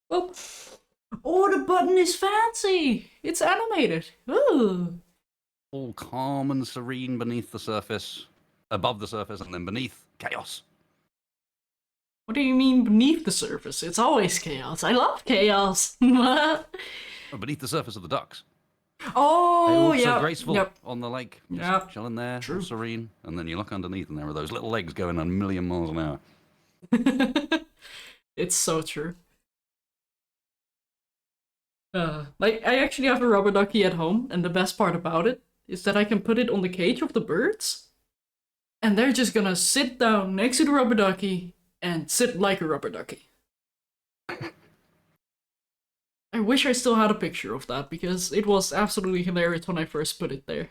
Oh, oh, the button is fancy. It's animated. Ooh. All calm and serene beneath the surface, above the surface, and then beneath, chaos. What do you mean beneath the surface? It's always chaos. I love chaos. Beneath the surface of the ducks. Oh, They look so yeah. graceful Yep. on the lake, just Yep. chilling there, True. all serene. And then you look underneath, and there are those little legs going a million miles an hour. It's so true. Like, I actually have a rubber ducky at home, and the best part about it is that I can put it on the cage of the birds, and they're just gonna sit down next to the rubber ducky and sit like a rubber ducky. I wish I still had a picture of that, because it was absolutely hilarious when I first put it there.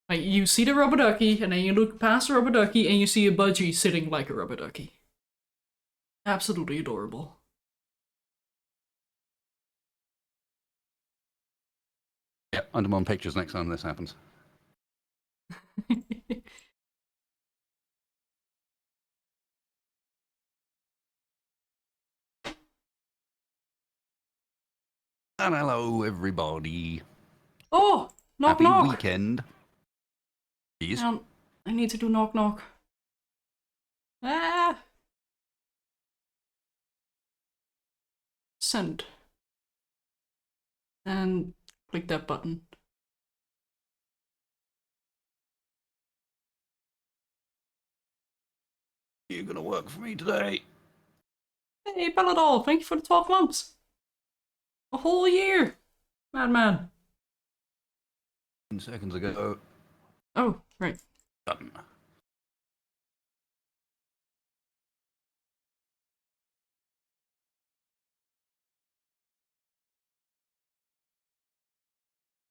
Like, you see the rubber ducky, and then you look past the rubber ducky, and you see a budgie sitting like a rubber ducky. Absolutely adorable. Yep, I demand pictures next time this happens. And hello, everybody. Oh! Knock Happy knock! weekend. Please. I need to do knock knock. Ah! Send. And click that button. You're gonna work for me today. Hey, Belladol, thank you for the 12 months. A whole year. Madman. 10 seconds ago. Oh, right. Done.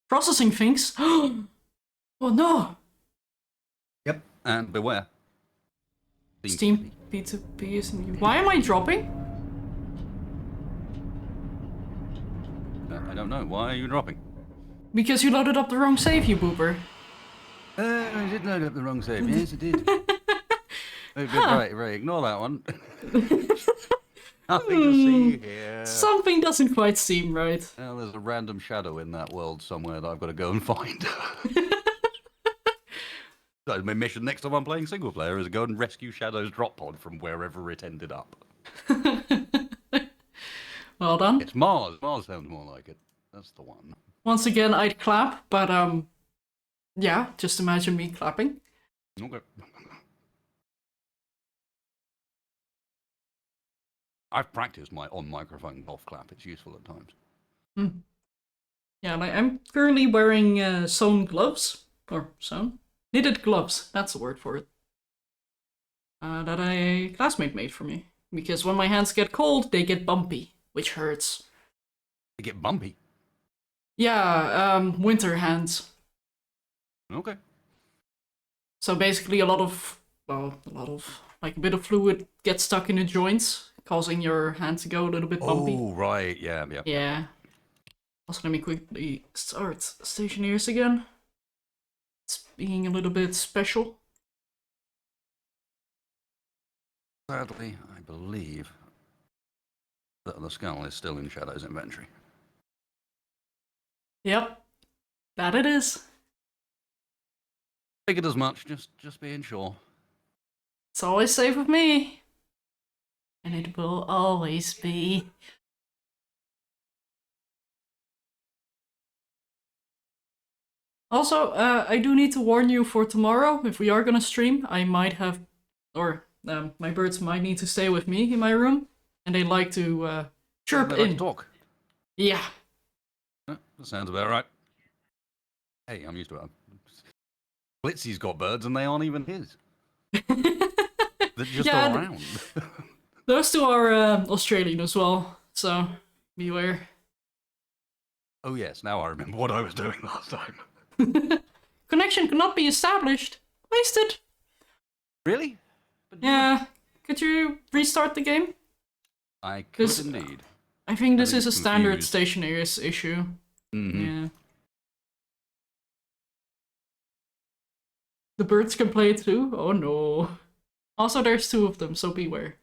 Processing things. Oh no! Yep. And beware. Steam P2P is new. Why am I dropping? I don't know. Why are you dropping? Because you loaded up the wrong save, you boober. I did load up the wrong save. Yes, I did. Right, ignore that one. Nothing to see here. Something doesn't quite seem right. Well, there's a random shadow in that world somewhere that I've got to go and find. So my mission next time I'm playing single player is to go and rescue Shadow's drop pod from wherever it ended up. Well done. It's Mars. Mars sounds more like it. That's the one. Once again, I'd clap, but yeah, just imagine me clapping. Okay. I've practiced my on-microphone golf clap. It's useful at times. Hmm. Yeah, and I'm currently wearing sewn gloves. Or sewn? Knitted gloves, that's the word for it. That a classmate made for me. Because when my hands get cold, they get bumpy, which hurts. They get bumpy? Yeah, winter hands. Okay. So basically like a bit of fluid gets stuck in the joints, causing your hand to go a little bit bumpy. Oh, right, yeah. Yeah. Also, let me quickly start Stationeers again. It's being a little bit special. Sadly, I believe that the skull is still in Shadow's inventory. Yep. That it is. Figured as much, just being sure. It's always safe with me. And it will always be. Also, I do need to warn you for tomorrow, if we are gonna stream, I might have, or my birds might need to stay with me in my room, and they like to chirp They like in. to talk. Yeah. That sounds about right. Hey, I'm used to it. Blitzy's got birds and they aren't even his. They're just around. Those two are Australian as well, so beware. Oh yes, now I remember what I was doing last time. Connection cannot be established. Wasted. Really? But yeah. Could you restart the game? I could indeed. I think this is a standard Stationeers issue. Mm-hmm. Yeah. The birds can play it too? Oh no. Also, there's two of them, so beware.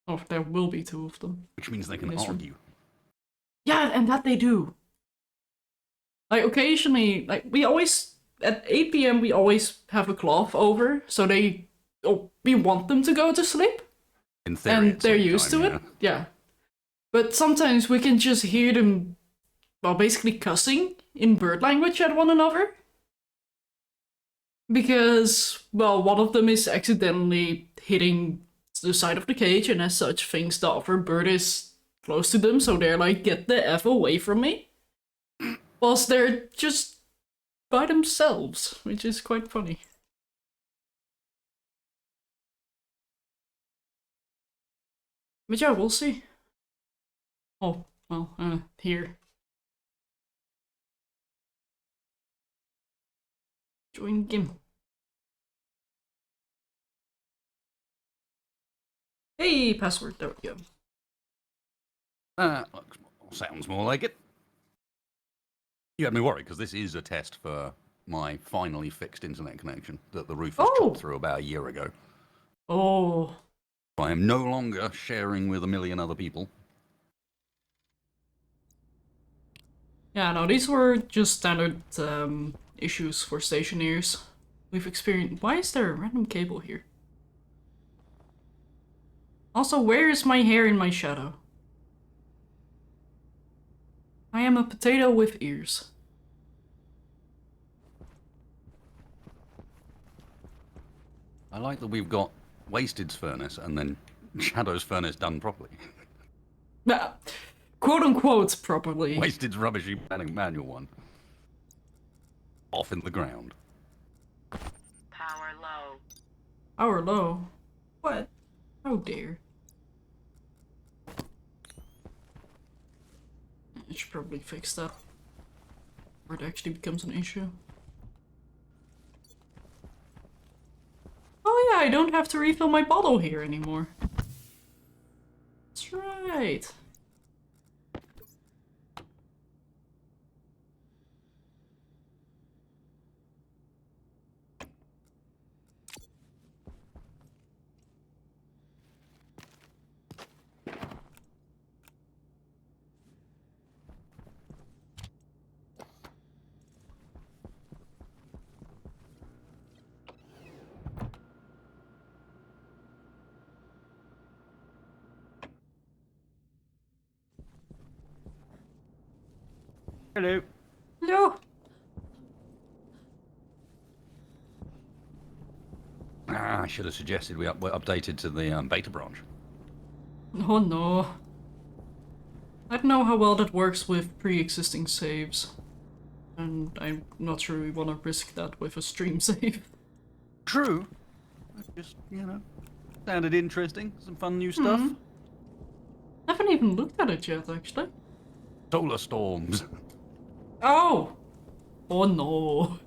Oh, there will be 2 of them. Which means they can This room. argue. Yeah, and that they do. Like, occasionally, like, we always, at 8 p.m. we always have a cloth over, so we want them to go to sleep. In theory, And they're used to it, yeah. But sometimes we can just hear them, well, basically cussing in bird language at one another. Because, well, one of them is accidentally hitting the side of the cage, and as such thinks the other bird is close to them, so they're like, get the F away from me. Whilst they're just by themselves, which is quite funny. But yeah, we'll see. Oh, well, here. Join game. Hey, password, there we go. Sounds more like it. You had me worried, because this is a test for my finally fixed internet connection that the roof was chopped through about a year ago. Oh. I am no longer sharing with a million other people. Yeah, no, these were just standard issues for Stationeers. We've experienced... Why is there a random cable here? Also, where is my hair in my shadow? I am a potato with ears. I like that we've got Wasted's furnace and then Shadow's furnace done properly. Quote unquote properly. Wasted's rubbishy manual one. Off in the ground. Power low. Power low? What? Oh dear. I should probably fix that. Where it actually becomes an issue. Oh yeah, I don't have to refill my bottle here anymore. That's right. Hello. No. I should have suggested we updated to the beta branch. Oh no. I don't know how well that works with pre-existing saves. And I'm not sure we want to risk that with a stream save. True. Just, sounded interesting. Some fun new stuff. I haven't even looked at it yet, actually. Solar storms. Oh! Oh no.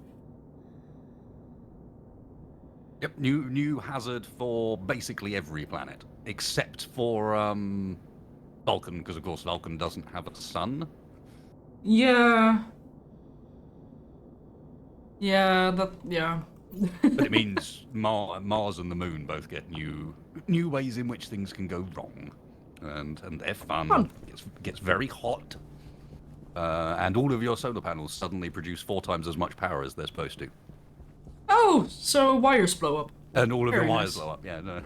Yep, new hazard for basically every planet, except for Vulcan, because of course Vulcan doesn't have a sun. Yeah. Yeah. But it means Mars and the Moon both get new ways in which things can go wrong, and they're fun. It gets very hot, and all of your solar panels suddenly produce 4 times as much power as they're supposed to. Oh, so wires blow up. And all of Very the wires nice. blow up. Yeah, no.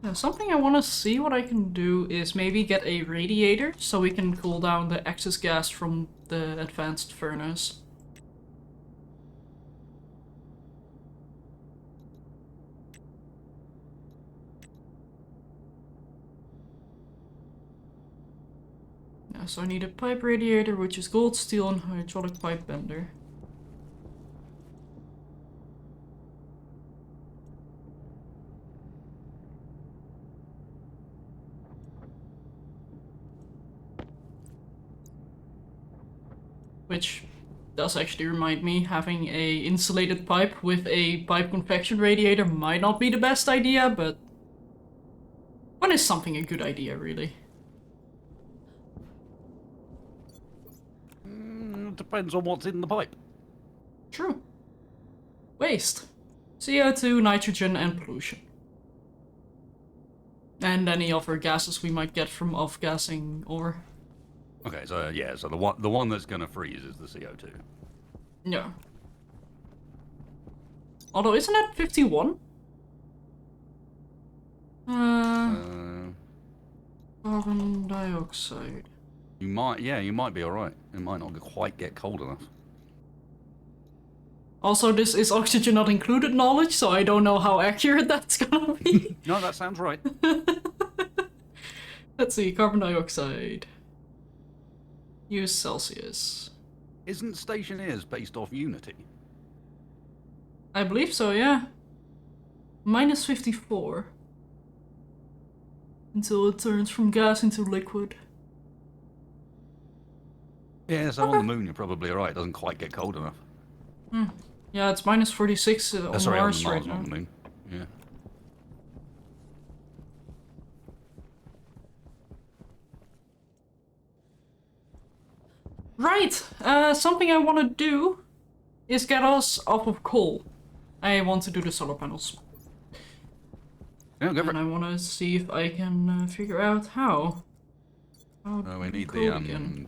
Yeah, something I want to see what I can do is maybe get a radiator so we can cool down the excess gas from the advanced furnace. Yeah, so I need a pipe radiator, which is gold, steel, and hydraulic pipe bender. Which does actually remind me, having a insulated pipe with a pipe convection radiator might not be the best idea, but when is something a good idea, really? Depends on what's in the pipe. True. Waste. CO2, nitrogen, and pollution. And any other gases we might get from off-gassing ore. Okay, so yeah, so the one that's gonna freeze is the CO2. Yeah. Although, isn't it 51? Carbon dioxide. You might be alright. It might not quite get cold enough. Also, this is oxygen not included knowledge, so I don't know how accurate that's gonna be. No, that sounds right. Let's see, carbon dioxide. Use Celsius. Isn't Stationeers based off Unity? I believe so, yeah. Minus 54. Until it turns from gas into liquid. Yeah, so on the moon you're probably alright. It doesn't quite get cold enough. Yeah, it's minus 46 on Sorry, on Mars the Mars, right not now. the moon. Yeah. Right, something I want to do is get us off of coal. I want to do the solar panels. Yeah, go for And it. I want to see if I can figure out how. We need coal again.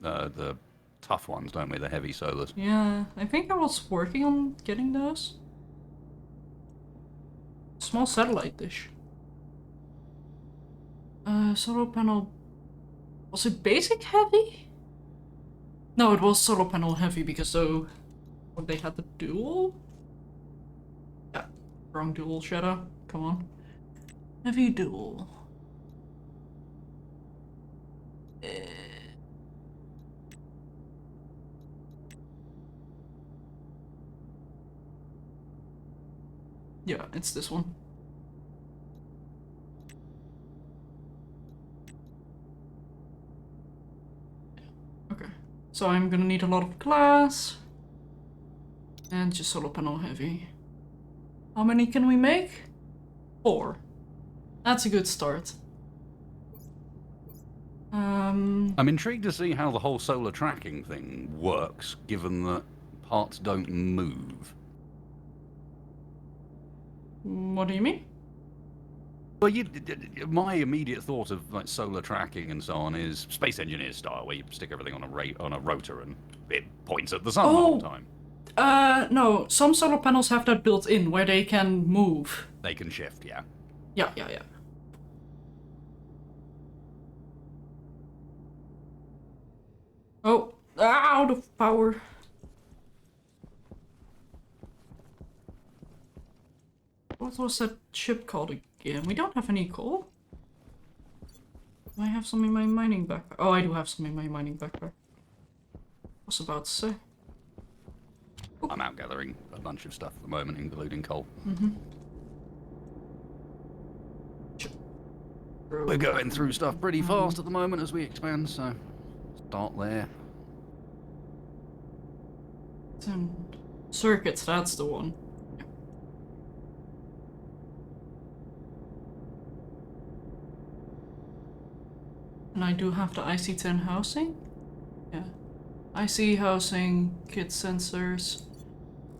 the tough ones, don't we? The heavy solars. Yeah, I think I was working on getting those. Small satellite dish. Solar panel. Was it basic heavy? No, it was solar panel heavy because they had the dual? Yeah, wrong dual, Shadow. Come on. Heavy dual. Yeah, it's this one. Okay, so I'm gonna need a lot of glass. And just solar panel heavy. How many can we make? 4. That's a good start. I'm intrigued to see how the whole solar tracking thing works, given that parts don't move. What do you mean? Well, my immediate thought of like solar tracking and so on is Space Engineers style, where you stick everything on a rotor and it points at the sun the whole time. No, some solar panels have that built in where they can move. They can shift, yeah. Yeah. Oh, out of power. What was that ship called again? We don't have any coal. Do I have some in my mining backpack? Oh, I do have some in my mining backpack. I was about to say. I'm out gathering a bunch of stuff at the moment, including coal. We're going through stuff pretty fast at the moment as we expand, so start there. Circuits, that's the one. And I do have the IC-10 housing. Yeah. IC housing, kit sensors.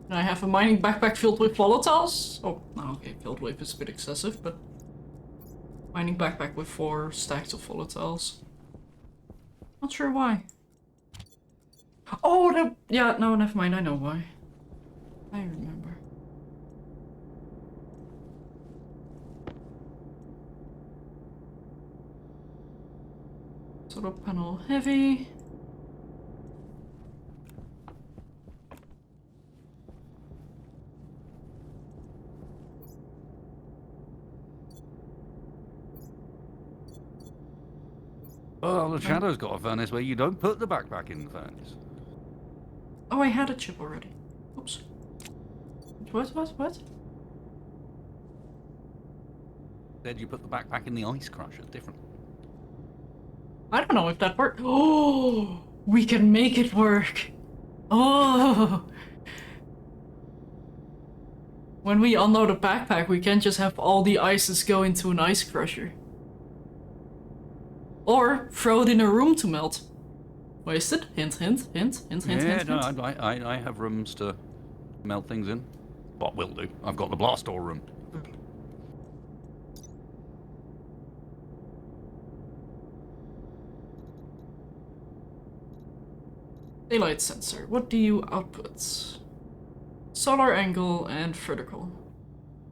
And I have a mining backpack filled with volatiles. Oh, no, okay, filled with is a bit excessive, but mining backpack with 4 stacks of volatiles. Not sure why. Oh, yeah, no, never mind, I know why. I remember. Solar panel heavy. Well, the Shadow's got a furnace where you don't put the backpack in the furnace. Oh, I had a chip already. Oops. What? Said you put the backpack in the ice crusher. Different. I don't know if that worked. Oh, we can make it work. Oh. When we unload a backpack, we can't just have all the ices go into an ice crusher. Or throw it in a room to melt. Wasted? Hint. Yeah, no, I have rooms to melt things in. What will do? I've got the blast door room. Daylight sensor. What do you output? Solar angle and vertical.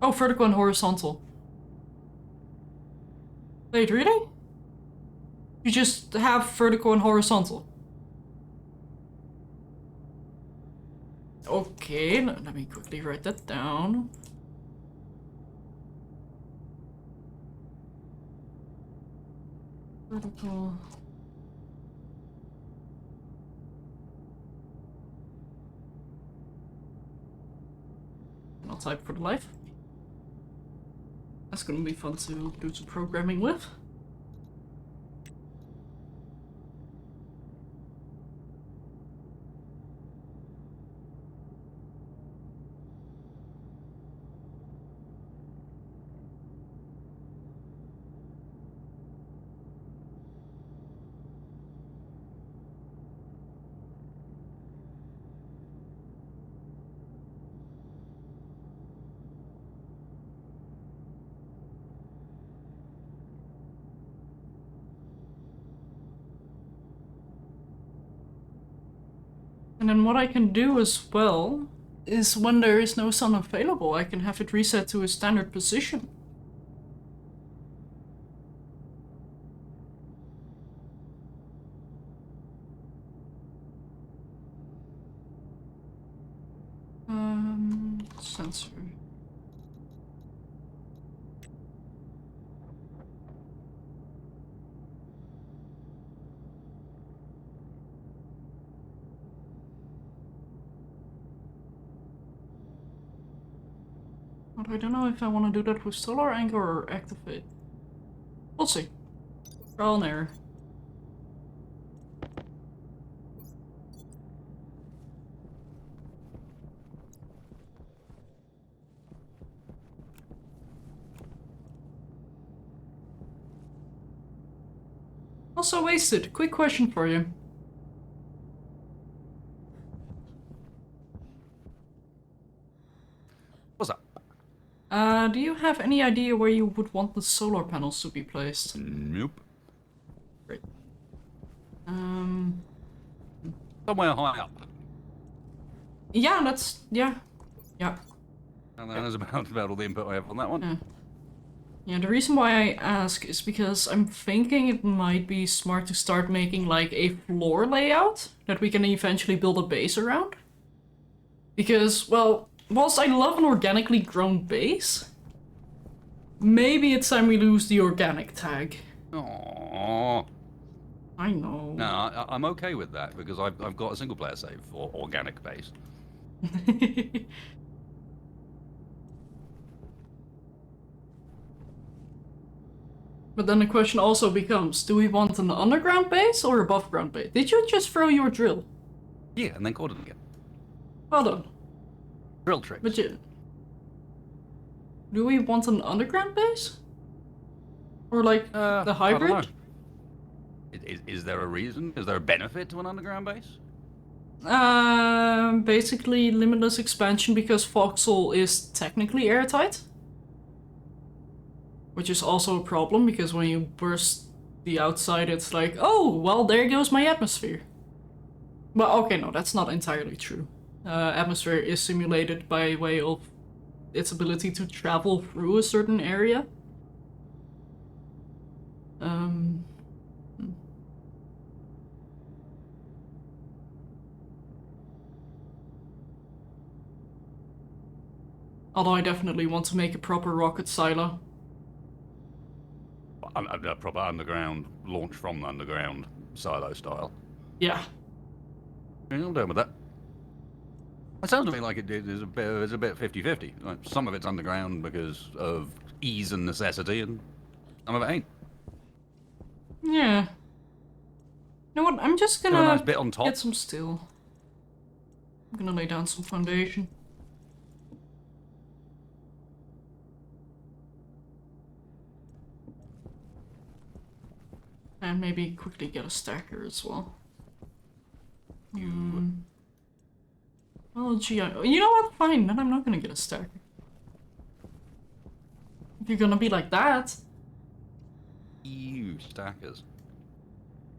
Oh, vertical and horizontal. Wait, really? You just have vertical and horizontal. Okay, let me quickly write that down. Vertical. And I'll type for the life. That's gonna be fun to do some programming with. And then what I can do as well is when there is no sun available, I can have it reset to a standard position. Sensor. But I don't know if I want to do that with solar angle or activate. We'll see. Trial and error. Also wasted. Quick question for you. What's up? Do you have any idea where you would want the solar panels to be placed? Nope. Great. Somewhere high up. Yeah, that's... yeah. Yeah. And that is about all the input I have on that one. Yeah. Yeah, the reason why I ask is because I'm thinking it might be smart to start making like a floor layout that we can eventually build a base around. Because, well, whilst I love an organically grown base, maybe it's time we lose the organic tag. Aww. I know. No, I'm okay with that because I've got a single player save for organic base. But then the question also becomes, do we want an underground base or above ground base? Did you just throw your drill? Yeah, and then caught it again. Well done. Drill tricks. But yeah. Do we want an underground base? Or like the hybrid? I don't know. Is there a reason? Is there a benefit to an underground base? Basically limitless expansion because Foxhole is technically airtight. Which is also a problem because when you burst the outside, it's like, oh, well, there goes my atmosphere. Well, okay, no, that's not entirely true. Atmosphere is simulated by way of its ability to travel through a certain area. Although I definitely want to make a proper rocket silo. A proper underground launch from the underground silo style. Yeah. Yeah, I'm down with that. It sounds to me like it is a bit 50-50. Like some of it's underground because of ease and necessity, and some of it ain't. Yeah. You know what? I'm just Got a gonna nice bit on top. get some steel. I'm gonna lay down some foundation. And maybe quickly get a stacker as well. Oh, gee, you know what? Fine, then I'm not gonna get a stacker. If you're gonna be like that. Ew, stackers.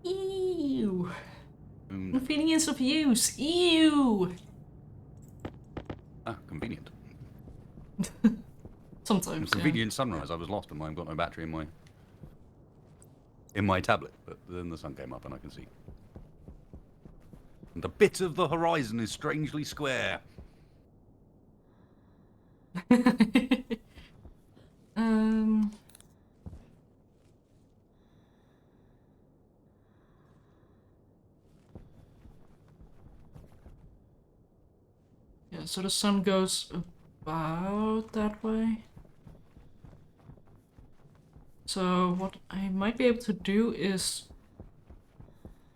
Ew. Convenience of use. Ew. Ah, convenient. Sometimes, yeah. Convenient sunrise. I was lost and I've got no battery in my tablet, but then the sun came up and I can see. And the bit of the horizon is strangely square. um. Yeah, so the sun goes about that way. So what I might be able to do is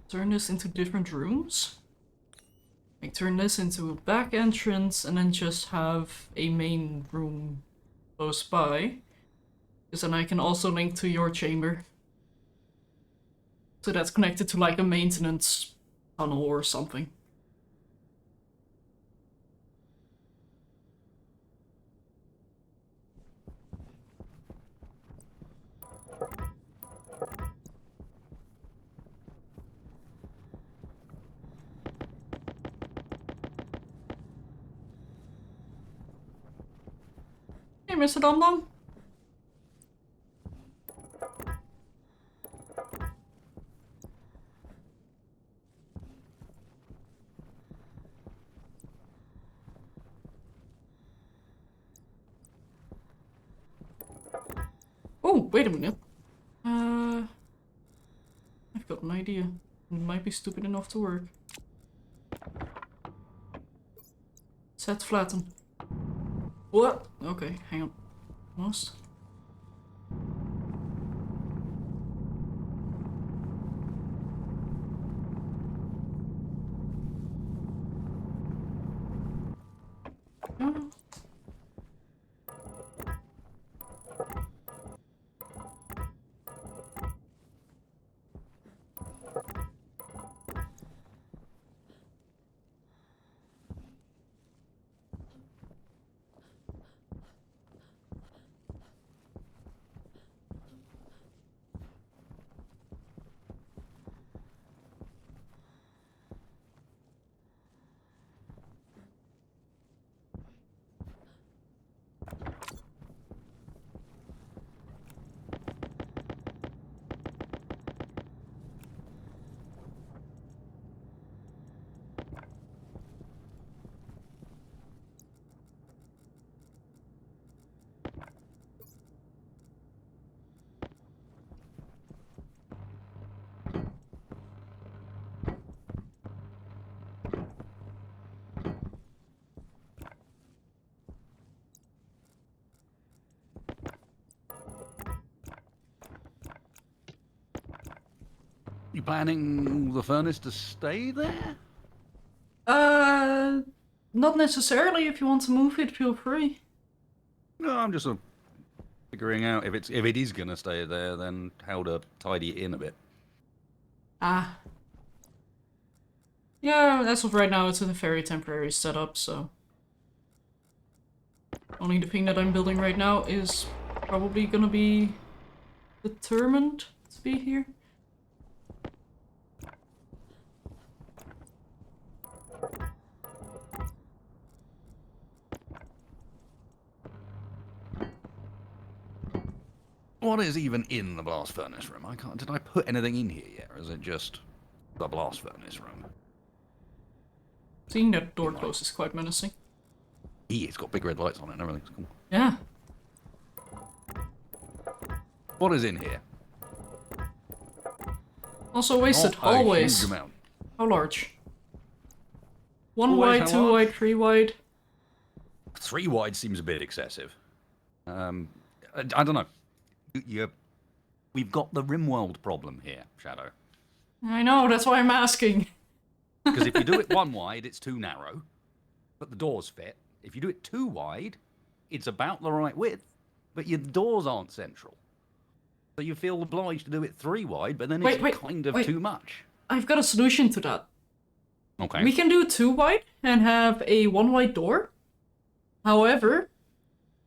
turn this into different rooms. Like turn this into a back entrance and then just have a main room close by. Because then I can also link to your chamber. So that's connected to like a maintenance tunnel or something. Hey, Mr. Dum Dum. Oh, wait a minute. I've got an idea. It might be stupid enough to work. Set flatten. What? Okay, hang on. Almost. Oh. You planning the furnace to stay there? Not necessarily. If you want to move it, feel free. No, I'm just figuring out if it is gonna stay there, then how to tidy it in a bit. Ah. Yeah, as of right now, it's a very temporary setup, so... Only the thing that I'm building right now is probably gonna be determined to be here. What is even in the blast furnace room? I can't. Did I put anything in here yet, or is it just the blast furnace room? Seeing that door close is quite menacing. It's got big red lights on it and everything. It's cool. Yeah. What is in here? Also wasted Not a hallways. huge amount. How large? One Hallways wide, how two large? wide, 3 wide. 3 wide seems a bit excessive. I don't know. We've got the RimWorld problem here, Shadow. I know, that's why I'm asking. Because if you do it 1 wide, it's too narrow, but the doors fit. If you do it 2 wide, it's about the right width, but your doors aren't central. So you feel obliged to do it 3 wide, but then it's kind of too much. I've got a solution to that. Okay. We can do 2 wide and have a 1 wide door. However,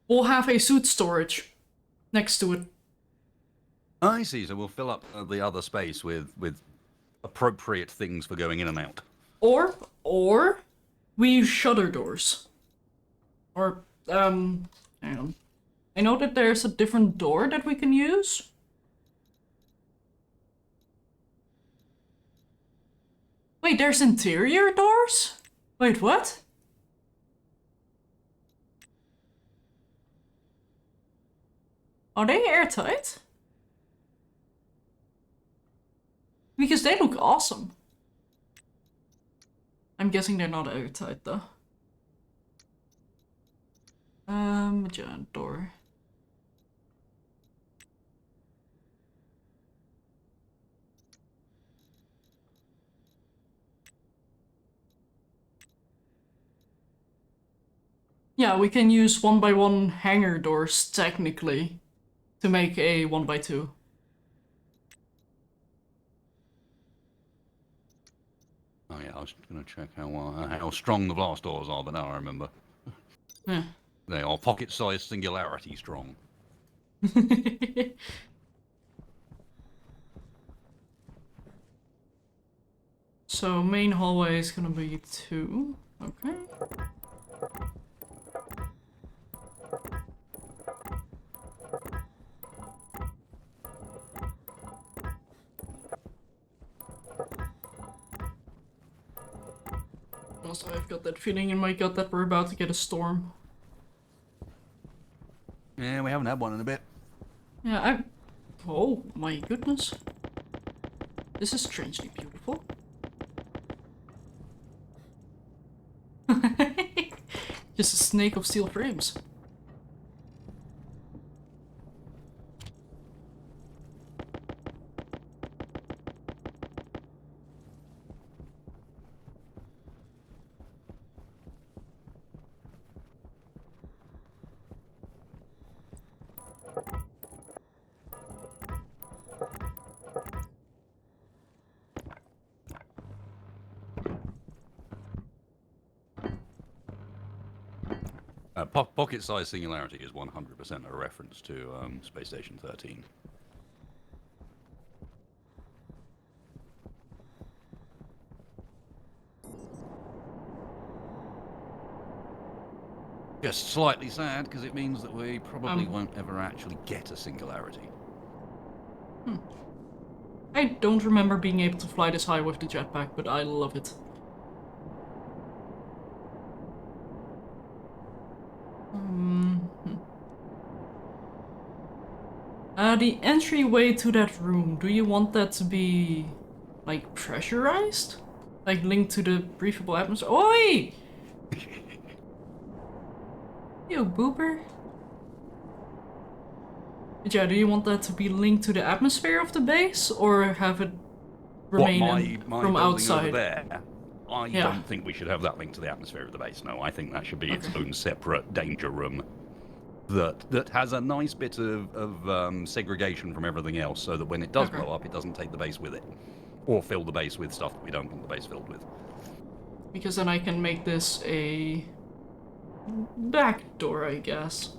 we'll have a suit storage next to it. I see. So we'll fill up the other space with appropriate things for going in and out. Or we use shutter doors. Or, hang on. I know that there's a different door that we can use. Wait, there's interior doors? Wait, what? Are they airtight? Because they look awesome. I'm guessing they're not airtight though. A giant door. Yeah, we can use 1x1 hanger doors technically to make a 1x2. Oh yeah, I was going to check how strong the blast doors are, but now I remember. Yeah. They are pocket-sized singularity strong. So main hallway is gonna be 2. Okay. Also, I've got that feeling in my gut that we're about to get a storm. Yeah, we haven't had one in a bit. Yeah, oh my goodness. This is strangely beautiful. Just a snake of steel frames. Pocket-sized singularity is 100% a reference to Space Station 13. Just slightly sad, because it means that we probably won't ever actually get a singularity. I don't remember being able to fly this high with the jetpack, but I love it. The entryway to that room, do you want that to be, like, pressurized? Like, linked to the breathable atmosphere? Oi! You booper. But yeah, do you want that to be linked to the atmosphere of the base, or have it remain my from building outside? over there, I don't think we should have that linked to the atmosphere of the base. No, I think that should be its own separate danger room that has a nice bit of segregation from everything else, so that when it does blow up, it doesn't take the base with it, or fill the base with stuff that we don't want the base filled with. Because then I can make this a back door, I guess.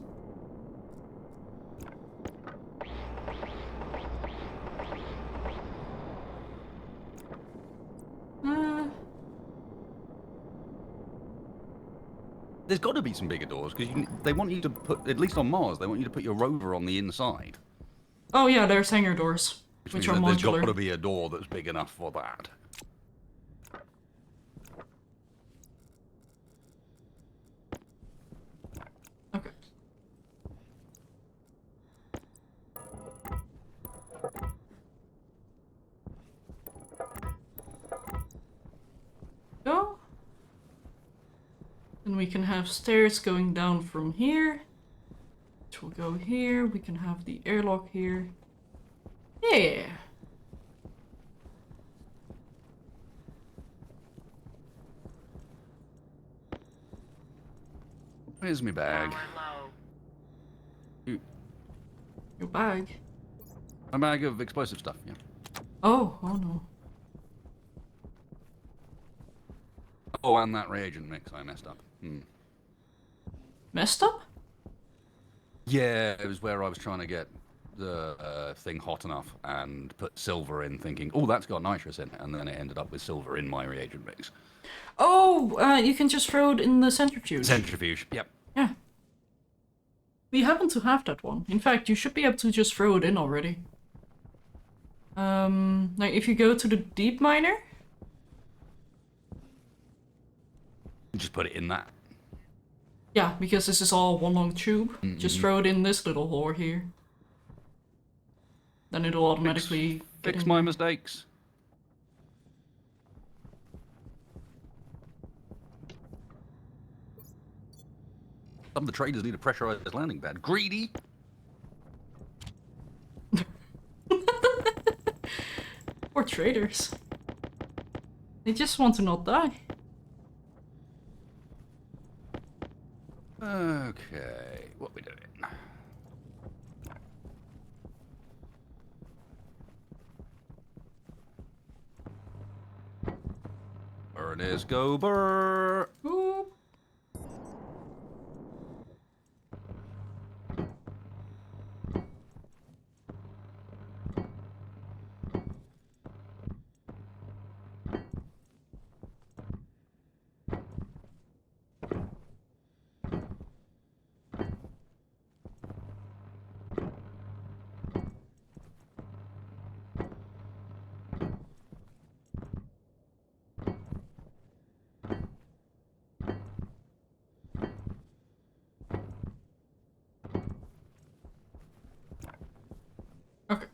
There's got to be some bigger doors, because they want you to put, at least on Mars, they want you to put your rover on the inside. Oh yeah, there's hangar doors, which are modular. There's got to be a door that's big enough for that. Okay. Go. And we can have stairs going down from here. Which will go here. We can have the airlock here. Yeah. Where's my bag? Power low. Your bag. A bag of explosive stuff, yeah. Oh no. Oh, and that reagent mix I messed up. Messed up? Yeah, it was where I was trying to get the thing hot enough and put silver in, thinking, "Oh, that's got nitrous in it," and then it ended up with silver in my reagent mix. Oh, you can just throw it in the centrifuge. Centrifuge. Yep. Yeah. We happen to have that one. In fact, you should be able to just throw it in already. Like if you go to the deep miner. Just put it in that. Yeah, because this is all one long tube. Mm-hmm. Just throw it in this little hole here. Then it'll automatically Fix my mistakes. Some of the traders need a pressurized landing pad. Greedy. Or traders. They just want to not die. Okay, what we doing? Burn is go burr. Boop. Okay.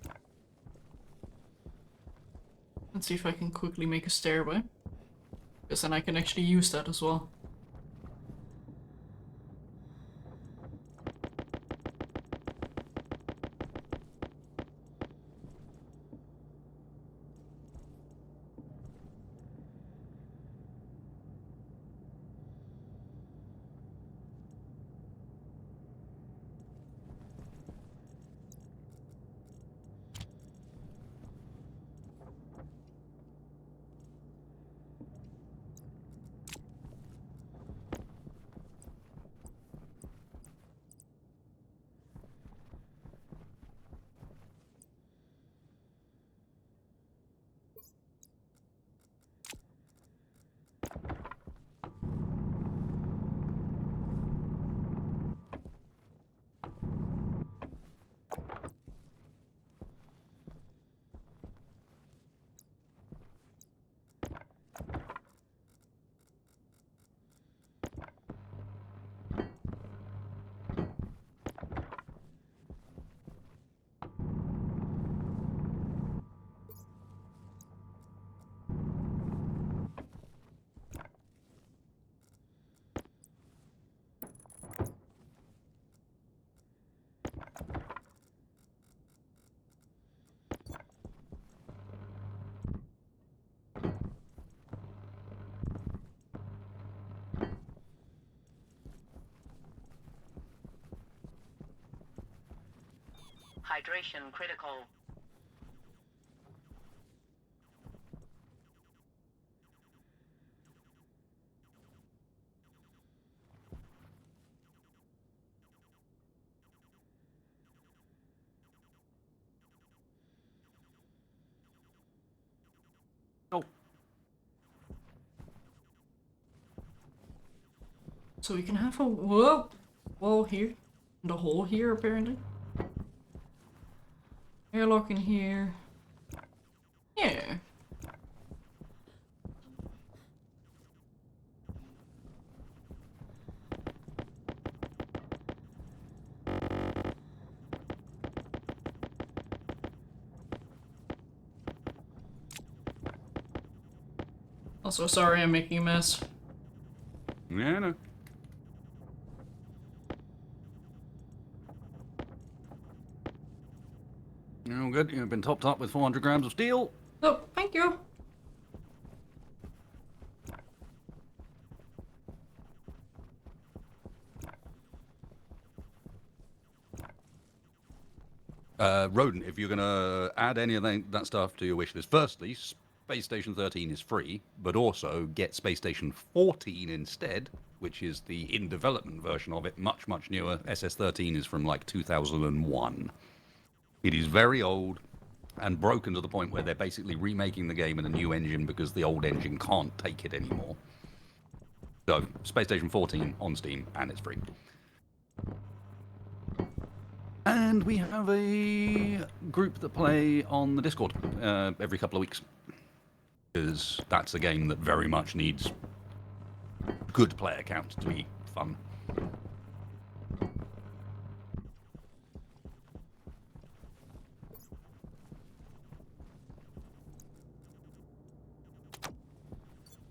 Let's see if I can quickly make a stairway. Because then I can actually use that as well. Hydration critical. Oh, So we can have a wall here. And a hole here apparently. Airlock in here. Yeah. Also, sorry I'm making a mess. yeah, no. Oh, good. You've been topped up with 400 grams of steel. Oh, thank you. Rodent, if you're going to add any of that stuff to your wish list, firstly, Space Station 13 is free, but also get Space Station 14 instead, which is the in-development version of it, much, much newer. SS-13 is from like 2001. It is very old and broken to the point where they're basically remaking the game in a new engine because the old engine can't take it anymore. So, Space Station 14 on Steam, and it's free. And we have a group that play on the Discord every couple of weeks. Because that's a game that very much needs good player count to be fun.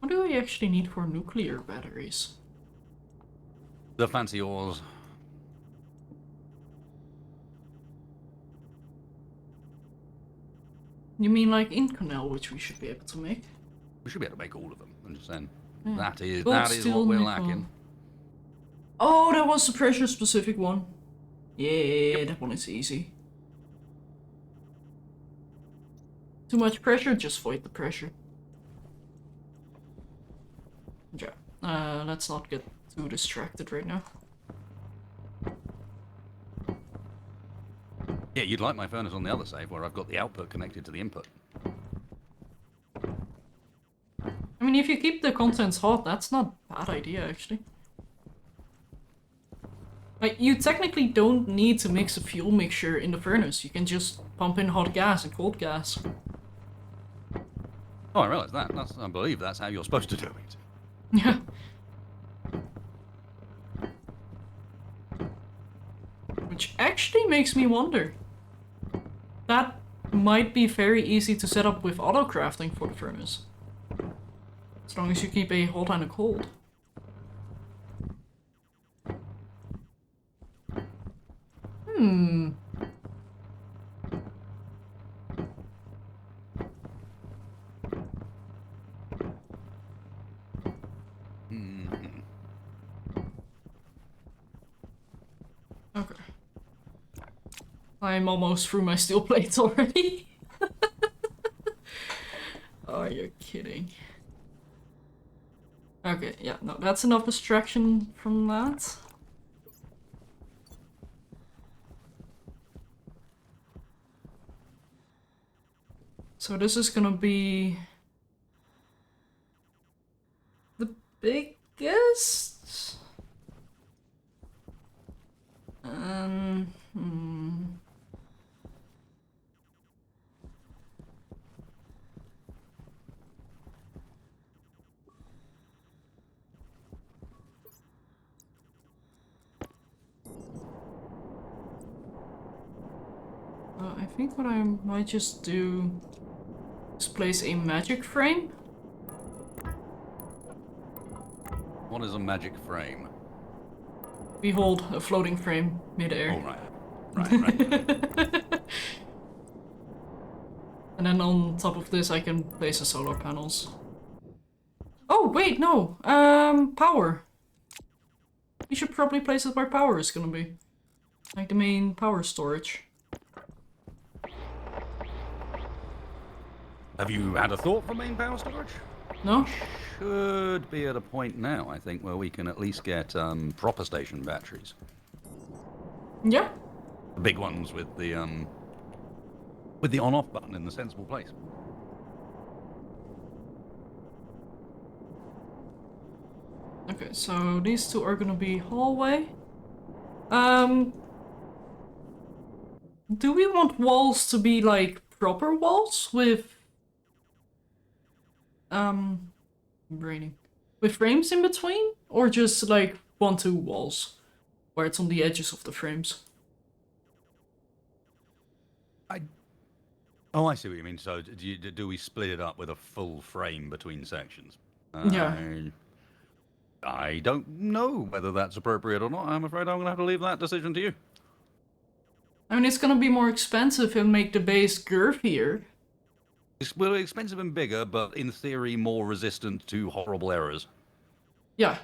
What do we actually need for nuclear batteries? The fancy ores. You mean like Inconel, which we should be able to make? We should be able to make all of them. I'm just saying. Yeah. That is Gold, what steel, we're nickel. lacking. Oh, that was the pressure specific one. Yeah, that one is easy. Too much pressure, just void the pressure. Yeah, let's not get too distracted right now. Yeah, you'd like my furnace on the other side where I've got the output connected to the input. I mean, if you keep the contents hot, that's not a bad idea, actually. Like, you technically don't need to mix a fuel mixture in the furnace. You can just pump in hot gas and cold gas. Oh, I realise that. I believe that's how you're supposed to do it. Yeah. Which actually makes me wonder. That might be very easy to set up with auto crafting for the furnace. As long as you keep a hot and a cold. Hmm. Okay. I'm almost through my steel plates already. Oh, you're kidding. Okay, yeah, no, that's enough distraction from that. So this is gonna be the biggest. I think what I might just do is place a magic frame. What is a magic frame? We hold a floating frame mid-air. Oh, right. And then on top of this I can place the solar panels. Oh, wait, no! Power. We should probably place it where power is gonna be. Like the main power storage. Have you had a thought for main power storage? No? Should be at a point now, I think, where we can at least get proper station batteries. Yeah. The big ones with the on-off button in the sensible place. Okay, so these two are gonna be hallway. Do we want walls to be like proper walls with braining. With frames in between? Or just like 1-2 walls? Where it's on the edges of the frames? Oh, I see what you mean. So do we split it up with a full frame between sections? Yeah. I don't know whether that's appropriate or not. I'm afraid I'm going to have to leave that decision to you. I mean, it's gonna be more expensive and make the base girthier. It's well, expensive and bigger, but in theory more resistant to horrible errors. Yeah.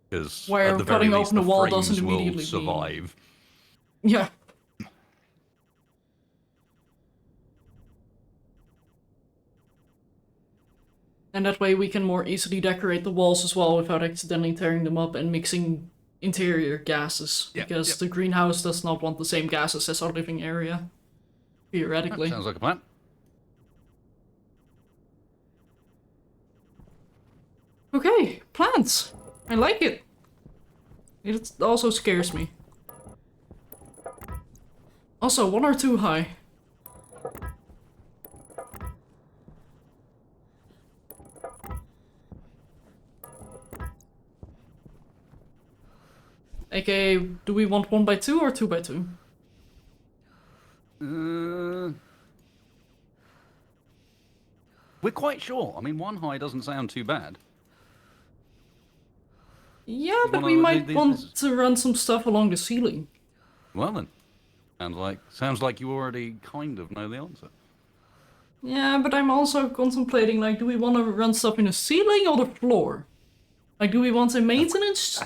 Because Where at the very cutting least, open the a wall frames doesn't will immediately survive. Yeah. And that way we can more easily decorate the walls as well without accidentally tearing them up and mixing interior gases. Yeah, Because yep. the greenhouse does not want the same gases as our living area. Theoretically. Sounds like a plan. Okay, plants. I like it. It also scares me. Also, 1 or 2 high. AKA, do we want 1 by 2 or 2 by 2? We're quite sure. I mean, 1 high doesn't sound too bad. Yeah, but we might want to run some stuff along the ceiling. Well then, sounds like you already kind of know the answer. Yeah, but I'm also contemplating, like, do we want to run stuff in the ceiling or the floor? Like, do we want a maintenance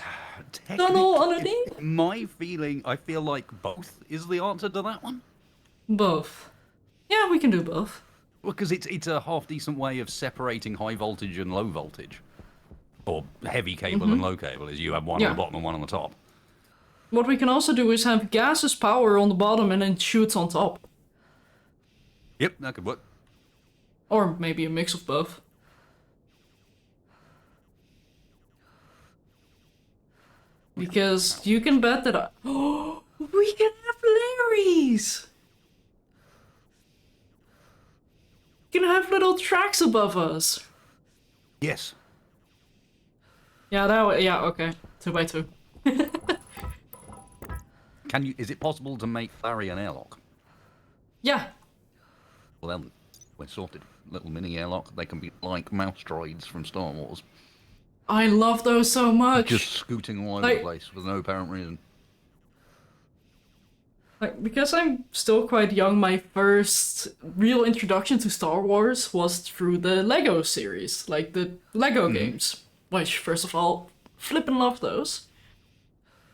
tunnel underneath? My feeling, I feel like both is the answer to that one. Both. Yeah, we can do both. Well, because it's a half decent way of separating high voltage and low voltage. Or heavy cable and low cable, is you have one on the bottom and one on the top. What we can also do is have gases power on the bottom and then shoots on top. Yep, that could work. Or maybe a mix of both. Because you can bet that oh, we can have Larrys! We can have little tracks above us. Yes. Yeah, okay. 2 by 2. Is it possible to make Larry an airlock? Yeah. Well then, we're sorted. Little mini airlock, they can be like mouse droids from Star Wars. I love those so much. Just scooting all over the place with no apparent reason. Like, because I'm still quite young, my first real introduction to Star Wars was through the Lego series, like the Lego games. Which, first of all, flippin' love those.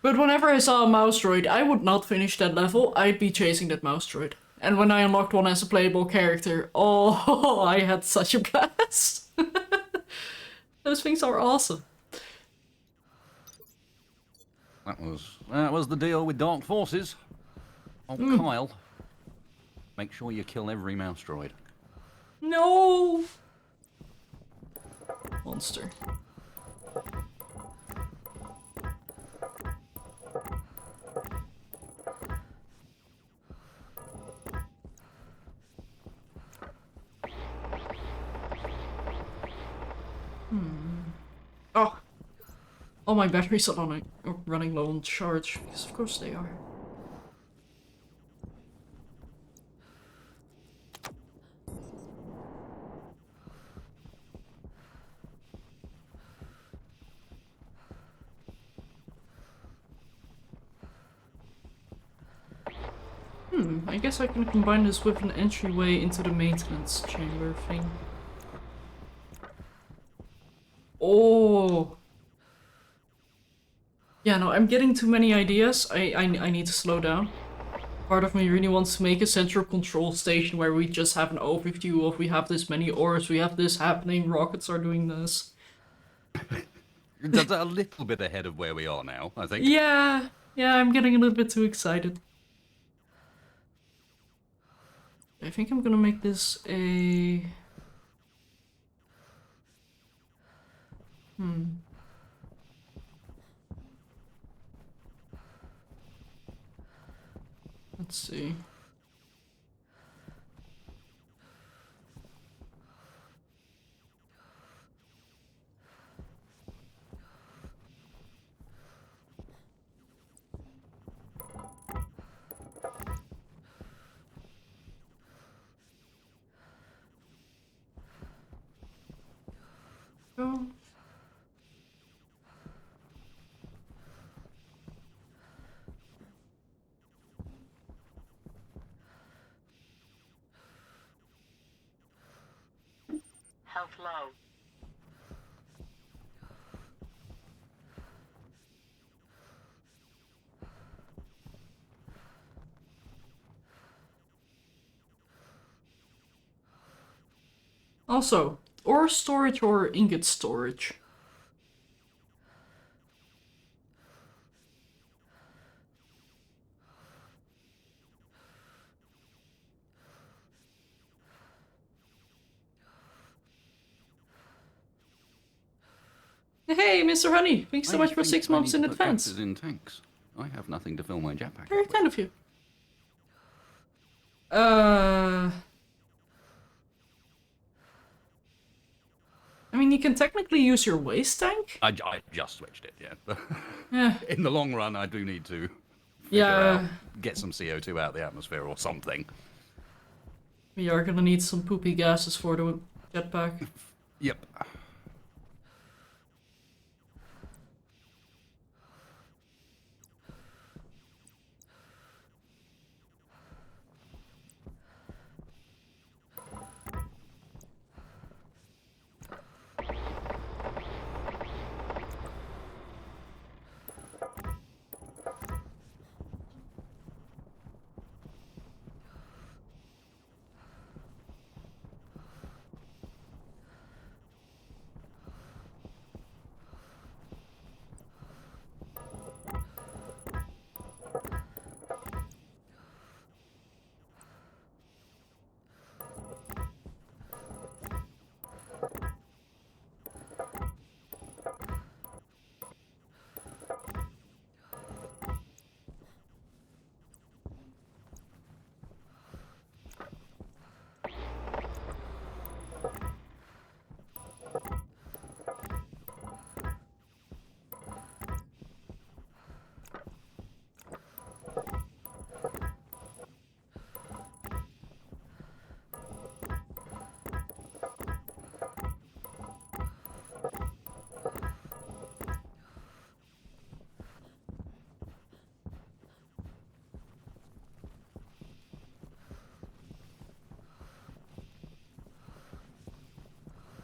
But whenever I saw a mouse droid, I would not finish that level, I'd be chasing that mouse droid. And when I unlocked one as a playable character, oh, I had such a blast. Those things are awesome. That was the deal with Dark Forces. Oh, Kyle, make sure you kill every mouse droid. No! Monster. Oh! All my batteries are running low on charge, because of course they are. I guess I can combine this with an entryway into the maintenance chamber thing. Oh! Yeah, no, I'm getting too many ideas. I need to slow down. Part of me really wants to make a central control station where we just have an overview of we have this many ores, we have this happening, rockets are doing this. That's a little bit ahead of where we are now, I think. Yeah, I'm getting a little bit too excited. I think I'm gonna make this a... Let's see. Go. Health low. Also, ore storage or ingot storage? Hey, Mr. Honey, thanks so I much for think 6 I months need in to put advance. gases in tanks. I have nothing to fill my jetpack. Very with. kind of you. I mean, you can technically use your waste tank. I just switched it, yeah. Yeah. In the long run, I do need to get some CO2 out of the atmosphere or something. We are gonna need some poopy gases for the jetpack. Yep.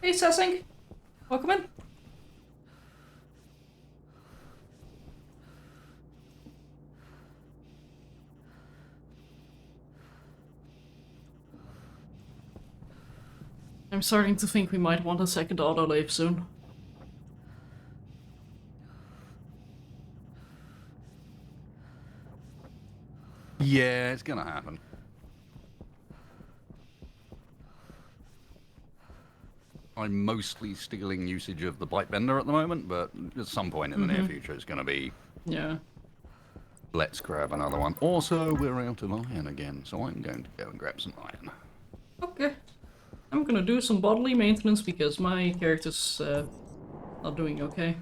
Hey, Sassing. Welcome in. I'm starting to think we might want a second autolave soon. Yeah, it's gonna happen. I'm mostly stealing usage of the bite bender at the moment, but at some point in the near future it's gonna be, Yeah. let's grab another one. Also, we're out of iron again, so I'm going to go and grab some iron. Okay. I'm gonna do some bodily maintenance because my character's not doing okay.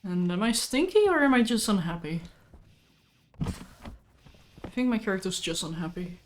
And am I stinky or am I just unhappy? I think my character's just unhappy.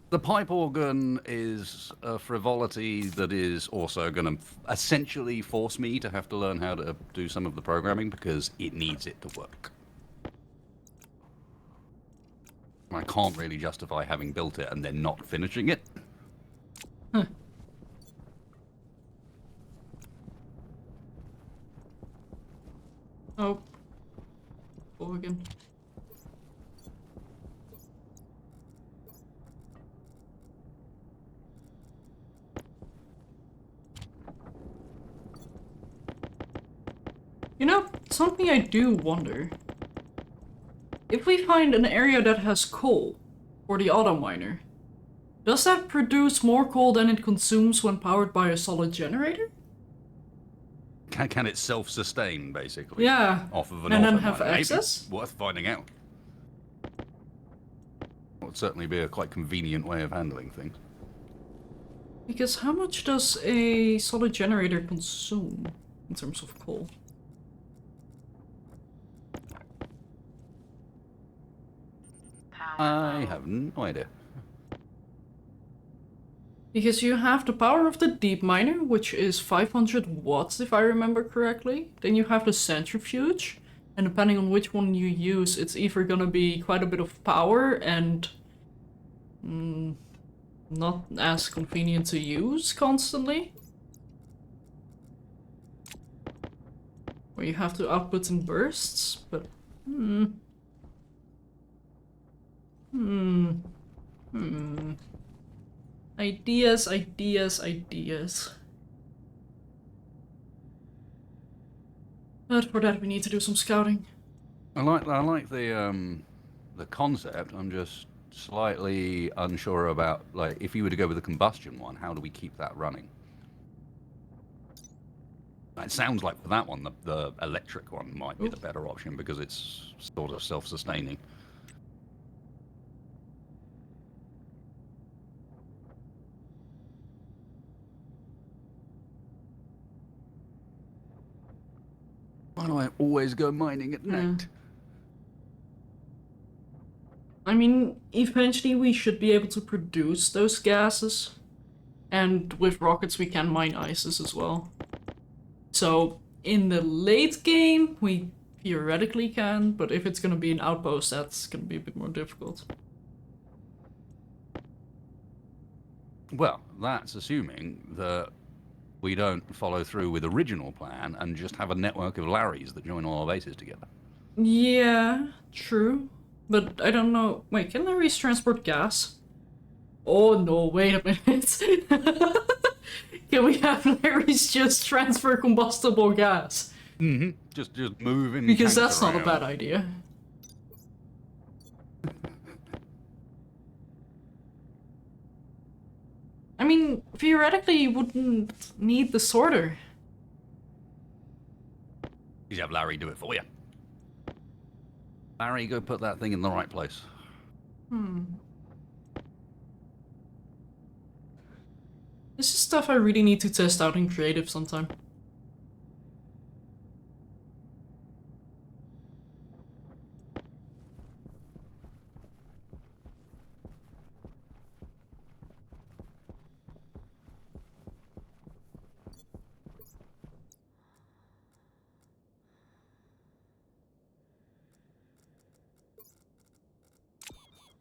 The pipe organ is a frivolity that is also going to essentially force me to have to learn how to do some of the programming because it needs it to work. I can't really justify having built it and then not finishing it. Huh. Oh. Organ. You know, something I do wonder. If we find an area that has coal, for the auto miner, does that produce more coal than it consumes when powered by a solid generator? Can it self-sustain, basically? Yeah. Off of an And then auto have miner? access? Maybe. Worth finding out. Would certainly be a quite convenient way of handling things. Because how much does a solid generator consume in terms of coal? I have no idea. Because you have the power of the deep miner, which is 500 watts if I remember correctly. Then you have the centrifuge, and depending on which one you use, it's either gonna be quite a bit of power and not as convenient to use constantly. Or you have to output in bursts, but Ideas, ideas, ideas. But for that we need to do some scouting. I like the concept. I'm just slightly unsure about, like, if you were to go with the combustion one, how do we keep that running? It sounds like for that one, the electric one might be the better option because it's sort of self-sustaining. Why do I always go mining at night? I mean, eventually we should be able to produce those gases. And with rockets we can mine ices as well. So in the late game we theoretically can, but if it's gonna be an outpost, that's gonna be a bit more difficult. Well, that's assuming that we don't follow through with original plan and just have a network of Larrys that join all our bases together. Yeah, true. But I don't know. Wait, can Larrys transport gas? Oh no, wait a minute. Can we have Larrys just transfer combustible gas? Mm-hmm. Just moving. Because tanks that's not a around. bad idea. I mean, theoretically you wouldn't need the sorter. You should have Larry do it for you. Larry, go put that thing in the right place. This is stuff I really need to test out in creative sometime.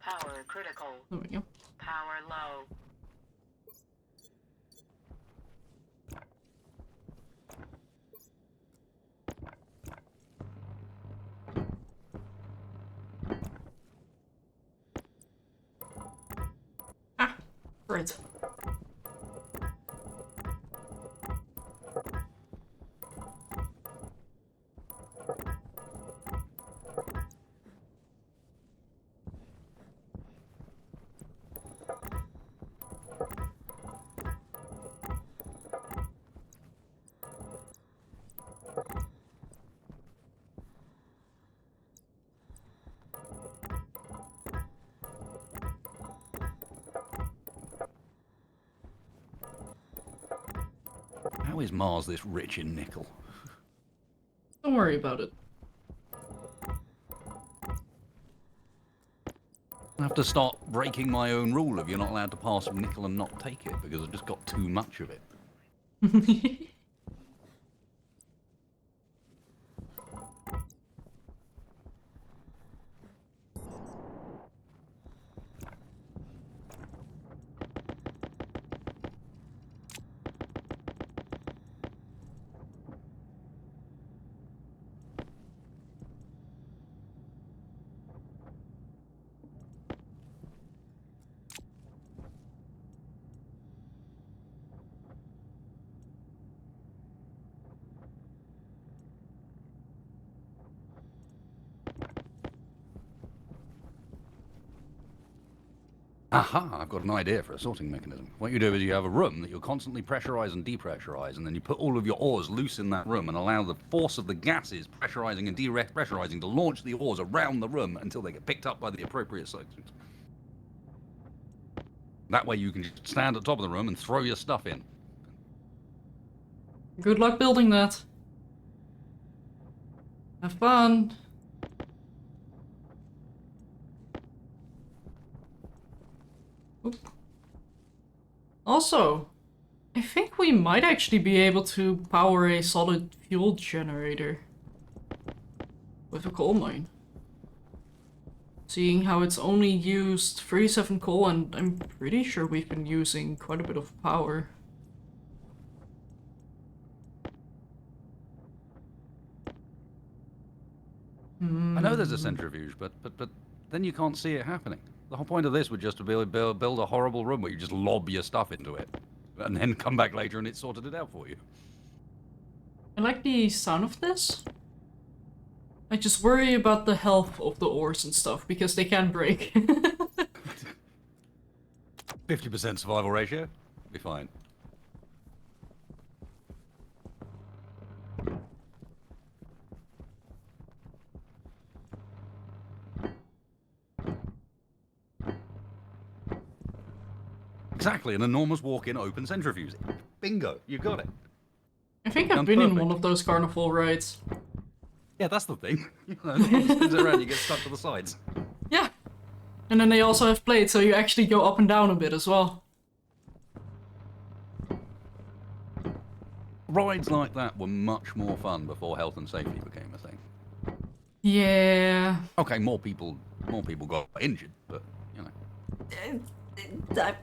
Power critical. There we go. Power low. Ah, right. How is Mars this rich in nickel? Don't worry about it. I have to start breaking my own rule of you're not allowed to pass nickel and not take it because I've just got too much of it. Aha, I've got an idea for a sorting mechanism. What you do is you have a room that you'll constantly pressurize and depressurize, and then you put all of your ores loose in that room and allow the force of the gases pressurizing and depressurizing to launch the ores around the room until they get picked up by the appropriate sections. That way you can just stand at the top of the room and throw your stuff in. Good luck building that. Have fun. Also, I think we might actually be able to power a solid fuel generator with a coal mine. Seeing how it's only used 37 coal, and I'm pretty sure we've been using quite a bit of power. I know there's a centrifuge, but then you can't see it happening. The whole point of this would just to build a horrible room where you just lob your stuff into it, and then come back later and it's sorted it out for you. I like the sound of this. I just worry about the health of the ores and stuff, because they can break. 50% survival ratio, be fine. Exactly, an enormous walk-in open centrifuge. Bingo, you got it. I think I've Sounds been in perfect. one of those carnival rides. Yeah, that's the thing. Spins around, you get stuck to the sides. Yeah. And then they also have plates, so you actually go up and down a bit as well. Rides like that were much more fun before health and safety became a thing. Yeah. Okay, more people got injured, but you know.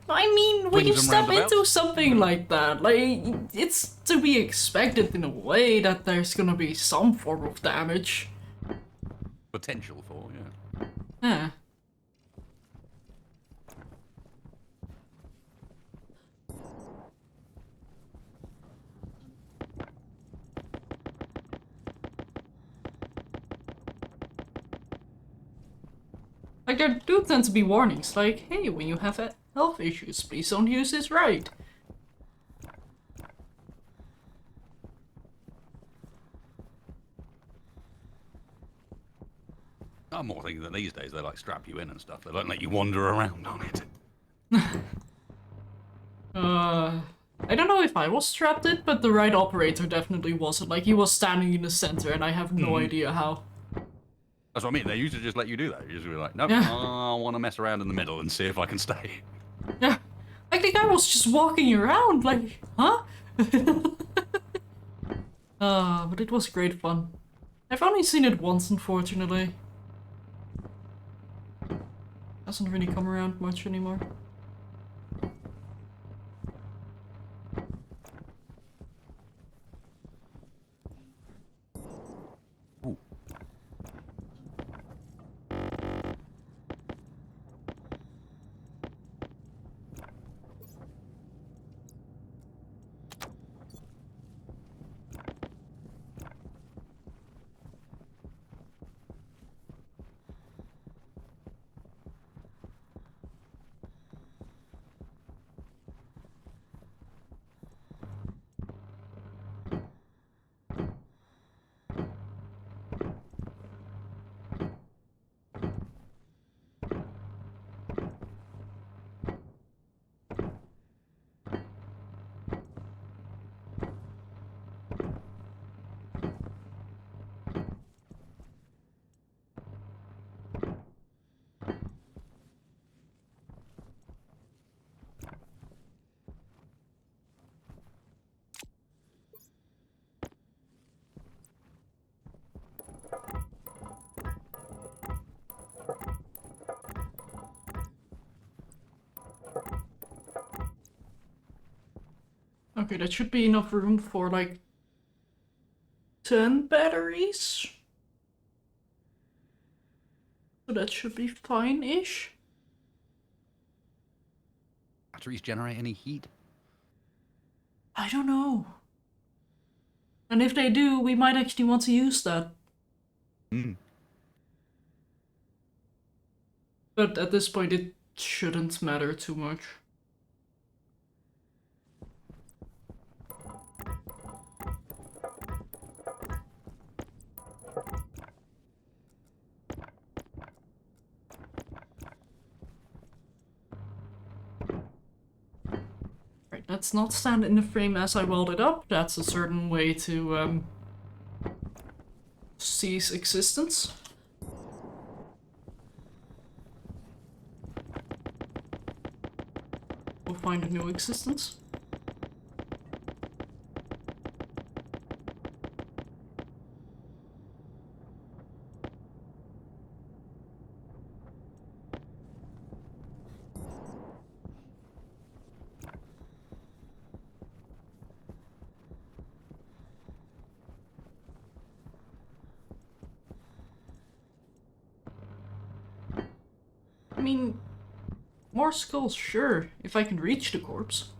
I mean, when Swings you and step roundabouts? into something like that, like, it's to be expected in a way that there's gonna be some form of damage. Potential for, yeah. Yeah. Like, there do tend to be warnings, like, hey, when you have health issues, please don't use this ride. I'm more thinking that these days they like strap you in and stuff. They don't let you wander around on it. I don't know if I was strapped in, but the ride operator definitely wasn't. Like, he was standing in the center, and I have no idea how. That's what I mean. They used to just let you do that. You just be like, nope, Yeah. I want to mess around in the middle and see if I can stay. Yeah. Like, the guy was just walking around, like, huh? But it was great fun. I've only seen it once, unfortunately. Doesn't really come around much anymore. Ooh. Okay, that should be enough room for, like, 10 batteries. So that should be fine-ish. Batteries generate any heat? I don't know. And if they do, we might actually want to use that. Hmm. But at this point, it shouldn't matter too much. Right, let's not stand in the frame as I weld it up. That's a certain way to cease existence. We'll find a new existence. I mean, more skulls, sure, if I can reach the corpse.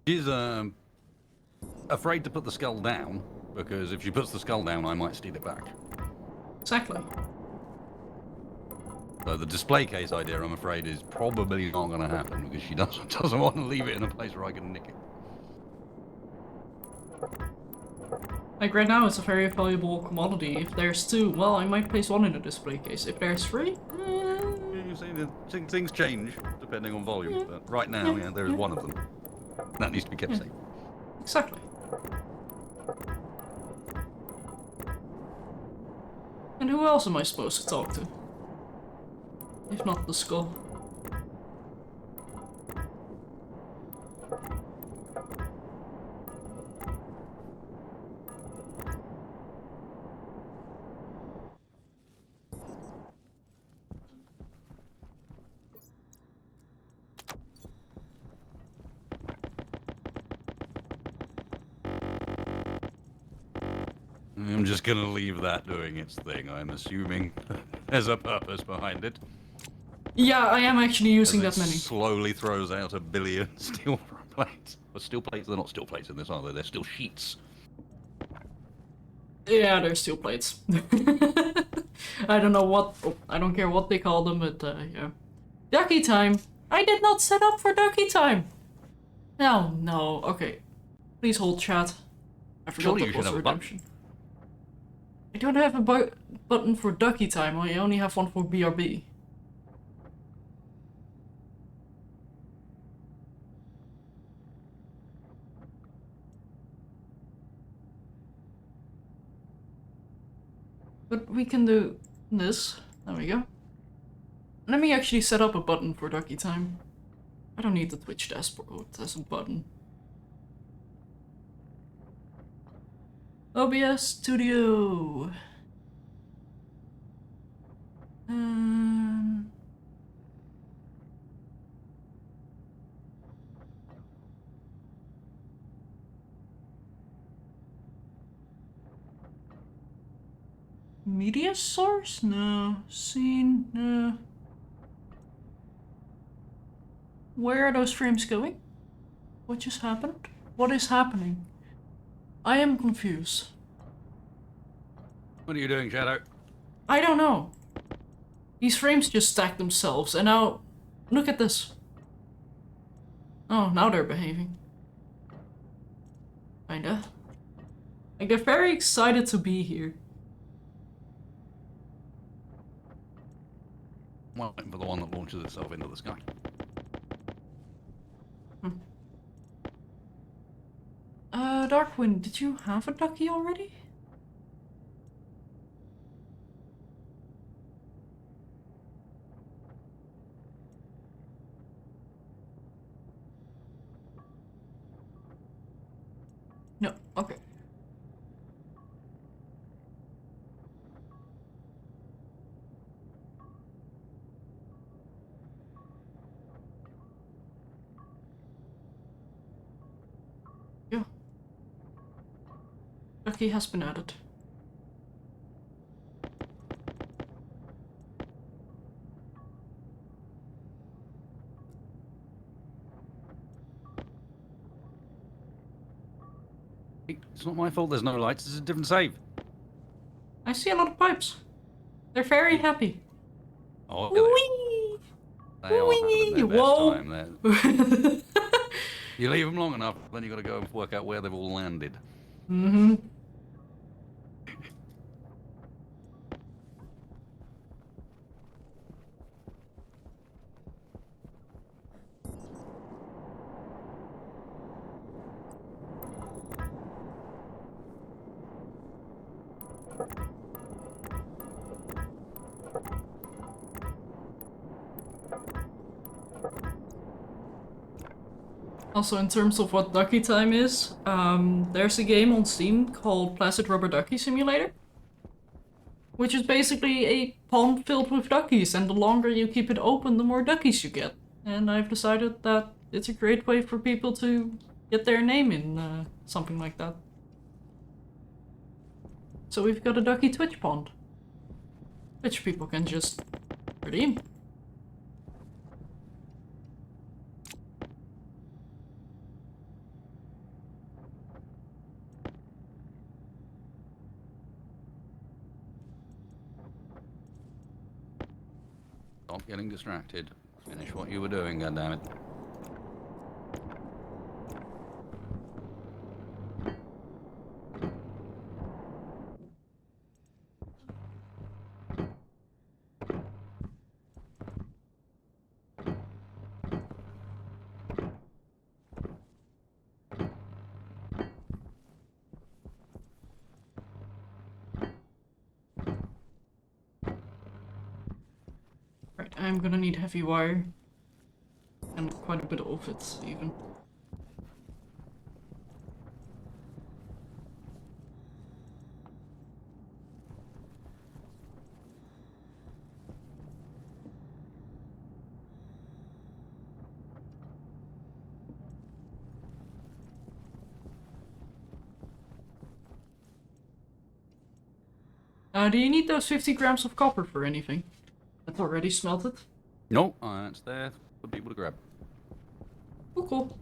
She's afraid to put the skull down, because if she puts the skull down, I might steal it back. Exactly. So the display case idea, I'm afraid, is probably not going to happen, because she doesn't want to leave it in a place where I can nick it. Like right now, it's a very valuable commodity. If there's two, well, I might place one in the display case. If there's three, You see, things change depending on volume, but right now, yeah, there's one of them. That needs to be kept safe. exactly. And who else am I supposed to talk to? If not the skull. I'm just going to leave that doing its thing. I'm assuming there's a purpose behind it. Yeah, I am actually using As that it many. slowly throws out a billion steel plates. But steel plates, they're not steel plates in this, are they? They're steel sheets. Yeah, they're steel plates. I don't know what, I don't care what they call them, but yeah. Ducky time! I did not set up for ducky time! Oh no, okay. Please hold chat. I forgot Surely you that should was have a button. redemption. I don't have a button for ducky time, I only have one for BRB. But we can do this. There we go. Let me actually set up a button for ducky time. I don't need the Twitch dashboard as a button. OBS Studio. Media source? No. Scene? No. Where are those frames going? What just happened? What is happening? I am confused. What are you doing, Shadow? I don't know. These frames just stack themselves, and now... Look at this. Oh, now they're behaving. Kinda. Like, they're very excited to be here. I'm waiting for the one that launches itself into the sky. Darkwind, did you have a ducky already? No, okay. Ducky has been added. Hey, it's not my fault there's no lights, it's a different save. I see a lot of pipes. They're very happy. Oh, yeah, Whee! they are having Whee! their best Whoa! time. You leave them long enough, then you got to go and work out where they've all landed. Mm-hmm. Also, in terms of what ducky time is, there's a game on Steam called Placid Rubber Ducky Simulator, which is basically a pond filled with duckies, and the longer you keep it open, the more duckies you get. And I've decided that it's a great way for people to get their name in something like that. So we've got a ducky Twitch pond, which people can just redeem. Stop getting distracted. Finish what you were doing, goddammit. Right, I'm gonna need heavy wire. And quite a bit of it, even. Do you need those 50 grams of copper for anything? That's already smelted? No, it's there for people to grab. Oh, cool.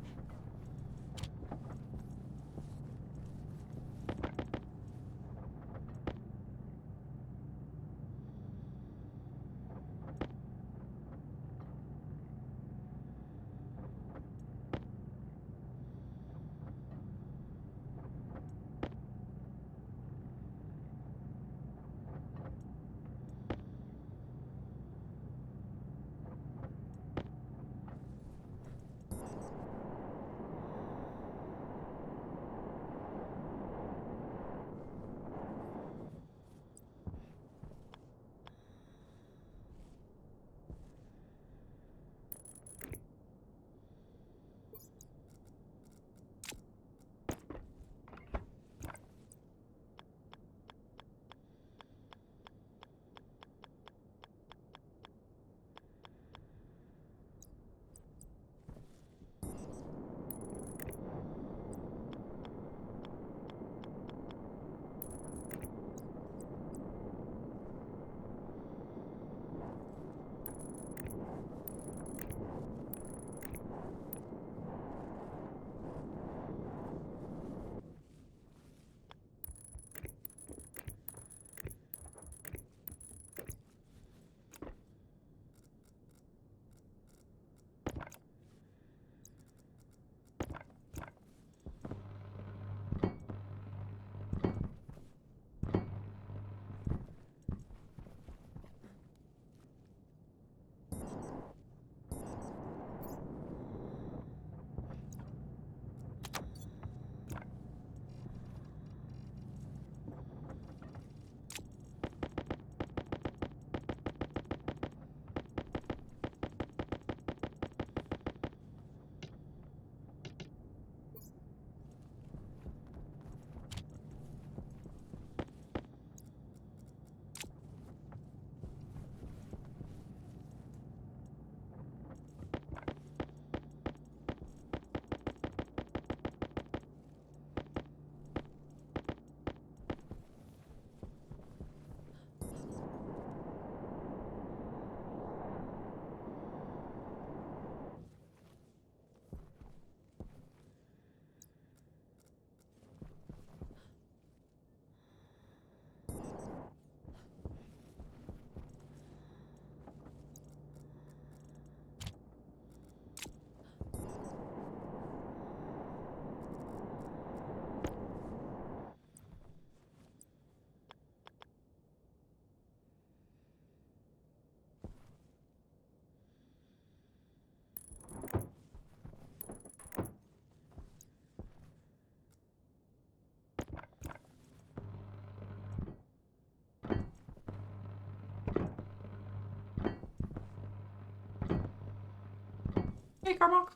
Hey, Carmack.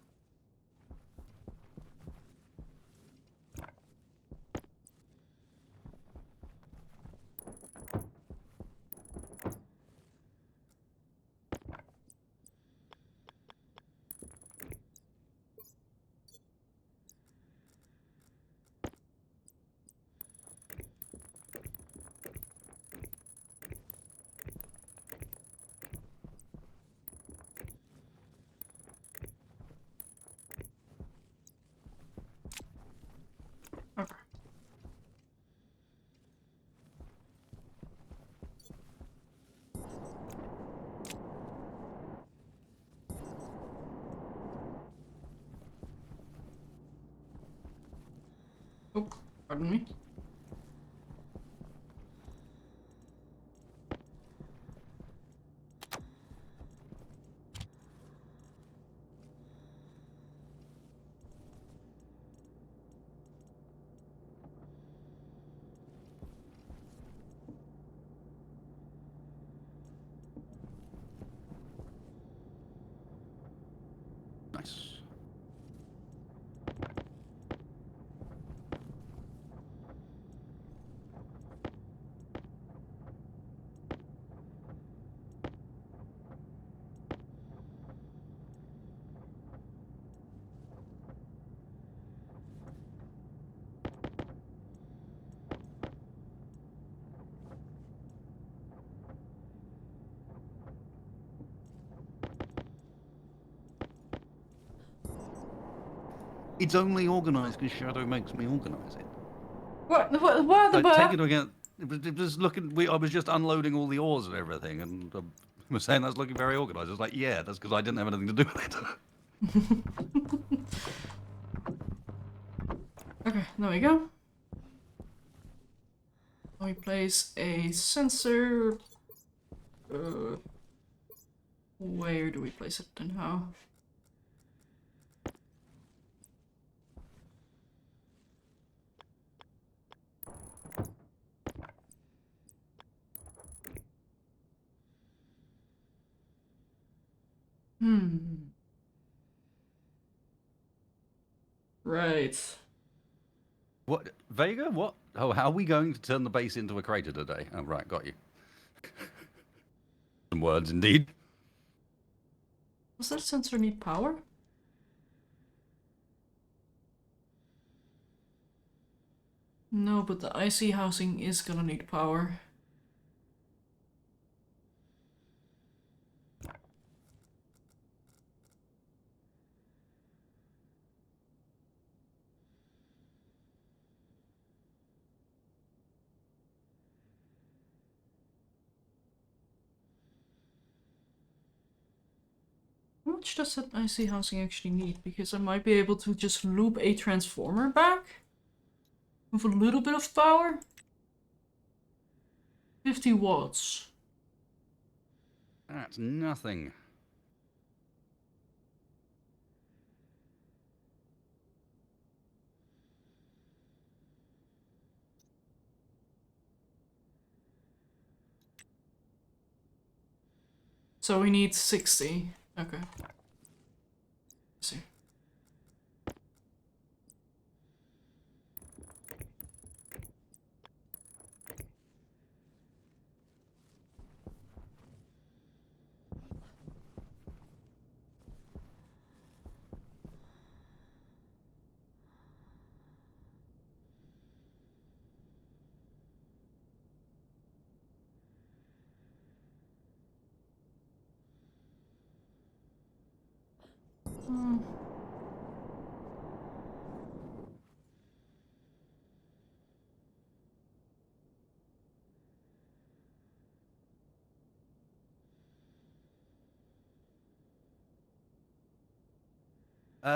Okay. Oh, pardon me. Nice. It's only organised because Shadow makes me organise it. What the So take it fuck? again. It was looking. I was just unloading all the ores and everything, and I was saying that's looking very organised. I was like, yeah, that's because I didn't have anything to do with it. Okay, there we go. We place a sensor. Where do we place it and how? Hmm. Right. What, Vega? What? Oh, how are we going to turn the base into a crater today? Oh, right, got you. Some words indeed. Does that sensor need power? No, but the IC housing is gonna need power. How much does that IC housing actually need? Because I might be able to just loop a transformer back with a little bit of power. 50 watts. That's nothing. So we need 60. Okay. Let's see. Hmm.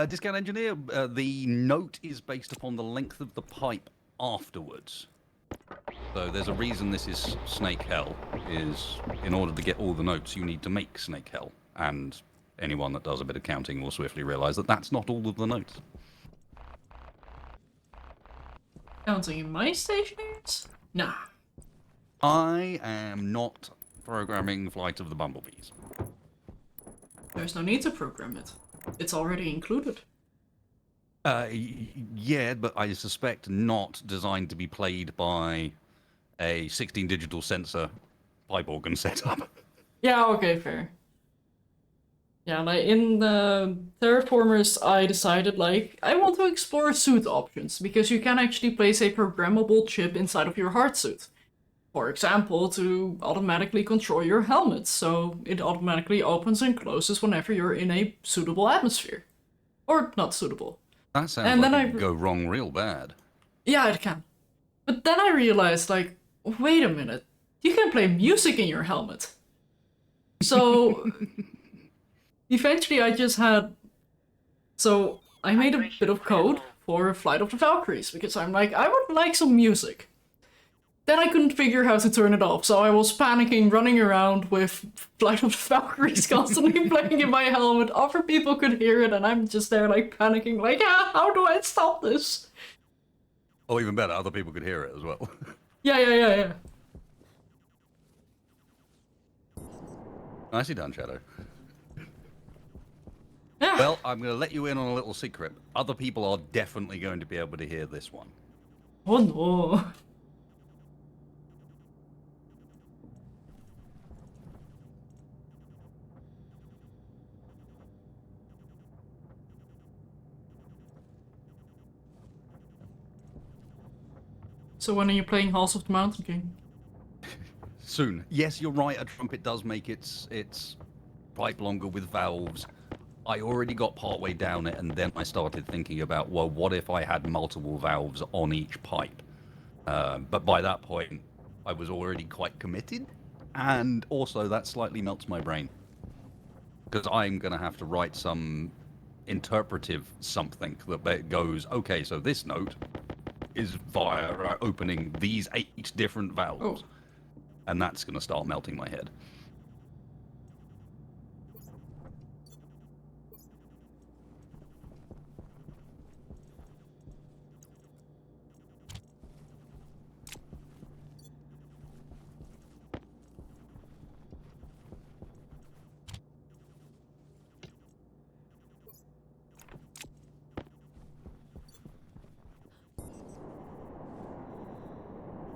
Discount engineer, the note is based upon the length of the pipe afterwards. So there's a reason this is Snake Hell, is in order to get all the notes you need to make Snake Hell. And anyone that does a bit of counting will swiftly realise that that's not all of the notes. Counting in my stationeers? Nah. I am not programming Flight of the Bumblebees. There's no need to program it. it's already included. Yeah, but I suspect not designed to be played by a 16 digital sensor pipe organ setup. Yeah, okay, fair. Yeah, like in the Terraformers, I decided like I want to explore suit options because you can actually place a programmable chip inside of your hard suit. For example, to automatically control your helmet, so it automatically opens and closes whenever you're in a suitable atmosphere. Or not suitable. That sounds And like then it could go wrong real bad. Yeah, it can. But then I realized, like, wait a minute, you can play music in your helmet. So eventually I just had. So I made a bit of code for Flight of the Valkyries because I'm like, I would like some music. Then I couldn't figure how to turn it off, so I was panicking, running around with Flight of the Valkyries constantly playing in my helmet. Other people could hear it, and I'm just there, like, panicking, like, how do I stop this? Or even better, other people could hear it as well. Yeah. Nicely done, Shadow. Yeah. Well, I'm going to let you in on a little secret. Other people are definitely going to be able to hear this one. Oh no. So when are you playing Halls of the Mountain King? Soon. Yes, you're right. A trumpet does make its pipe longer with valves. I already got partway down it, and then I started thinking about, well, what if I had multiple valves on each pipe? But by that point, I was already quite committed, and also that slightly melts my brain. Because I'm going to have to write some interpretive something that goes, okay, so this note is via opening these 8 different valves. Oh. And that's going to start melting my head.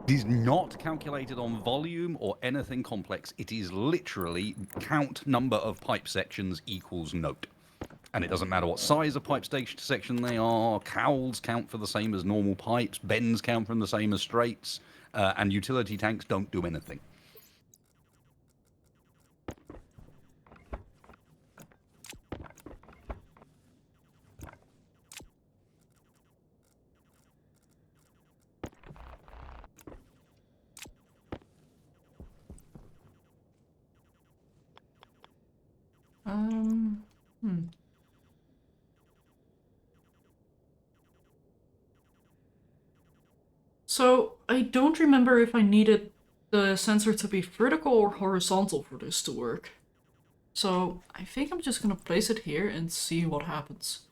It is not calculated on volume or anything complex. It is literally count number of pipe sections equals note. And it doesn't matter what size of pipe section they are. Cowls count for the same as normal pipes. Bends count from the same as straights. And utility tanks don't do anything. Hmm. So, I don't remember if I needed the sensor to be vertical or horizontal for this to work. So, I think I'm just gonna place it here and see what happens.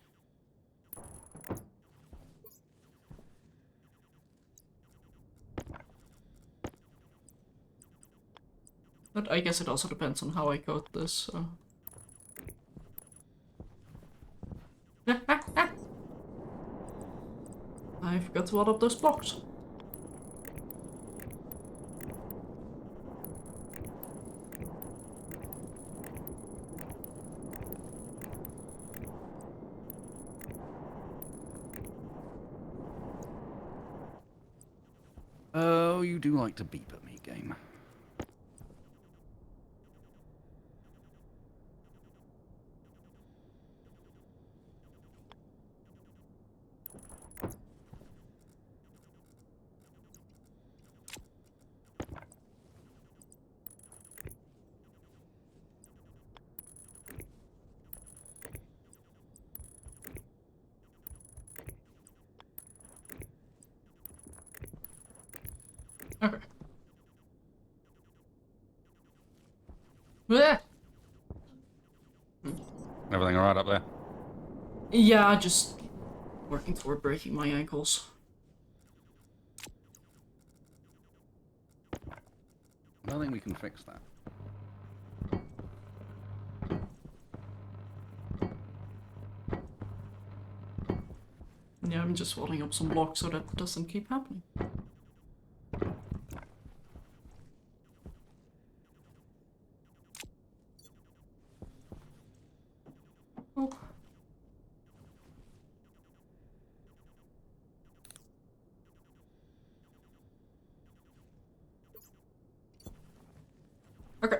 But I guess it also depends on how I code this, so... I forgot to add up those blocks. Oh, you do like to beep at me, game. Okay. Blech. Everything alright up there? Yeah, just working toward breaking my ankles. I don't think we can fix that. Yeah, I'm just walling up some blocks so that doesn't keep happening. Oh. Okay.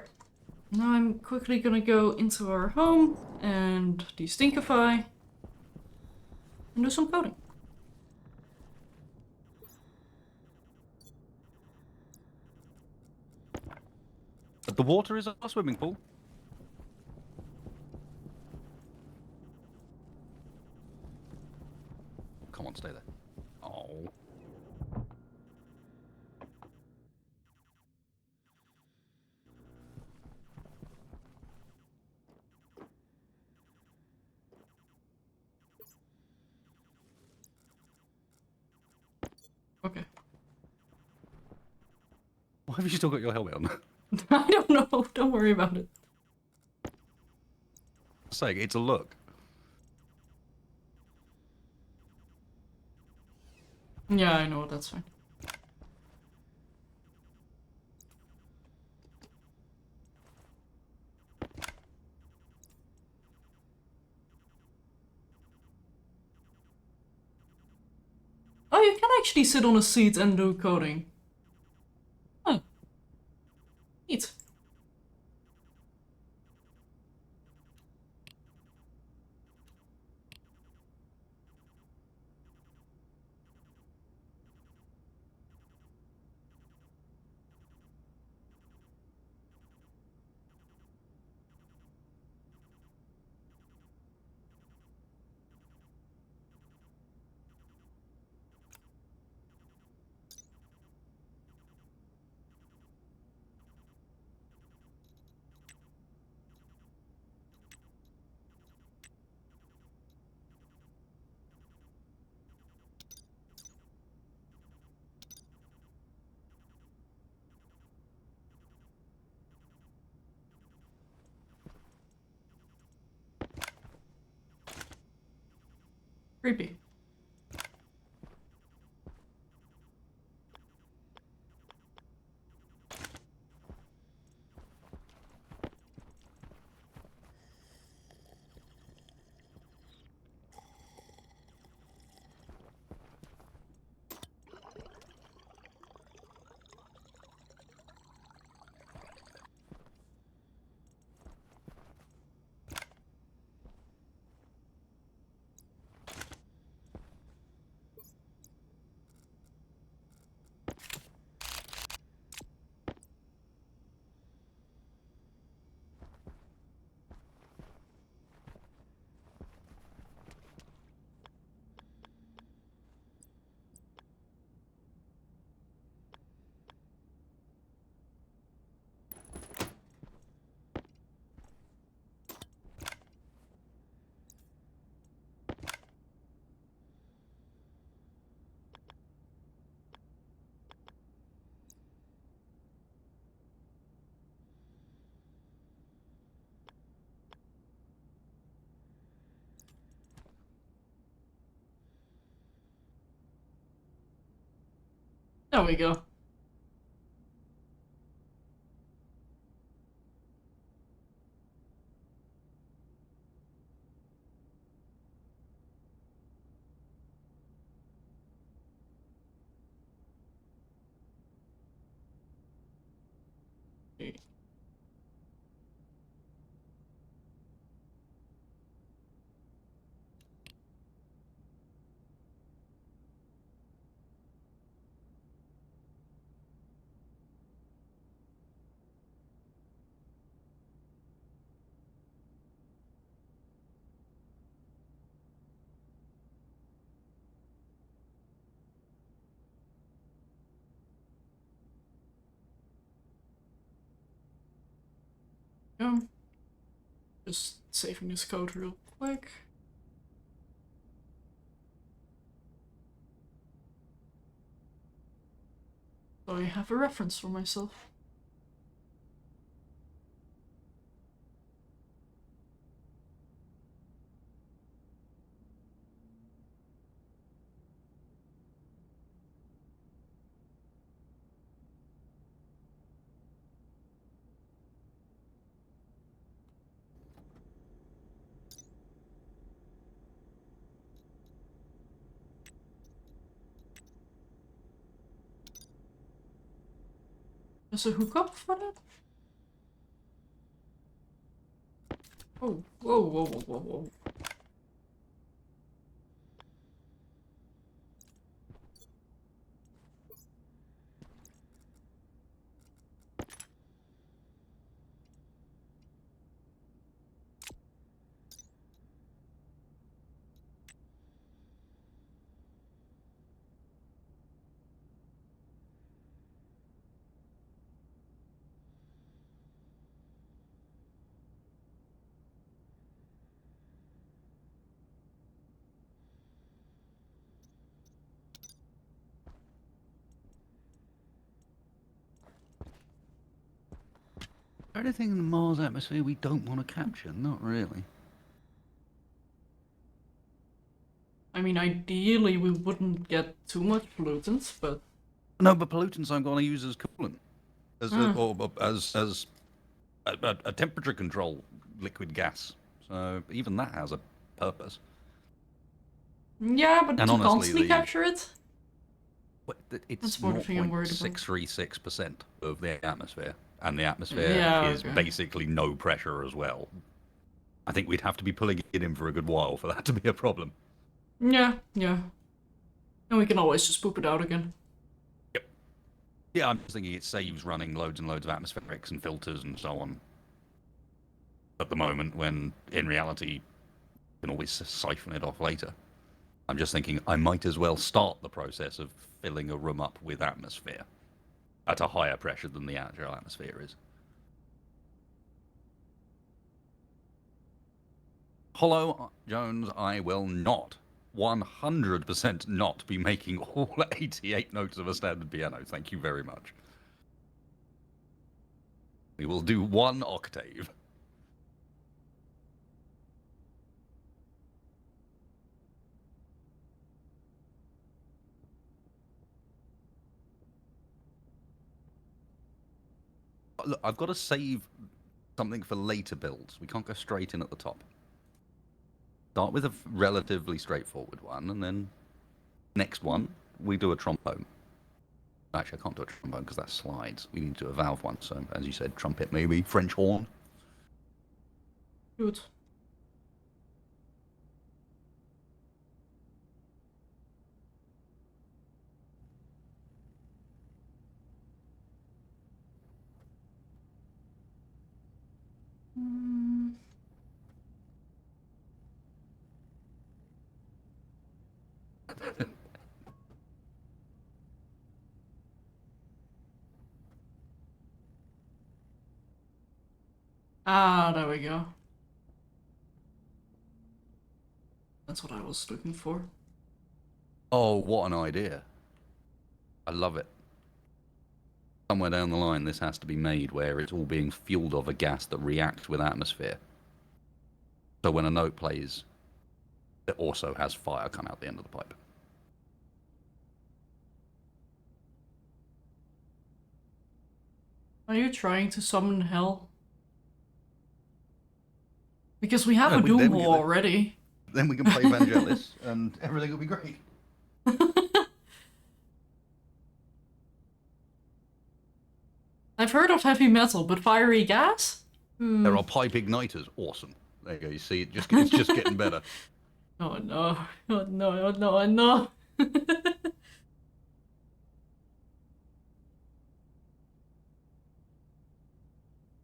Now I'm quickly gonna go into our home and destinkify and do some coding. The water is our swimming pool. Come on, stay there. Oh. Okay. Why have you still got your helmet on? I don't know. Don't worry about it. Saying it's a look. Yeah, I know. That's fine. Oh, you can actually sit on a seat and do coding. Huh. Neat. Creepy. There we go. Okay. Just saving this code real quick. So I have a reference for myself. There's a hookup for that? Oh, whoa, whoa, whoa, whoa, whoa. Is there anything in the Mars atmosphere we don't want to capture? Not really. I mean, ideally we wouldn't get too much pollutants, but... No, but pollutants I'm going to use as coolant. Or as a temperature control liquid gas. So even that has a purpose. Yeah, but And to honestly, constantly capture it? It's That's one thing I'm worried about. 0.636% of the atmosphere. And the atmosphere is okay. basically no pressure as well. I think we'd have to be pulling it in for a good while for that to be a problem. Yeah, yeah. And we can always just poop it out again. Yep. Yeah, I'm just thinking it saves running loads and loads of atmospherics and filters and so on at the moment, when in reality you can always siphon it off later. I'm just thinking I might as well start the process of filling a room up with atmosphere at a higher pressure than the actual atmosphere is. Hello, Jones, I will not, 100% not be making all 88 notes of a standard piano. Thank you very much. We will do one octave. Look, I've got to save something for later builds. We can't go straight in at the top. Start with a relatively straightforward one, and then next one, we do a trombone. Actually, I can't do a trombone because that slides. We need to do a valve one, so as you said, trumpet maybe, French horn. Good. Ah, there we go. That's what I was looking for. Oh, what an idea. I love it. Somewhere down the line, this has to be made where it's all being fueled off a gas that reacts with atmosphere. So when a note plays, it also has fire come out the end of the pipe. Are you trying to summon hell? Because we have No, a Doom then Hall already. Then we can play Vangelis and everything will be great. I've heard of heavy metal, but fiery gas? There are pipe igniters. Awesome. There you go. You see, it's just getting better. Oh no. Oh no, oh no, oh no.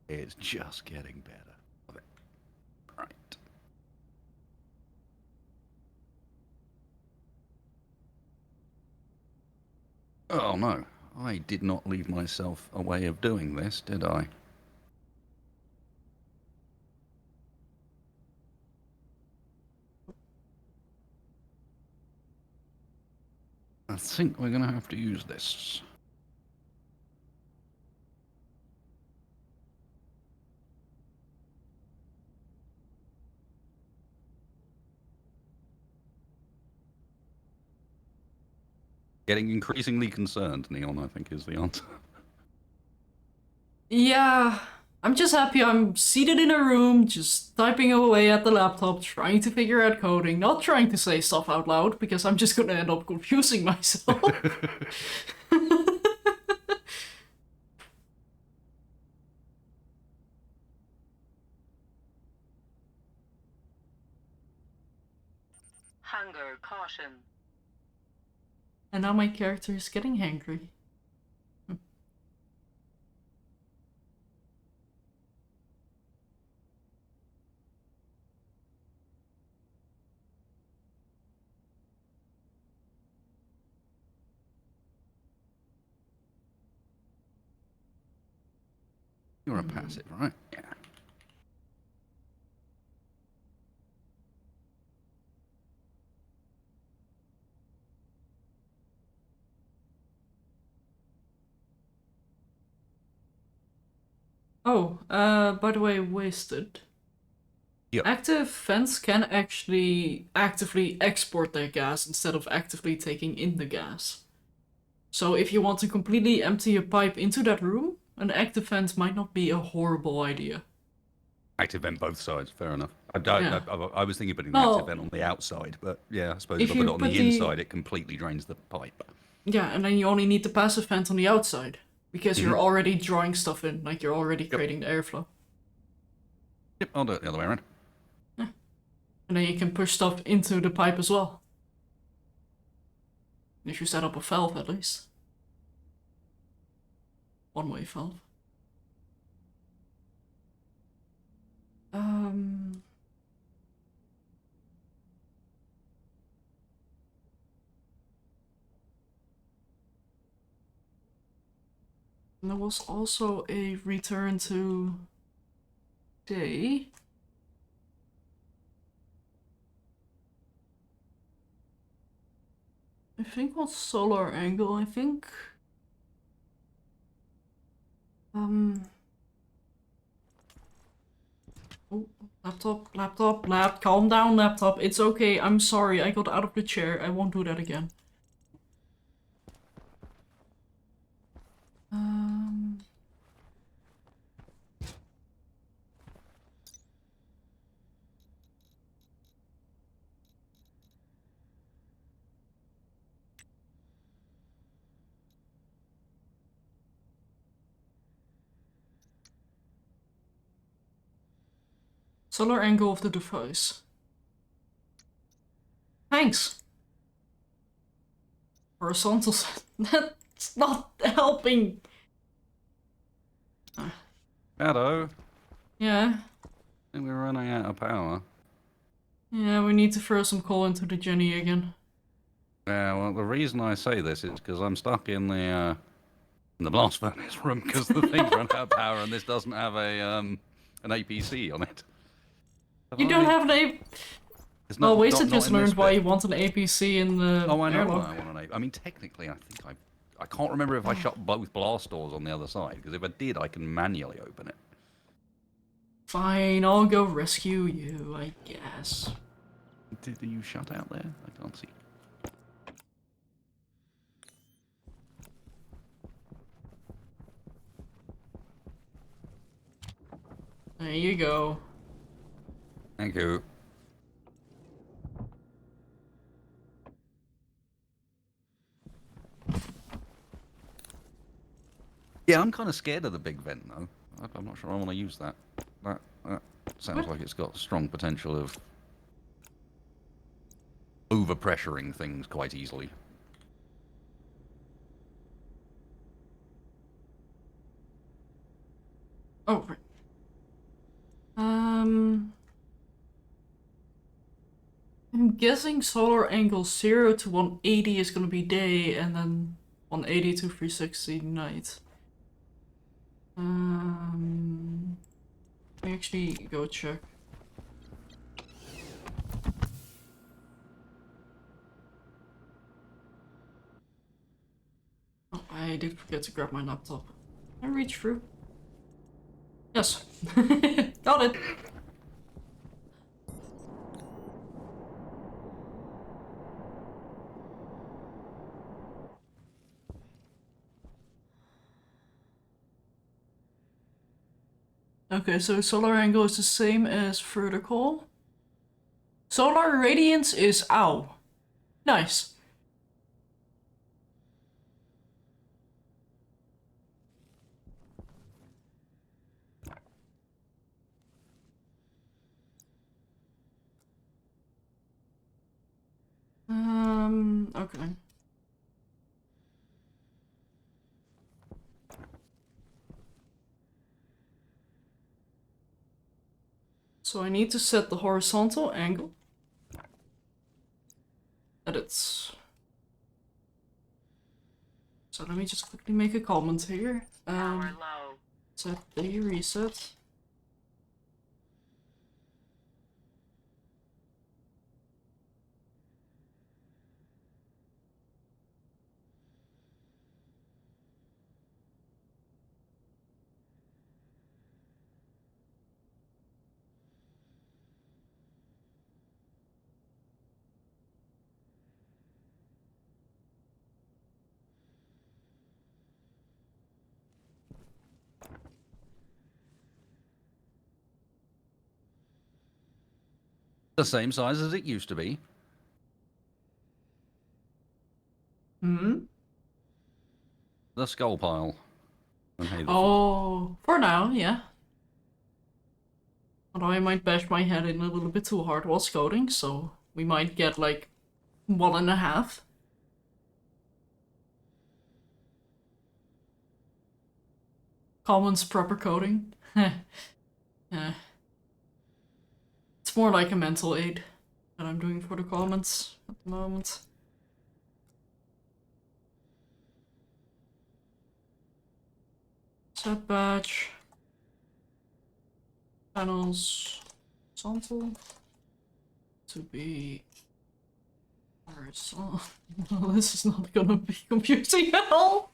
It's just getting better. Right. Oh no, I did not leave myself a way of doing this, did I? I think we're going to have to use this. Getting increasingly concerned, Neon, I think is the answer. Yeah, I'm just happy I'm seated in a room, just typing away at the laptop, trying to figure out coding, not trying to say stuff out loud, because I'm just gonna end up confusing myself. caution. And now my character is getting hangry. You're a passive, right? Yeah. Oh, by the way, wasted. Yep. Active vents can actually actively export their gas instead of actively taking in the gas. So if you want to completely empty a pipe into that room, an active vent might not be a horrible idea. Active vent both sides, fair enough. Yeah. I was thinking putting the Well, active vent on the outside, but yeah, I suppose if if I put you it on put the the- inside, it completely drains the pipe. Yeah, and then you only need the passive vent on the outside. Because you're already drawing stuff in, like you're already creating the airflow. Yep, I'll do it the other way around. And then you can push stuff into the pipe as well. If you set up a valve at least. One-way valve. And there was also a return to day. I think on solar angle, I think. Oh, laptop, calm down, laptop. It's okay, I'm sorry, I got out of the chair. I won't do that again. Solar angle of the device. Thanks. Horizontal. That's not helping. Shadow, Yeah. I think we're running out of power. Yeah, we need to throw some coal into the Jenny again. Yeah, well, the reason I say this is because I'm stuck in the blast furnace room because the thing's run out of power and this doesn't have a an APC on it. You don't have an A. It's Well, not, Wasted not just in this learned why bit. you want an APC in the Oh, I know airlock. why I want an AP. I mean, technically, I think I can't remember if I shut both blast doors on the other side because if I did, I can manually open it. Fine, I'll go rescue you, I guess. Did you shut out there? I can't see. There you go. Thank you. Yeah, I'm kind of scared of the big vent, though. I'm not sure I want to use that. That sounds like it's got strong potential of overpressuring things quite easily. Oh, right. I'm guessing solar angle 0 to 180 is gonna be day, and then 180 to 360 night. Let me actually go check. Oh, I did forget to grab my laptop. Can I reach through? Yes. Got it. Okay, so solar angle is the same as vertical. Solar radiance is ow. Nice. Okay. So I need to set the horizontal angle. Edits. So let me just quickly make a comment here. Power low. Set the reset. The same size as it used to be. Hmm? The skull pile. And hey, the foot. Oh, for now, yeah. Although I might bash my head in a little bit too hard while coding, so we might get like 1.5. Commons proper coding. Yeah. It's more like a mental aid that I'm doing for the comments at the moment. Set batch. Panels. Horizontal. To be horizontal. This is not gonna be confusing at all.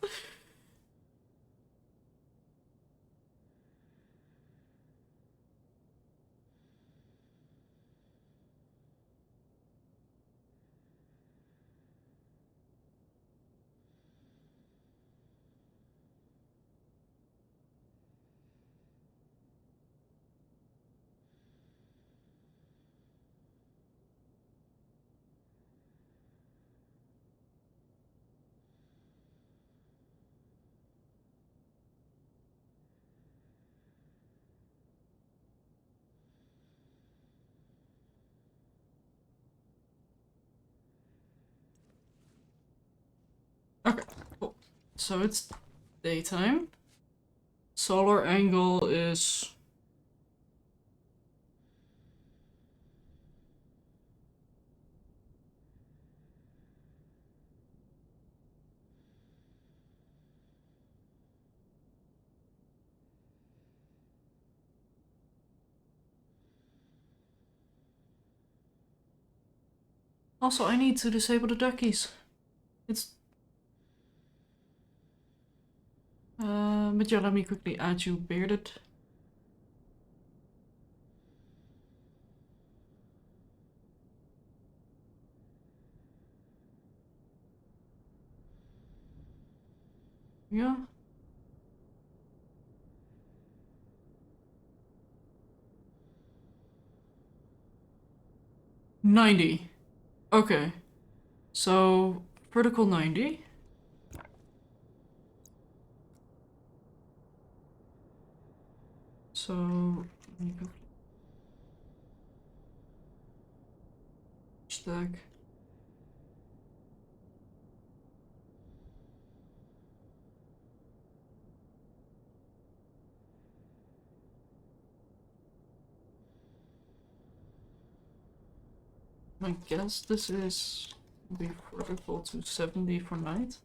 Okay, cool. So it's daytime. Solar angle is also I need to disable the duckies. It's but yeah, let me quickly add you bearded. Yeah. $90. Okay. So vertical 90. So let me quickly stack. I guess this is be vertical to 70 for night.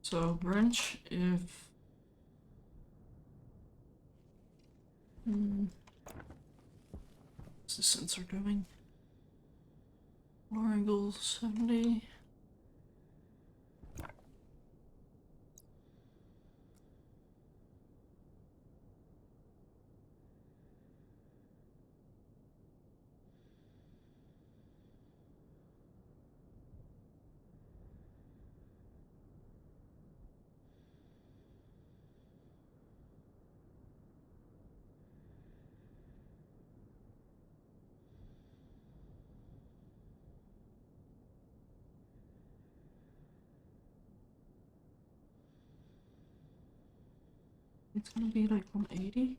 So branch if what's the sensor doing? Lower angle 70. It's gonna be like 180.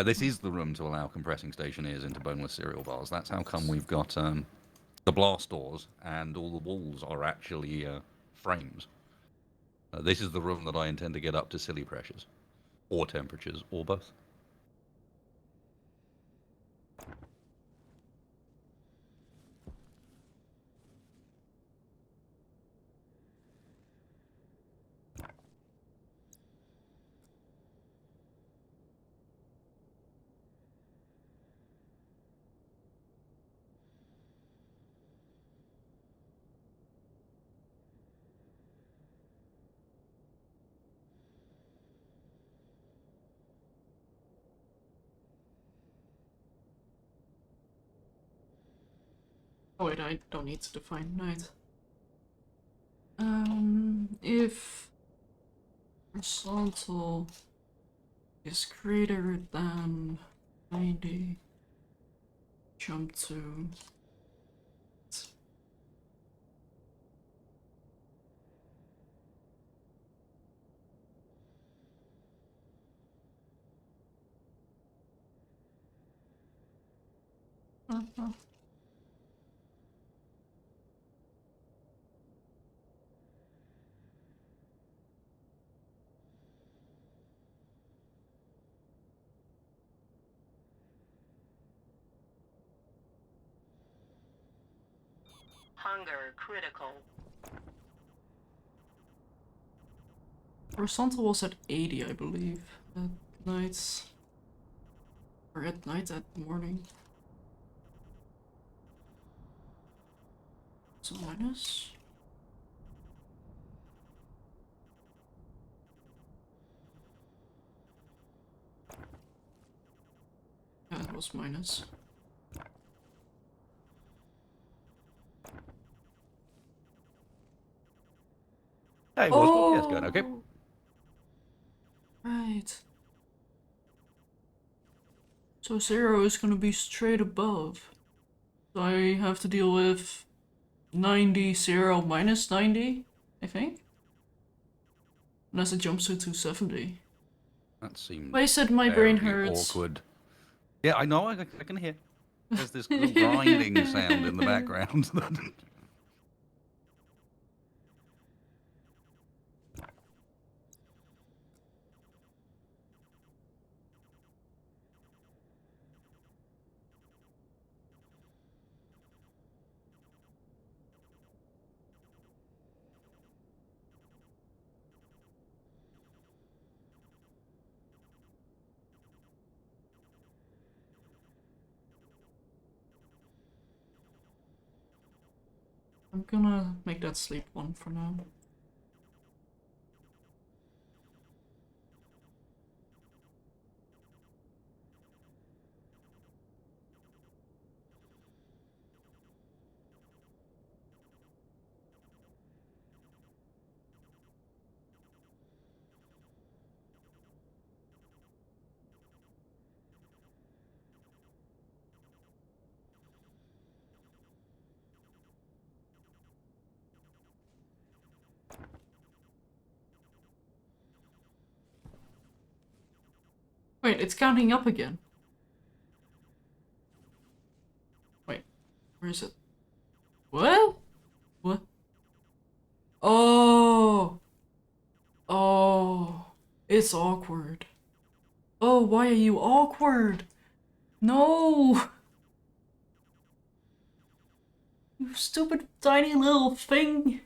This is the room to allow compressing stationeers into boneless cereal bars. That's how come we've got the blast doors and all the walls are actually frames. This is the room that I intend to get up to silly pressures, or temperatures, or both. Oh wait, I don't need to define night. If horizontal is greater than 90, jump to Hunger critical. horizontal was at 80, I believe, at night. Or at night, at morning. So minus. Yeah, it was minus. Hey, what's good? Yeah, it's going okay. Right. So 0 is gonna be straight above. So I have to deal with 90, 0, minus 90, I think? Unless it jumps to 270. That seems Wasted, my brain very hurts. awkward. Yeah, I know. I can hear. There's this little grinding sound in the background. I'm gonna make that sleep one for now. Wait, it's counting up again. Wait, where is it? What? What? Oh! Oh, it's awkward. Oh, why are you awkward? No! You stupid tiny little thing!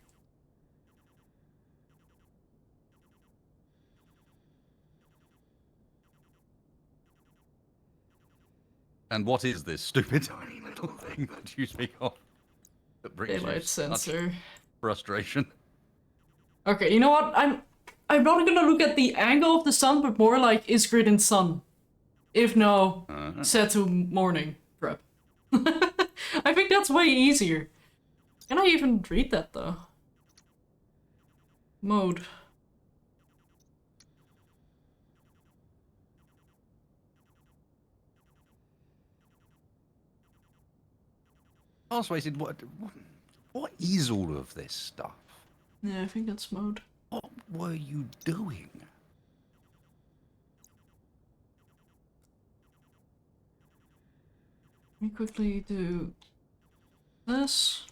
And what is this stupid tiny little thing that you speak of that brings you Daylight such sensor. frustration? Okay, you know what? I'm not gonna look at the angle of the sun, but more like is grid in sun. If no, set to morning prep. I think that's way easier. Can I even read that though? Mode. Last wasted, what What is all of this stuff? Yeah, I think that's mode. What were you doing? Let me quickly do this.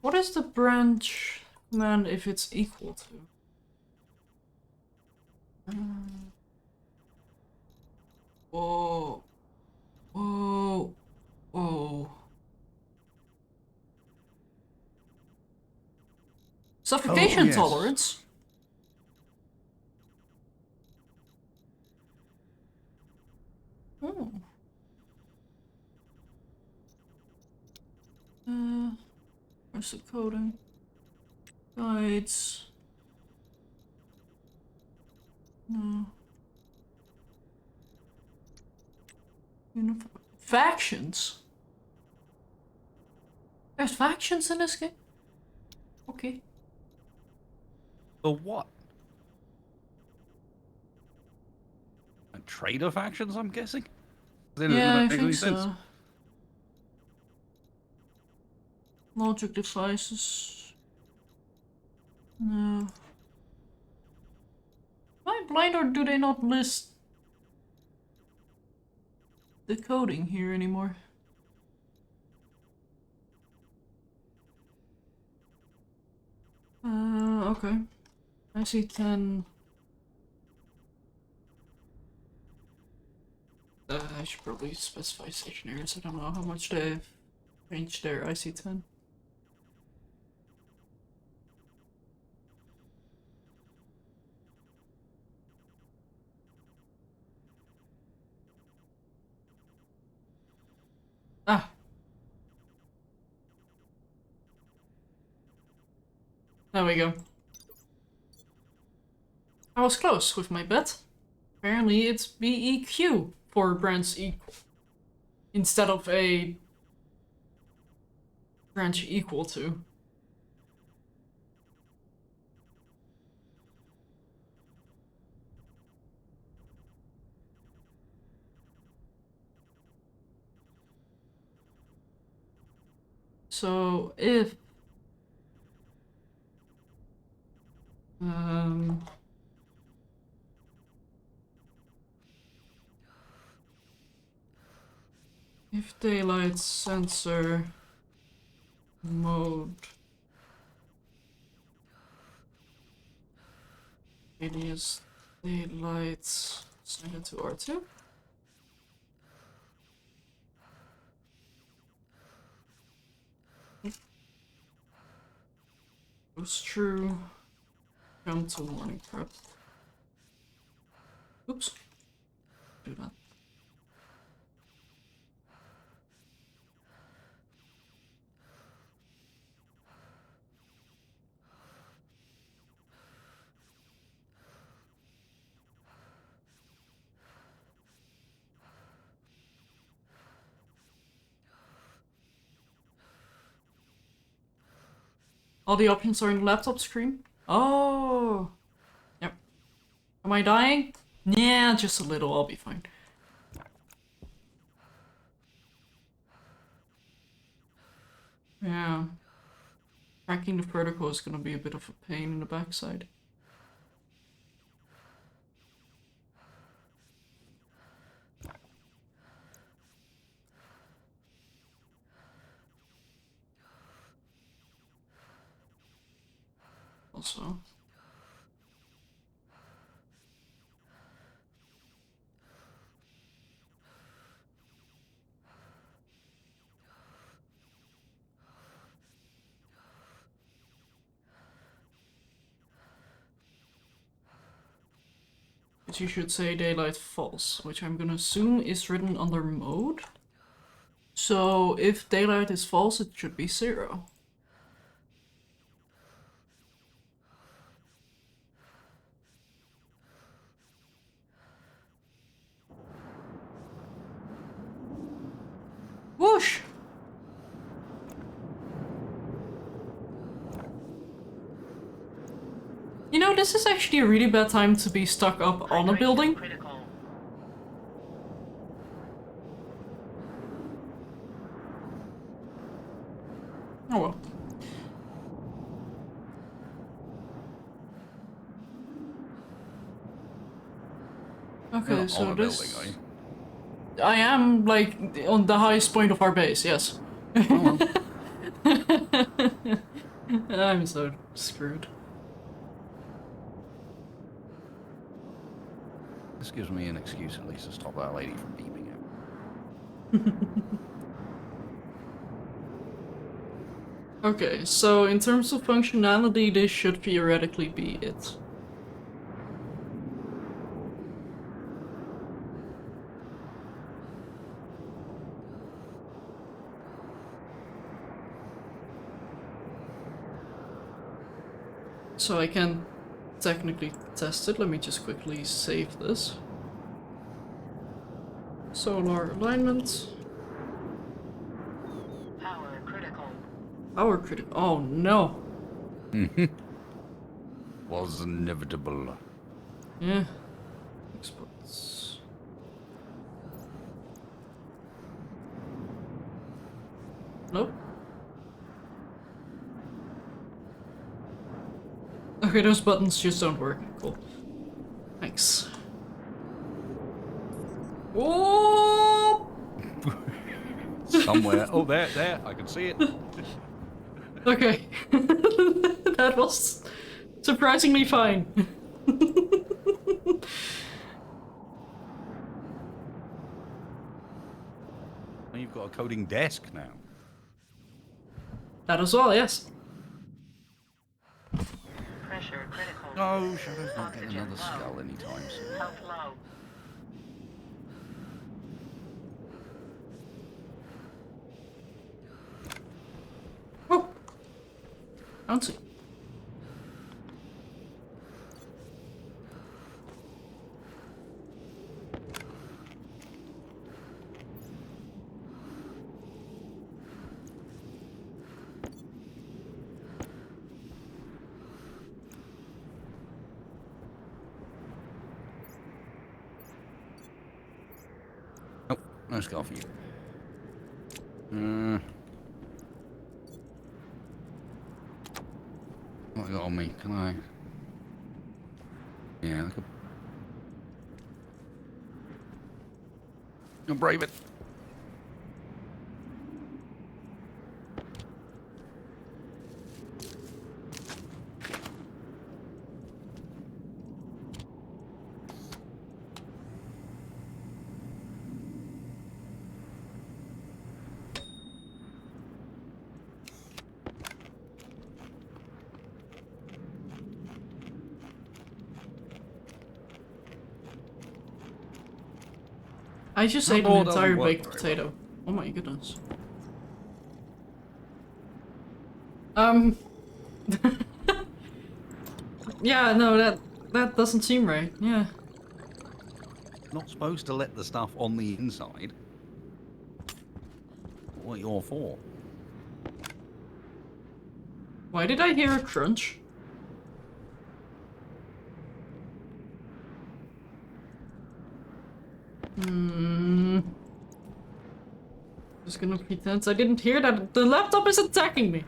What is the branch command if it's equal to? Whoa. Whoa. Whoa. Suffocation yes. tolerance? Oh. Where's the coding? Guides. No. Factions? There's factions in this game? Okay. The what? And trader factions, I'm guessing? That Yeah, I makes any think sense. so. Logic devices. No. Am I blind or do they not list the coding here anymore? Okay. I see 10. I should probably specify stationeries. I don't know how much they've changed their IC10. Ah. There we go. I was close with my bet. Apparently it's BEQ for branch equal. Instead of a branch equal to. So if if daylight sensor mode alias daylight set it to R2. Goes true. Jump to morning prep. Oops. Do that. All the options are in the laptop screen. Oh. Yep. Am I dying? Yeah, just a little. I'll be fine. Yeah. Tracking the protocol is gonna be a bit of a pain in the backside. Also. But you should say daylight false, which I'm gonna assume is written under mode. So if daylight is false, it should be 0. Whoosh! You know, this is actually a really bad time to be stuck up on a Hydration building. critical. Oh well. You're Okay, not so on a this... building, are you? I am, like, on the highest point of our base, yes. Oh well. I'm so screwed. This gives me an excuse at least to stop that lady from beeping out. Okay, so in terms of functionality, this should theoretically be it. So I can technically test it. Let me just quickly save this. Solar alignment. Power critical. Power critical. Oh no. Was inevitable. Yeah. Exports. Nope. Okay, those buttons just don't work. Cool. Thanks. Oh! Somewhere. Oh, there. I can see it. Okay. That was surprisingly fine. And you've got a coding desk now. That as well, yes. Pressure critical. No, Shadow's not getting Oxygen another low. skull anytime soon. Health low. Oh! Bouncy. Oh, no skull for you. What I got on me? Can I? Yeah, I could. I'll brave it. I just My ate an ball doesn't entire work baked very potato. Oh my goodness. Yeah, no, that doesn't seem right. Yeah. Not supposed to let the stuff on the inside. What you're for? Why did I hear a crunch? Just gonna pretend I didn't hear that. The laptop is attacking me.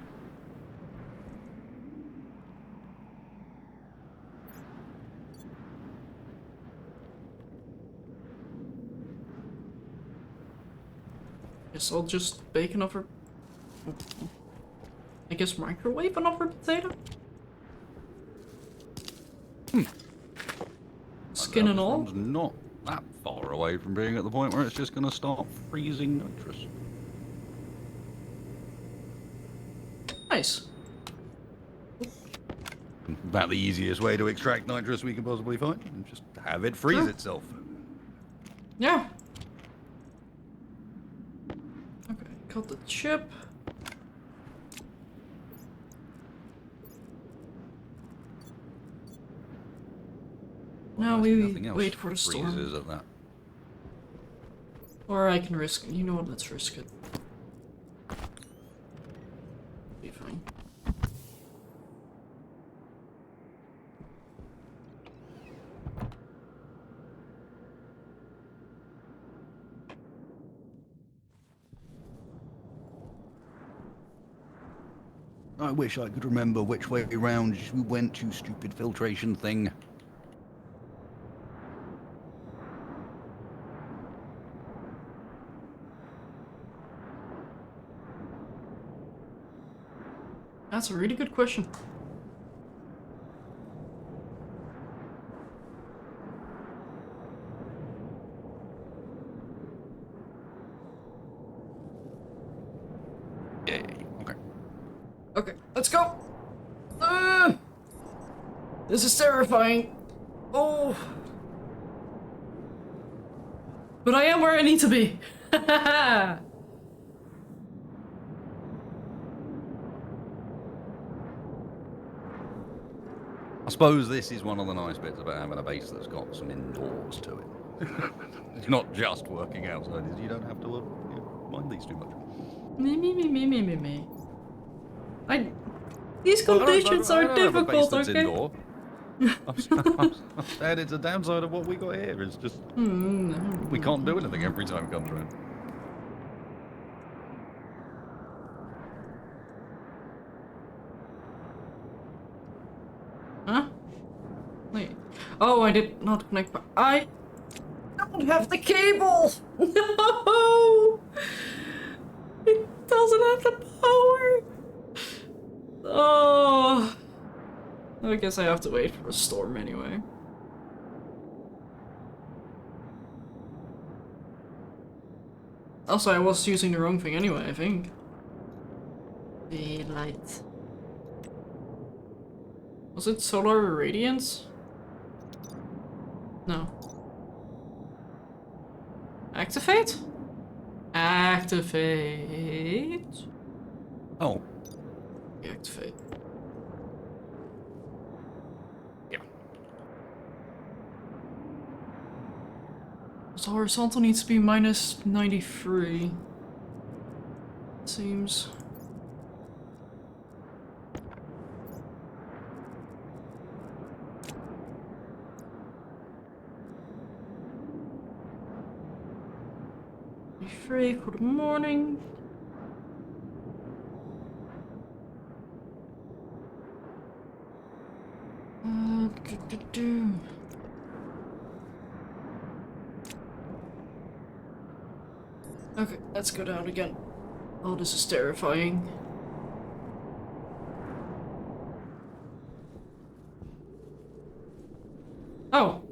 Guess I'll just bake another. I guess microwave another potato. Skin and all. This one's not that far away from being at the point where it's just going to start freezing nitrous. Nice. About the easiest way to extract nitrous we can possibly find. And just have it freeze Sure. itself. Yeah. Okay, cut the chip. Now we Nothing else wait for the storm. freezes at that. Or I can risk. You know what? Let's risk it. Be fine. I wish I could remember which way round you went, you stupid filtration thing. That's a really good question. Yeah, okay. Okay, let's go. This is terrifying. Oh. But I am where I need to be. I suppose this is one of the nice bits about having a base that's got some indoors to it. It's not just working outside. You don't have to mind these too much. Me. These conditions are difficult, okay? I'm saying it's a downside of what we got here. It's just we can't do anything every time it comes around. Huh? Wait. Oh, I did not connect. I don't have the cable. No, it doesn't have the power. Oh, I guess I have to wait for a storm anyway. Also, I was using the wrong thing anyway, I think. The light. Was it solar radiance? No. Activate? Activate. Oh, Activate. yeah. So horizontal needs to be minus 93. It seems. Be free for the morning. Do. Okay, let's go down again. Oh, this is terrifying. Oh.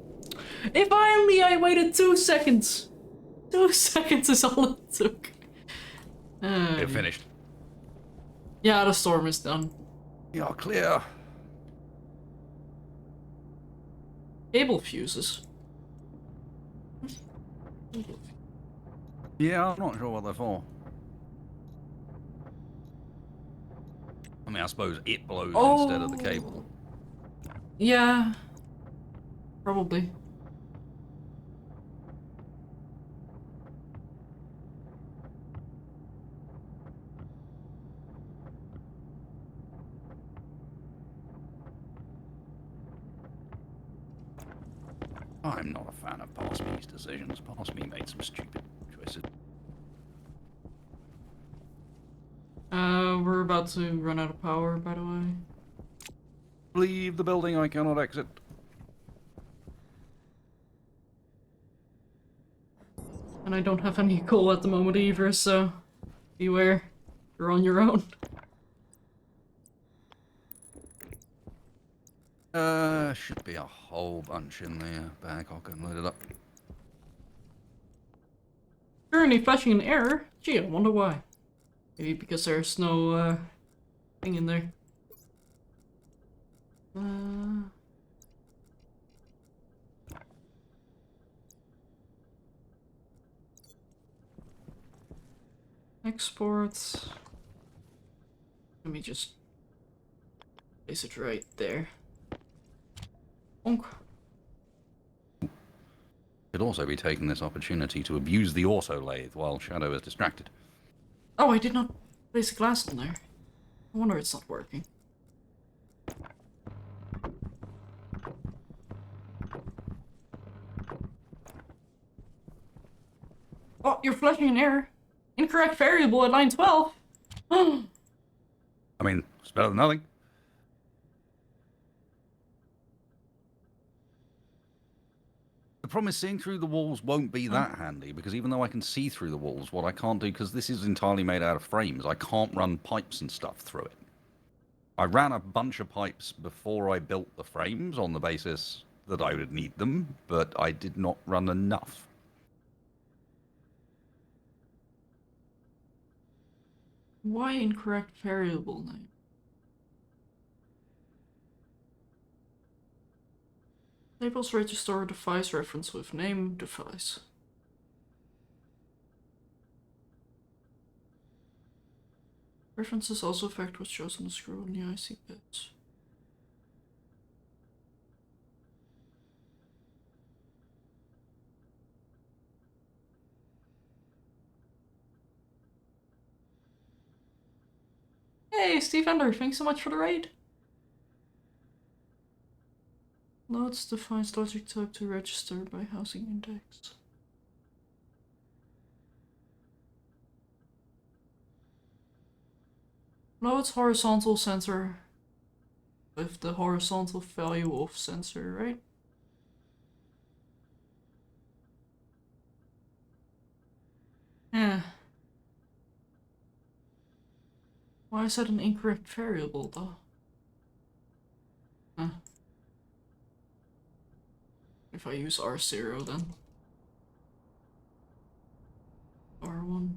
If only I waited 2 seconds. 2 seconds is all it took. It finished. Yeah, the storm is done. You're clear. Cable fuses. Yeah, I'm not sure what they're for. I mean, I suppose it blows instead of the cable. Yeah. Probably. I'm not a fan of Past Me's decisions. Past Me made some stupid choices. We're about to run out of power, by the way. Leave the building, I cannot exit. And I don't have any coal at the moment either, so beware. You're on your own. Should be a whole bunch in the bag. I'll go and load it up. Currently flashing an error. Gee, I wonder why. Maybe because there's no thing in there. Exports. Let me just place it right there. Bonk. Could also be taking this opportunity to abuse the auto lathe while Shadow is distracted. Oh, I did not place a glass on there. I wonder it's not working. Oh, you're flashing an error. Incorrect variable at line 12. I mean, better than nothing. The problem is seeing through the walls won't be that handy, because even though I can see through the walls, what I can't do, because this is entirely made out of frames, I can't run pipes and stuff through it. I ran a bunch of pipes before I built the frames on the basis that I would need them, but I did not run enough. Why incorrect variable name? Labels register a device reference with name device. References also affect what shows on the screw on the IC bits. Hey, Steve Ender, thanks so much for the raid. Loads defines logic type to register by housing index. Loads horizontal sensor with the horizontal value of sensor, right? Yeah. Why is that an incorrect variable though? Huh. If I use R0 then. R1.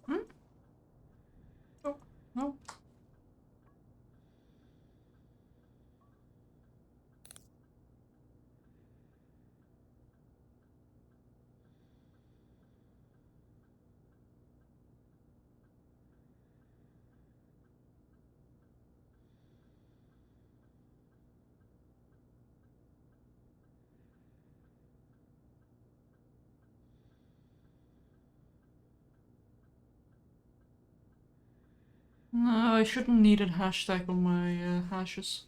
Hmm? Oh, no. No, I shouldn't need a hashtag on my hashes.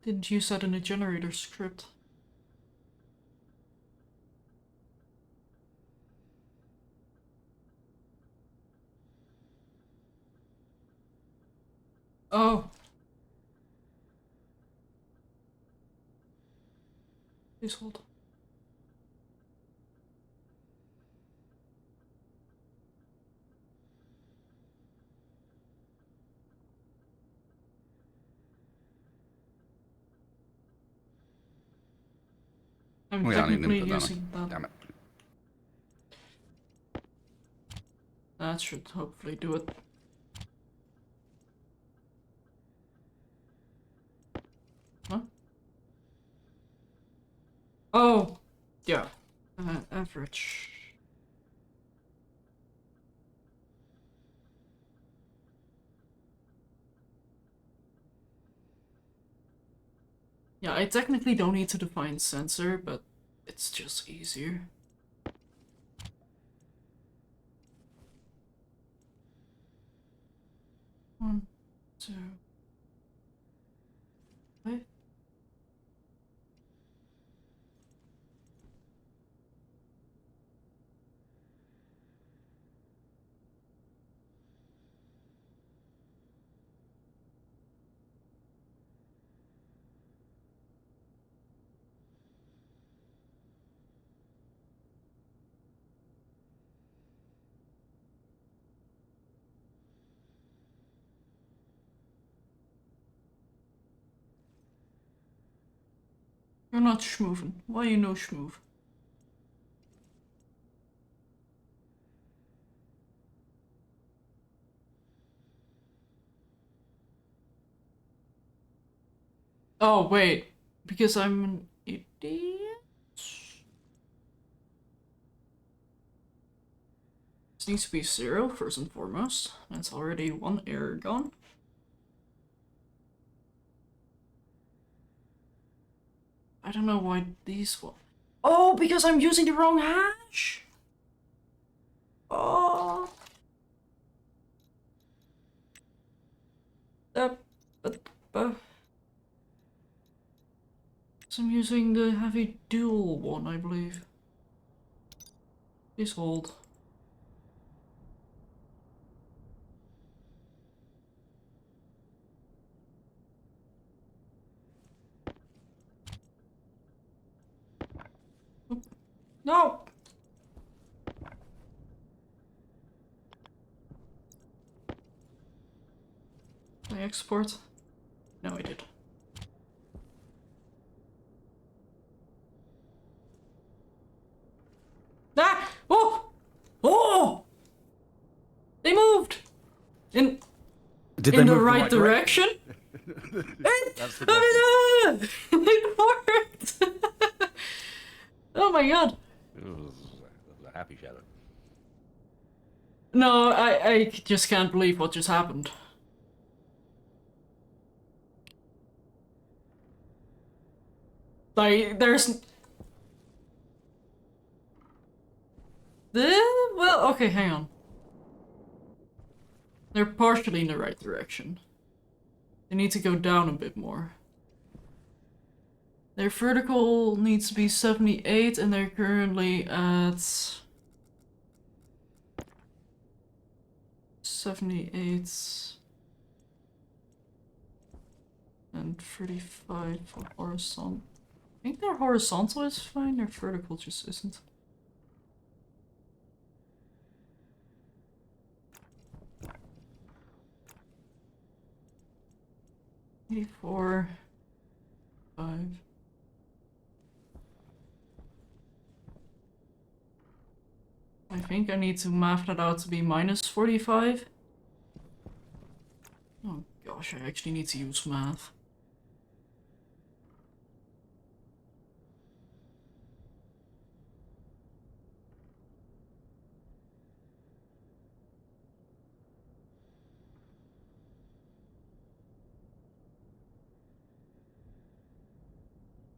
Didn't use that in a generator script. Oh. Please hold. I'm We don't need technically input, don't I? using that. Damn it. That should hopefully do it. Huh? Oh! Yeah. Average. Yeah, I technically don't need to define sensor, but it's just easier. One, two, five. You're not schmoovin'. Why you no schmoove? Oh, wait. Because I'm an idiot? This needs to be 0 first and foremost. That's already 1 error gone. I don't know why these one. Oh, because I'm using the wrong hash. Oh. So I'm using the heavy dual one, I believe. Please hold. No! Did I export? No, I did. Ah! Oh! Oh! They moved! In Did the they move right direction? That's the question. It worked! Oh my god. It was a happy shadow. No, I just can't believe what just happened. Like, there's... Well, okay, hang on. They're partially in the right direction. They need to go down a bit more. Their vertical needs to be 78 and they're currently at 78 and 35 for horizontal. I think their horizontal is fine, their vertical just isn't. $84, 5. I think I need to math that out to be minus 45. Oh gosh, I actually need to use math.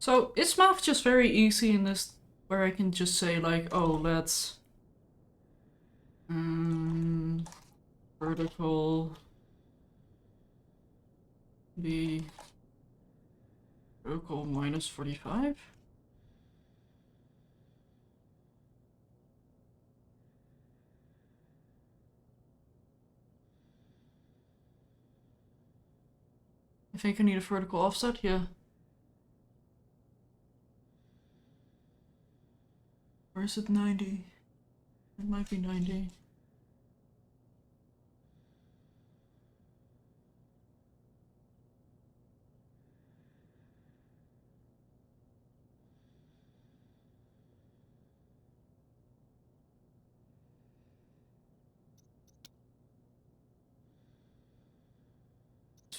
So is math just very easy in this, where I can just say like, oh, let's vertical be vertical minus 45? I think I need a vertical offset, yeah. Or is it 90? It might be 90.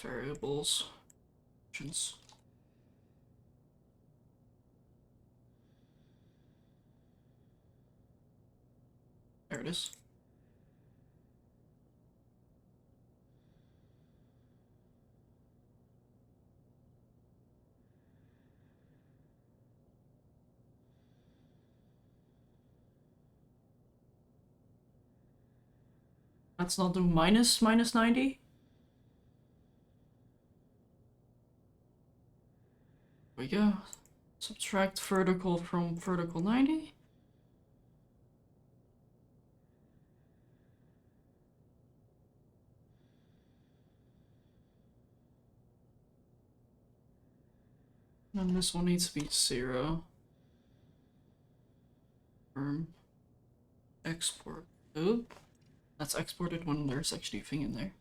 Variables. Options. There it is. Let's not do minus 90. There we go. Subtract vertical from vertical 90. And this one needs to be 0. Export. Oop. That's exported when there's actually a thing in there.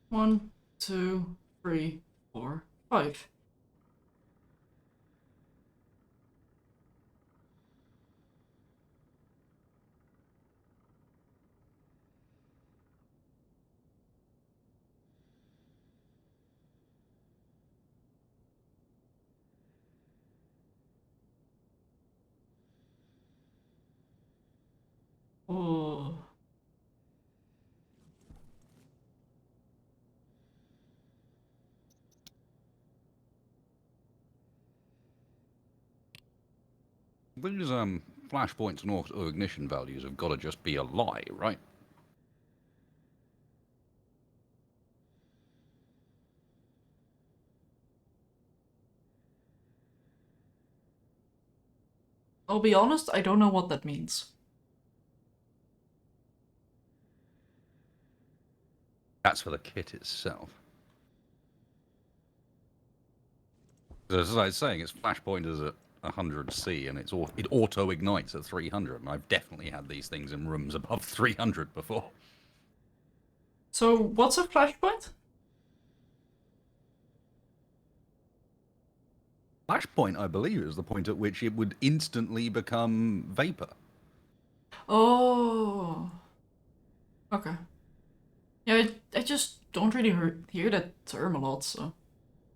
One, two, three, four, five. These flashpoints and auto ignition values have got to just be a lie, right? I'll be honest, I don't know what that means. That's for the kit itself. As I was saying, its flashpoint is at 100C and it auto ignites at 300. And I've definitely had these things in rooms above 300 before. So, what's a flashpoint? Flashpoint, I believe, is the point at which it would instantly become vapor. Oh. Okay. Yeah, I just don't really hear that term a lot, so.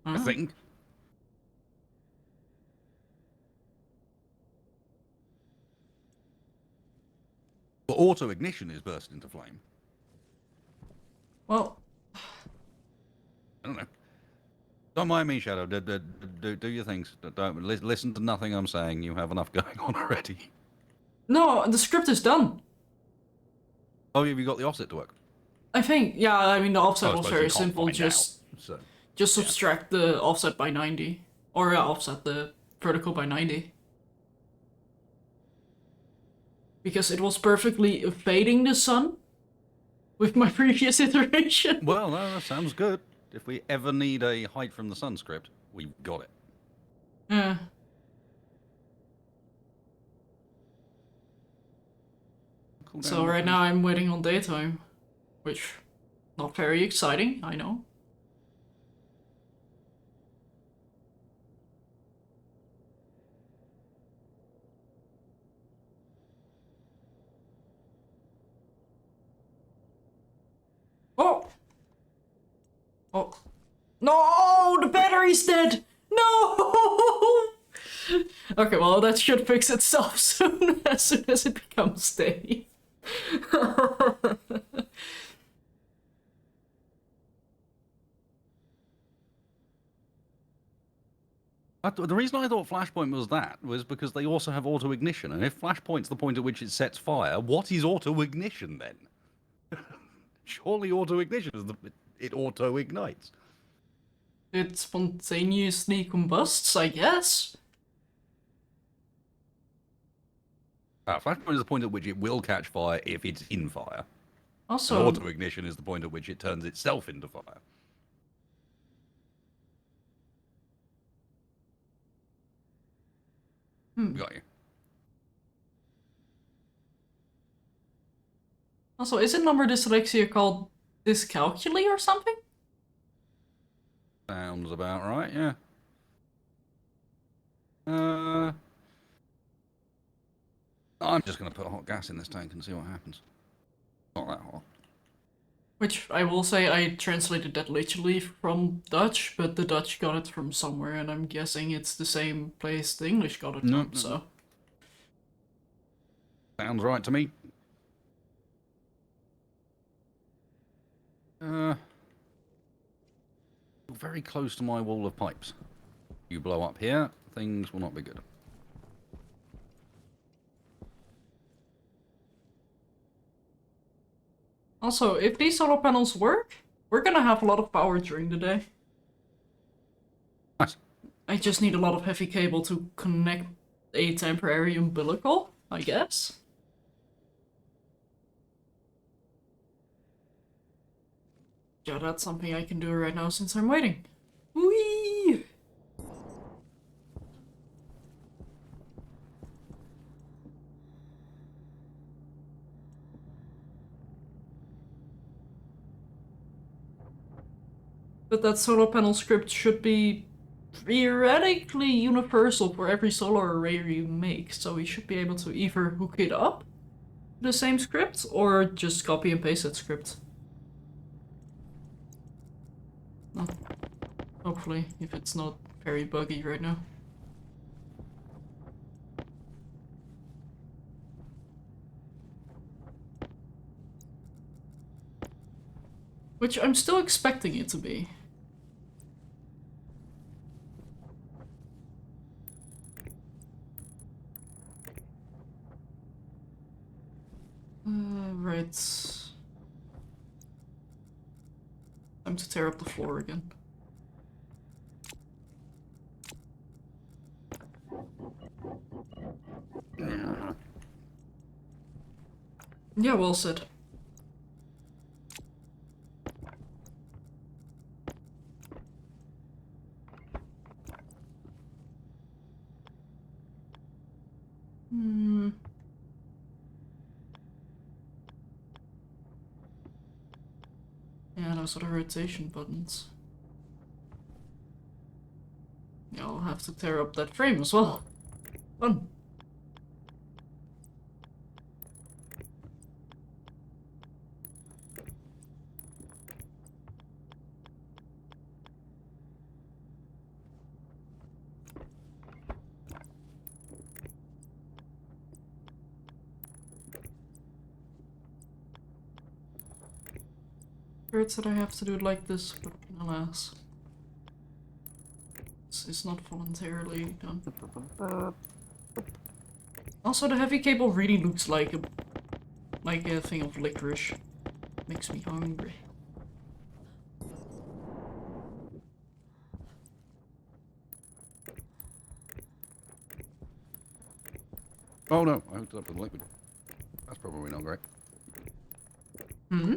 I think. But auto ignition is burst into flame. Well, I don't know. Don't mind me, Shadow. Do your things. Don't listen to nothing I'm saying. You have enough going on already. no, the script is done. Oh, have you got the offset to work? I think, yeah, I mean, the offset I was suppose very you can't simple, find just out, so. subtract the offset by 90. Or yeah, offset the vertical by 90. Because it was perfectly evading the sun with my previous iteration. Well, no, that sounds good. If we ever need a height from the sun script, we've got it. Yeah. Cool So down, right please. now I'm waiting on daytime, which not very exciting, I know. Oh! Oh. No! The battery's dead! No! Okay, well, that should fix itself soon, as soon as it becomes day. The reason I thought Flashpoint was that was because they also have auto ignition, and if Flashpoint's the point at which it sets fire, what is auto ignition then? Surely auto ignition is it auto ignites. It spontaneously combusts, I guess. Flashpoint is the point at which it will catch fire if it's in fire. Also, Auto ignition is the point at which it turns itself into fire. Got you. Also, isn't number dyslexia called dyscalculy or something? Sounds about right, yeah. I'm just going to put hot gas in this tank and see what happens. Not that hot. Which I will say I translated that literally from Dutch, but the Dutch got it from somewhere, and I'm guessing it's the same place the English got it from, so. Sounds right to me. Very close to my wall of pipes. You blow up here, things will not be good. Also, if these solar panels work, we're gonna have a lot of power during the day. Nice. I just need a lot of heavy cable to connect a temporary umbilical, I guess. Yeah, that's something I can do right now since I'm waiting. Whee! But that solar panel script should be theoretically universal for every solar array you make, so we should be able to either hook it up to the same script or just copy and paste that script. Oh, hopefully, if it's not very buggy right now. Which I'm still expecting it to be. Alright. Time to tear up the floor again. Yeah, well said. Hmm. Yeah, those are the rotation buttons. Yeah, I'll have to tear up that frame as well. Fun. Hurts that I have to do it like this, but alas. It's not voluntarily done. Also, the heavy cable really looks like a thing of licorice. Makes me hungry. Oh no, I hooked it up with liquid. That's probably not great. Hmm?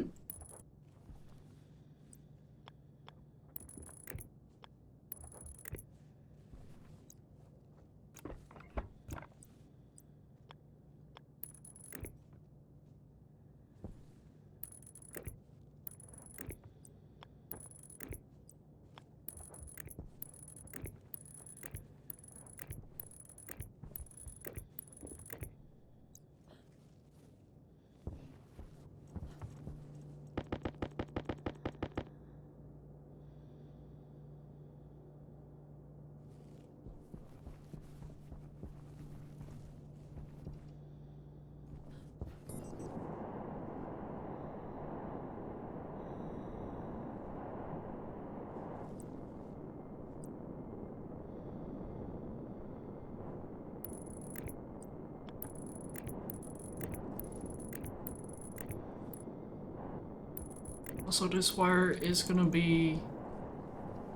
Also, this wire is gonna be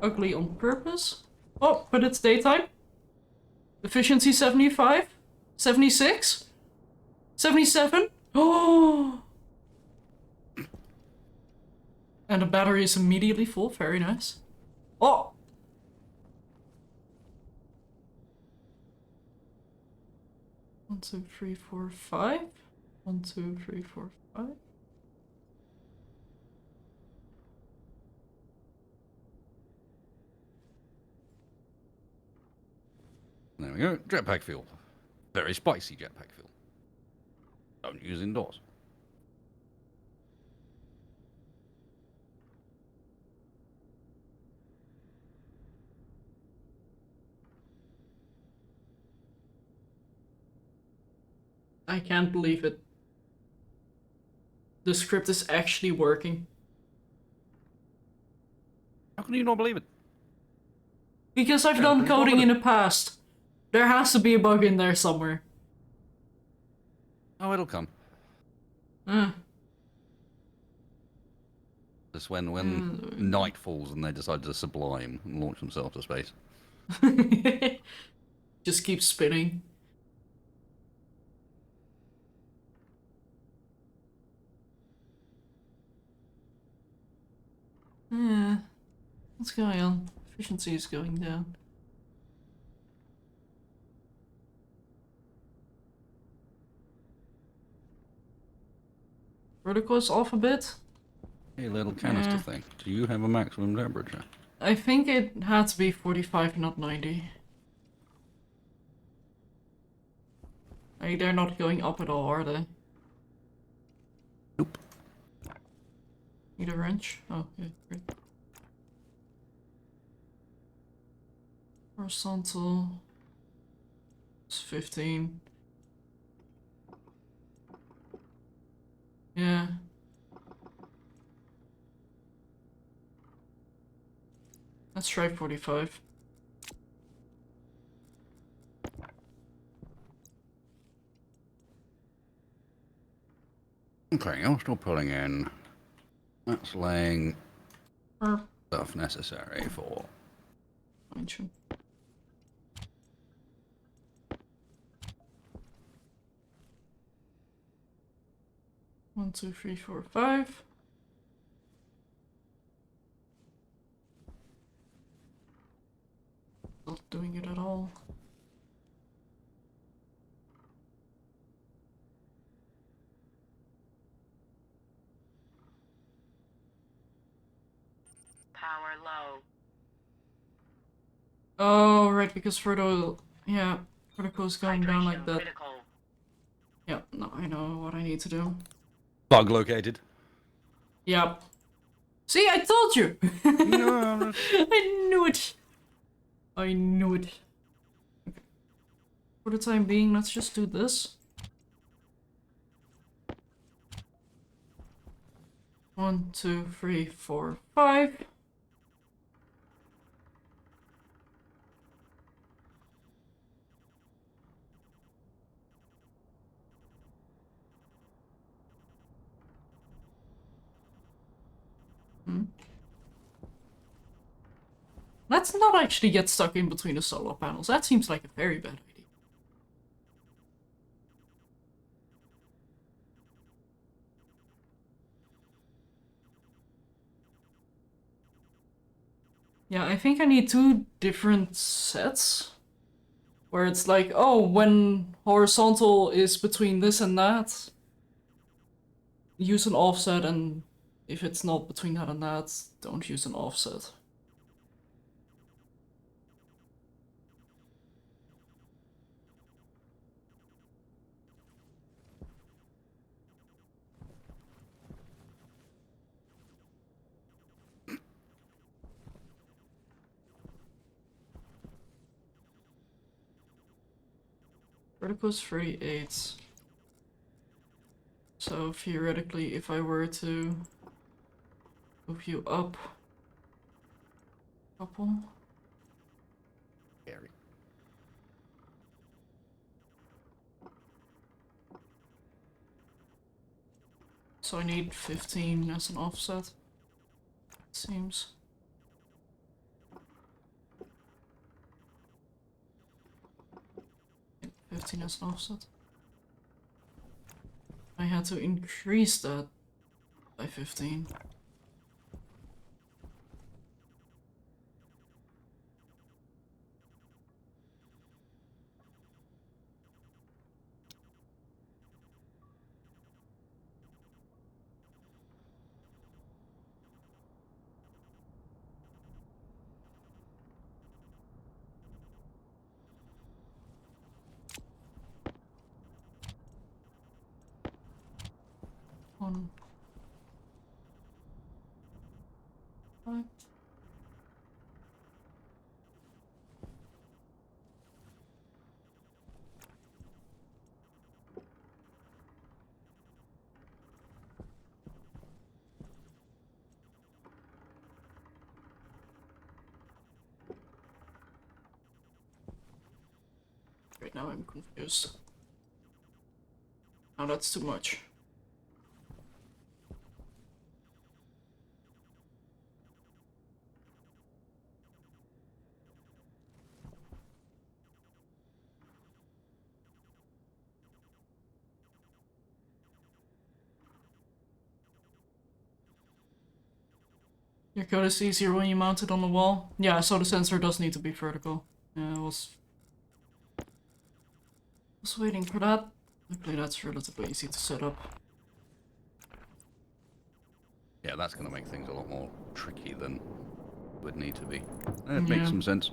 ugly on purpose. Oh, but it's daytime. Efficiency 75? 76? 77? Oh! And the battery is immediately full. Very nice. Oh! 1, 2, 3, 4, 5. 1, 2, 3, 4, 5. There we go. Jetpack fuel. Very spicy jetpack fuel. Don't use indoors. I can't believe it. The script is actually working. How can you not believe it? Because I've Yeah, done pretty coding in the confident. past. There has to be a bug in there somewhere. Oh, it'll come. Uh. Just when night falls and they decide to sublime and launch themselves to space. Just keep spinning. Yeah. What's going on? Efficiency is going down. Vertical is off a bit. Hey, little canister thing. Do you have a maximum temperature? I think it had to be 45, not 90. They're not going up at all, are they? Nope. Need a wrench? Oh, yeah, great. Horizontal. It's 15. Yeah. Let's try 45. Okay, you're still pulling in. That's laying Or stuff necessary for. mention. 1, 2, 3, 4, 5. Not doing it at all. Power low. Oh, right, because Frodo, yeah, Vertical is going down like Hydration that. critical. Yeah, no, I know what I need to do. Bug located. Yep. See, I told you! No, I knew it! I knew it. Okay. For the time being, let's just do this. 1, 2, 3, 4, 5. Let's not actually get stuck in between the solar panels. That seems like a very bad idea. Yeah, I think I need 2 different sets. Where it's like, oh, when horizontal is between this and that, use an offset, and if it's not between that and that, don't use an offset. Vertical's 3/8. So theoretically, if I were to move you up a couple, Scary. so I need 15 as an offset, it seems. Yeah, 15 as an offset. I had to increase that by 15. One. 5. Right now I'm confused. Now that's too much. Your code is easier when you mount it on the wall. Yeah, so the sensor does need to be vertical. Yeah, I was waiting for that. Luckily that's relatively easy to set up. Yeah, that's going to make things a lot more tricky than would need to be. It makes Yeah. some sense.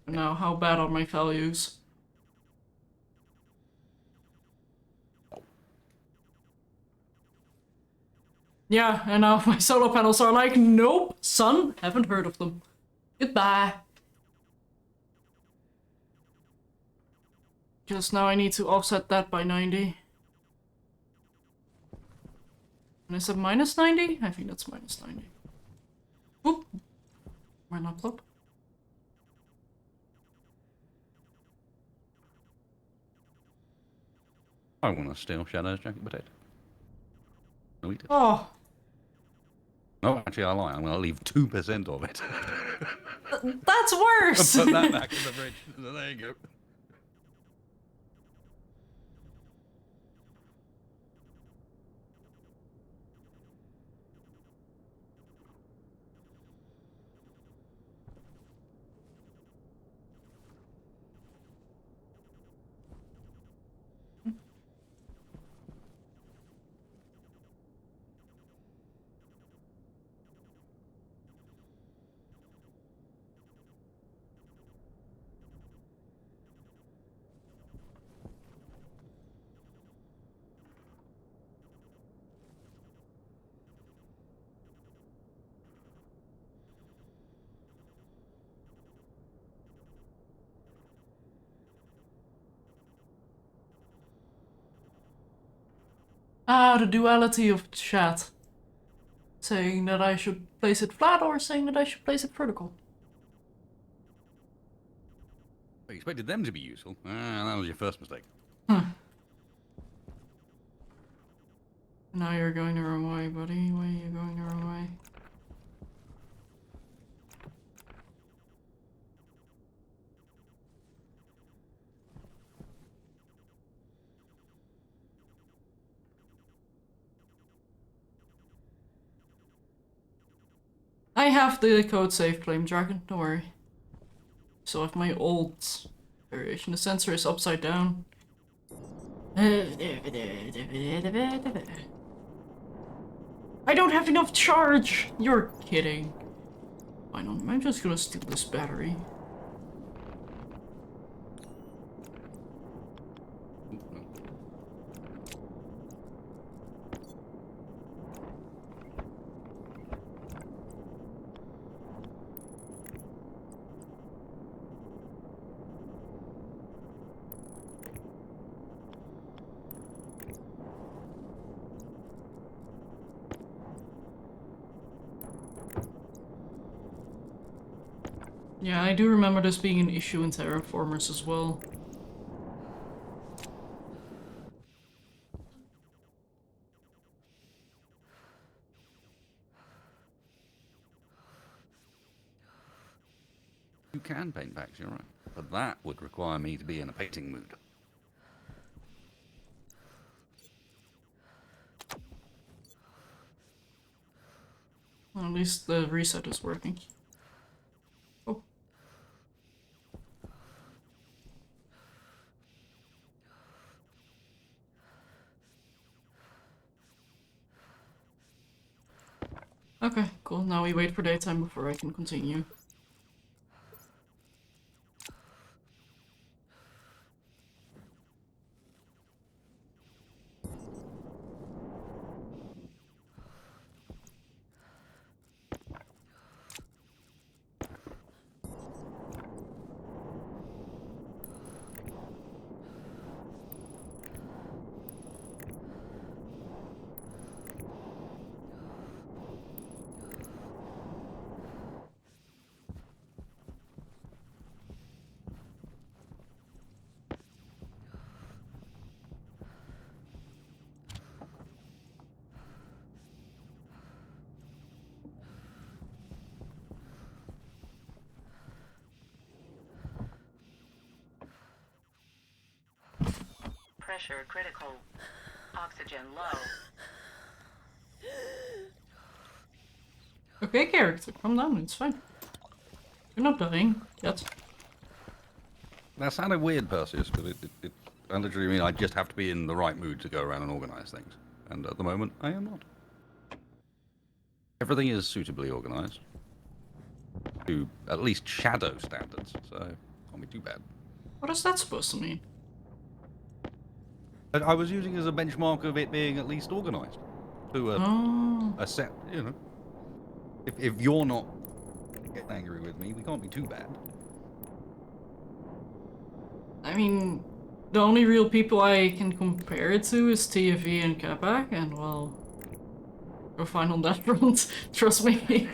Now, how bad are my values? Yeah, and now my solar panels are like, nope, son, haven't heard of them. Goodbye. Because now I need to offset that by 90. And is it minus 90? I think that's minus 90. Oop. My laptop. I want to steal Shadow's jacket potato. No, we did. Oh, No, actually, I lie. I'm going to leave 2% of it. that's worse! Put that back in the fridge. So there you go. Ah, the duality of chat. Saying that I should place it flat or saying that I should place it vertical. I expected them to be useful. Ah, that was your first mistake. Now you're going the wrong way, buddy. Why are you going the wrong way? I have the code save Flame Dragon, don't worry. So if my old variation, the sensor is upside down. I don't have enough charge! You're kidding. Why not? I'm just gonna steal this battery. Yeah, I do remember this being an issue in Terraformers as well. You can paint packs, you're right. But that would require me to be in a painting mood. Well, at least the reset is working. Oh. Okay, cool. Now we wait for daytime before I can continue. Pressure critical. Oxygen low. Okay, character, calm down, it's fine. You're not dying yet. That sounded weird, Perseus, but I literally mean I just have to be in the right mood to go around and organise things. And at the moment, I am not. Everything is suitably organised. To at least shadow standards, so can't be too bad. What is that supposed to mean? But I was using it as a benchmark of it being at least organised. To a set, you know. If you're not getting angry with me, we can't be too bad. I mean, the only real people I can compare it to is TFV and Capac, and well, we're fine on that front, trust me.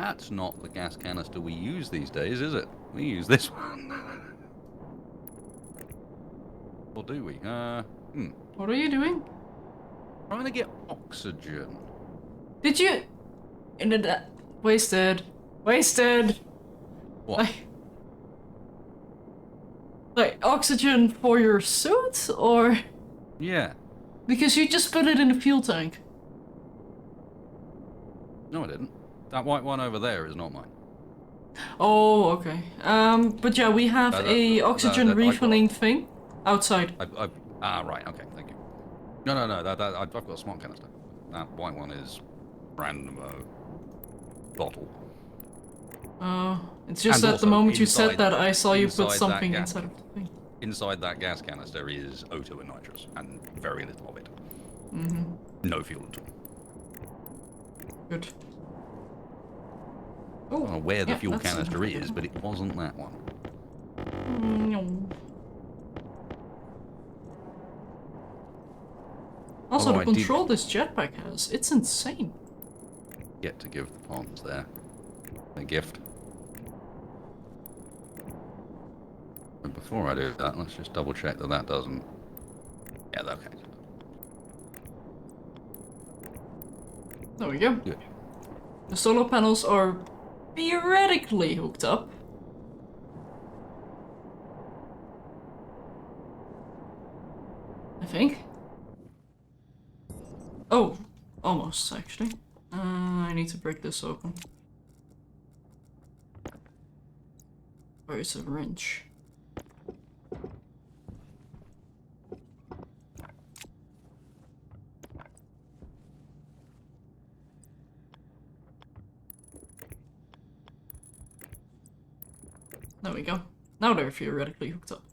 That's not the gas canister we use these days, is it? We use this one. Or do we? What are you doing? Trying to get oxygen. Did you... Wasted. Wasted! What? Like, oxygen for your suit? Or... Yeah. Because you just put it in the fuel tank. No, I didn't. That white one over there is not mine. Oh, okay. But yeah, we have a oxygen refilling thing outside. Right, okay, thank you. No, I've got a smart canister. That white one is random bottle. It's just And that the also, moment you said inside- that, I saw you put inside that something gas- inside of the thing. Inside that gas canister is O2 and nitrous, and very little of it. No fuel at all. Good. I don't know where the yeah, fuel that's- canister is, but it wasn't that one. Also, Although the I did- control this jetpack has, it's insane. Get to give the pawns there a gift. But before I do that, let's just double check that that doesn't... Yeah, okay. There we go. Good. The solar panels are theoretically hooked up. I think. Oh, almost actually. I need to break this open. Where is a wrench? There we go. Now they're theoretically hooked up.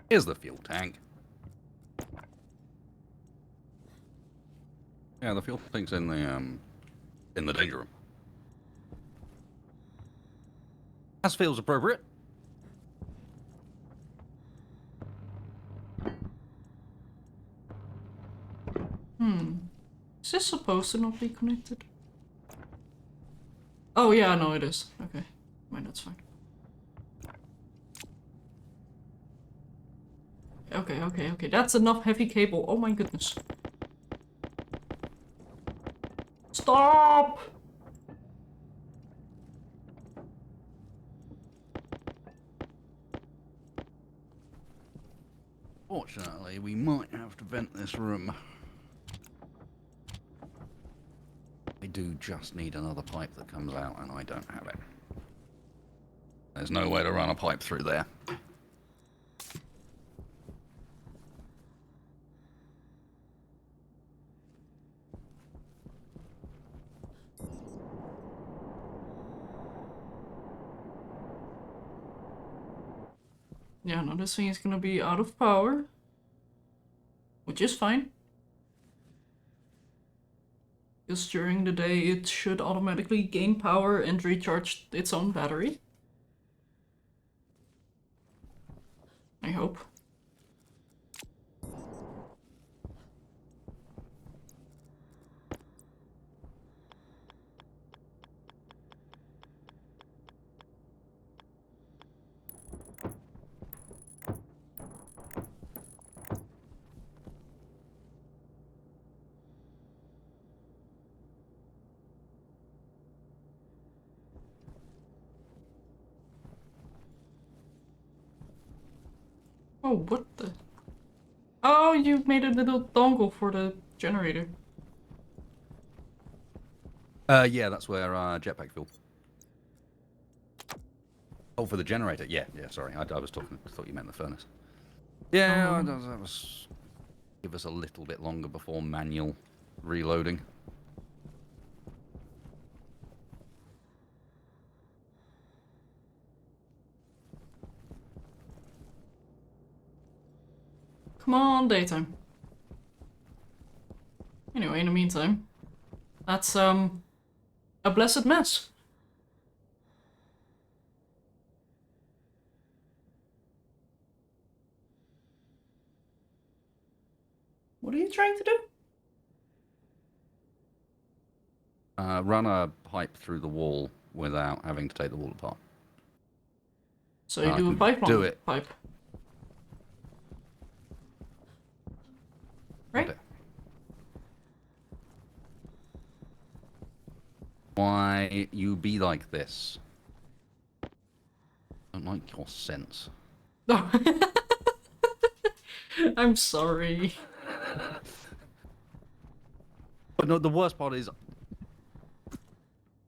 Here's the fuel tank. Yeah, the fuel tank's in the danger room. As feels appropriate. Is this supposed to not be connected? Oh yeah, no it is. Okay. Fine, that's fine. Okay. That's enough heavy cable. Oh my goodness. Stop! Fortunately, we might have to vent this room. I do just need another pipe that comes out, and I don't have it. There's no way to run a pipe through there. Yeah, no, this thing is gonna be out of power. Which is fine. Because during the day it should automatically gain power and recharge its own battery. I hope. Oh, what the? Oh, you made a little dongle for the generator. Yeah, that's where jetpack fuel. Oh, for the generator. Yeah, sorry. I was talking. Thought you meant the furnace. Yeah, that was. Give us a little bit longer before manual reloading. Come on, daytime. Anyway, in the meantime, that's a blessed mess. What are you trying to do? Run a pipe through the wall without having to take the wall apart. So you I do a can pipe do on it. pipe. Right? Okay. Why you be like this? I don't like your sense. No. I'm sorry. But no, the worst part is,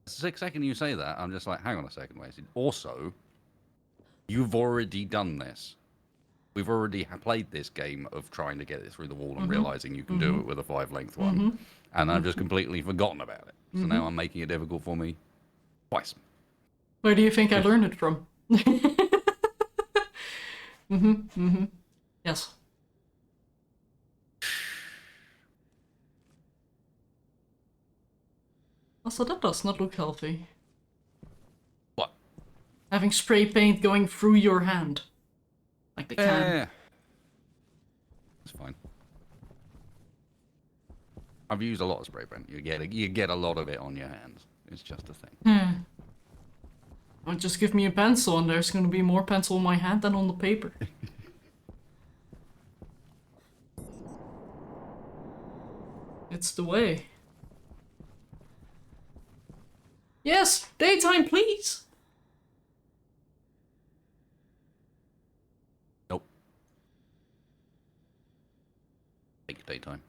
the second you say that, I'm just like, hang on a second, Wasted. Also, you've already done this. We've already played this game of trying to get it through the wall and realizing you can do it with a 5-length one, and I've just completely forgotten about it. So now I'm making it difficult for me twice. Where do you think I learned it from? Yes. Also, that does not look healthy. What? Having spray paint going through your hand. Like the can. Yeah. It's fine. I've used a lot of spray paint. You get a lot of it on your hands. It's just a thing. Well, just give me a pencil and there's gonna be more pencil on my hand than on the paper. It's the way. Yes! Daytime, please! Nope. Take daytime.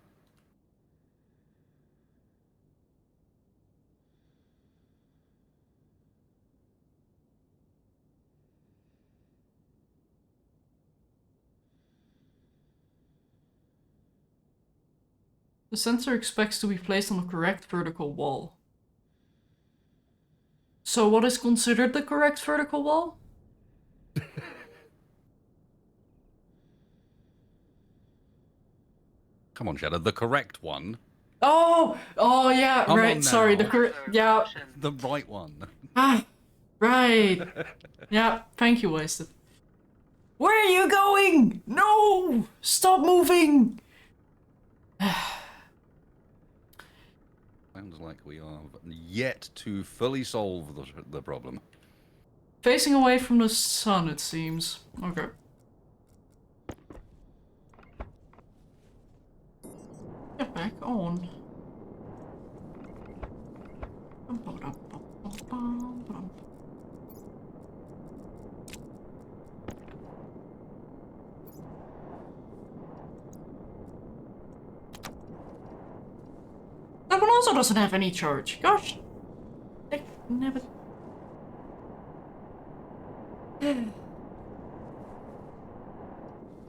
The sensor expects to be placed on the correct vertical wall. So what is considered the correct vertical wall? Come on, Shadow. The correct one. Oh! Oh yeah, Come right, on sorry, the now. correct... Yeah. Caution. The right one. Ah, right. Yeah, thank you, Wasted. Where are you going? No! Stop moving! Sounds like we are yet to fully solve the problem. Facing away from the sun, it seems. Okay. Get back on. That one also doesn't have any charge. Gosh. They never...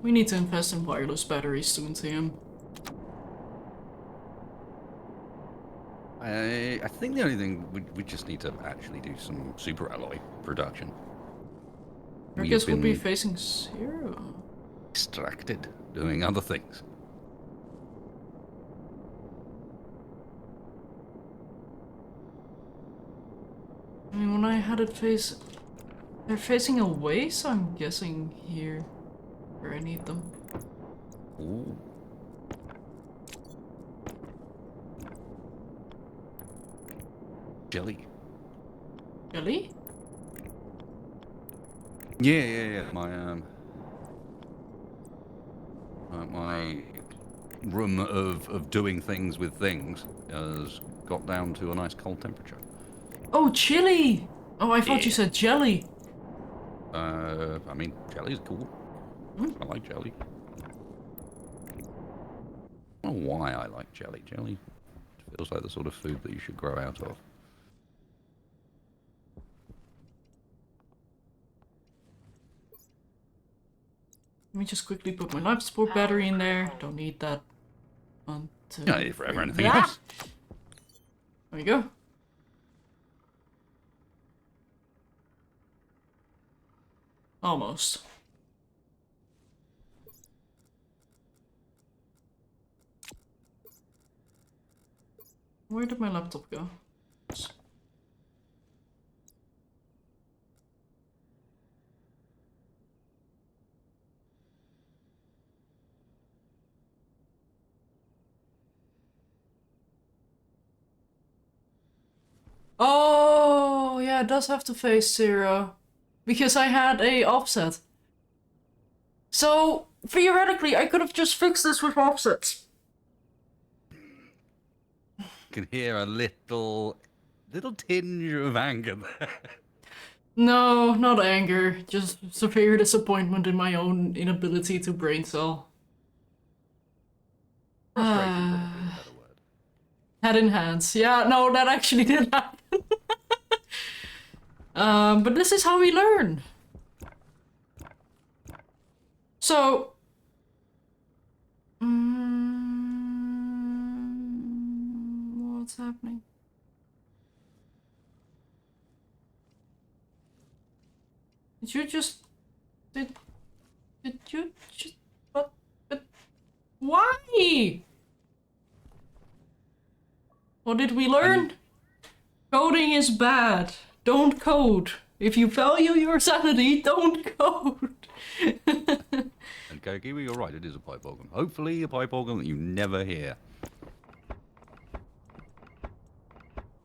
We need to invest in wireless batteries soon, Tim. I think the only thing we just need to actually do some super alloy production. I guess we'll be facing zero. Distracted doing other things. I mean, when I had it face... They're facing away, so I'm guessing here. Where I need them. Ooh. Jelly. Jelly? Yeah. My room of doing things with things has got down to a nice cold temperature. Oh, chili! Oh, I thought you Yeah. said jelly. I mean, jelly's cool. I like jelly. I don't know why I like jelly. Jelly feels like the sort of food that you should grow out of. Let me just quickly put my life support battery in there. Don't need that. 1, 2, Yeah, if ever 3. anything Ah! else. There we go. Almost. Where did my laptop go? Oh, yeah, it does have to face 0. Because I had a offset. So, theoretically, I could have just fixed this with offsets. Can hear a little tinge of anger there. No, not anger. Just severe disappointment in my own inability to brain cell. Frustration probably is a better word. Head in hands. Yeah, no, that actually did happen. But this is how we learn. So... what's happening? Did you just... Did you just... But why? What did we learn? Coding is bad. Don't code. If you value your sanity, don't code. And Kokiwi, you're right, it is a pipe organ. Hopefully a pipe organ that you never hear.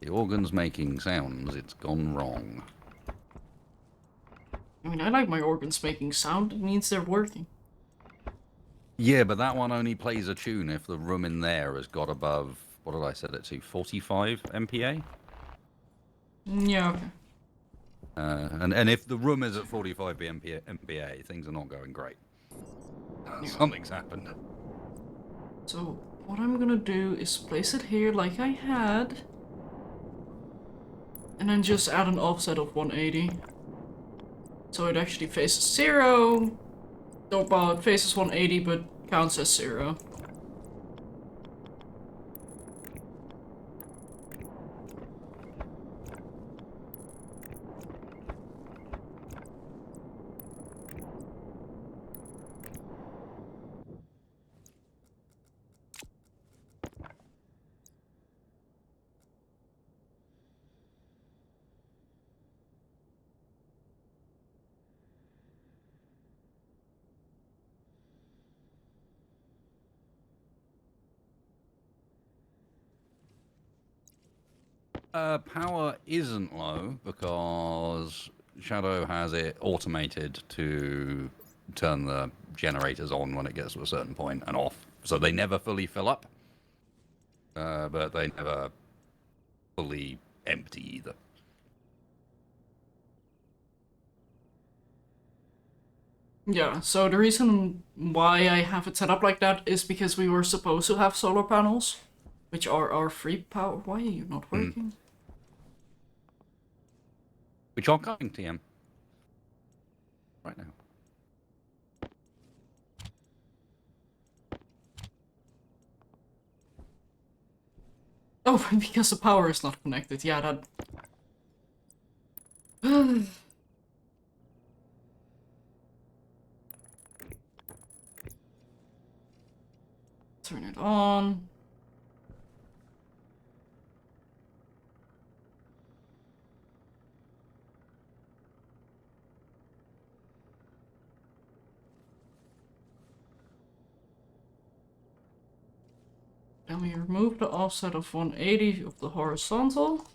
The organ's making sounds, it's gone wrong. I mean, I like my organs making sound. It means they're working. Yeah, but that one only plays a tune if the room in there has got above, what did I set it to, 45 MPA? Yeah, okay. And if the room is at 45 MPA, things are not going great. Something's happened. So, what I'm gonna do is place it here like I had. And then just add an offset of 180. So it actually faces 0. Oh, well, it faces 180 but counts as 0. Power isn't low because Shadow has it automated to turn the generators on when it gets to a certain point and off. So they never fully fill up, but they never fully empty either. Yeah, so the reason why I have it set up like that is because we were supposed to have solar panels, which are our free power. Why are you not working? Which are coming, TM. Right now. Oh, because the power is not connected. Yeah, that... Turn it on. Then we remove the offset of 180 of the horizontal.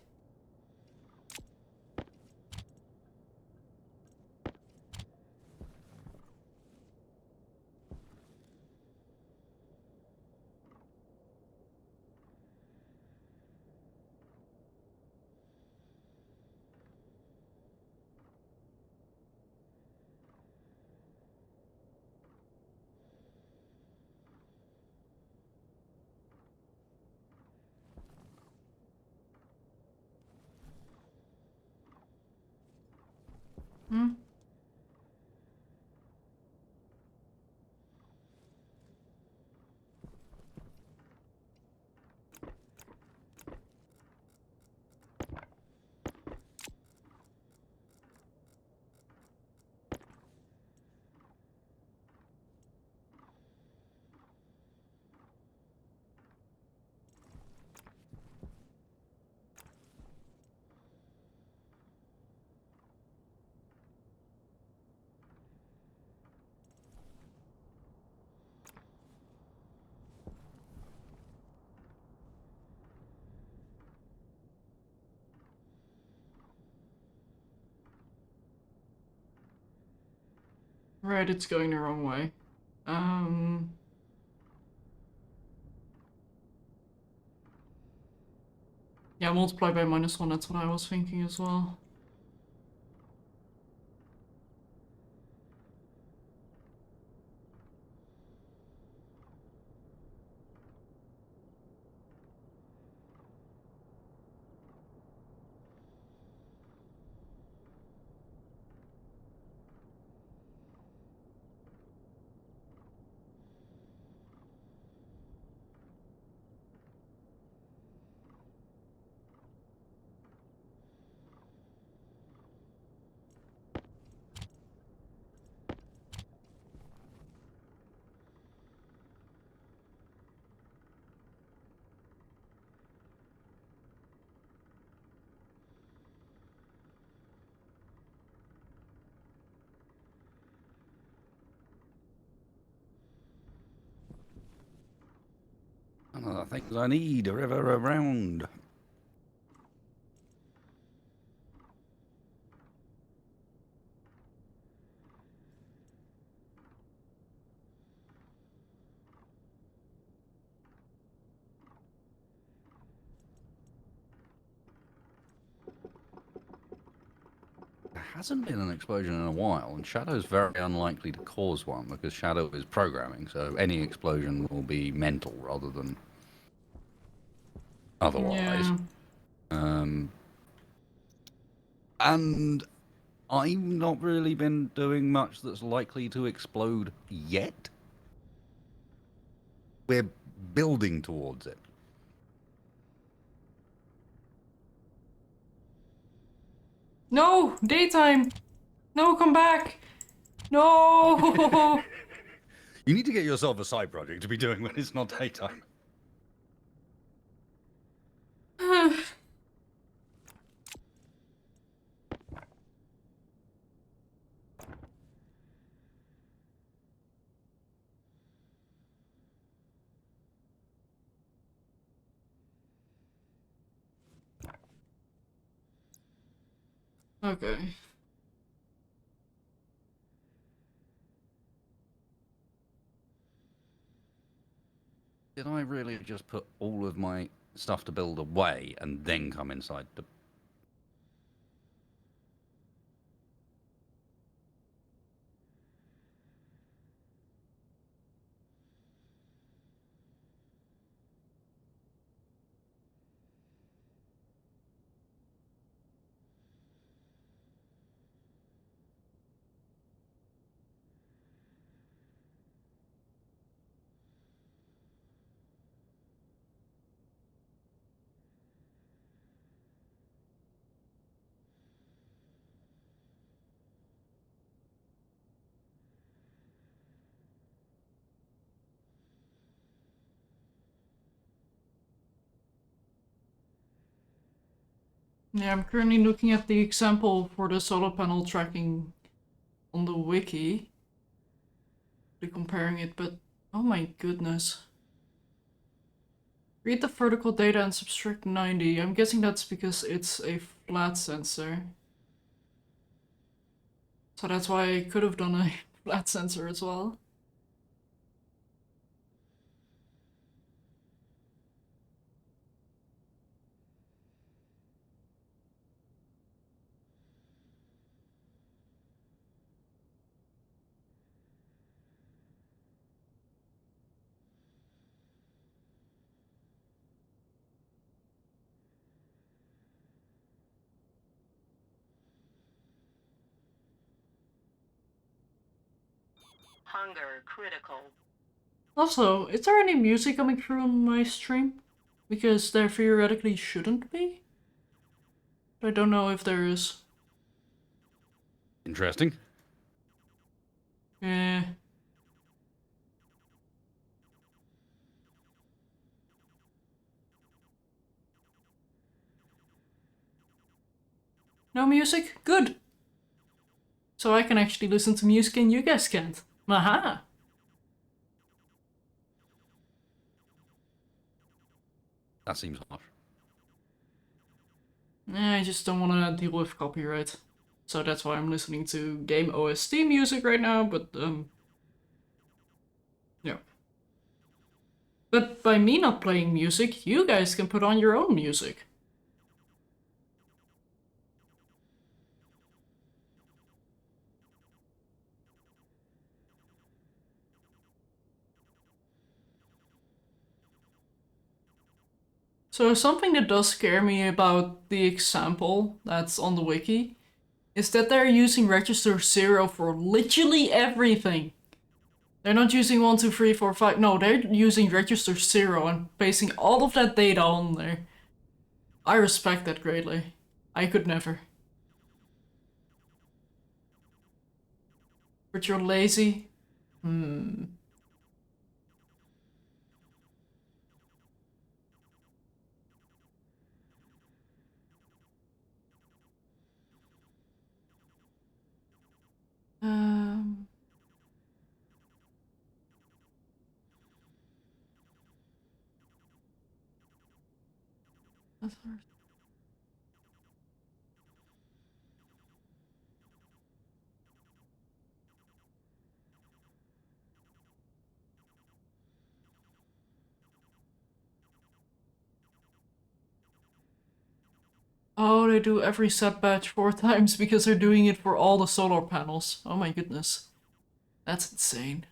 Right, it's going the wrong way. Yeah, multiply by -1, that's what I was thinking as well. One of the things I need are ever around. There hasn't been an explosion in a while, and Shadow's very unlikely to cause one because Shadow is programming, so any explosion will be mental rather than otherwise. Yeah. And I've not really been doing much that's likely to explode yet. We're building towards it. No! Daytime! No, come back! No! You need to get yourself a side project to be doing when it's not daytime. Okay. Did I really just put all of my stuff to build away and then come inside the... Yeah, I'm currently looking at the example for the solar panel tracking on the wiki. Comparing it, but oh my goodness. Read the vertical data and subtract 90. I'm guessing that's because it's a flat sensor. So that's why I could have done a flat sensor as well. Hunger critical. Also, is there any music coming through on my stream? Because there theoretically shouldn't be. But I don't know if there is. Interesting. Eh. No music? Good! So I can actually listen to music and you guys can't. Aha! That seems harsh. I just don't want to deal with copyright. So that's why I'm listening to game OST music right now, but yeah. But by me not playing music, you guys can put on your own music. So something that does scare me about the example that's on the wiki is that they're using register 0 for literally everything. They're not using 1, 2, 3, 4, 5. No, they're using register 0 and pasting all of that data on there. I respect that greatly. I could never. But you're lazy? Hmm. Um... That's hard. Oh, they do every set batch 4 times because they're doing it for all the solar panels. Oh my goodness. That's insane.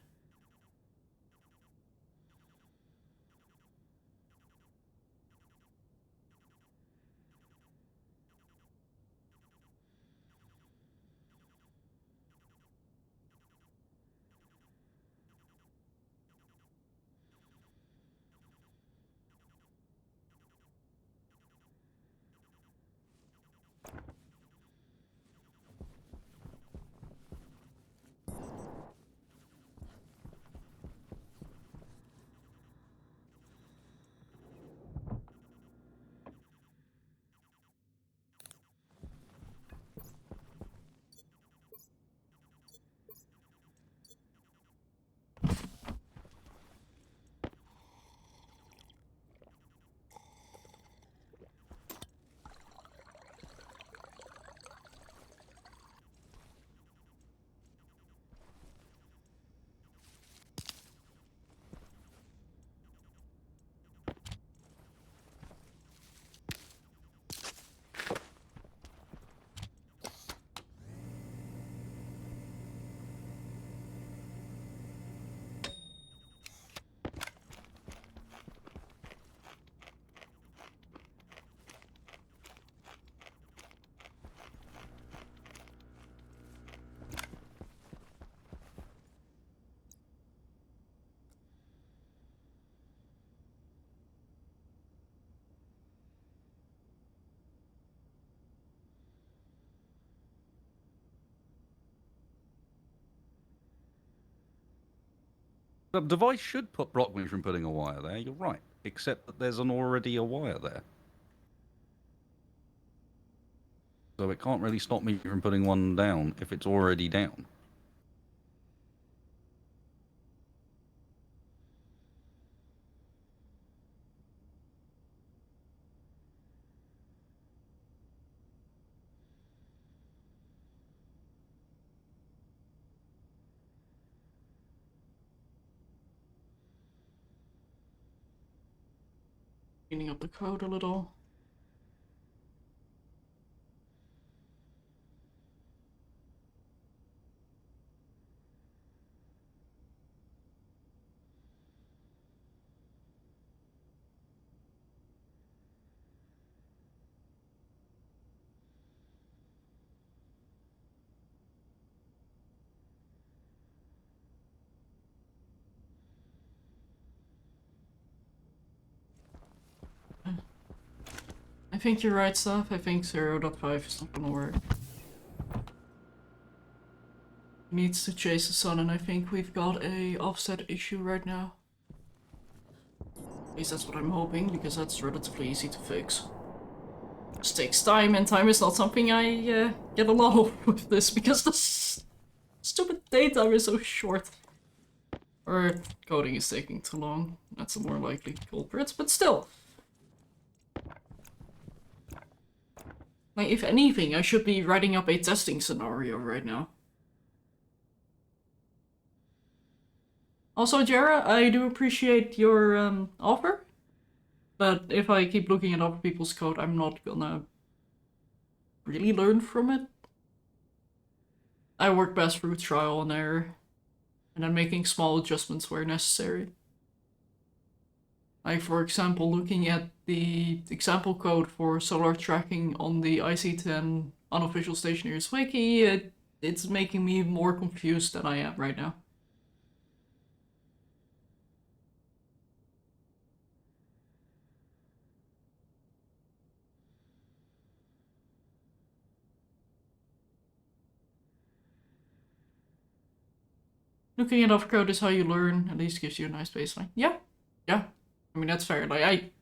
The device should block me from putting a wire there, you're right. Except that there's already a wire there. So it can't really stop me from putting one down if it's already down. Cleaning up the code a little. I think you're right, Stuff. I think 0.5 is not gonna work. He needs to chase the sun, and I think we've got a offset issue right now. At least that's what I'm hoping, because that's relatively easy to fix. Just takes time, and time is not something I get a lot of with this, because the stupid daytime is so short. Or coding is taking too long. That's a more likely culprit, but still. Like, if anything, I should be writing up a testing scenario right now. Also, Jara, I do appreciate your offer, but if I keep looking at other people's code, I'm not gonna really learn from it. I work best through trial and error, and then making small adjustments where necessary. Like, for example, looking at the example code for solar tracking on the IC10 unofficial Stationeers wiki, it's making me more confused than I am right now. Looking at other code is how you learn, at least gives you a nice baseline. Yeah. I mean, that's fair. Like,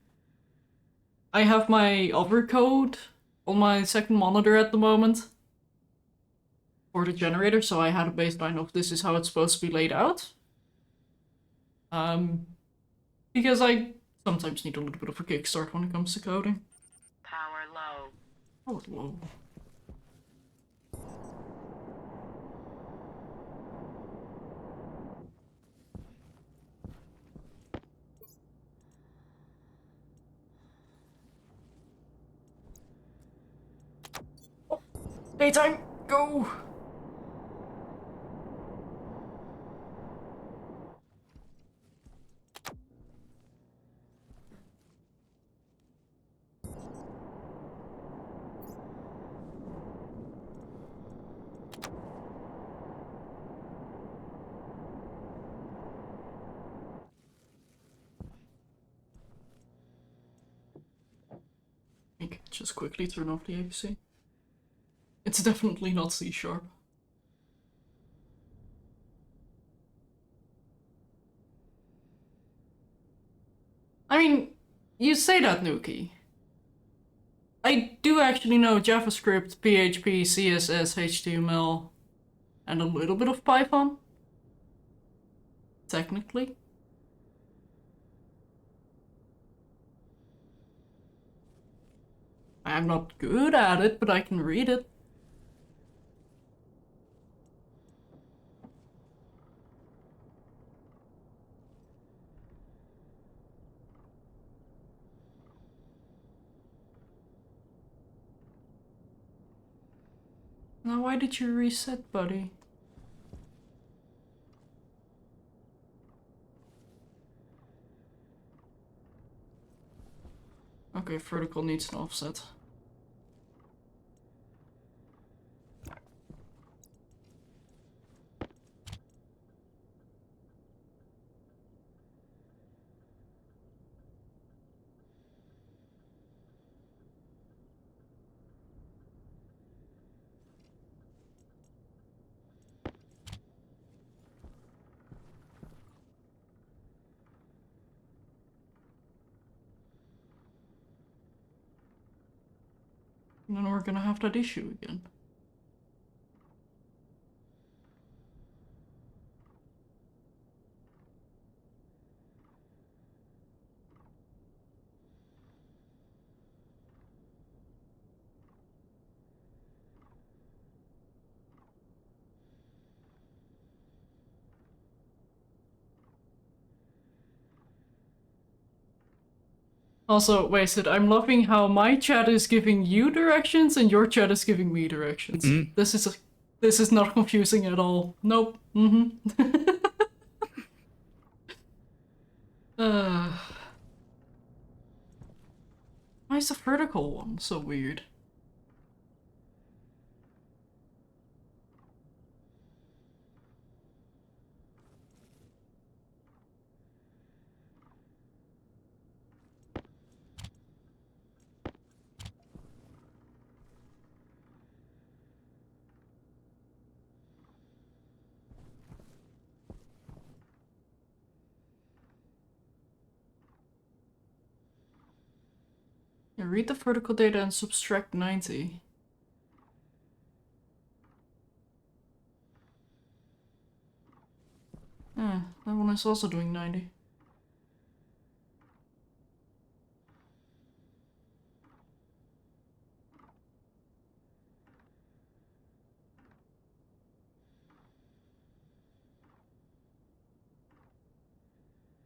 I have my other code on my second monitor at the moment for the generator, so I had a baseline of this is how it's supposed to be laid out. Because I sometimes need a little bit of a kickstart when it comes to coding. Power low. Oh, whoa. Daytime, go! I can just quickly turn off the ABC. It's definitely not C#. I mean, you say that, Nuki. I do actually know JavaScript, PHP, CSS, HTML, and a little bit of Python. Technically. I'm not good at it, but I can read it. Now, why did you reset, buddy? Okay, vertical needs an offset. And then we're gonna have that issue again. Also, Wasted, I'm loving how my chat is giving you directions and your chat is giving me directions. This is not confusing at all. Nope. uh, why is the vertical one so weird? Yeah, read the vertical data and subtract 90. Yeah, that one is also doing 90.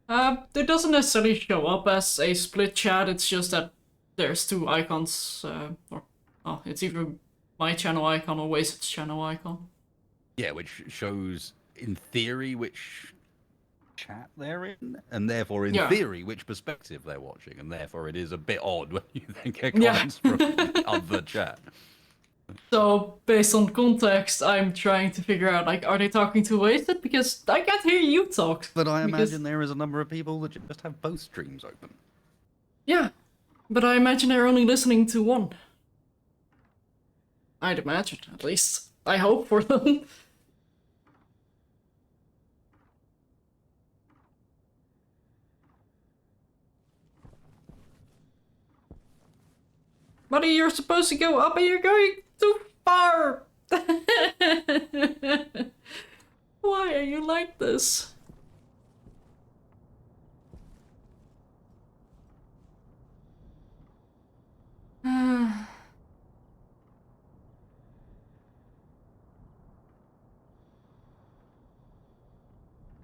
It doesn't necessarily show up as a split chat, it's just that there's two icons, it's either my channel icon or Wasted's channel icon. Yeah, which shows, in theory, which chat they're in, and therefore, in Yeah. theory, which perspective they're watching, and therefore it is a bit odd when you then get Yeah. comments from the other chat. So, based on context, I'm trying to figure out, like, are they talking to Wasted? Because I can't hear you talk. But I because- imagine there is a number of people that just have both streams open. Yeah, but I imagine they're only listening to one. I'd imagine, at least. I hope for them. Buddy, you're supposed to go up and you're going too far! Why are you like this?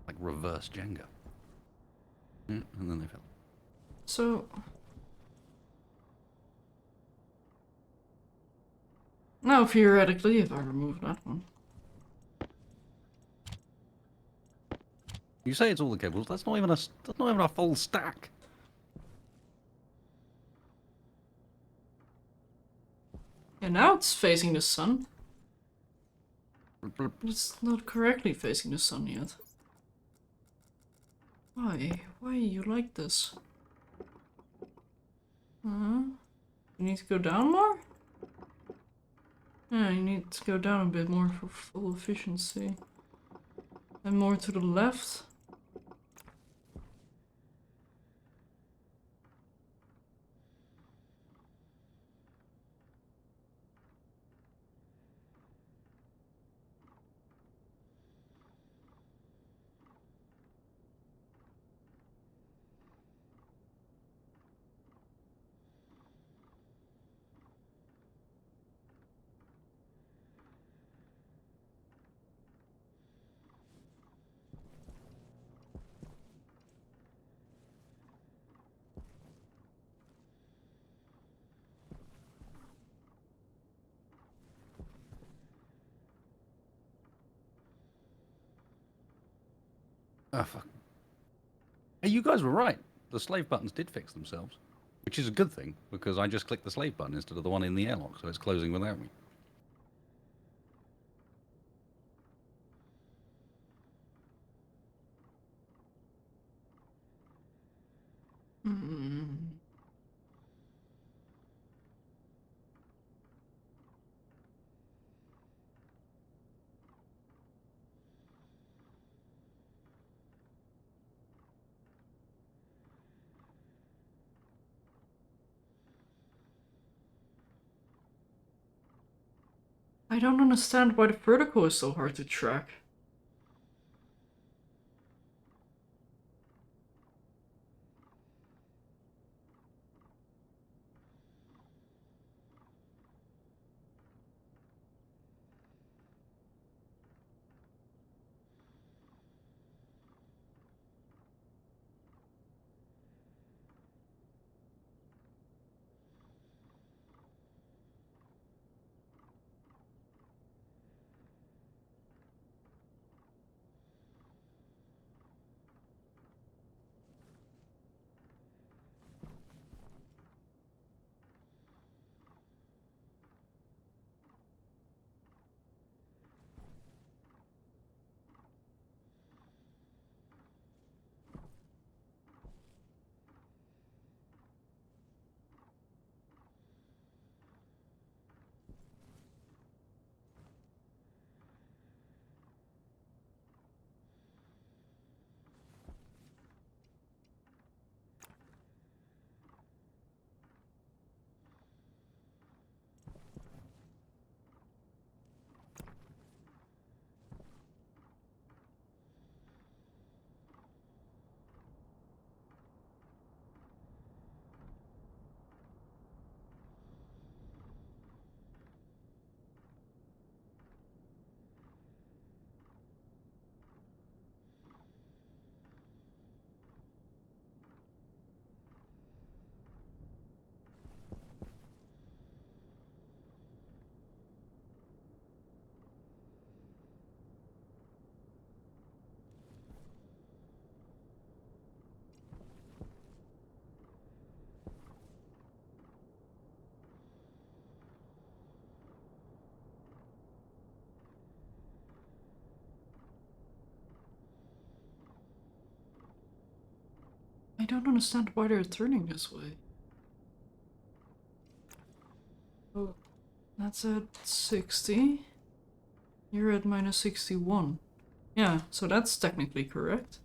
Like reverse Jenga. And then they fell. So... Now, theoretically, if I remove that one... You say it's all the cables. That's not even a full stack. And now it's facing the sun. But it's not correctly facing the sun yet. Why? Why are you like this? You need to go down more? Yeah, you need to go down a bit more for full efficiency. And more to the left. Oh, fuck. Hey, you guys were right. The slave buttons did fix themselves. Which is a good thing, because I just clicked the slave button instead of the one in the airlock, so it's closing without me. I don't understand why the vertical is so hard to track. don't understand why they're turning this way. Oh, that's at 60. You're at minus 61. Yeah, so that's technically correct.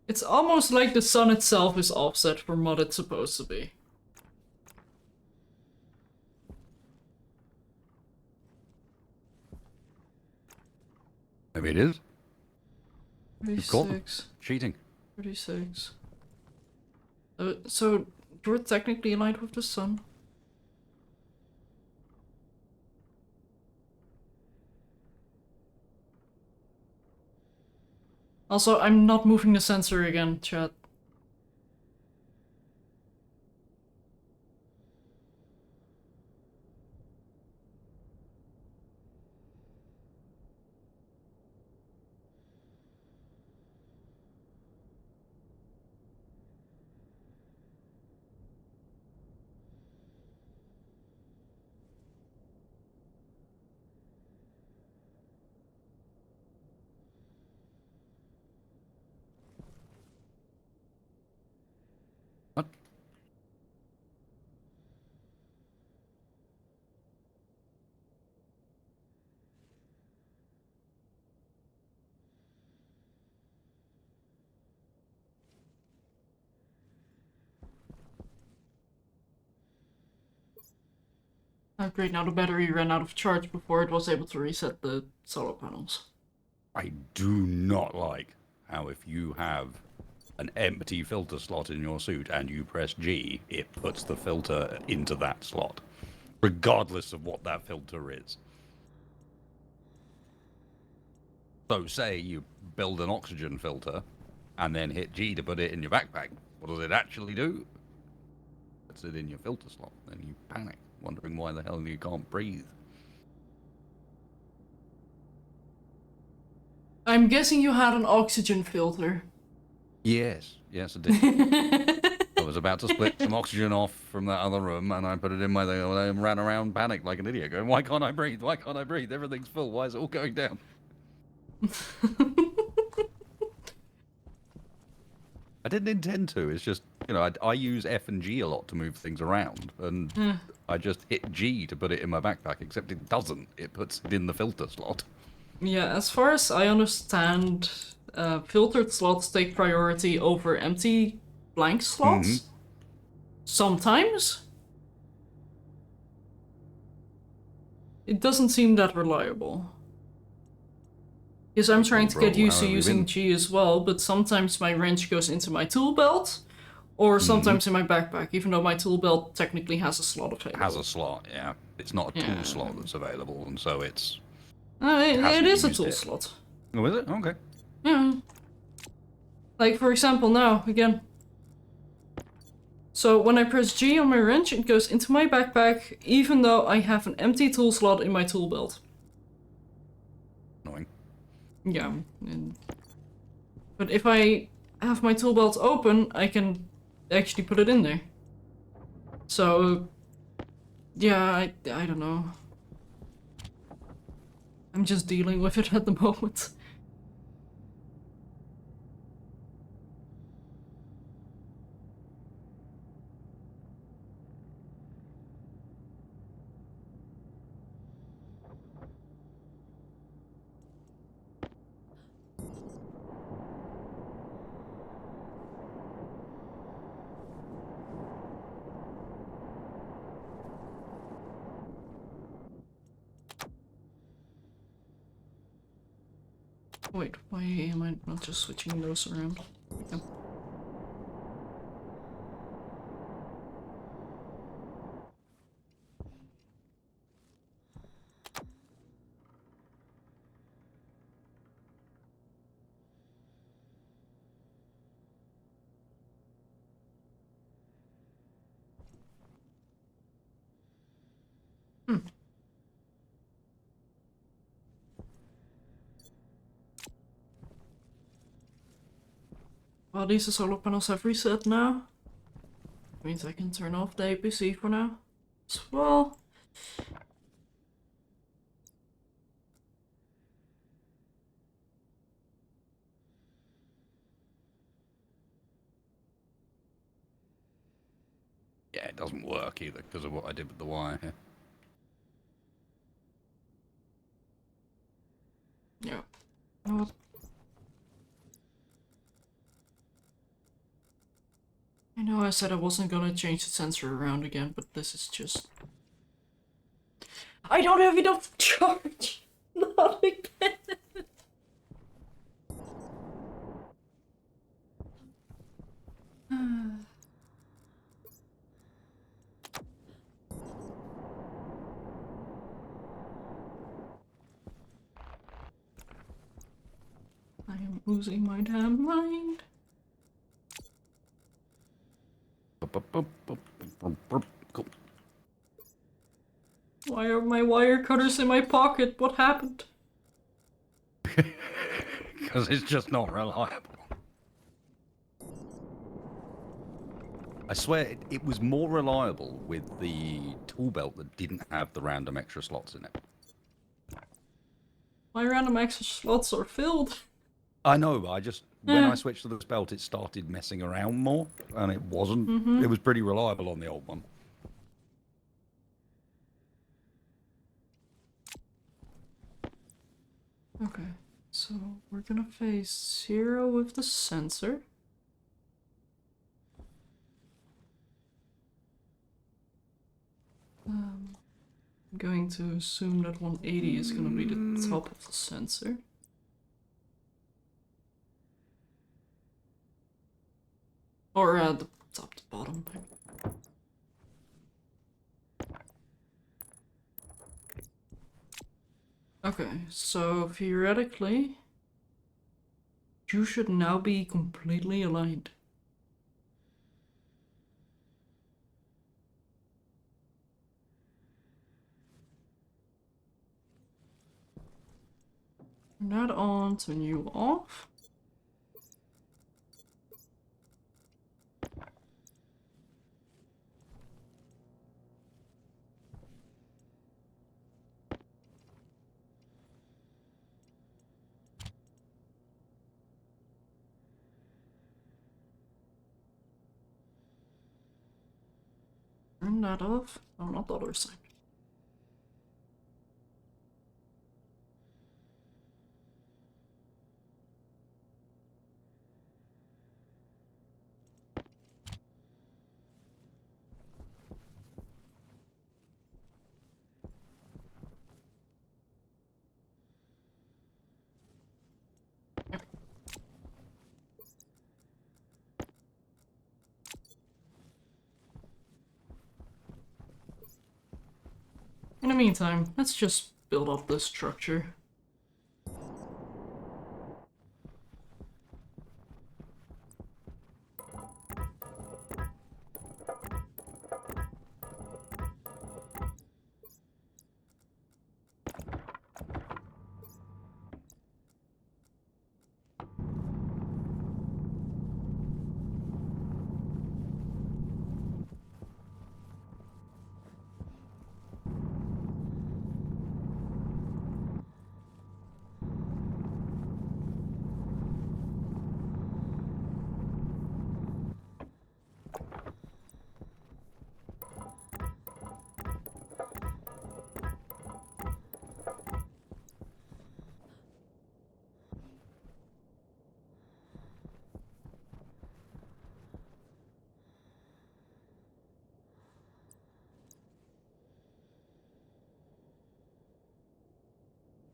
It's almost like the sun itself is offset from what it's supposed to be. Maybe it is. You've caught them. 36. Cheating. 36. So you're technically aligned with the sun. Also, I'm not moving the sensor again, chat. What? Oh great, now the battery ran out of charge before it was able to reset the solar panels. I do not like how if you have an empty filter slot in your suit and you press G, it puts the filter into that slot, regardless of what that filter is. So say you build an oxygen filter and then hit G to put it in your backpack. What does it actually do? Puts it in your filter slot. Then you panic, wondering why the hell you can't breathe. I'm guessing you had an oxygen filter. Yes, I did. I was about to split some oxygen off from that other room, and I put it in my thing, and I ran around panicked like an idiot, going, why can't I breathe? Why can't I breathe? Everything's full. Why is it all going down? I didn't intend to. It's just, you know, I use F and G a lot to move things around, and I just hit G to put it in my backpack, except it doesn't. It puts it in the filter slot. Yeah, as far as I understand, filtered slots take priority over empty blank slots. Sometimes. It doesn't seem that reliable. Because I'm trying to get Bro, used how to have you using been? G as well, but sometimes my wrench goes into my tool belt, or sometimes in my backpack, even though my tool belt technically has a slot available. Has a slot, yeah. It's not a tool slot that's available, and so it's... It hasn't is a used tool it. slot. Oh, is it? Okay. Yeah. Like, for example, now, again. So when I press G on my wrench, it goes into my backpack, even though I have an empty tool slot in my tool belt. Annoying. Yeah. But if I have my tool belt open, I can actually put it in there. So, yeah, I don't know. I'm just dealing with it at the moment. Wait, why am I not just switching those around? Okay. Well, these solar panels have reset now. Means I can turn off the APC for now. As well. Yeah, it doesn't work either because of what I did with the wire here. Yeah. You know what? I know I said I wasn't gonna change the sensor around again, but this is just... I don't have enough charge! Not again! I am losing my damn mind. Cool. Why are my wire cutters in my pocket? What happened? Because it's just not reliable. I swear it was more reliable with the tool belt that didn't have the random extra slots in it. My random access slots are filled. I know, but when Yeah. I switched to this belt, it started messing around more, and it wasn't. Mm-hmm. It was pretty reliable on the old one. Okay, so we're gonna phase 0 with the sensor. I'm going to assume that 180 is gonna be the top of the sensor. Or the top to bottom. Okay, so theoretically, you should now be completely aligned. Turn that on, turn you off. Turn that off. Oh, not the other side. In the meantime, let's just build up this structure.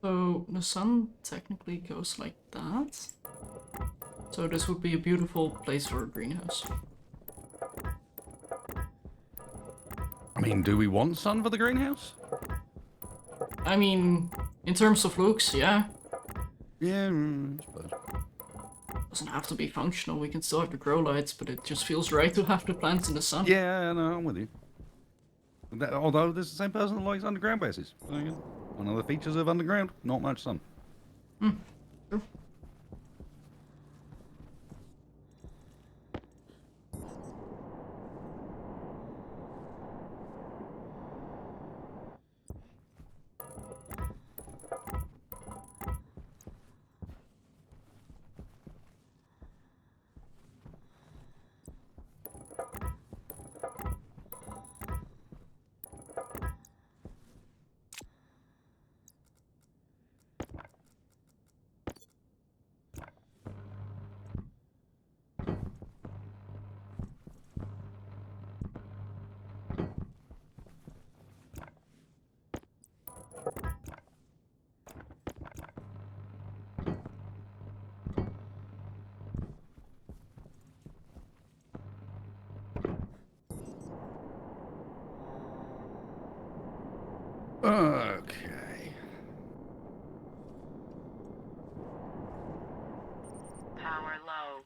So the sun technically goes like that. So this would be a beautiful place for a greenhouse. I mean, do we want sun for the greenhouse? I mean, in terms of looks, yeah. Yeah, I suppose. Doesn't have to be functional, we can still have the grow lights, but it just feels right to have the plants in the sun. Yeah, no, I'm with you. Although there's the same person that likes underground bases. So, yeah, one of the features of underground, not much sun. True. Okay. Power low.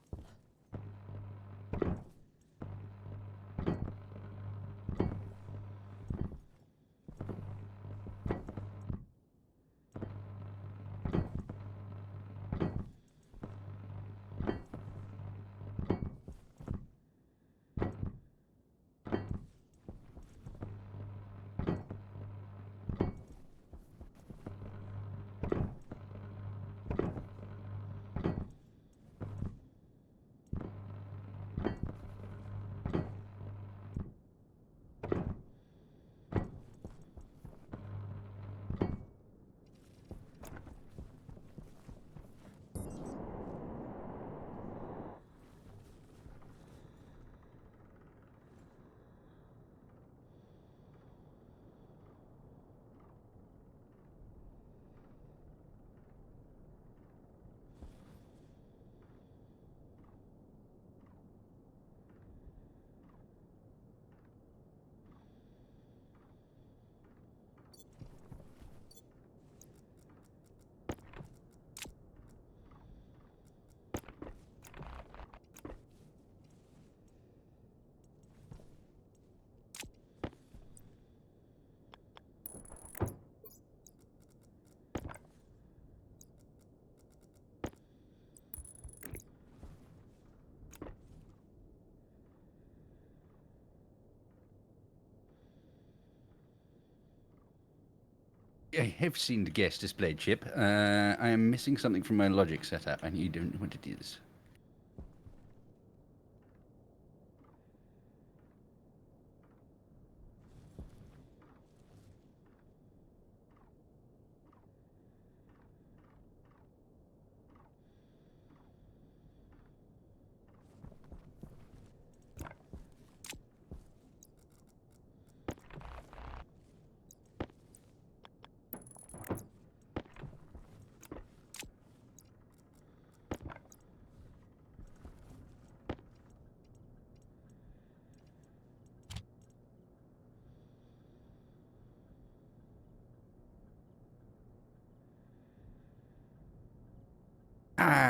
I have seen the guest displayed chip. I am missing something from my logic setup. I need to know what it is.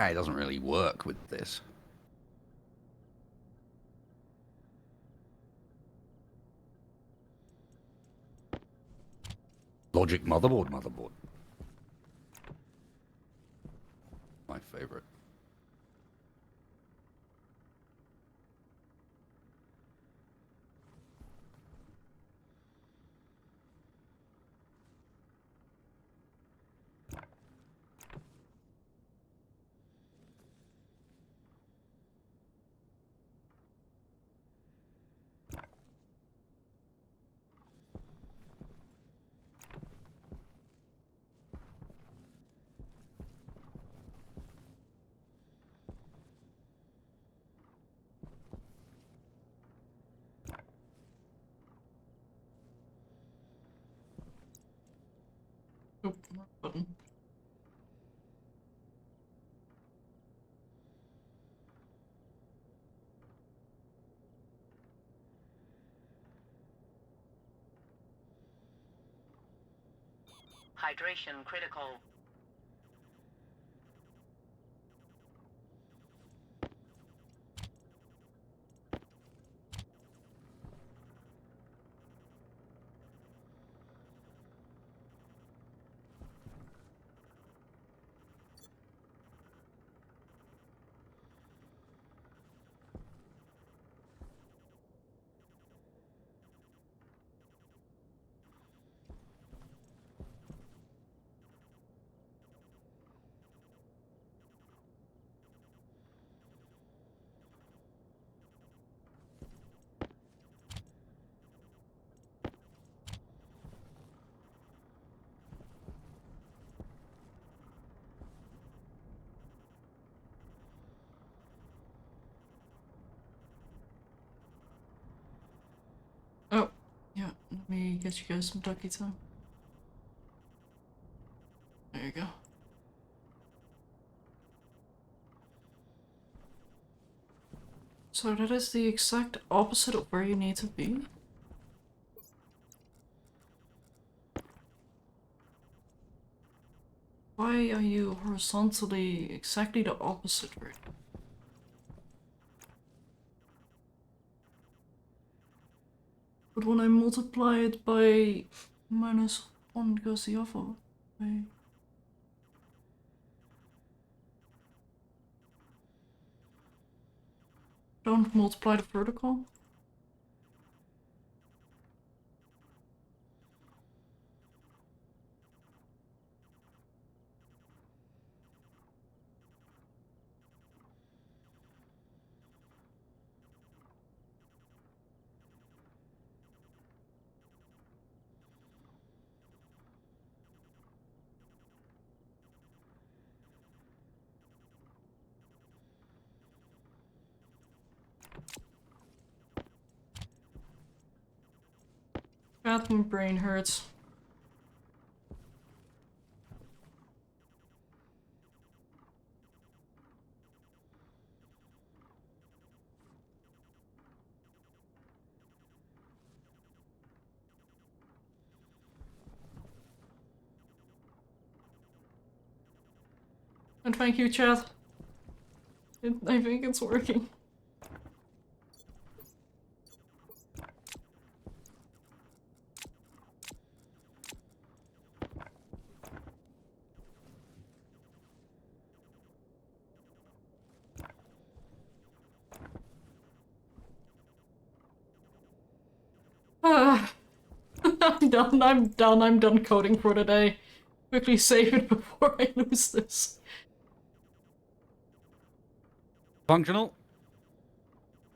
It doesn't really work with this. Logic motherboard. My favorite. Oh, wrong button. Hydration critical. Oh, yeah, let me get you guys some ducky time. There you go. So that is the exact opposite of where you need to be. why are you horizontally exactly the opposite right now? But when I multiply it by -1, it goes the other way. Don't multiply the vertical. God, my brain hurts. And thank you, chat. I think it's working. I'm done, I'm done coding for the day. Quickly save it before I lose this. Functional?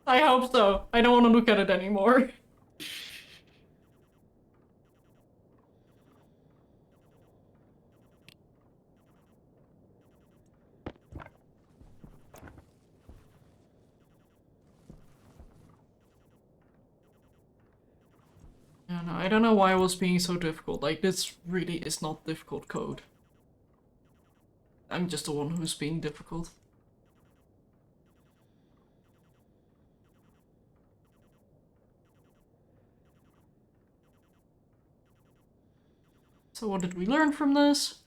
I hope so. I don't want to look at it anymore. Yeah, no, I don't know why I was being so difficult. Like, this really is not difficult code. I'm just the one who's being difficult. So what did we learn from this?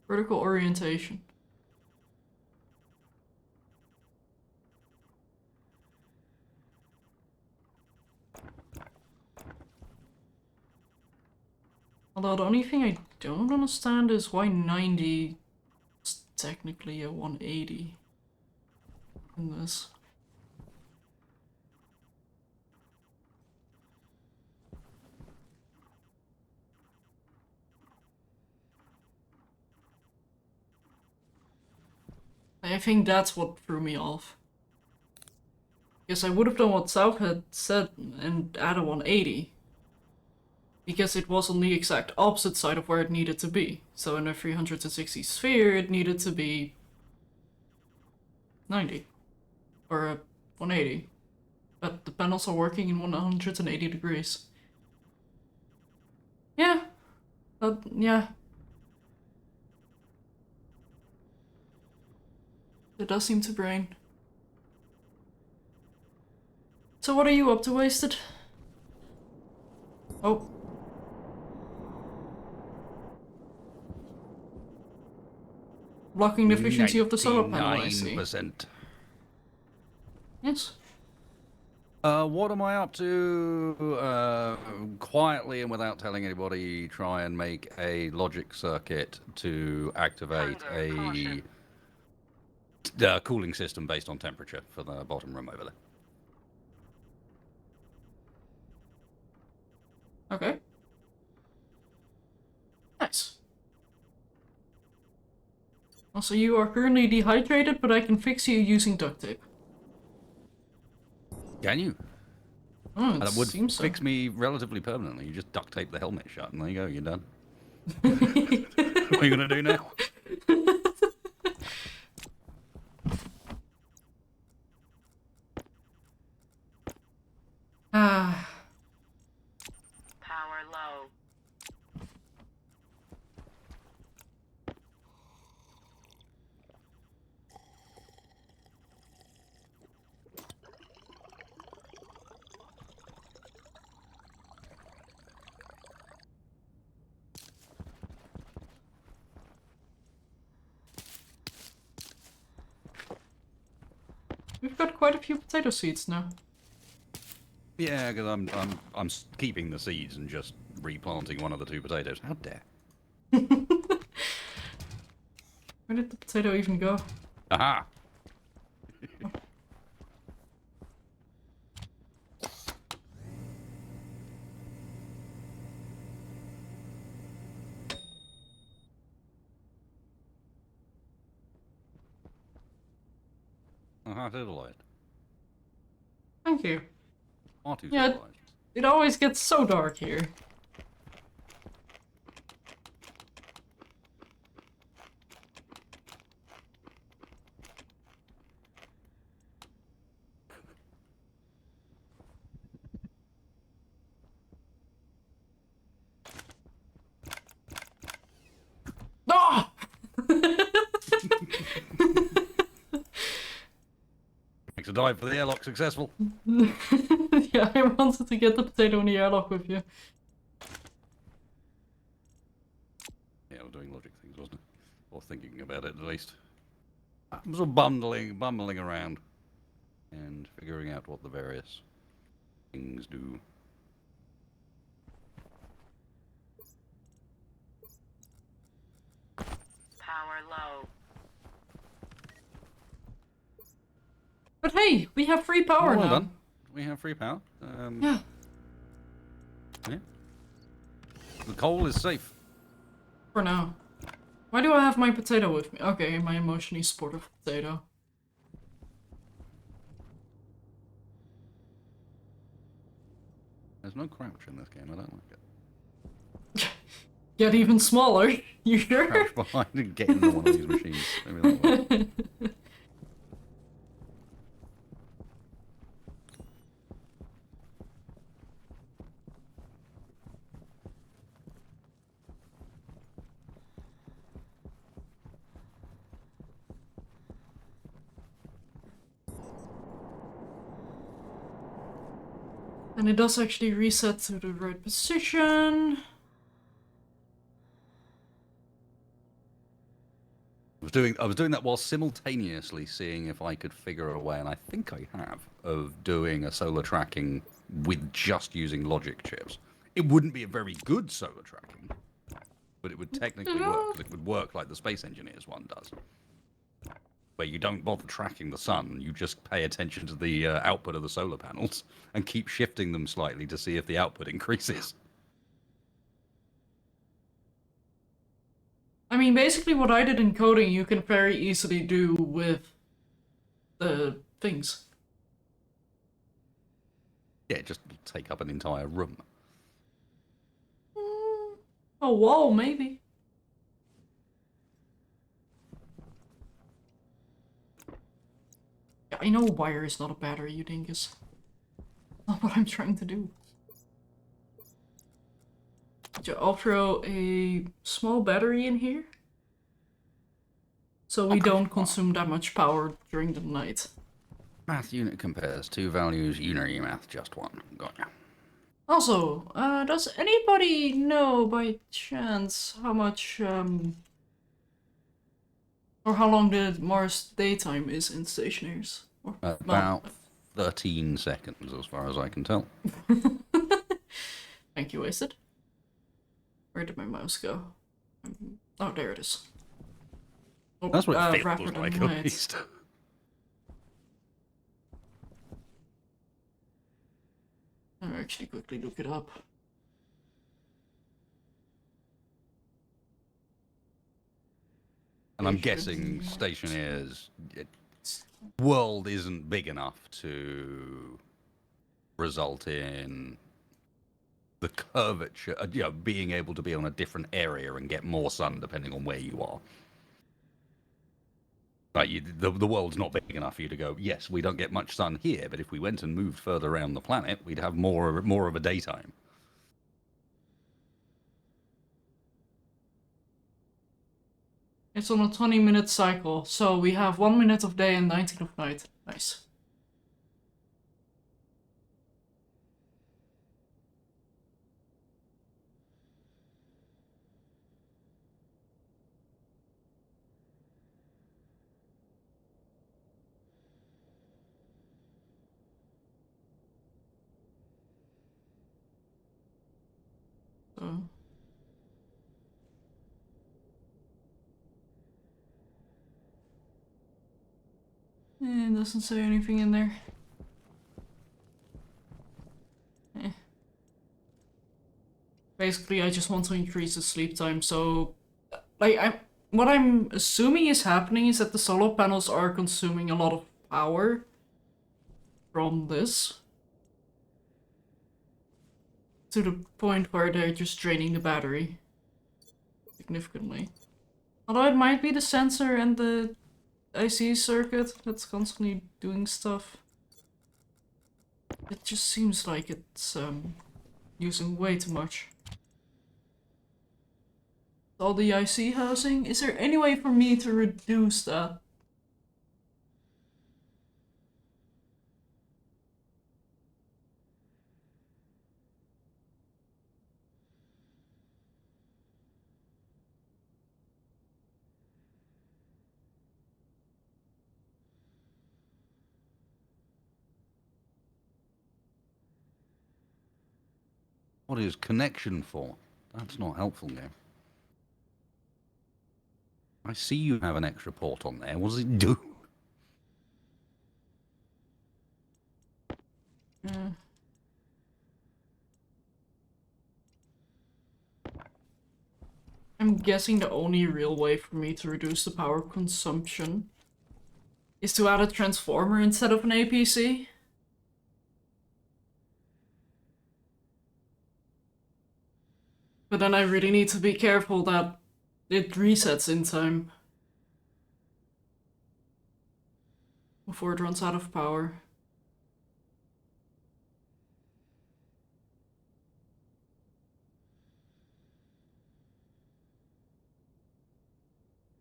Vertical orientation. Although the only thing I don't understand is why 90 is technically a 180 in this. I think that's what threw me off. Because I would have done what South had said and added 180. Because it was on the exact opposite side of where it needed to be. So in a 360 sphere, it needed to be 90. Or a 180. But the panels are working in 180 degrees. Yeah. Yeah. It does seem to brain. So what are you up to, Wasted? Oh. Blocking the efficiency of the solar panel, I see. 99%. Yes. What am I up to? Quietly and without telling anybody, try and make a logic circuit to activate a cooling system based on temperature for the bottom room over there. Okay. Nice. Also, you are currently dehydrated, but I can fix you using duct tape. Can you? Oh, it That would seems fix so. me relatively permanently. You just duct tape the helmet shut and there you go, you're done. What are you going to do now? Ah. Power low. We've got quite a few potato seeds now. Yeah, because I'm keeping the seeds and just replanting one of the 2 potatoes. How dare? Where did the potato even go? Aha! Aha, civilized. Thank you. Far too Yeah. civilized. It always gets so dark here. Ah! Makes a dive for the airlock successful. Yeah, I wanted to get the potato in the airlock with you. Yeah, I was doing logic things, wasn't it? Or thinking about it, at least. I was all bumbling around. And figuring out what the various things do. Power low. But hey, we have free power Oh, well now. done. We have free power. Yeah. Yeah. The coal is safe. For now. Why do I have my potato with me? Okay, my emotionally supportive potato. There's no crouch in this game. I don't like it. Get even smaller. You sure? Crouch behind and get into one of these machines. Maybe that works. And it does actually reset to the right position. I was doing that while simultaneously seeing if I could figure a way, and I think I have, of doing a solar tracking with just using logic chips. It wouldn't be a very good solar tracking, but it would technically work. 'Cause it would work like the Space Engineers one does, where you don't bother tracking the sun, you just pay attention to the output of the solar panels and keep shifting them slightly to see if the output increases. I mean, basically what I did in coding, you can very easily do with the things. Yeah, just take up an entire room. A wall, maybe. Yeah, I know wire is not a battery, you dingus. Not what I'm trying to do. So I'll throw a small battery in here. So we don't consume that much power during the night. Math unit compares 2 values, unary math just 1. Got ya. Also, does anybody know by chance how much, or how long the Mars daytime is in Stationeers? Or, About 13 seconds, as far as I can tell. Thank you, Wasted. Where did my mouse go? Oh, there it is. Oh, That's what it rapid feels like, and at light. least. I'll actually quickly look it up. And I'm guessing Stationeers' world isn't big enough to result in the curvature, being able to be on a different area and get more sun depending on where you are. Like the world's not big enough for you to go, yes, we don't get much sun here, but if we went and moved further around the planet, we'd have more of a daytime. It's on a 20-minute cycle, so we have 1 minute of day and 19 of night. Nice. It doesn't say anything in there. Basically, I just want to increase the sleep time, so... Like, what I'm assuming is happening is that the solar panels are consuming a lot of power from this. To the point where they're just draining the battery. Significantly. Although it might be the sensor and the IC circuit that's constantly doing stuff. It just seems like it's using way too much. All the IC housing? Is there any way for me to reduce that? What is connection for? That's not helpful, game. I see you have an extra port on there. What does it do? I'm guessing the only real way for me to reduce the power consumption is to add a transformer instead of an APC. But then I really need to be careful that it resets in time before it runs out of power.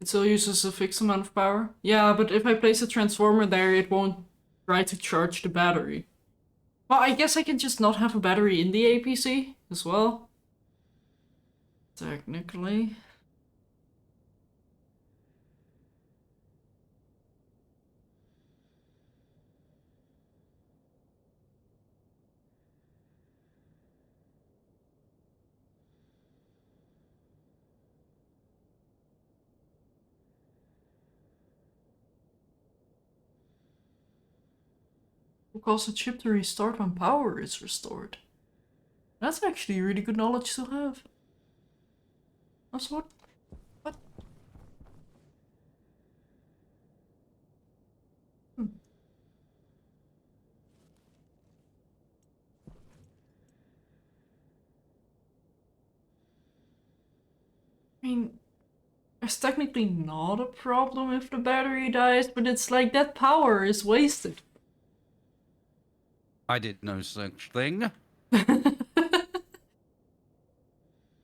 It still uses a fixed amount of power. Yeah, but if I place a transformer there, it won't try to charge the battery. Well, I guess I can just not have a battery in the APC as well. Technically. Will cause the chip to restart when power is restored. That's actually really good knowledge to have. That's what? What? I mean, there's technically not a problem if the battery dies, but it's like that power is wasted. I did no such thing.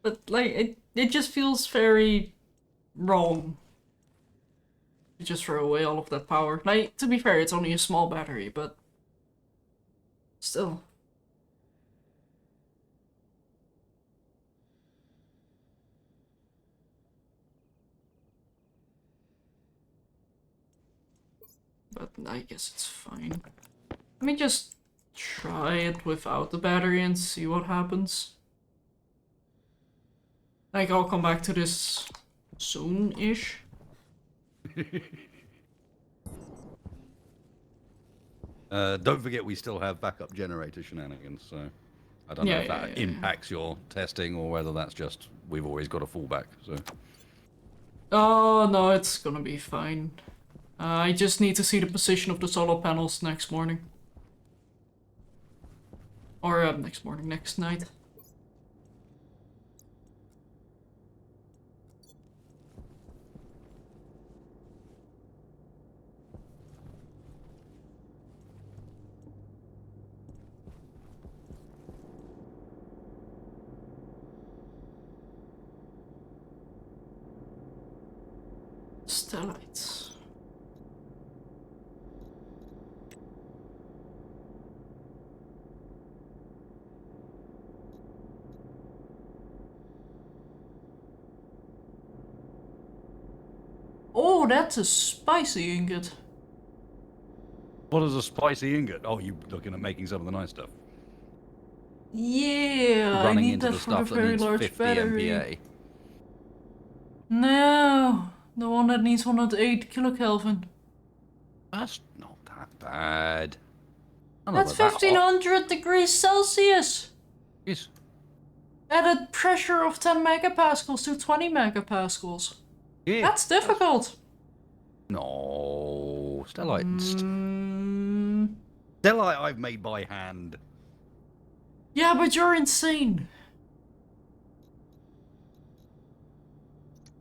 But like, it just feels very wrong to just throw away all of that power. Like, to be fair, it's only a small battery, but still. But I guess it's fine. Let me just try it without the battery and see what happens. Like, I'll come back to this soon-ish. Don't forget we still have backup generator shenanigans, so I don't know if that impacts your testing or whether that's just we've always got a fallback. So. Oh, no, it's gonna be fine. I just need to see the position of the solar panels next morning. Or next morning, next night. Stellites. Oh, that's a spicy ingot. What is a spicy ingot? Oh, you looking at making some of the nice stuff. Yeah, Running I need into that the for the stuff that very needs large 50 battery. MPa. No, the one that needs 108 kilokelvin. That's not that bad. I don't know That's about that hot. 1500 degrees Celsius! Yes. At a pressure of 10 megapascals to 20 megapascals. Yeah. That's difficult. No. Stellite. Mm, Stellite I've made by hand. yeah, but you're insane.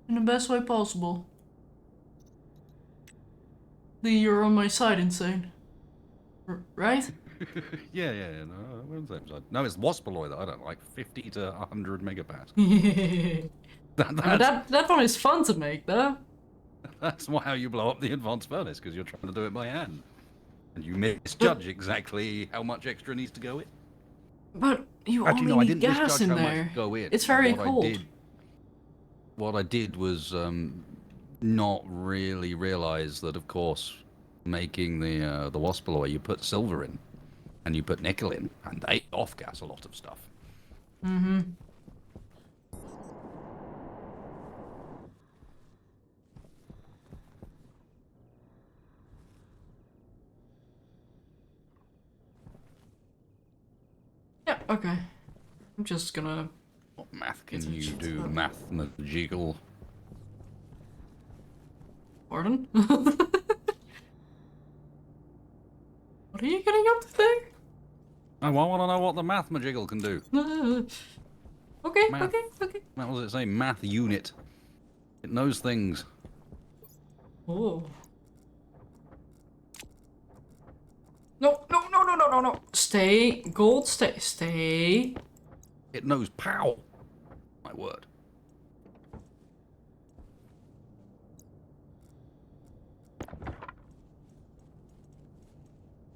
In the best way possible. You're on my side, insane. Right? Yeah. No, we're on the same side. No, it's Waspaloy that I don't like. 50 to 100 megapascals. That one is fun to make, though. That's how you blow up the advanced furnace, because you're trying to do it by hand. And you misjudge exactly how much extra needs to go in. But you Actually, only no, I need didn't gas misjudge in how there. much to go in. It's very cold. What I did was not really realize that, of course, making the Waspaloy, you put silver in, and you put nickel in, and they off-gas a lot of stuff. Mm-hmm. Yeah, okay. I'm just gonna... What math can Get you shit do? up. Mathematical. Pardon? What are you getting up to there? I want to know what the mathematical can do. Okay, Math. okay. What does it say? Math unit. It knows things. Oh. No. Stay. Gold, stay. It knows pow. My word.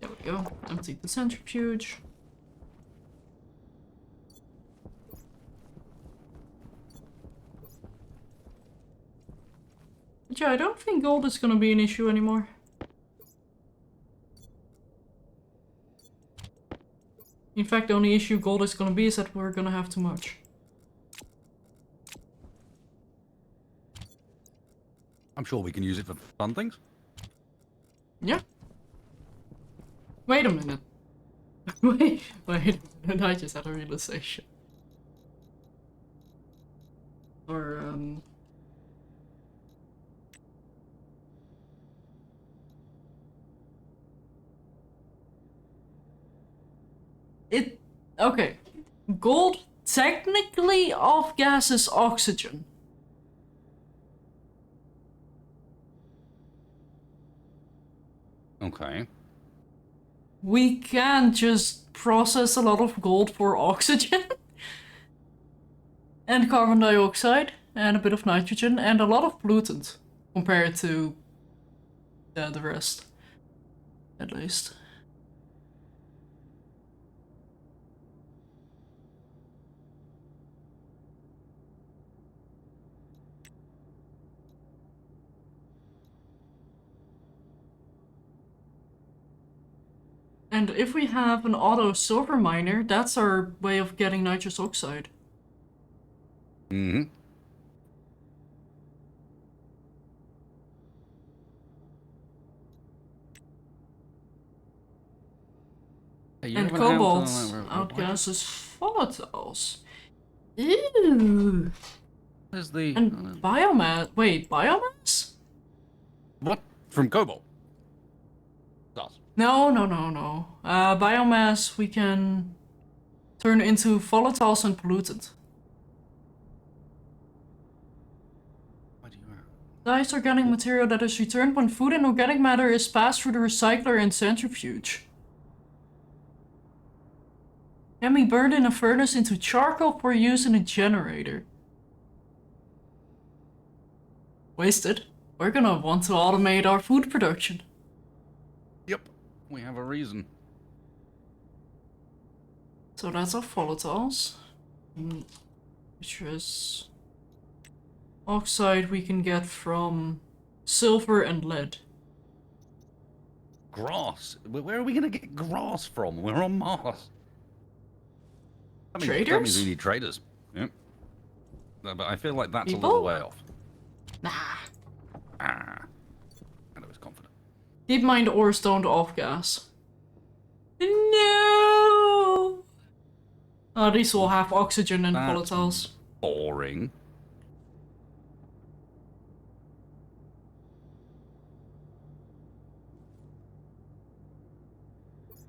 There we go. Empty the centrifuge. But yeah, I don't think gold is gonna be an issue anymore. In fact, the only issue gold is gonna be is that we're gonna have too much. I'm sure we can use it for fun things. Yeah. Wait a minute. wait a minute. I just had a realization. Or, Okay. Gold technically off-gases oxygen. Okay. We can just process a lot of gold for oxygen. And carbon dioxide. And a bit of nitrogen. And a lot of pollutant. Compared to the rest. At least. And if we have an auto silver miner, that's our way of getting nitrous oxide. Mm-hmm. Hey, And cobalt outgases volatiles. Ew. There's the... And biomass. Wait, biomass? what? From cobalt? Does. No. Biomass we can turn into volatiles and pollutant. What do you have? Diced organic material that is returned when food and organic matter is passed through the recycler and centrifuge. Can be burned in a furnace into charcoal for use in a generator. Wasted. We're gonna want to automate our food production. Yep. We have a reason. So that's our volatiles. Which is oxide we can get from silver and lead. Grass. Where are we going to get grass from? We're on Mars. That means Traders? we need traders. Yep. No, but I feel like that's a People? little way off. Nah. Ah. And I was confident. Keep mind ores don't off gas. No! Oh, these will have oxygen and That's volatiles. boring.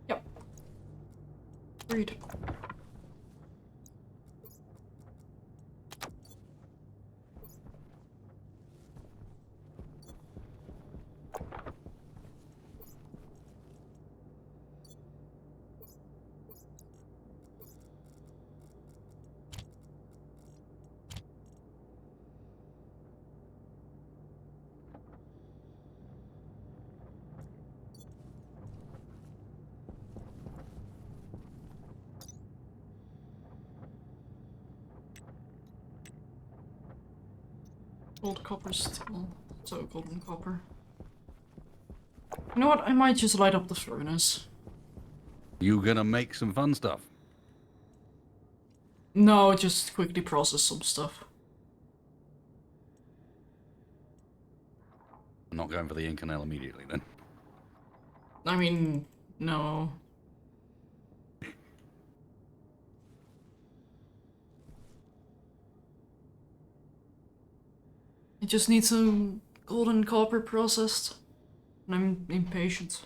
Yep. Agreed. Gold, copper, steel. So gold and copper. You know what? I might just light up the furnace. You gonna make some fun stuff? No, just quickly process some stuff. I'm not going for the Inconel immediately then. I mean, no. I just need some gold and copper processed. And I'm impatient.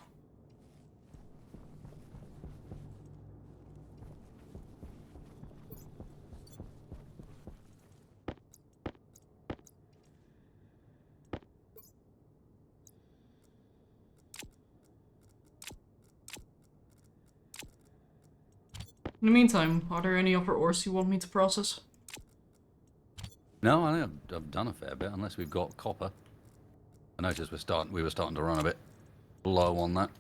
In the meantime, are there any upper ores you want me to process? No, I think I've done a fair bit, unless we've got copper. I noticed we were starting to run a bit low on that.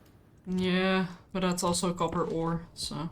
Yeah, but that's also copper ore, so...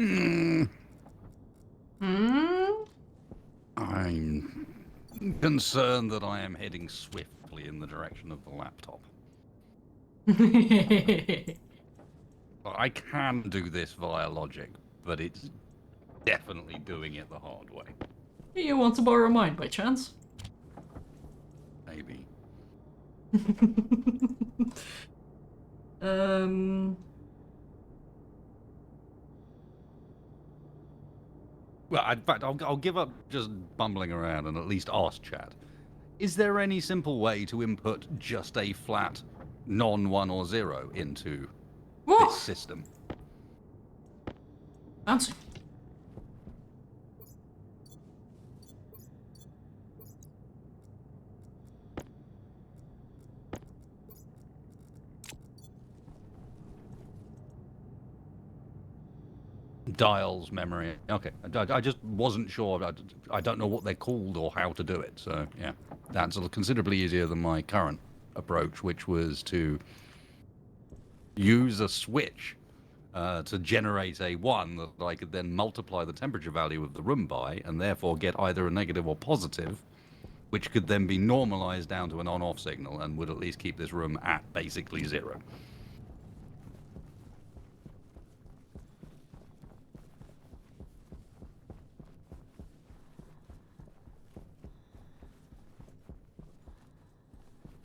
Hmm. Hmm? I'm concerned that I am heading swiftly in the direction of the laptop. I can do this via logic, but it's definitely doing it the hard way. You want to borrow mine by chance? Maybe. um... Well, in fact, I'll give up just bumbling around and at least ask chat. Is there any simple way to input just a flat non-1 or 0 into Whoa! this system? Fancy. Dials, memory. Okay, I just wasn't sure. I don't know what they're called or how to do it. So yeah, that's considerably easier than my current approach, which was to use a switch to generate a 1 that I could then multiply the temperature value of the room by, and therefore get either a negative or positive, which could then be normalized down to an on-off signal and would at least keep this room at basically 0.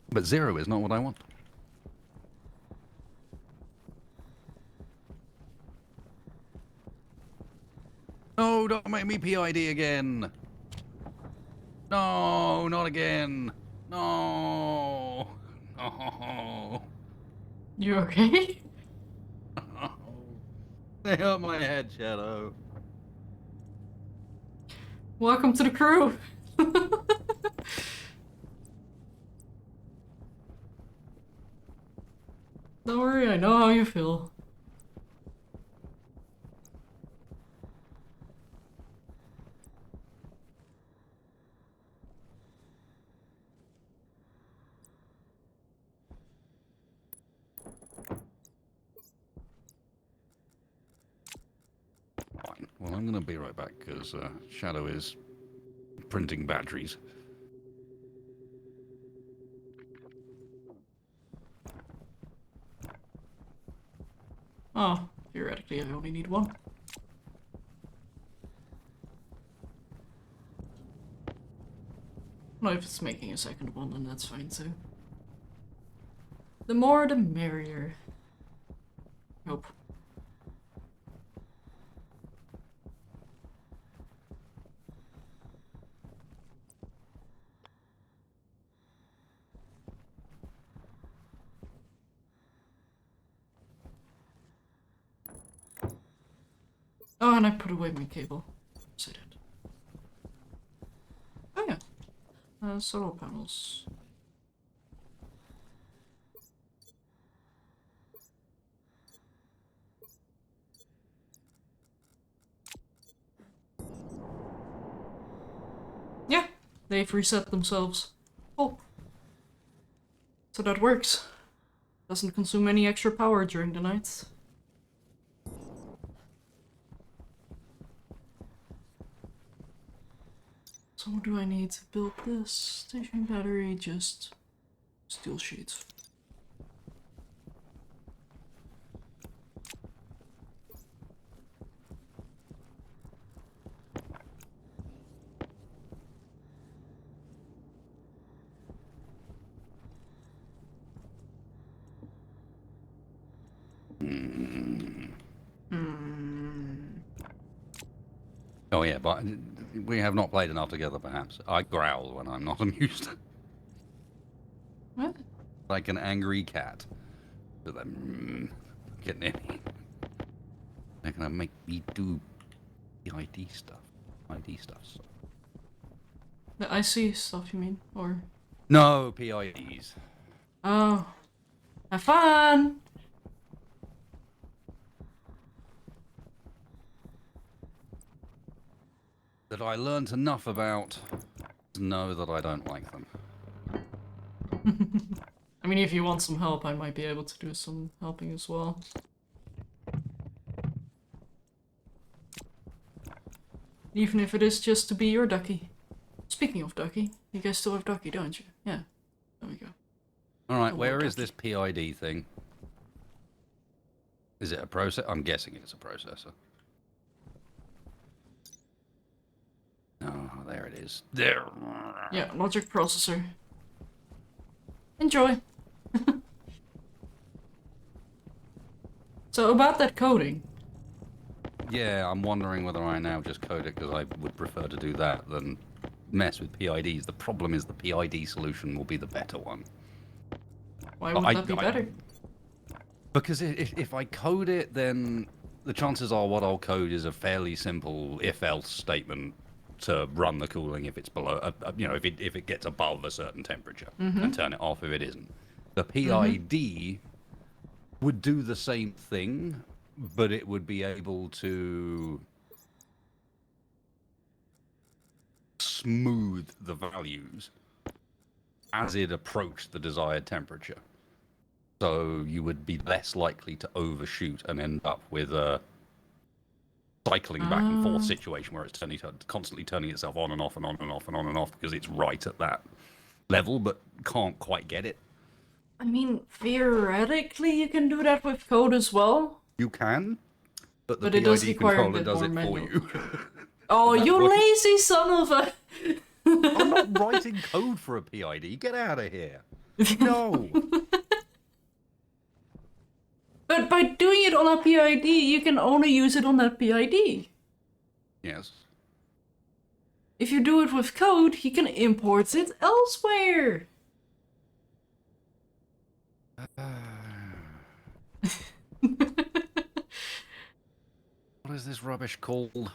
But 0 is not what I want. No, don't make me PID again. No, not again. No. No. You okay? They hurt my head, Shadow. Welcome to the crew! Don't worry, I know how you feel. Fine. Well, I'm going to be right back because Shadow is printing batteries. Oh, theoretically I only need one. Well, if it's making a second one, then that's fine too. The more the merrier. Hope. Oh, and I put away my cable. Yes, I did. Oh yeah. Solar panels. Yeah, they've reset themselves. Oh. So that works. Doesn't consume any extra power during the night. So what do I need to build this? Station battery, just steel sheets. Oh yeah, but we have not played enough together, perhaps. I growl when I'm not amused. What? Like an angry cat. So then, getting in. They're gonna make me do the ID stuff. ID stuff. The icy stuff, you mean? Or... No, PIDs. Oh. Have fun! That I learnt enough about to know that I don't like them. I mean, if you want some help, I might be able to do some helping as well. Even if it is just to be your ducky. Speaking of ducky, you guys still have ducky, don't you? Yeah. There we go. Alright, Oh, where Lord is this Ducky. PID thing? Is it a process? I'm guessing it's a processor. Oh, there it is. There. Yeah, logic processor. Enjoy! So about that coding. Yeah, I'm wondering whether I now just code it because I would prefer to do that than mess with PIDs. The problem is the PID solution will be the better one. Why would that be better? Because if I code it, then the chances are what I'll code is a fairly simple if-else statement to run the cooling if it's below, if it gets above a certain temperature, and turn it off if it isn't. The PID would do the same thing, but it would be able to smooth the values as it approached the desired temperature. So you would be less likely to overshoot and end up with a cycling back and forth situation where it's constantly turning itself on and off and on and off and on and off because it's right at that level but can't quite get it. I mean, theoretically you can do that with code as well. You can, but the But it does PID require a controller bit does more it for manual you. control. Oh, That's you what- lazy son of a... I'm not writing code for a PID. Get out of here. No. But by doing it on a PID, you can only use it on that PID. Yes. If you do it with code, you can import it elsewhere. What is this rubbish called?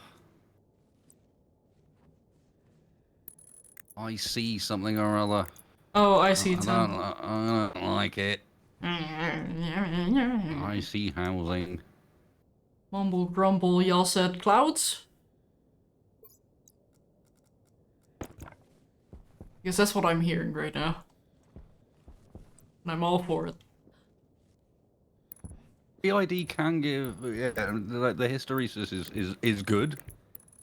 I see something or other. Oh, I see I don't like it. I see housing. Mumble grumble, y'all said clouds? Because that's what I'm hearing right now. And I'm all for it. PID can give, yeah, the hysteresis is good,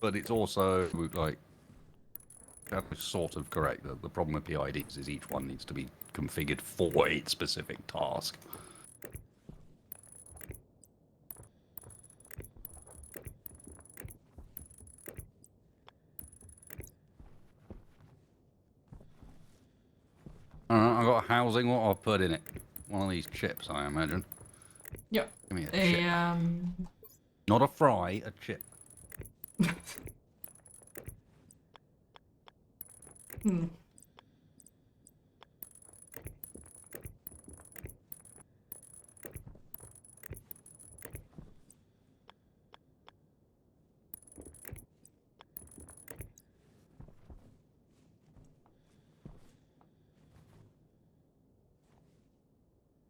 but it's also like that's sort of correct. The problem with PIDs is each one needs to be configured for its specific task. I've got housing. What I'll put in it? One of these chips, I imagine. Yep. Give me a chip. A, Not a fry, a chip. hmm.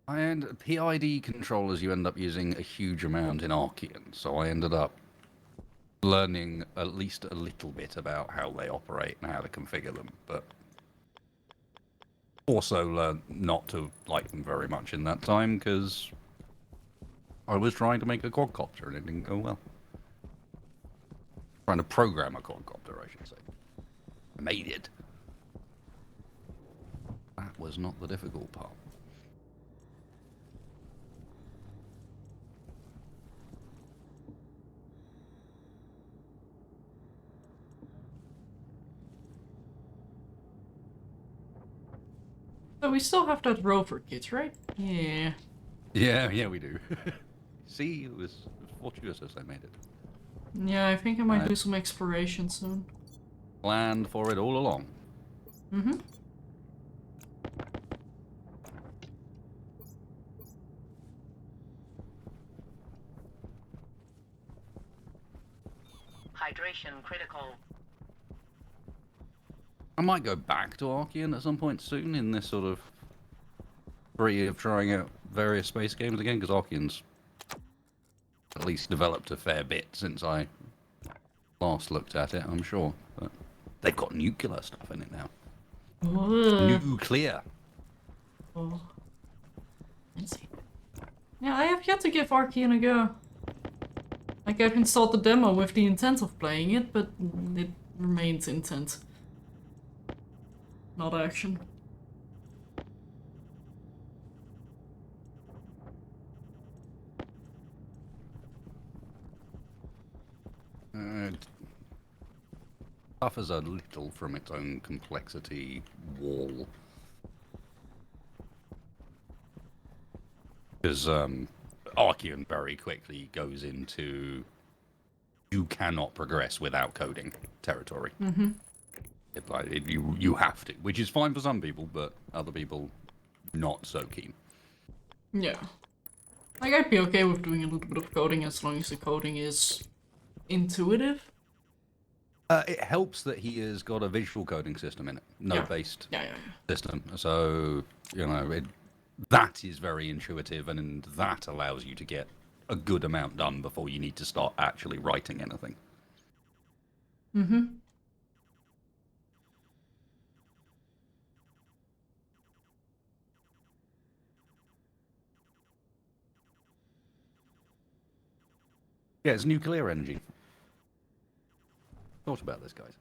And PID controllers, you end up using a huge amount in Archean, so I ended up learning at least a little bit about how they operate and how to configure them, but also learned not to like them very much in that time because I was trying to make a quadcopter and it didn't go well. Trying to program a quadcopter, I should say. I made it. That was not the difficult part. So we still have that rover kit, right? Yeah. Yeah, we do. See, it was fortuitous I made it. Yeah, I think I might do some exploration soon. Planned for it all along. Mm-hmm. Hydration critical. I might go back to Archean at some point soon in this sort of spree of trying out various space games again, because Archean's at least developed a fair bit since I last looked at it, I'm sure. But they've got nuclear stuff in it now. Nuclear. Oh. Yeah, I have yet to give Archean a go. Like, I've installed the demo with the intent of playing it, but it remains intent. Not action. It suffers a little from its own complexity wall. Because Archean very quickly goes into you cannot progress without coding territory. Mm-hmm. You have to, which is fine for some people, but other people not so keen. Yeah. Like, I'd be okay with doing a little bit of coding as long as the coding is intuitive. It helps that he has got a visual coding system in it, node-based Yeah. system. So, that is very intuitive, and that allows you to get a good amount done before you need to start actually writing anything. Mm-hmm. Yeah, it's nuclear energy. Thought about this, guys.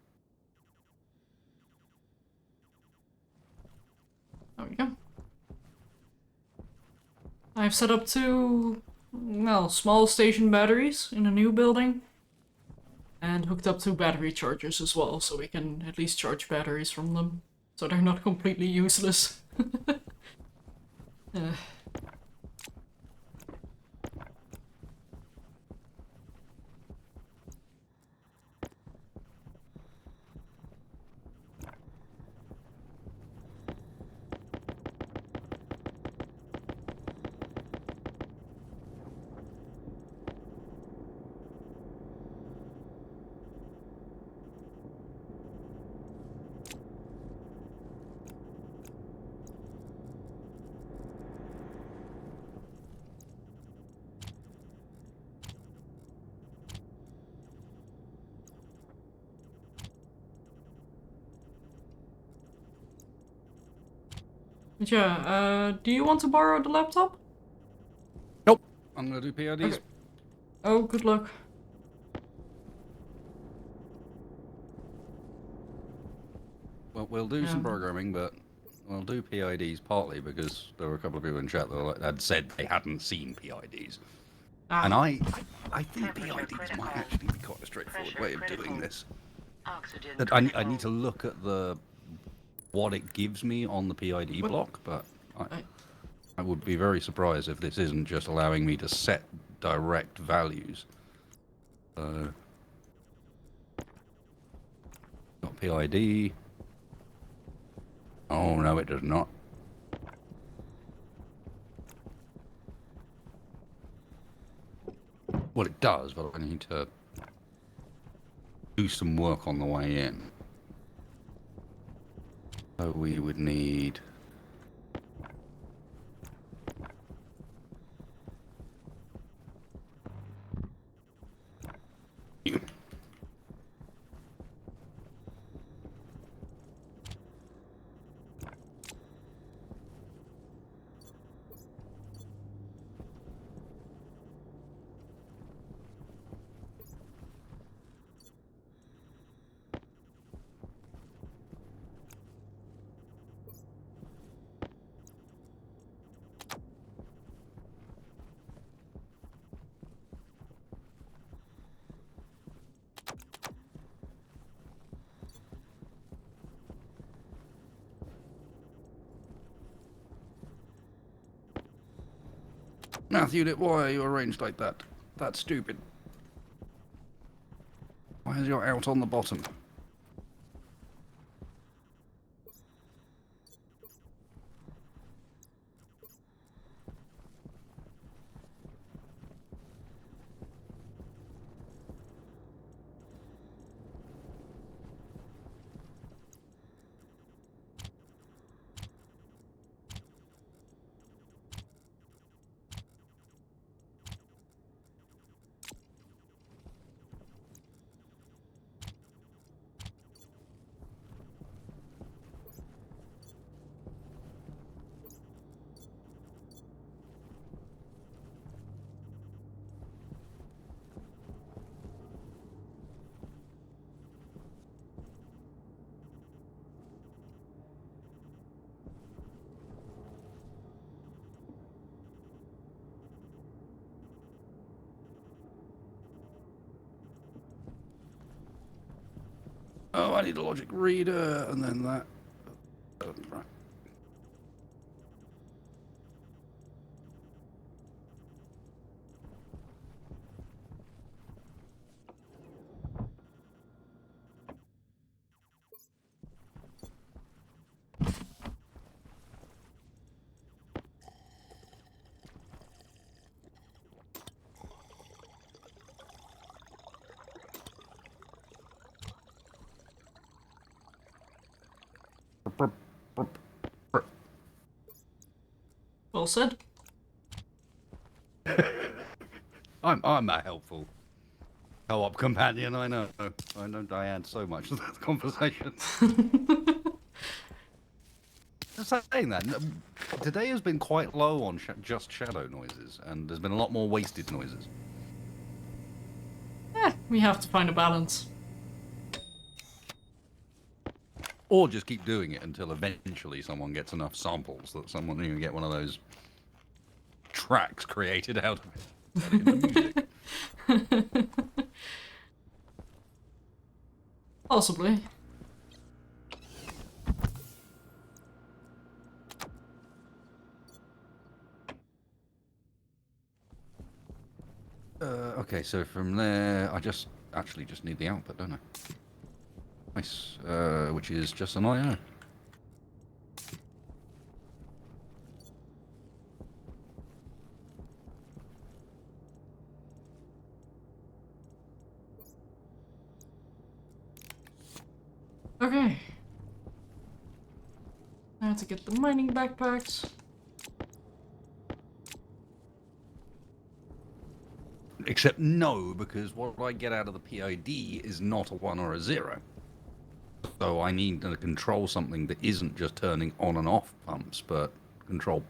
There we go. I've set up 2, well, small station batteries in a new building. And hooked up 2 battery chargers as well, so we can at least charge batteries from them. So they're not completely useless. But yeah, do you want to borrow the laptop? Nope. I'm gonna do PIDs. Okay. Oh, good luck. Well, we'll do some programming, but we'll do PIDs partly because there were a couple of people in chat that had said they hadn't seen PIDs. Ah. And I think PIDs might actually be quite a straightforward way of doing this. Oxygen That I need to look at what it gives me on the PID block, but I would be very surprised if this isn't just allowing me to set direct values. Got PID. Oh no, it does not. Well, it does, but I need to do some work on the way in. So we would need... Matthew, why are you arranged like that? That's stupid. Why is your out on the bottom? Oh, I need a logic reader, and then that. Oh, right. Well said. I'm a helpful co-op companion. I know I add so much to that conversation. Saying that, today has been quite low on just shadow noises, and there's been a lot more wasted noises. We have to find a balance. Or just keep doing it until eventually someone gets enough samples that someone you get one of those tracks created out of it. Put it into music. Possibly. Okay, so from there, I actually just need the output, don't I? Nice, which is just an IO. Okay. Now to get the mining backpacks. Except no, because what I get out of the PID is not a 1 or a 0. So I need to control something that isn't just turning on and off pumps, but control.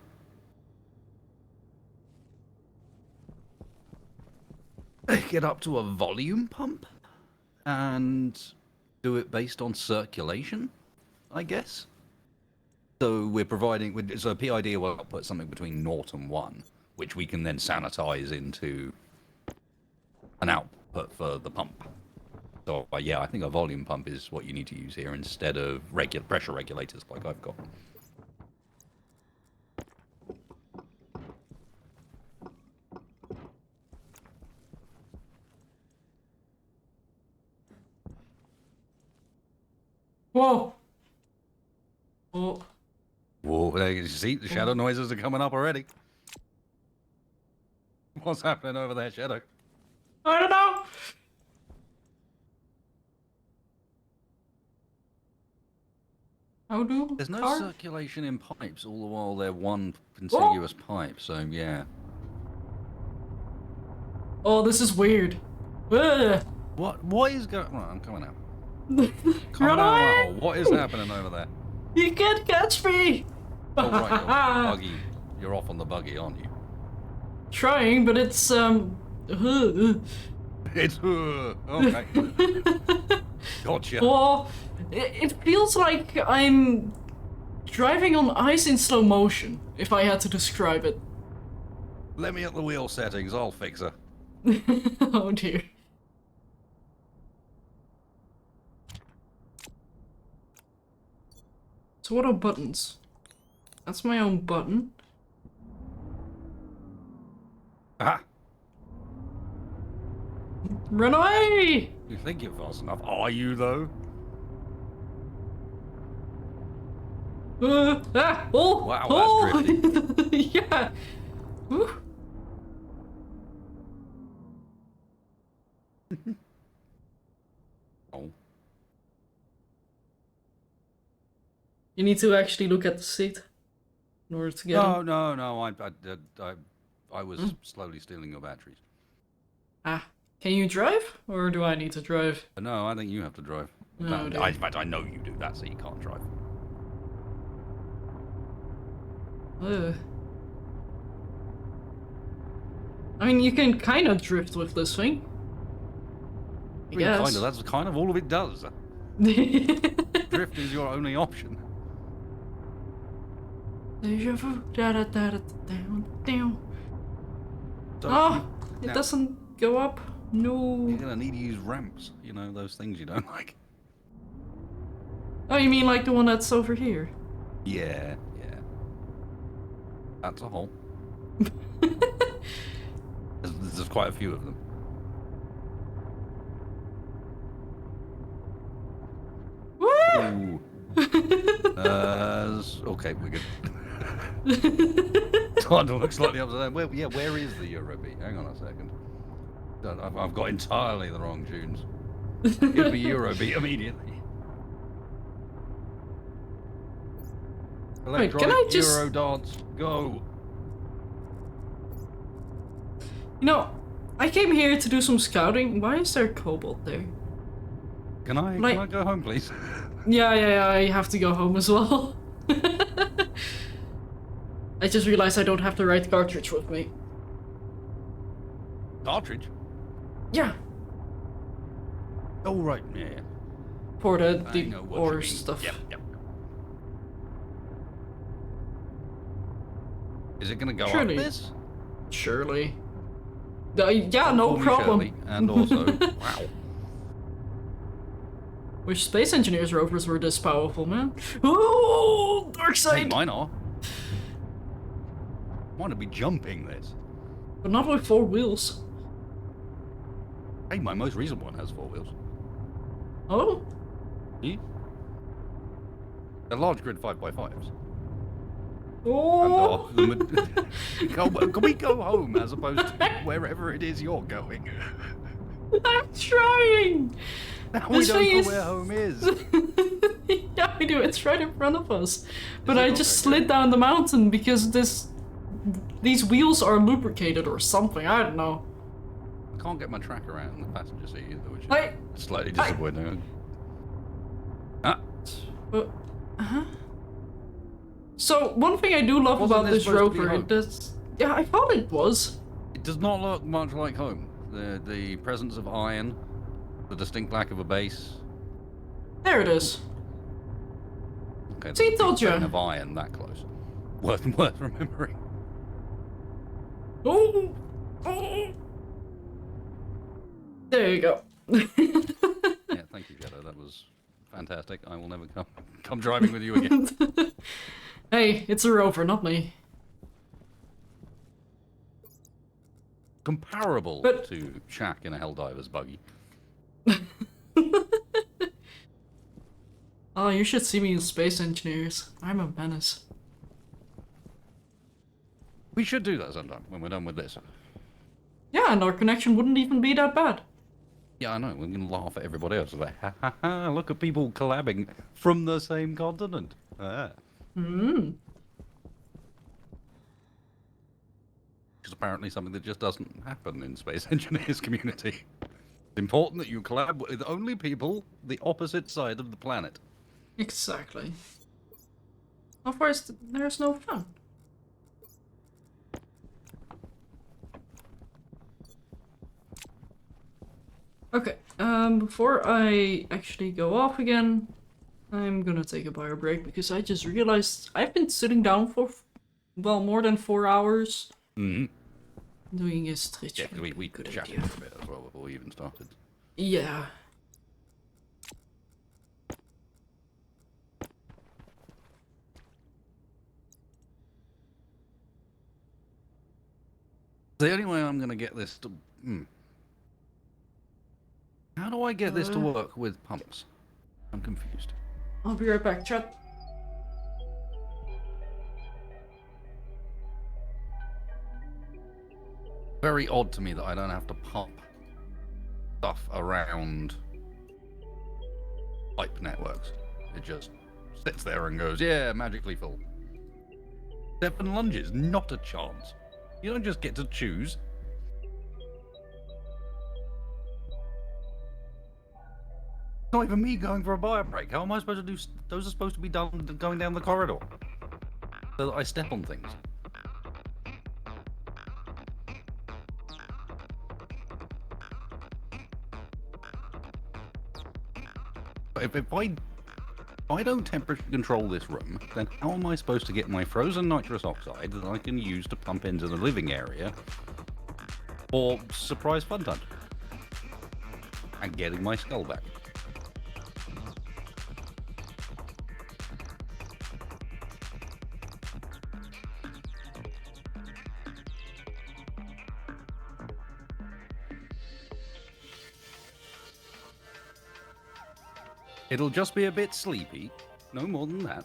Get up to a volume pump and do it based on circulation, I guess. So we're providing, so PID will output something between 0 and 1, which we can then sanitize into an output for the pump. So yeah, I think a volume pump is what you need to use here instead of pressure regulators like I've got. Whoa! Oh. Whoa, there you see, the shadow noises are coming up already. What's happening over there, Shadow? I don't know! How do There's no car? circulation in pipes, all the while they're one contiguous pipe, so yeah. Oh, this is weird. Ugh. What is going on? I'm coming out. Run Coming out of away! my hole. What is happening over there? You can't catch me! Oh, right, you're buggy. You're off on the buggy, aren't you? Trying, but it's, It's, okay. Gotcha. Well, it feels like I'm driving on ice in slow motion, if I had to describe it. Let me at the wheel settings, I'll fix her. Oh dear. So what are buttons? That's my own button. Aha! Run away! You think you're fast enough. Are you, though? Oh! Wow, Oh! that's Yeah! Whew. Oh. You need to actually look at the seat in order to get No, in. no, I was slowly stealing your batteries. Ah, can you drive? Or do I need to drive? No, I think you have to drive. Oh, dear. In fact, I know you do that, so you can't drive. Ugh. I mean, you can kind of drift with this thing. I guess. Kind of, that's kind of all of it does. Drift is your only option. Deja vu. Da da da da down down. So, Oh, it now- doesn't go up. No. You're gonna need to use ramps. You know, those things you don't like. Oh, you mean like the one that's over here? Yeah, yeah. That's a hole. There's quite a few of them. Woo! Ooh. Okay, we're good. Time to look slightly upside down. Where is the Eurobeat? Hang on a second. I've got entirely the wrong tunes. Give me Eurobeat immediately. Wait, can Electronic I just- Euro dance, go! You know, I came here to do some scouting. Why is there cobalt there? Can I go home, please? Yeah, I have to go home as well. I just realized I don't have the right cartridge with me. Cartridge? Yeah, Oh, right, yeah. for the I deep know what you ore mean. stuff. Yep. Is it gonna go Surely. up this? Surely. Yeah, Don't no call me problem. Shirley, and also, wow. Wish Space Engineers rovers were this powerful, man. Ooh, dark Hey, side! mine are. Mine would be jumping this. But not with 4 wheels. Hey, my most recent one has 4 wheels. Oh? Yeah. They're large grid 5x5s. Oh! Can we go home as opposed to wherever it is you're going? I'm trying! Now we This don't thing know is- where home is. Yeah, I do. It's right in front of us. But it? I just Okay, slid down the mountain because these wheels are lubricated or something. I don't know. I can't get my tracker out in the passenger seat either, which is I- slightly disappointing. But, huh? So, one thing I do love Wasn't about this this supposed to be rover, home? it does... Yeah, I thought it was. It does not look much like home. The presence of iron, the distinct lack of a base. There it is. Okay, See, there's a big told ya. vein of iron that close. Worth remembering. Oh! Oh! There you go. Yeah, thank you, Ghetto. That was fantastic. I will never come driving with you again. Hey, it's a rover, not me. Comparable But- to Shaq in a Helldiver's buggy. Oh, you should see me in Space Engineers. I'm a menace. We should do that sometime when we're done with this. Yeah, and our connection wouldn't even be that bad. Yeah, I know. We're going to laugh at everybody else. Like, ha ha ha, look at people collabing from the same continent. Ah. Hmm. Which is apparently something that just doesn't happen in Space Engineers community. It's important that you collab with only people the opposite side of the planet. Exactly. Otherwise, there's no fun. Okay, before I actually go off again, I'm gonna take a bio break because I just realized I've been sitting down for, well, more than 4 hours. Mm-hmm. Doing a stretch. Yeah, 'cause we Good chatted idea. a bit as well before we even started. Yeah. The only way I'm going to get this to... How do I get this to work with pumps? I'm confused. I'll be right back, chat. Very odd to me that I don't have to pump stuff around pipe networks. It just sits there and goes, yeah, magically full. 7 lunges, not a chance. You don't just get to choose. Not even me going for a bio break. How am I supposed to do? Those are supposed to be done going down the corridor, so that I step on things. If I don't temperature control this room, then how am I supposed to get my frozen nitrous oxide that I can use to pump into the living area for surprise fun time and getting my skull back? It'll just be a bit sleepy, no more than that.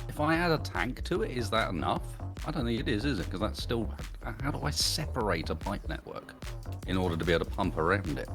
If I add a tank to it, is that enough? I don't think it is it? Because that's still... How do I separate a pipe network in order to be able to pump around it?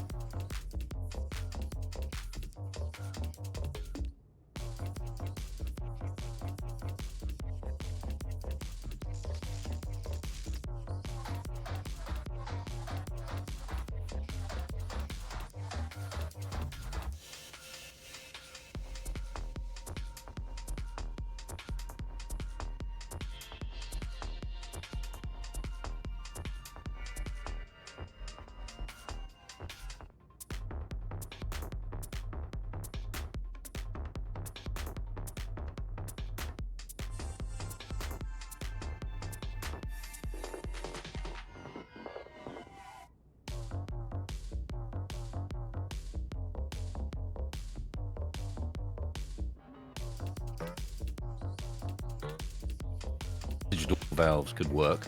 Digital valves could work.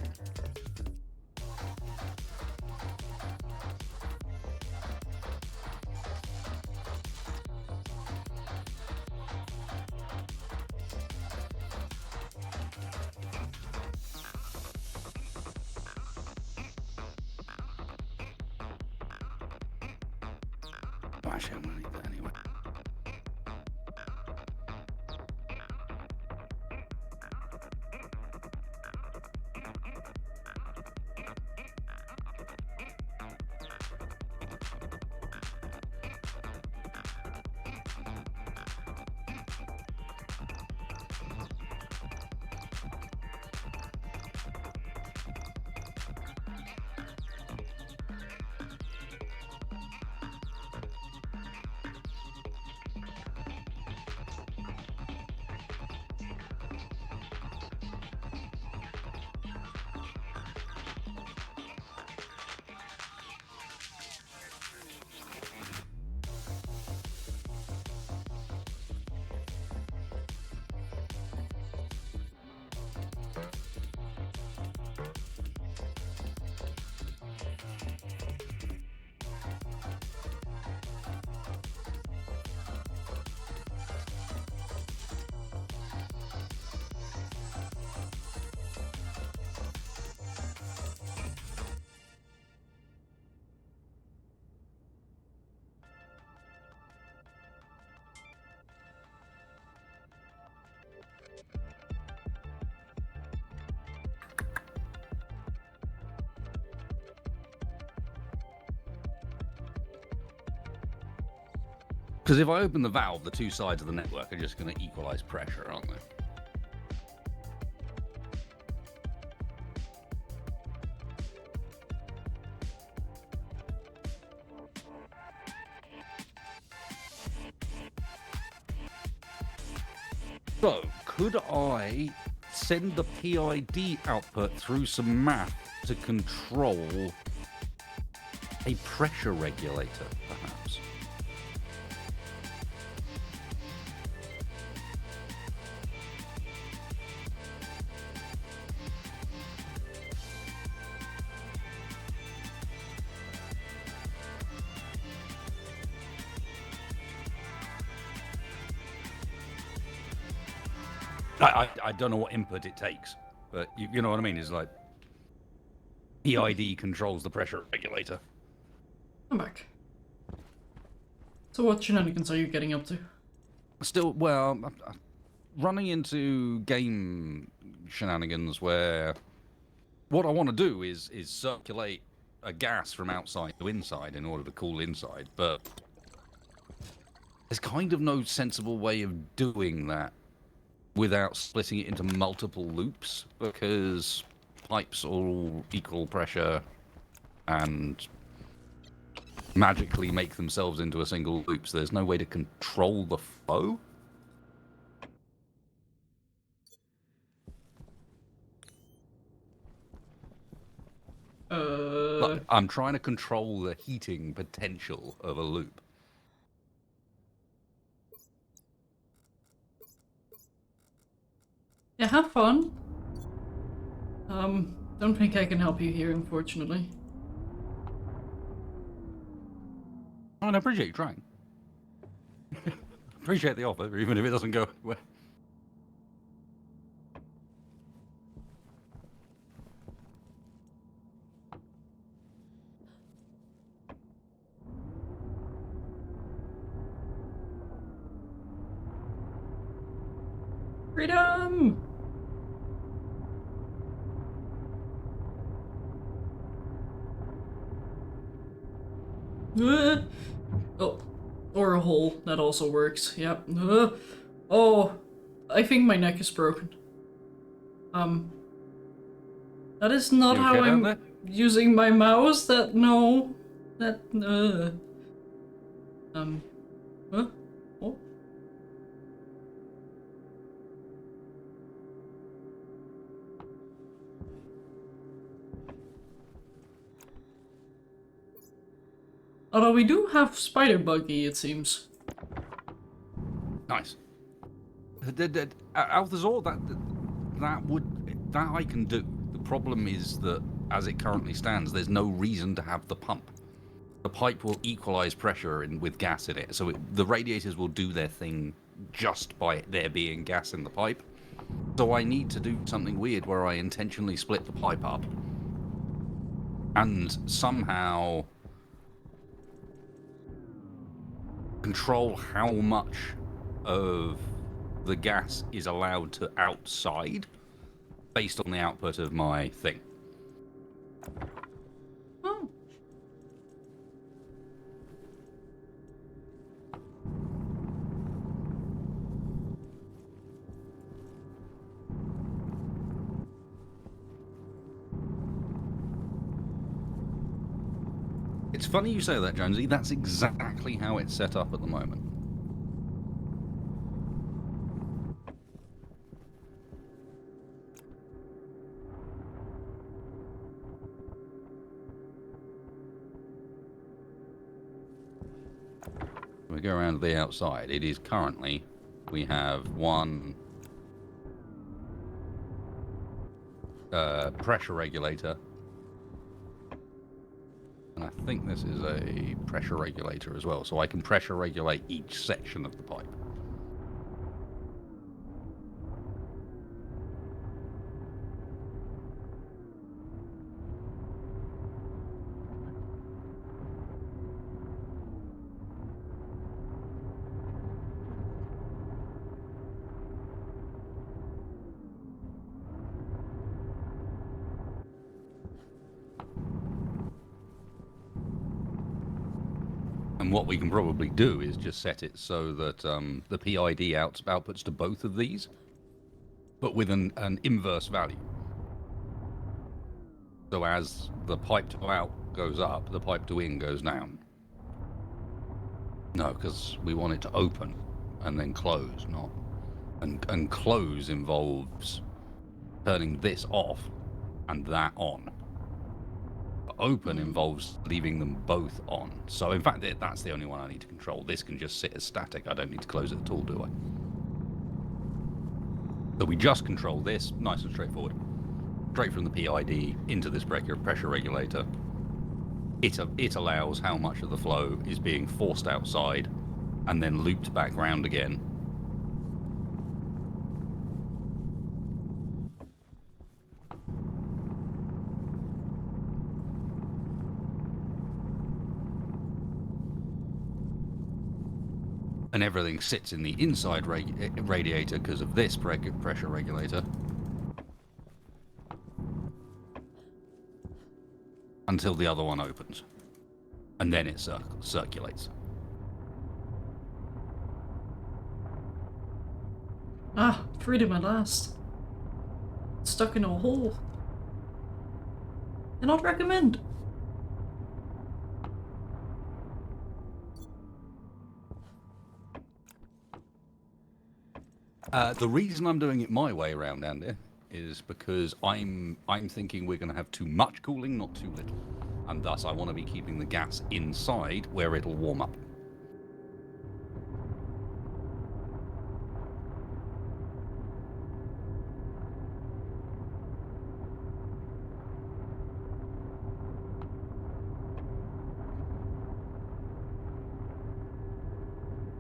Actually, I'm gonna need that anyway. Because if I open the valve, the two sides of the network are just going to equalize pressure, aren't they? So, could I send the PID output through some math to control a pressure regulator, perhaps? I don't know what input it takes, but you know what I mean? It's like PID controls the pressure regulator. I'm back. So what shenanigans are you getting up to? Still, well, I'm running into game shenanigans where what I want to do is circulate a gas from outside to inside in order to cool inside, but there's kind of no sensible way of doing that without splitting it into multiple loops, because pipes are all equal pressure and magically make themselves into a single loop, so there's no way to control the flow. Like, I'm trying to control the heating potential of a loop. Yeah, have fun. Don't think I can help you here, unfortunately. I appreciate you trying. Appreciate the offer, even if it doesn't go well. Freedom! Oh, or a hole. That also works. Yep. Oh, I think my neck is broken. That is not You how okay down I'm there? using my mouse. No. Huh? Oh. Although we do have Spider Buggy, it seems. Nice. Althazor, that I can do. The problem is that as it currently stands, there's no reason to have the pump. The pipe will equalize pressure with gas in it, so the radiators will do their thing just by there being gas in the pipe. So I need to do something weird where I intentionally split the pipe up and somehow control how much of the gas is allowed to outside based on the output of my thing. Oh. It's funny you say that, Jonesy. That's exactly how it's set up at the moment. We go around to the outside. It is currently, we have one pressure regulator. And I think this is a pressure regulator as well, so I can pressure regulate each section of the pipe. And what we can probably do is just set it so that the PID outputs to both of these, but with an inverse value. So as the pipe to out goes up, the pipe to in goes down. No, because we want it to open and then close, not... And close involves turning this off and that on. Open involves leaving them both on. So in fact, that's the only one I need to control. This can just sit as static. I don't need to close it at all, do I? So we just control this, nice and straightforward. Straight from the PID into this pressure regulator. It allows how much of the flow is being forced outside and then looped back round again. And everything sits in the inside radiator because of this pressure regulator. Until the other one opens. And then it circulates. Ah, freedom at last. Stuck in a hole. Cannot recommend. The reason I'm doing it my way around, Andy, is because I'm thinking we're going to have too much cooling, not too little. And thus I want to be keeping the gas inside where it'll warm up.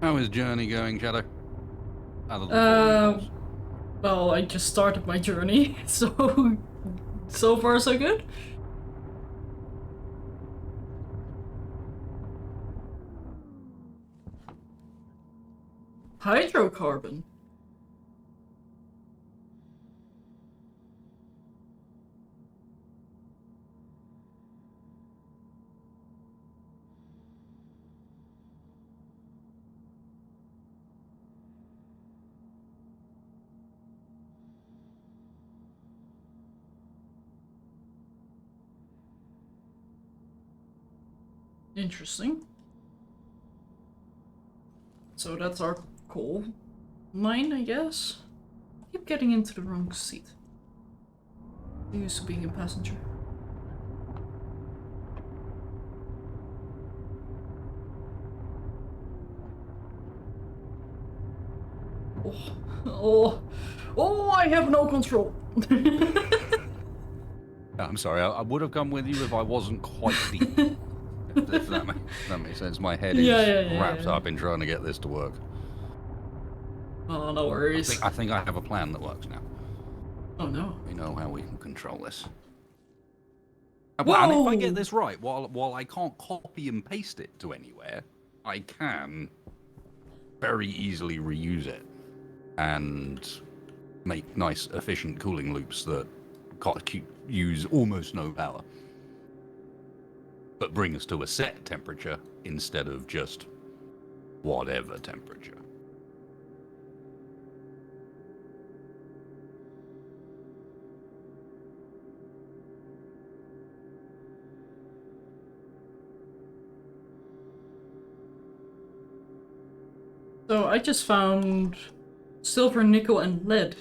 How is Journey going, Shadow? Other than falling balls? Well, I just started my journey, so far so good. Hydrocarbon. Interesting. So that's our coal mine, I guess. I keep getting into the wrong seat. I'm used to being a passenger. Oh, I have no control. I'm sorry, I would have come with you if I wasn't quite deep. if that makes sense. My head is wrapped up in trying to get this to work. Oh, no worries. I think I have a plan that works now. Oh no. We know how we can control this. Whoa! And if I get this right, while I can't copy and paste it to anywhere, I can very easily reuse it and make nice, efficient cooling loops that use almost no power, but bring us to a set temperature instead of just whatever temperature. So I just found silver, nickel, and lead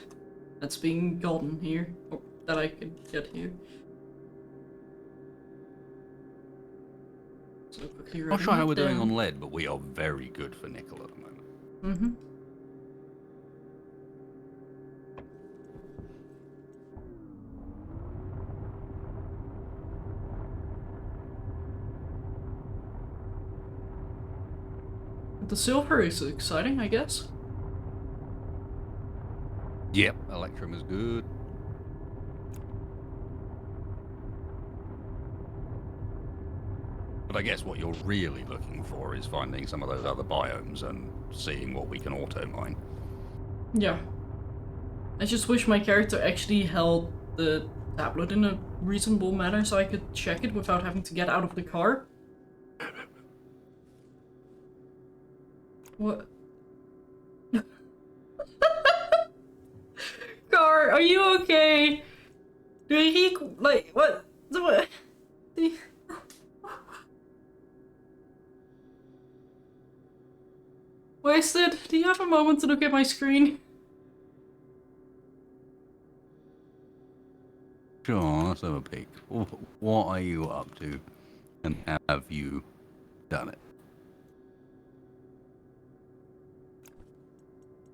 that's being gotten here, or that I could get here. So quickly Not sure how we're doing down. on lead, but we are very good for nickel at the moment. Mm-hmm. The silver is exciting, I guess. Yep, Electrum is good. But I guess what you're really looking for is finding some of those other biomes and seeing what we can auto-mine. Yeah. I just wish my character actually held the tablet in a reasonable manner so I could check it without having to get out of the car. What? Car, are you okay? Do he like what? What? Wasted? Do you have a moment to look at my screen? Sure, let's have a peek. What are you up to? And have you done it?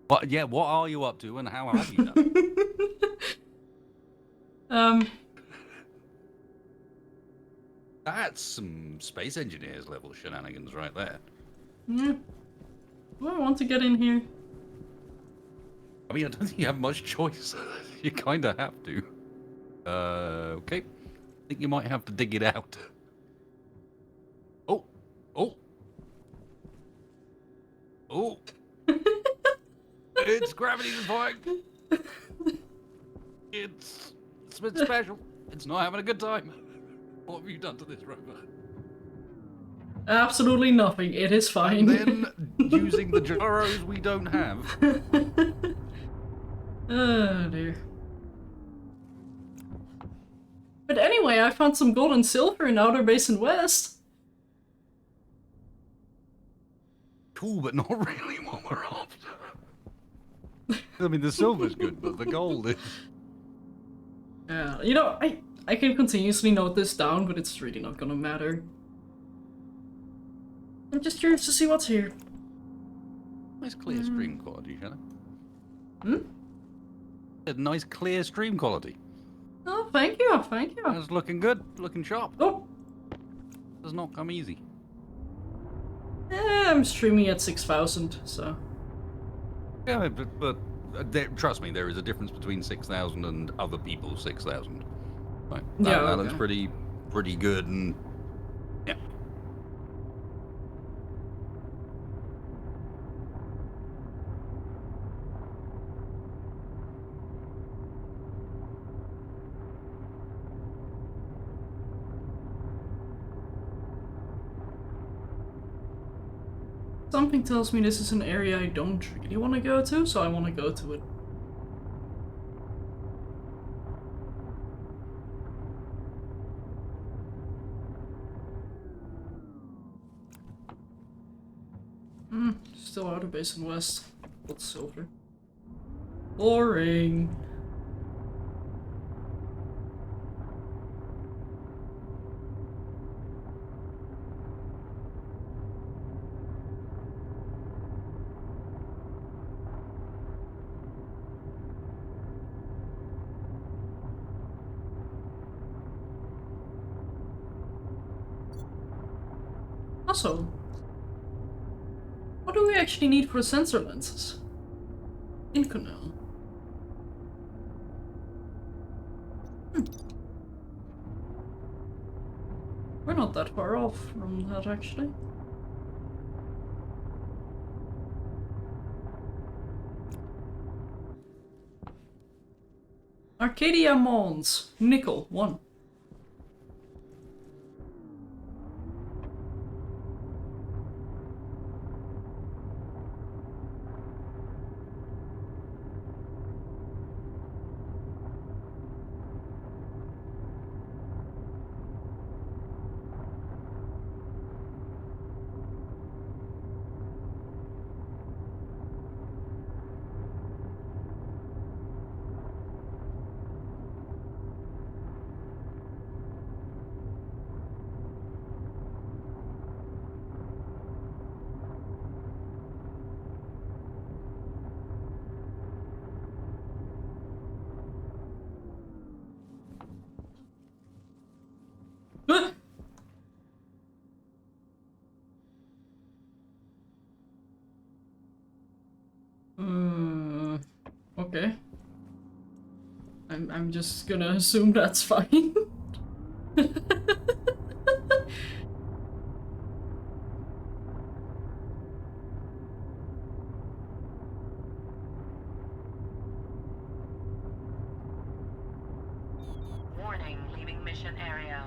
What? Yeah, what are you up to and how have you done it? That's some Space Engineers level shenanigans right there. Yeah. Do I want to get in here? I mean, I don't think you have much choice. You kind of have to. Okay. I think you might have to dig it out. Oh. Oh. Oh. It's gravity defying. It's been special. It's not having a good time. What have you done to this robot? Absolutely nothing. It is fine. And then using the gyros we don't have. Oh dear. But anyway, I found some gold and silver in Outer Basin West. Cool, but not really what we're after. I mean, the silver's good, but the gold is... Yeah, you know, I can continuously note this down, but it's really not gonna matter. I'm just curious to see what's here. Nice clear stream quality, Shannon. Hmm? Nice clear stream quality. Oh, thank you, thank you. That's looking good, looking sharp. Oh, Does not come easy. I'm streaming at 6,000, so... Yeah, but trust me, there is a difference between 6,000 and other people's 6,000. Right. Yeah, That looks okay. pretty good, and yeah. Something tells me this is an area I don't really want to go to, so I want to go to it. Still Outer Basin West. Gold silver. Boring. Also, what do we actually need for sensor lenses? Inconel. We're not that far off from that, actually. Arcadia Mons. Nickel. 1. Okay. I'm just gonna assume that's fine. Warning, leaving mission area.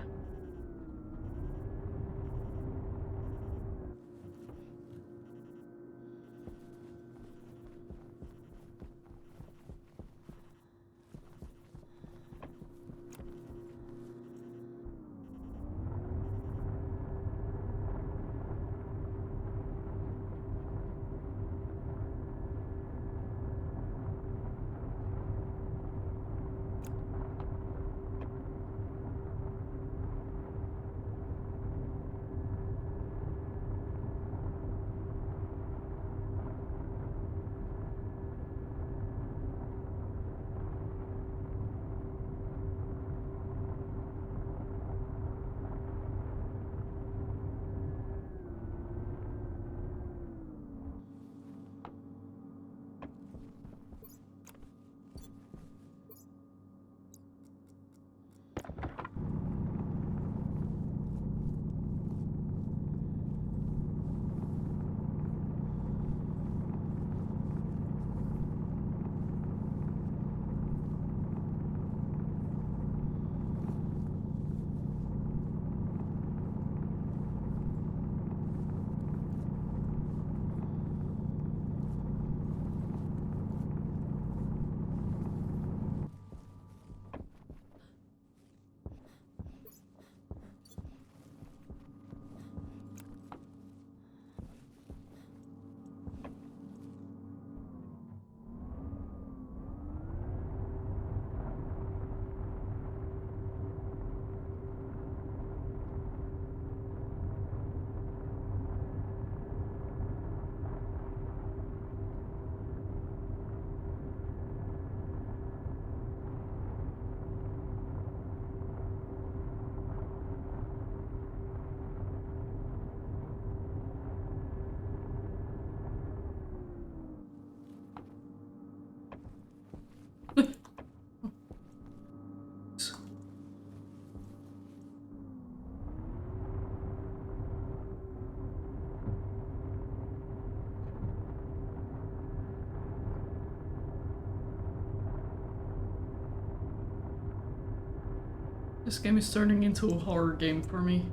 This game is turning into a horror game for me.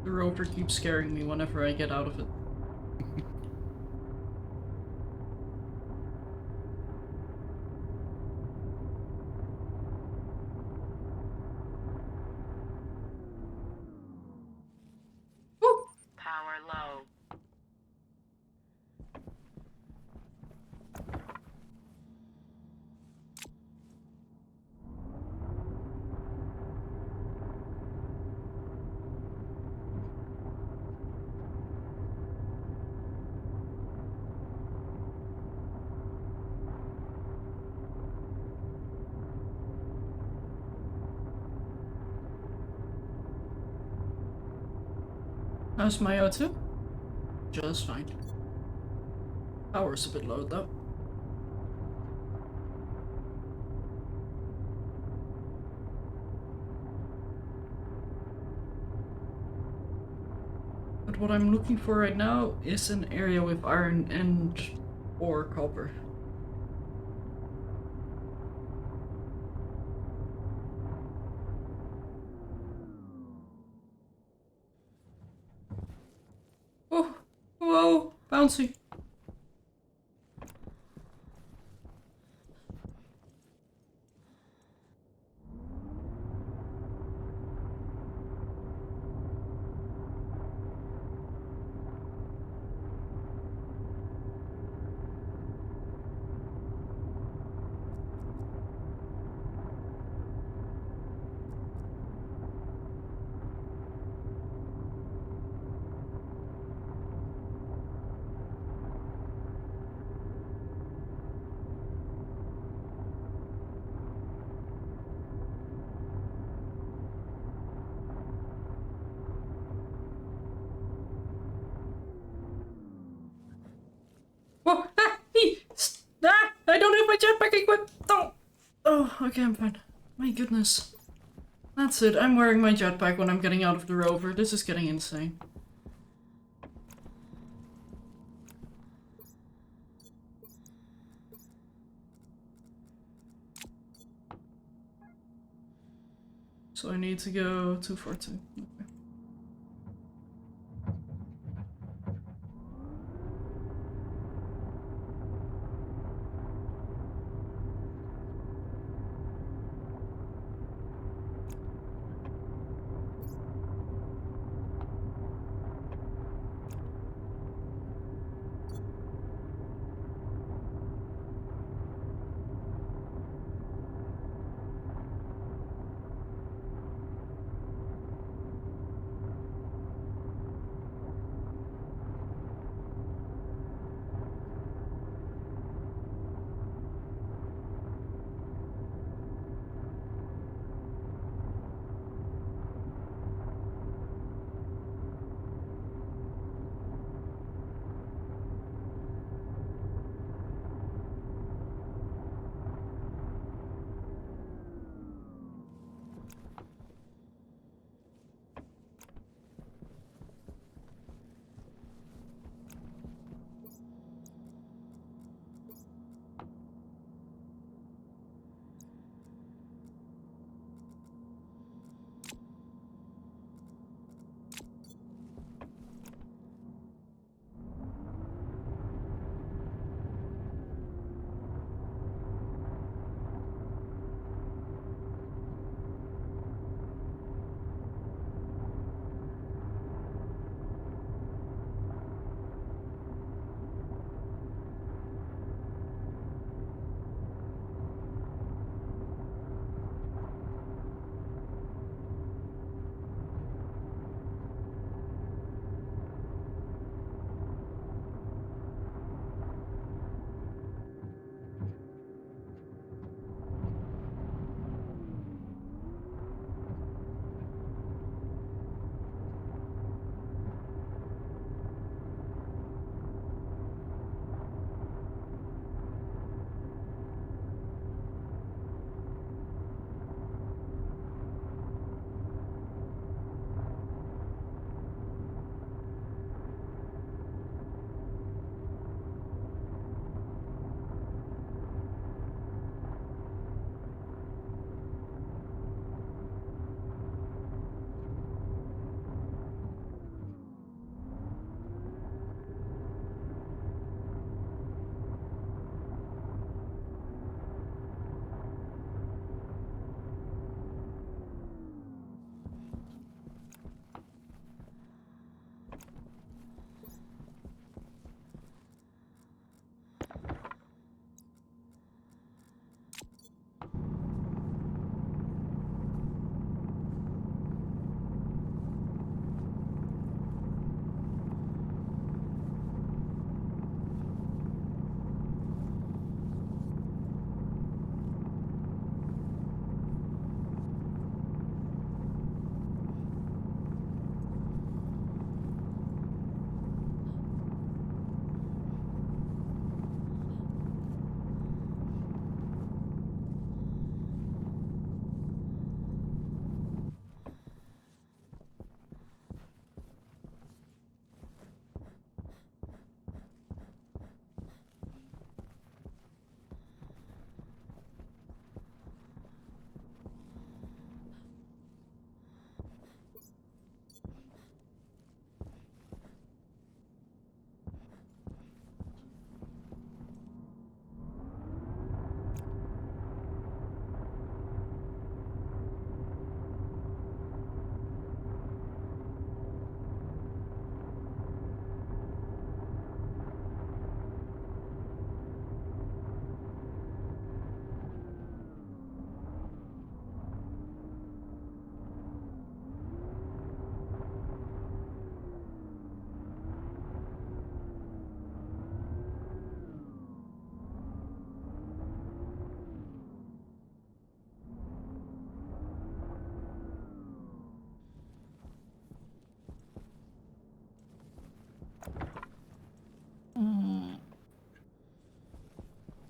The rover keeps scaring me whenever I get out of it. Woo! Power low. How's my O2? Just fine. Power's a bit low though. But what I'm looking for right now is an area with iron and or copper. Oh, whoa, bouncy. Whoa, I don't have my jetpack equipped. Oh, okay, I'm fine. My goodness. That's it, I'm wearing my jetpack when I'm getting out of the rover. This is getting insane. So I need to go 242. Okay.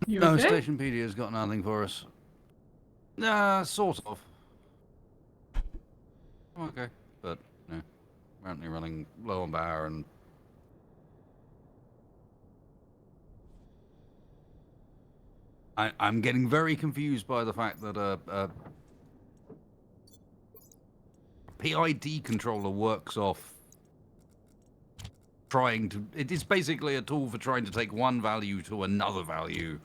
You No, okay? Stationpedia's got nothing for us. Sort of. Okay, but no, apparently running low on power and I'm getting very confused by the fact that a PID controller works off trying to. It is basically a tool for trying to take one value to another value,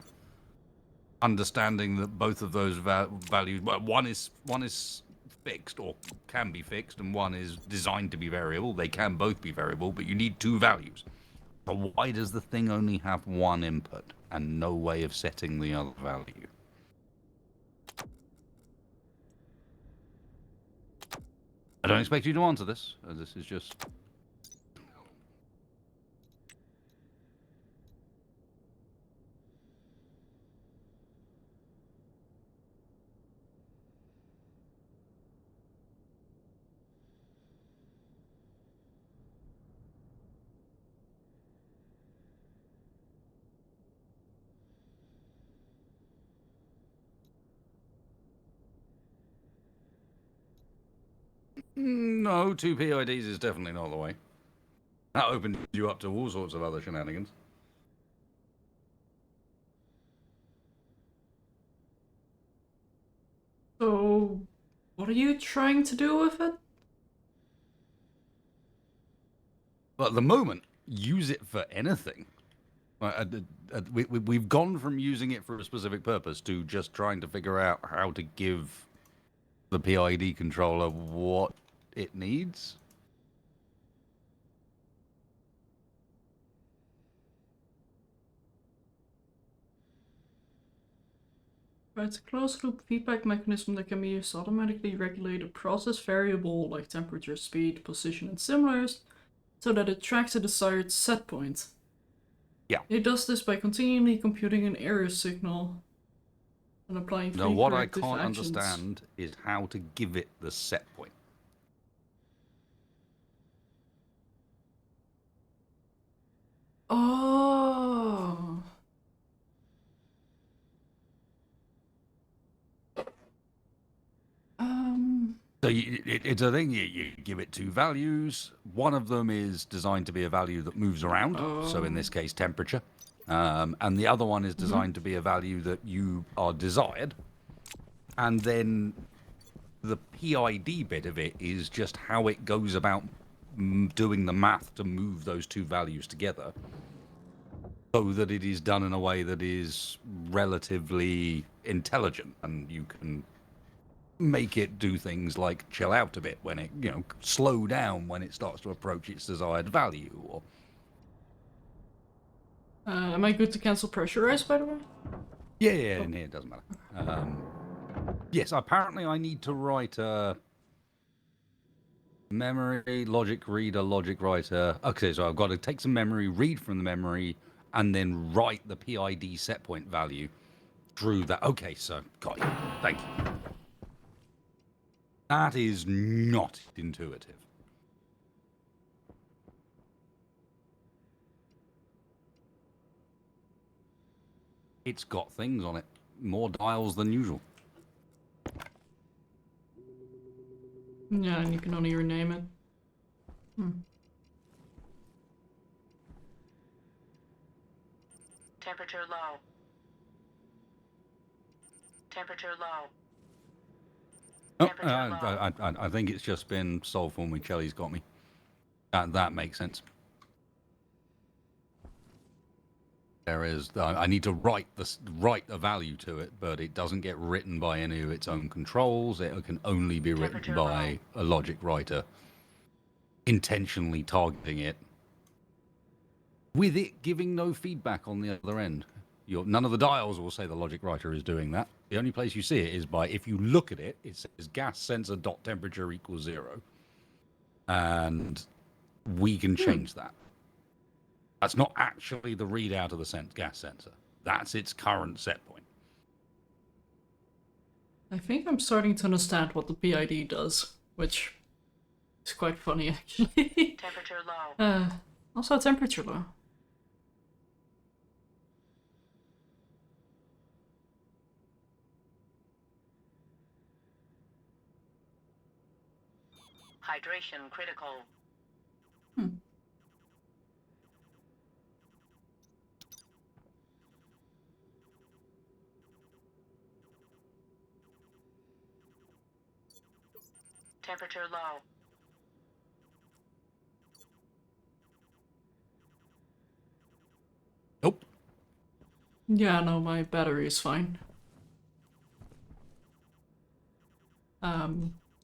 understanding that both of those values, well, one is fixed or can be fixed, and one is designed to be variable. They can both be variable, but you need two values. So why does the thing only have one input and no way of setting the other value? I don't expect you to answer this. This is just... No, two PIDs is definitely not the way. That opens you up to all sorts of other shenanigans. So, what are you trying to do with it? But at the moment, use it for anything. We've gone from using it for a specific purpose to just trying to figure out how to give the PID controller what it needs. It's a closed-loop feedback mechanism that can be used to automatically regulate a process variable like temperature, speed, position, and similars, so that it tracks a desired set point. Yeah. It does this by continually computing an error signal and applying Now, three what I corrective can't actions. understand is how to give it the set point. Oh. So it's a thing, you give it two values. One of them is designed to be a value that moves around, so in this case temperature. And the other one is designed to be a value that you are desired. And then the PID bit of it is just how it goes about doing the math to move those two values together, so that it is done in a way that is relatively intelligent, and you can make it do things like chill out a bit when it, slow down when it starts to approach its desired value. Or Am I good to cancel pressurize, by the way? yeah, in here it doesn't matter. Yes, apparently I need to write a memory, logic reader, logic writer. Okay, so I've got to take some memory, read from the memory, and then write the PID set point value through that. Okay, so got you. Thank you. That is not intuitive. It's got things on it. More dials than usual. Yeah, and you can only rename it. Temperature low. Temperature low. Oh, Temperature I think it's just been solved for me. Chelly's got me. That makes sense. There is. I need to write a value to it, but it doesn't get written by any of its own controls. It can only be written by a logic writer, intentionally targeting it, with it giving no feedback on the other end. None of the dials will say the logic writer is doing that. The only place you see it is by, if you look at it, it says gas sensor dot temperature equals 0. And we can change that. That's not actually the readout of the gas sensor. That's its current set point. I think I'm starting to understand what the PID does, which is quite funny, actually. Temperature low. Also temperature low. Hydration critical. Temperature low. Nope. Yeah, no, my battery is fine.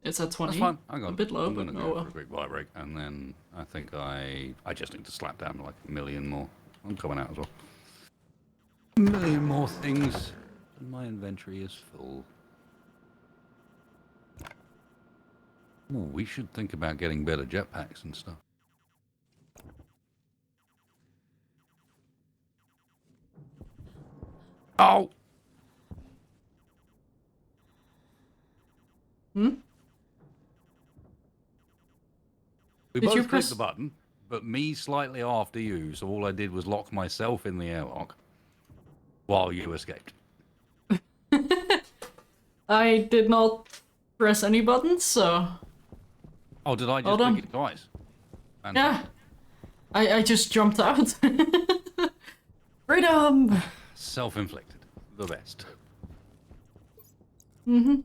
It's at 20. That's fine. I got A it. bit low, I'm but gonna oh go well. for a quick buy break, and then I think I just need to slap down like a million more. I'm coming out as well. A million more things, and my inventory is full. Ooh, we should think about getting better jetpacks and stuff. Oh! Hmm? We Did you both press- clicked the button, but me slightly after you, so all I did was lock myself in the airlock while you escaped. I did not press any buttons, so Oh, did I just Hold click on. it twice? yeah. Fantastic. I just jumped out. Freedom! Self-inflicted. The best. Mm-hmm.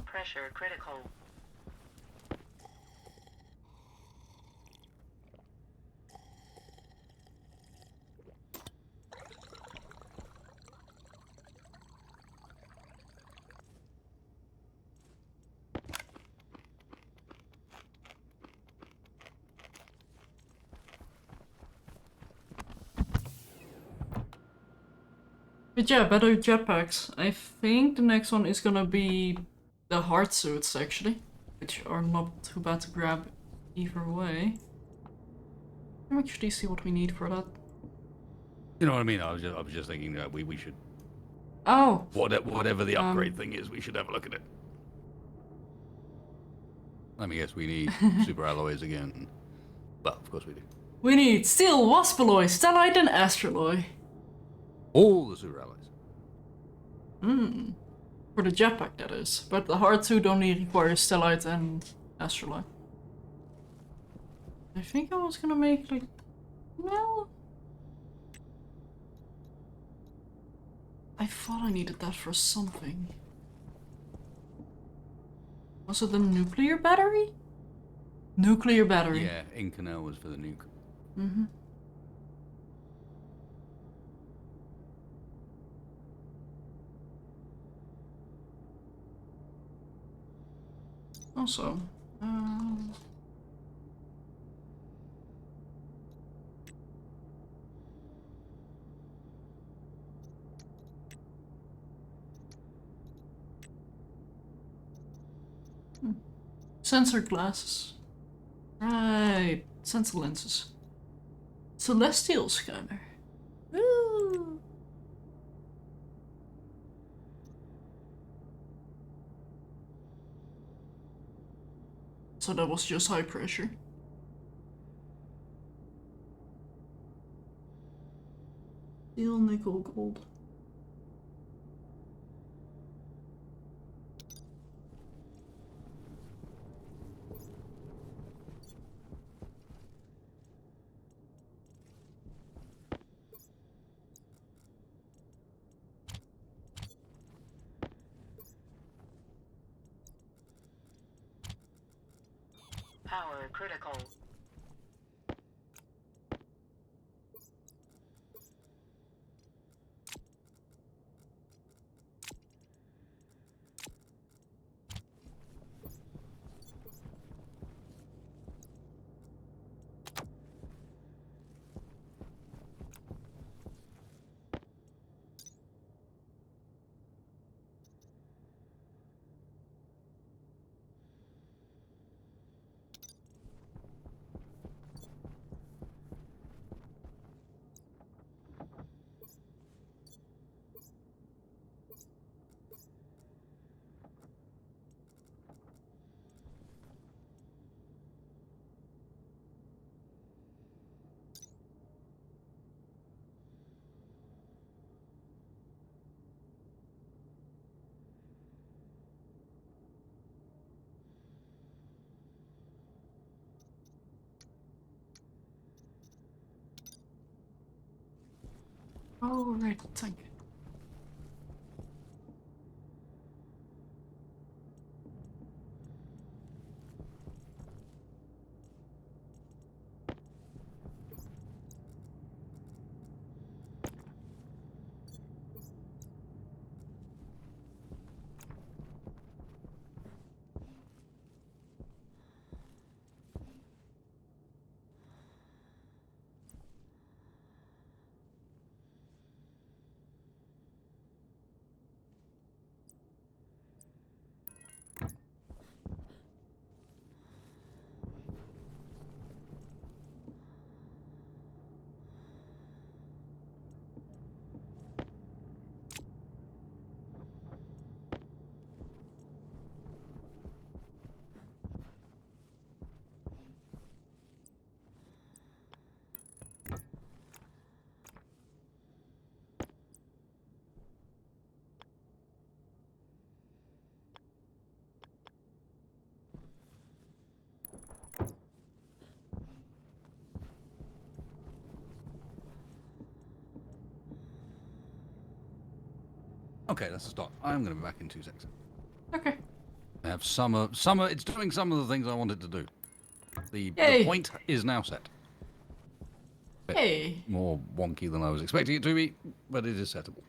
Pressure critical. But yeah, better jetpacks. I think the next one is gonna be the hard suits, actually. Which are not too bad to grab either way. Let me actually see what we need for that. You know what I mean? I was just thinking that we should, Oh! whatever the upgrade thing is, we should have a look at it. Let me guess, we need super alloys again. Well, of course we do. We need steel, waspaloy, stellite, and astraloy. All the super alloys. For the jetpack, that is. But the hard suit only requires stellite and astraloy. I think I was gonna make like... well... I thought I needed that for something. Was it the nuclear battery? Nuclear battery. Yeah, Inconel was for the nuke. Mm-hmm. Also, sensor glasses. Right, sensor lenses. Celestial scanner. Woo! So that was just high pressure. Steel, nickel, gold. Power critical. Oh, right, thank you. Okay, that's a start. I'm going to be back in 2 seconds. Okay. I have summer. It's doing some of the things I wanted to do. The Yay. point is now set. Bit Hey. more wonky than I was expecting it to be, but it is settable.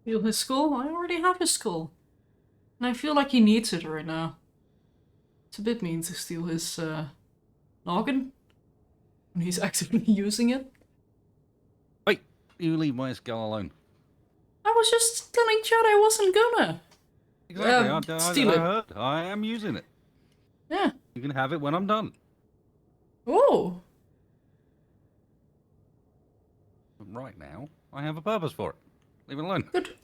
Steal his skull? I already have his skull. And I feel like he needs it right now. It's a bit mean to steal his noggin when he's actively using it. Wait, you leave my skull alone. I was just telling Chad I wasn't gonna. Exactly. Steal I it. heard. I am using it. Yeah. You can have it when I'm done. Oh. But right now, I have a purpose for it. Leave it alone. Good.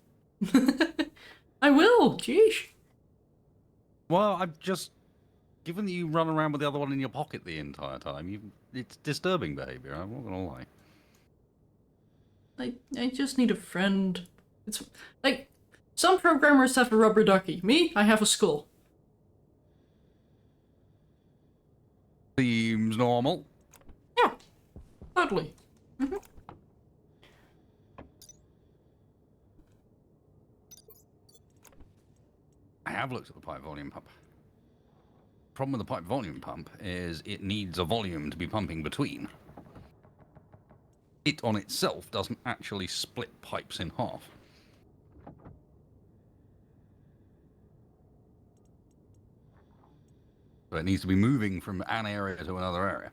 I will. Jeez. Well, I've just... Given that you run around with the other one in your pocket the entire time, it's disturbing behaviour, I'm not going to lie. I just need a friend. It's like some programmers have a rubber ducky. Me, I have a skull. Seems normal. Yeah, totally. I have looked at the pipe volume pump. Problem with the pipe volume pump is it needs a volume to be pumping between. It on itself doesn't actually split pipes in half. So it needs to be moving from an area to another area.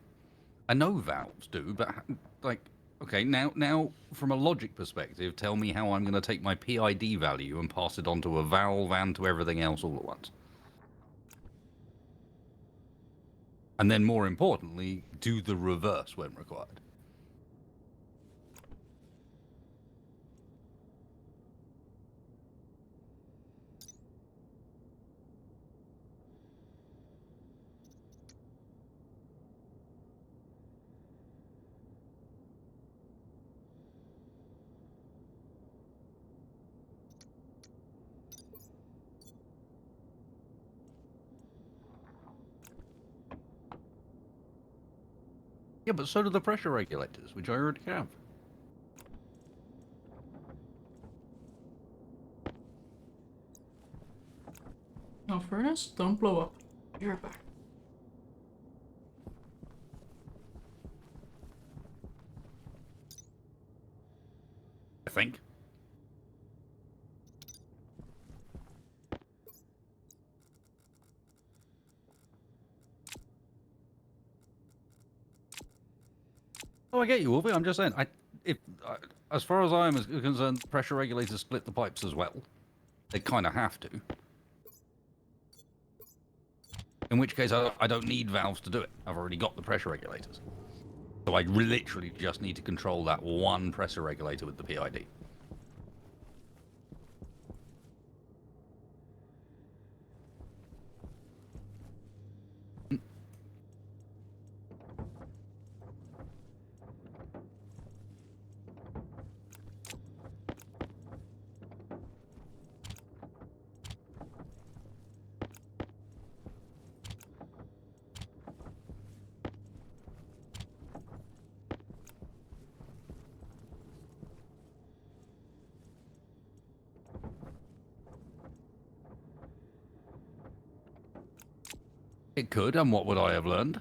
I know valves do, but like, okay, now from a logic perspective, tell me how I'm going to take my PID value and pass it on to a valve and to everything else all at once. And then more importantly, do the reverse when required. Yeah, but so do the pressure regulators, which I already have. Now, furnace, don't blow up. You're back. I think. Oh, I get you, Wolfie. I'm just saying. As far as I am concerned, pressure regulators split the pipes as well. They kind of have to. In which case, I don't need valves to do it. I've already got the pressure regulators. So I literally just need to control that one pressure regulator with the PID. It could, and what would I have learned?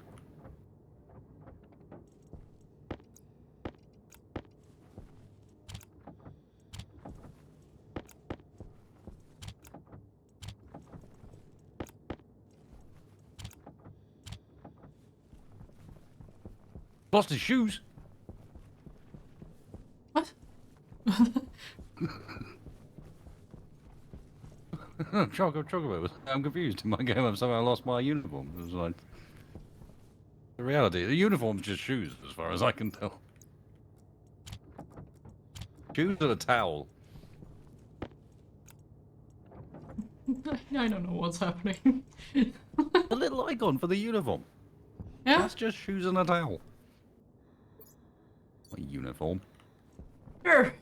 Lost his shoes. What? Chocobo. I'm confused. In my game, I've somehow lost my uniform. It was like the reality. The uniform's just shoes, as far as I can tell. Shoes and a towel. I don't know what's happening. The little icon for the uniform. Yeah? That's just shoes and a towel. A uniform. Sure.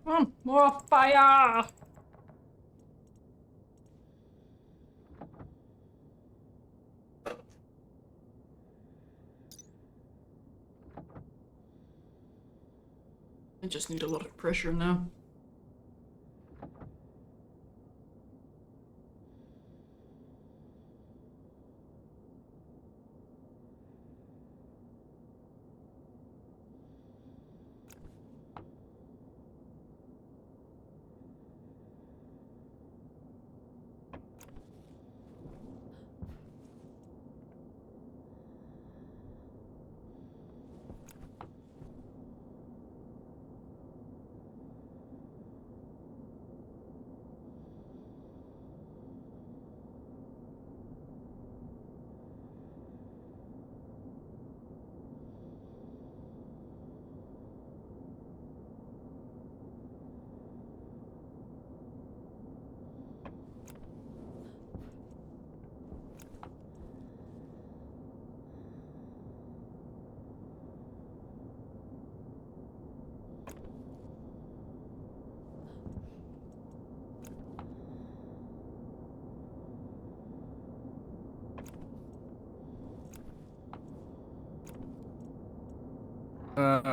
Come on, more fire! I just need a lot of pressure now.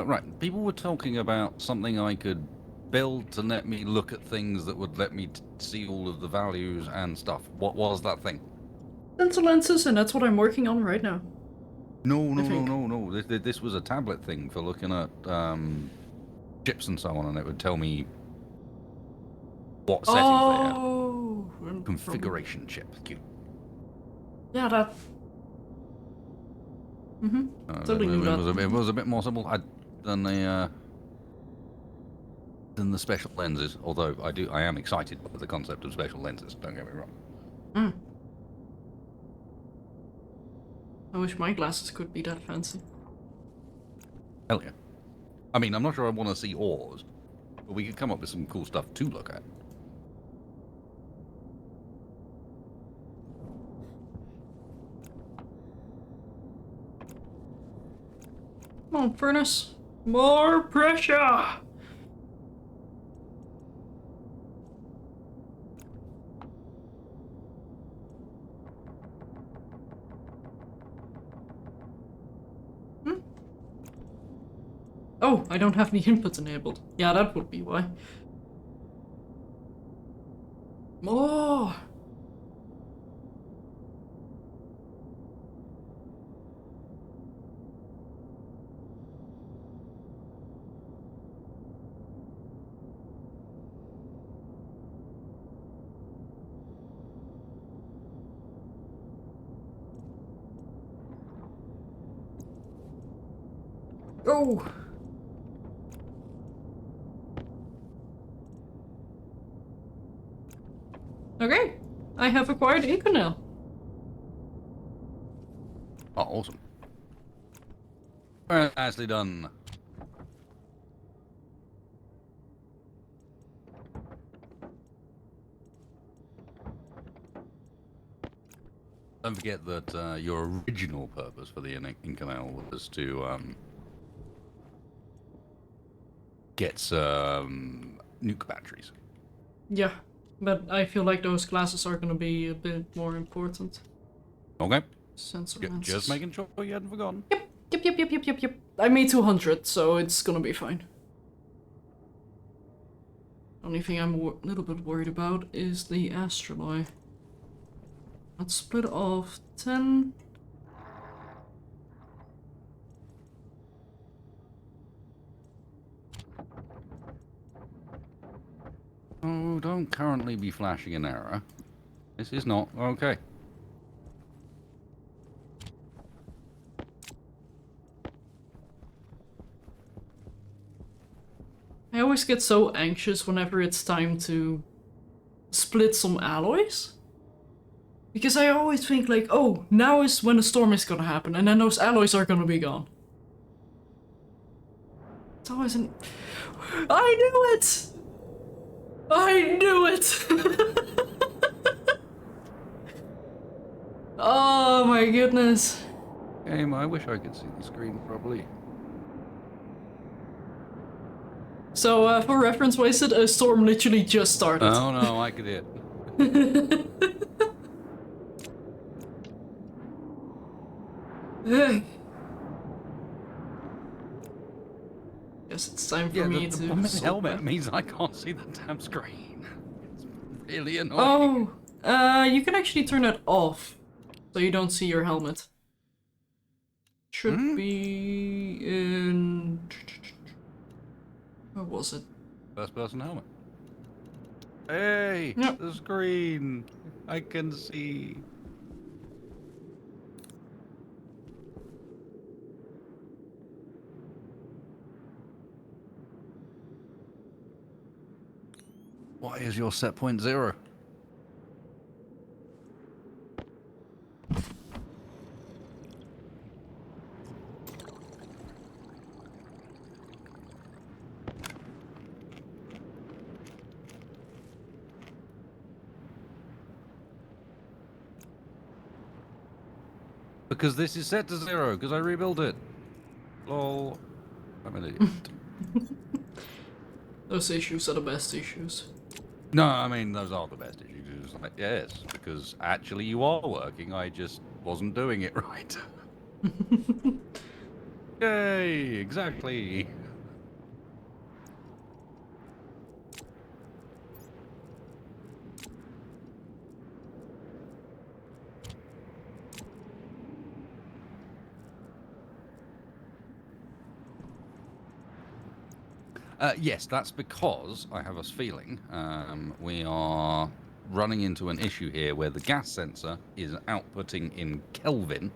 Right. People were talking about something I could build to let me look at things that would let me see all of the values and stuff. What was that thing? Sensor lenses, and that's what I'm working on right now. No. This was a tablet thing for looking at chips and so on, and it would tell me what settings they had. Oh, Configuration chip. Cute. Yeah, that. Totally knew that. It was a bit more simple than the special lenses. Although I am excited by the concept of special lenses. Don't get me wrong. I wish my glasses could be that fancy. Hell yeah. I mean, I'm not sure I want to see ores, but we could come up with some cool stuff to look at. Come on, furnace. More pressure! Oh, I don't have the input enabled. Yeah, that would be why. More! Oh! Okay, I have acquired Inconel. Oh, awesome. Very nicely done. Don't forget that your original purpose for the Incanal was to get some nuke batteries. Yeah, but I feel like those glasses are gonna be a bit more important. Okay. Sensor Just lenses. making sure you hadn't forgotten. Yep. I made 200, so it's gonna be fine. Only thing I'm a little bit worried about is the astraloy. Let's split off 10. Oh, don't currently be flashing an error. This is not okay. I always get so anxious whenever it's time to split some alloys. Because I always think like, oh, now is when the storm is gonna happen, and then those alloys are gonna be gone. It's always an... I knew it! I knew it! Oh my goodness. Game, I wish I could see the screen properly. So, for reference, wasted, a storm literally just started. Oh no, I could hit. Guess it's time for Yeah, me the to... problem with the sort helmet my- means I can't see the damn screen. It's really annoying. Oh, you can actually turn that off, so you don't see your helmet. Should be in... Where was it? First person helmet. Hey, Yep. the screen. I can see. Why is your set point 0? Because this is set to 0, because I rebuilt it. Lol. I'm an idiot. Those issues are the best issues. No, I mean, those are the best issues. Like, yes, because actually you are working, I just wasn't doing it right. Yay, exactly. Yes, that's because I have a feeling we are running into an issue here where the gas sensor is outputting in Kelvin,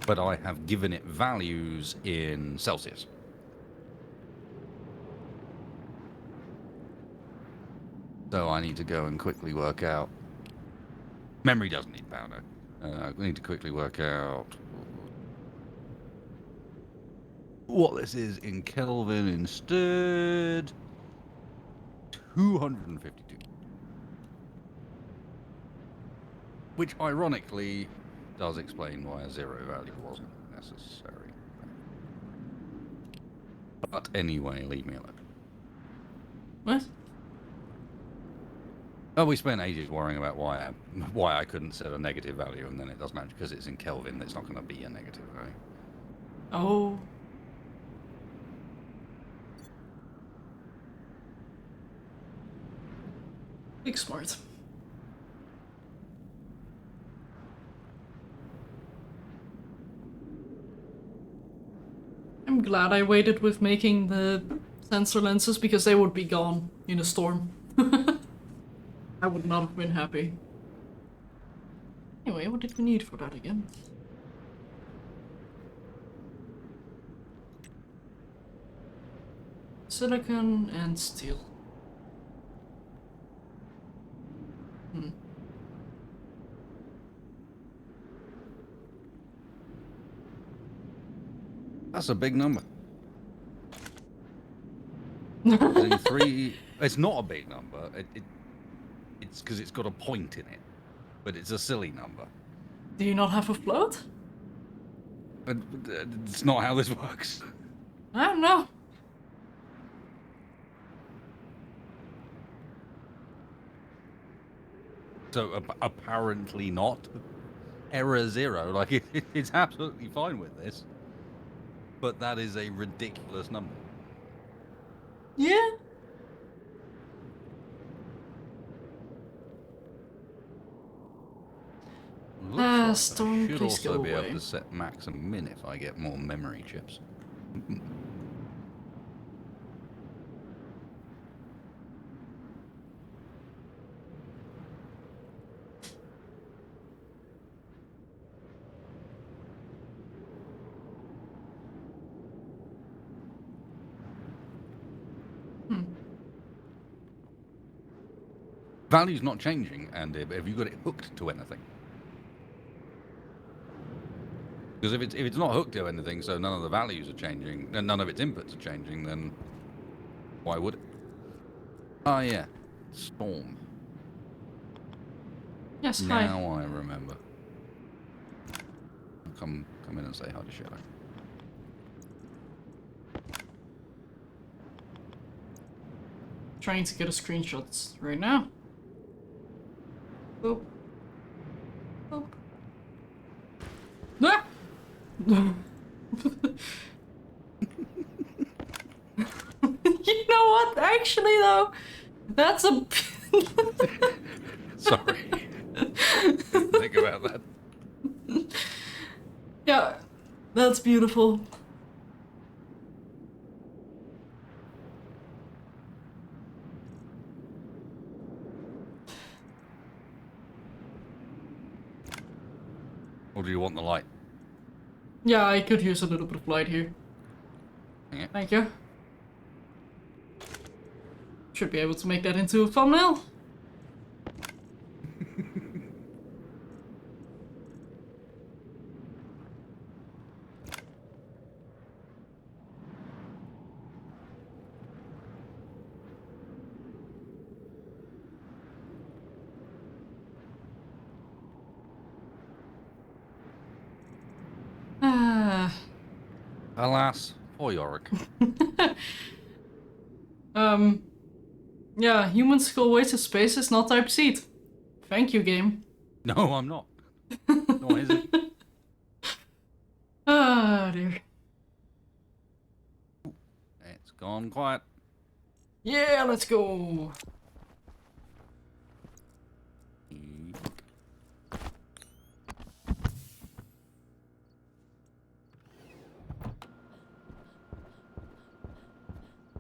but I have given it values in Celsius. So I need to go and quickly work out. Memory doesn't need power. I need to quickly work out what this is in Kelvin instead. 252. Which, ironically, does explain why a 0 value wasn't necessary. But anyway, leave me alone. What? Oh, we spent ages worrying about why I couldn't set a negative value, and then it doesn't matter because it's in Kelvin. It's not going to be a negative value. Oh. Big smart. I'm glad I waited with making the sensor lenses because they would be gone in a storm. I would not have been happy. Anyway, what did we need for that again? Silicon and steel. That's a big number. In 3, it's not a big number. It's because it's got a point in it, but it's a silly number. Do you not have a float? It's not how this works. I don't know. So apparently not. Error 0. Like it's absolutely fine with this, but that is a ridiculous number. Yeah. Stone, I should please also go be away. able to set max and min if I get more memory chips. Value's not changing, and have you got it hooked to anything? Because if it's not hooked to anything, so none of the values are changing, and none of its inputs are changing, then why would it? Oh yeah, Storm. Yes, Now hi. I remember. Come in and say hi to Shadow. Trying to get a screenshot right now. Boop. Boop. Ah! You know what? Actually, though, that's a. Sorry. Didn't think about that. Yeah, that's beautiful. Or do you want the light? Yeah, I could use a little bit of light here. Yeah. Thank you. Should be able to make that into a thumbnail. Ah. Alas, poor Yorick. Yeah, human skull waste of space is not type seed. Thank you, game. No, I'm not. Nor is it. Ah, dear. It's gone quiet. Yeah, let's go.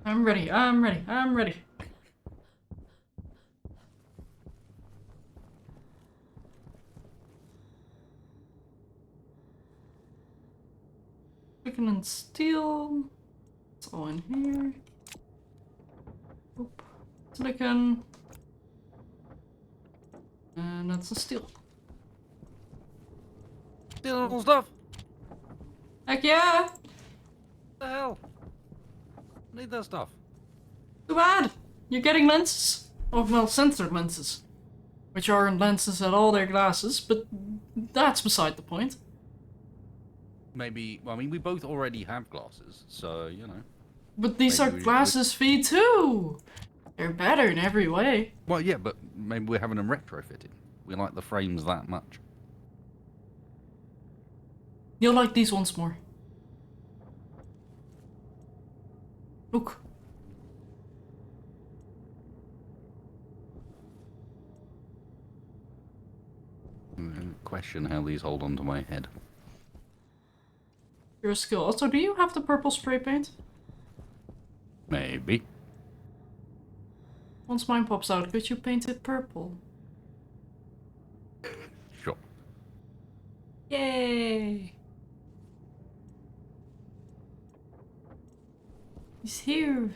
I'm ready, I'm ready, I'm ready. Chicken and steel. It's all in here. Oop. Silicon. And that's the steel. Still little stuff. Heck yeah! The hell? I need that stuff. Too bad. You're getting lenses. Oh, well, sensor lenses. Which aren't lenses at all, they're glasses, but that's beside the point. Maybe, well, I mean, we both already have glasses, so, you know. But these Maybe are we should glasses fee too! They're better in every way. Well, yeah, but maybe we're having them retrofitted. We like the frames that much. You'll like these ones more. Look. Question how these hold onto my head. Your skill. Also, do you have the purple spray paint? Maybe. Once mine pops out, could you paint it purple? Sure. Yay! He's here.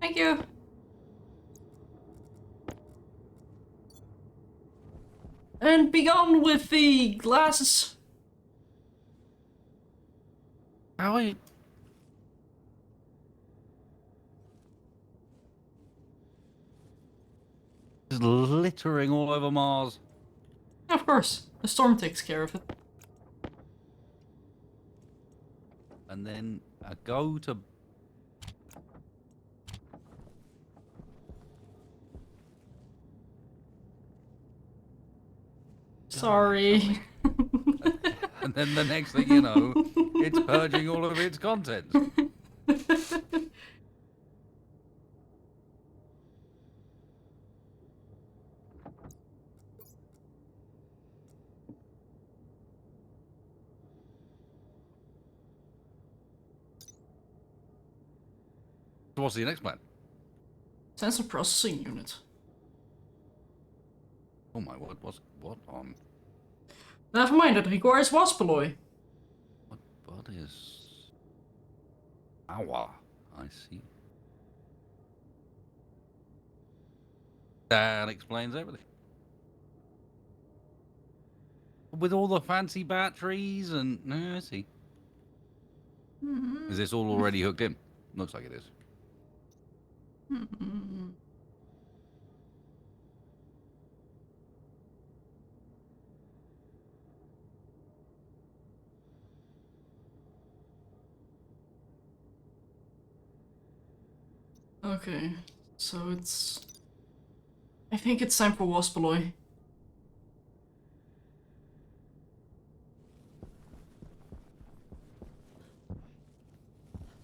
Thank you. And be gone with the glasses. How are you? Just littering all over Mars. Of course, the storm takes care of it. And then I go to... Sorry. And then the next thing you know, it's purging all of its contents. So what's the next plan? Sensor processing unit. Oh my word, what on... Never mind, it requires waspalloy. What is... Awa, I see. That explains everything. With all the fancy batteries and... No, I see. Is this all already hooked in? Looks like it is. Okay, so it's... I think it's time for waspalloy.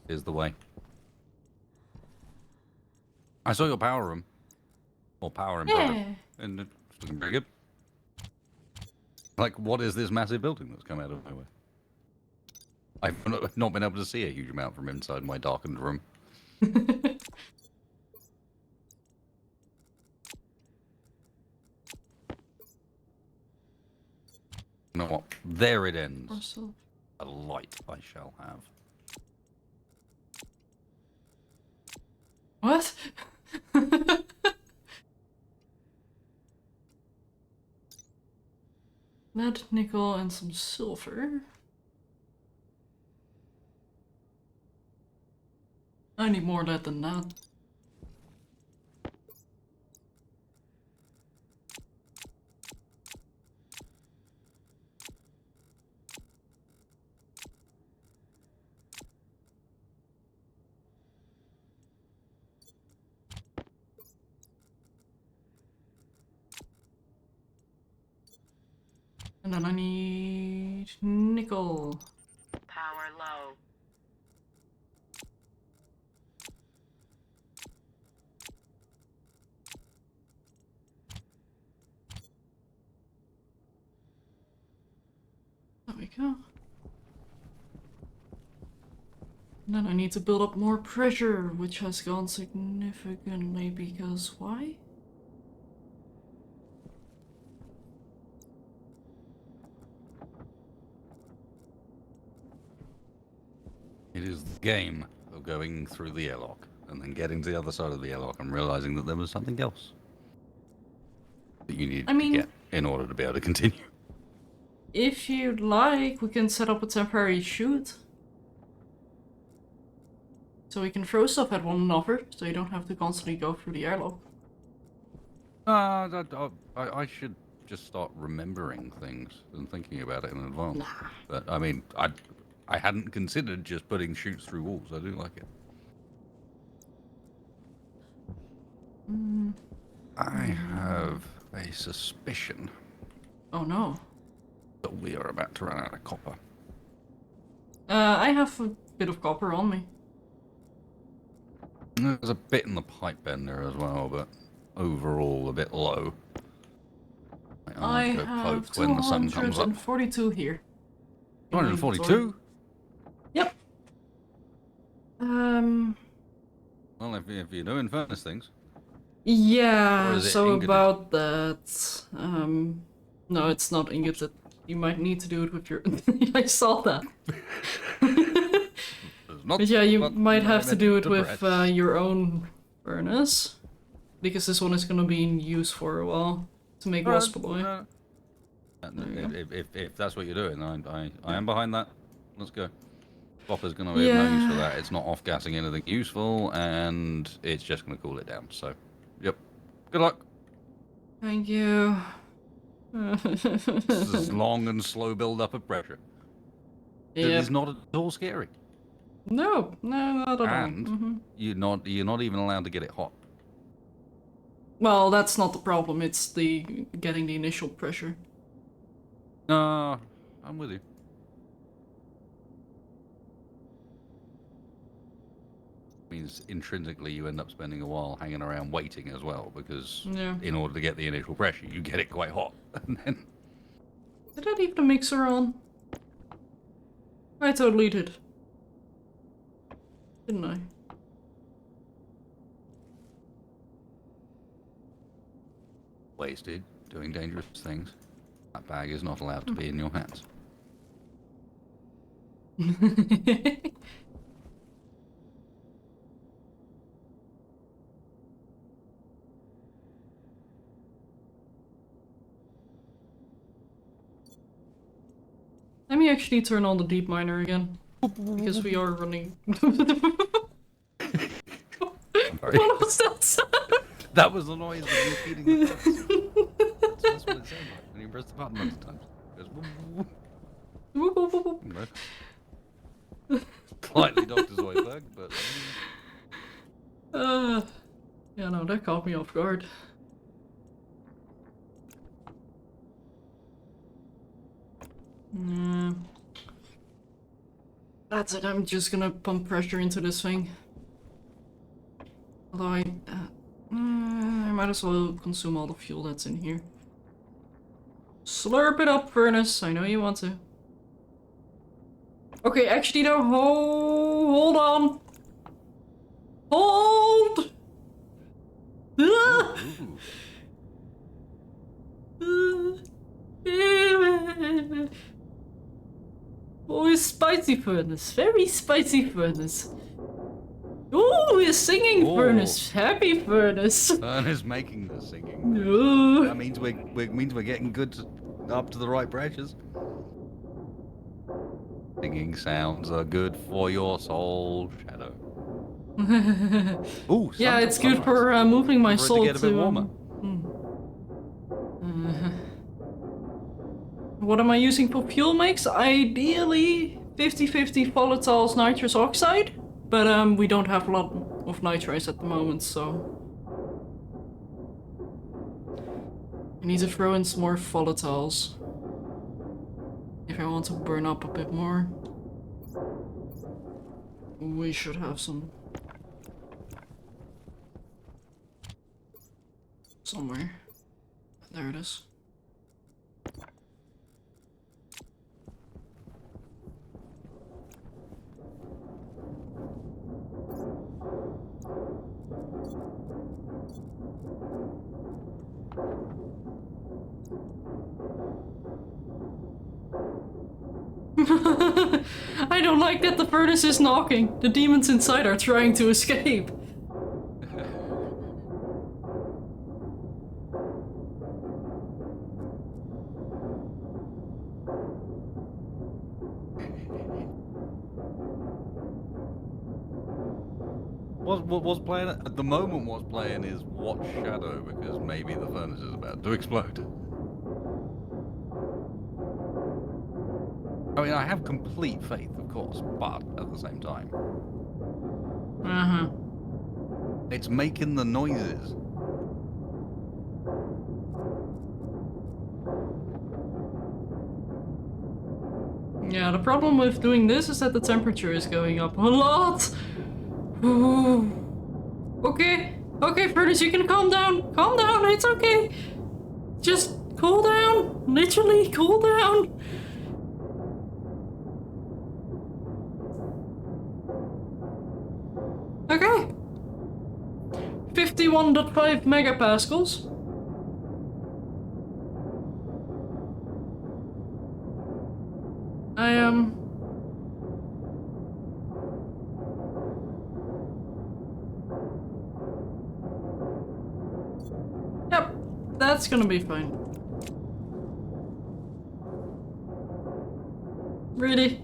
Here's the way. I saw your power room. Or power in progress. Yeah. And it's looking pretty good. Like, what is this massive building that's come out of nowhere? I've not been able to see a huge amount from inside my darkened room. You know what? There it ends. A light I shall have. What? Lead, nickel, and some silver. I need more lead than that. And then I need nickel. Power low. There we go. And then I need to build up more pressure, which has gone significantly because why? It is the game of going through the airlock and then getting to the other side of the airlock and realizing that there was something else that you needed to get in order to be able to continue. if you'd like, we can set up a temporary chute. So we can throw stuff at one another, so you don't have to constantly go through the airlock. I should just start remembering things and thinking about it in advance. Nah. But I mean, I hadn't considered just putting chutes through walls. I do like it. I have a suspicion Oh no. that we are about to run out of copper. I have a bit of copper on me. There's a bit in the pipe bender as well, but overall a bit low. I I'll go have poke when the sun comes up. 242 here. 242? Yep. Well, if you're doing furnace things. Or Yeah, is it so ingoted? about that. No, it's not ingoted. You might need to do it with your. I saw that. There's not But yeah, you what might have I to do meant it to with bread. your own furnace. Because this one is gonna be in use for a while. To make waspalloy. If that's what you're doing, I am behind that. Let's go. Copper's going to be of no use for that. It's not off-gassing anything useful, and it's just going to cool it down. So, yep. Good luck. Thank you. This is long and slow build-up of pressure. It Yep. is not at all scary. No, not at all. And Mhm. you're not even allowed to get it hot. Well, that's not the problem. It's the getting the initial pressure. No, I'm with you. Means intrinsically you end up spending a while hanging around waiting as well, because Yeah. in order to get the initial pressure, you get it quite hot. And then Did I leave the mixer on? I totally did. Didn't I? wasted doing dangerous things. That bag is not allowed to be in your hands. Let me actually turn on the deep miner again. Because we are running. I'm sorry. What was that sound? That was the noise of you feeding the ducks. That's what it sounds like when you press the button lots of times. It goes whoop, whoop, Whoop, whoop, whoop, whoop. whoop. Slightly Dr. Zoidberg, but Yeah, no, that caught me off guard. That's it, I'm just gonna pump pressure into this thing. Although I might as well consume all the fuel that's in here. Slurp it up, furnace. I know you want to. Okay, actually no, hold on. Hold! Ah! Oh, spicy furnace. Very spicy furnace. Oh, a singing Oh. furnace. Happy furnace. Ernest making the singing. No. That means we're getting good up to the right pressures. Singing sounds are good for your soul, Shadow. Ooh, Yeah, sun's it's up, good sunrise. for moving my For it to soul get a bit warmer. What am I using for fuel mix? Ideally 50-50 volatiles nitrous oxide, but we don't have a lot of nitrites at the moment, so I need to throw in some more volatiles if I want to burn up a bit more. We should have some somewhere. There it is. I don't like that the furnace is knocking. The demons inside are trying to escape. What's playing at the moment? What's playing is watch Shadow because maybe the furnace is about to explode. I mean, I have complete faith, of course, but at the same time, it's making the noises. Yeah, the problem with doing this is that the temperature is going up a lot. Ooh. Okay, okay, Furnace, you can calm down. Calm down, it's okay. Just cool down. Literally, cool down. Okay. 51.5 megapascals. I am... Yep, that's gonna be fine. Really?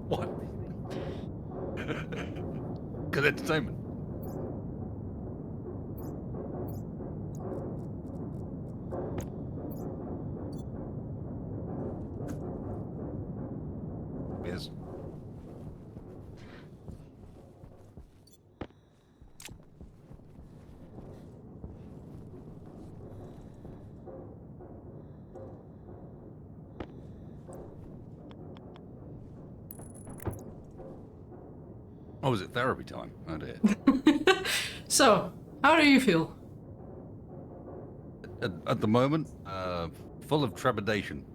What? Good entertainment. Yes. Oh, is it therapy time? Oh dear. So, how do you feel? At the moment, full of trepidation.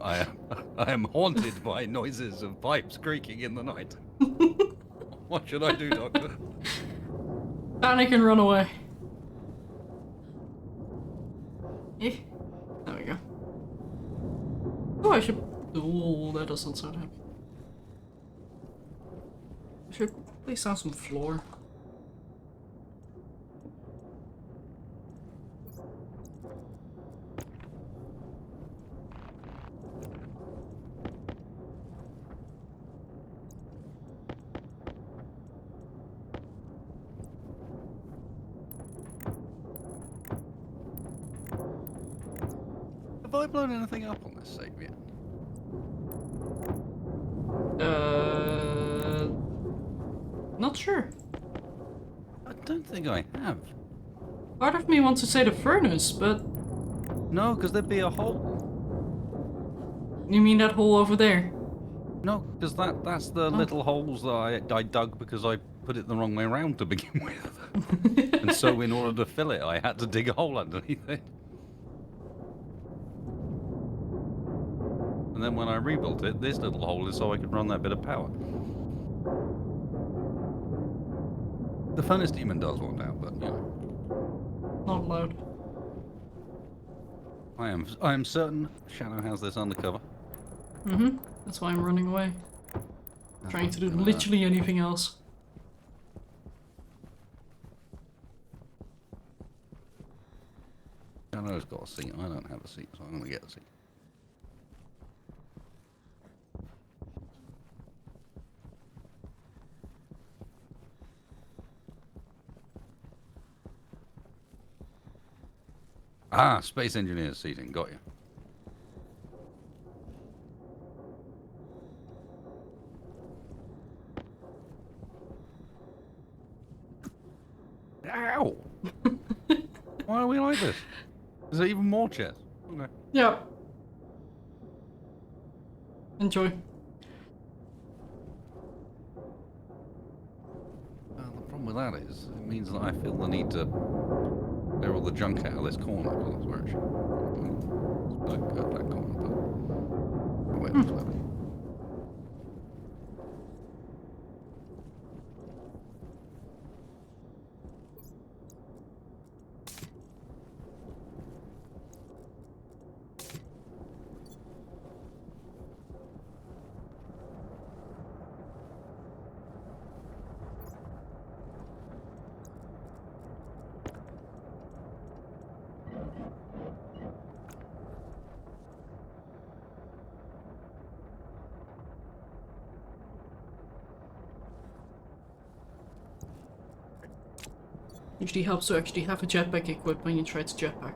I am haunted by noises of pipes creaking in the night. What should I do, Doctor? Panic and run away. Eh, there we go. Oh, I should... Oh, that doesn't sound happy. I should place down some floor. Have I blown anything up on this save yet? Not sure. I don't think I have. Part of me wants to say the furnace, but No, because there'd be a hole. you mean that hole over there? No, because that's the little holes that I dug because I put it the wrong way around to begin with. And so in order to fill it, I had to dig a hole underneath it. And then when I rebuilt it, this little hole is so I could run that bit of power. The furnace demon does want out, but you know. Not allowed. I am certain Shadow has this undercover. That's why I'm running away. Trying to do Gonna- literally anything else. Shadow's got a seat. I don't have a seat, so I'm going to get a seat. Ah, Space Engineers seating. Got you. Ow! Why are we like this? Is there even more chairs? Okay. Yeah. Enjoy. The problem with that is, it means that I feel the need to clear all the junk out of this corner, because that's where it should go that corner, but... Wait, that's better. Usually helps to actually have a jetpack equipped when you try to jetpack.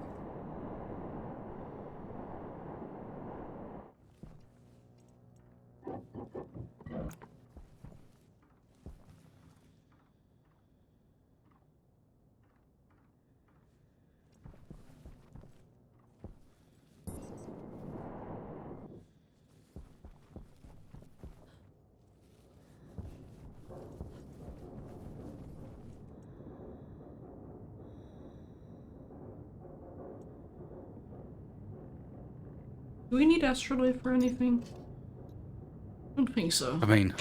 Do we need astrolabe for anything? I don't think so. I mean,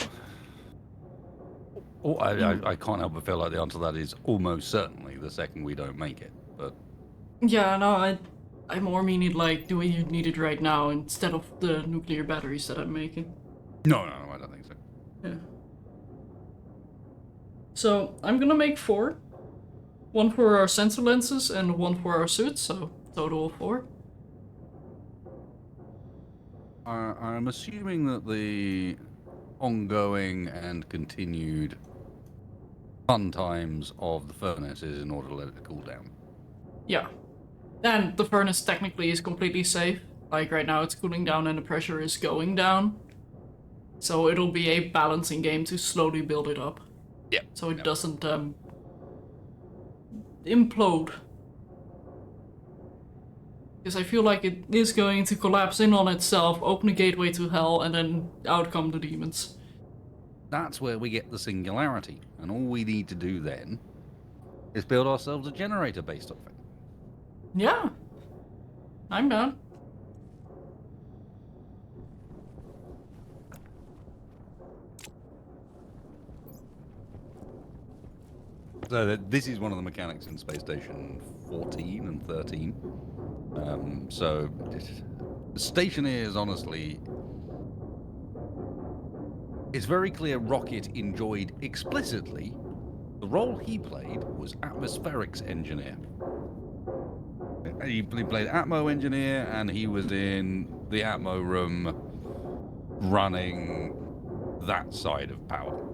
I can't help but feel like the answer to that is almost certainly the second we don't make it. But Yeah, no, I more mean it like, do we need it right now instead of the nuclear batteries that I'm making? no, I don't think so. Yeah. So, I'm gonna make 4. 1 for our sensor lenses and 1 for our suits, so total of 4. I'm assuming that the ongoing and continued fun times of the furnace is in order to let it cool down. Yeah. And the furnace technically is completely safe. Like right now it's cooling down and the pressure is going down. So it'll be a balancing game to slowly build it up. Yeah. So it doesn't implode. Because I feel like it is going to collapse in on itself, open a gateway to hell, and then out come the demons. That's where we get the singularity, and all we need to do then is build ourselves a generator based off it. Yeah. I'm down. So this is one of the mechanics in Space Station 14 and 13. So Stationeers, honestly, it's very clear Rocket enjoyed explicitly the role he played was atmospherics engineer. He played Atmo engineer, and he was in the Atmo room running that side of power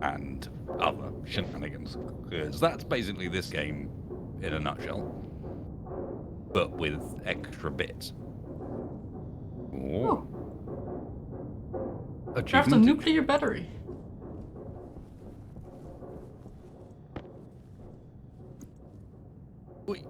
and other shenanigans. Because that's basically this game in a nutshell, but with extra bits. Oh. Craft a nuclear battery. Oi.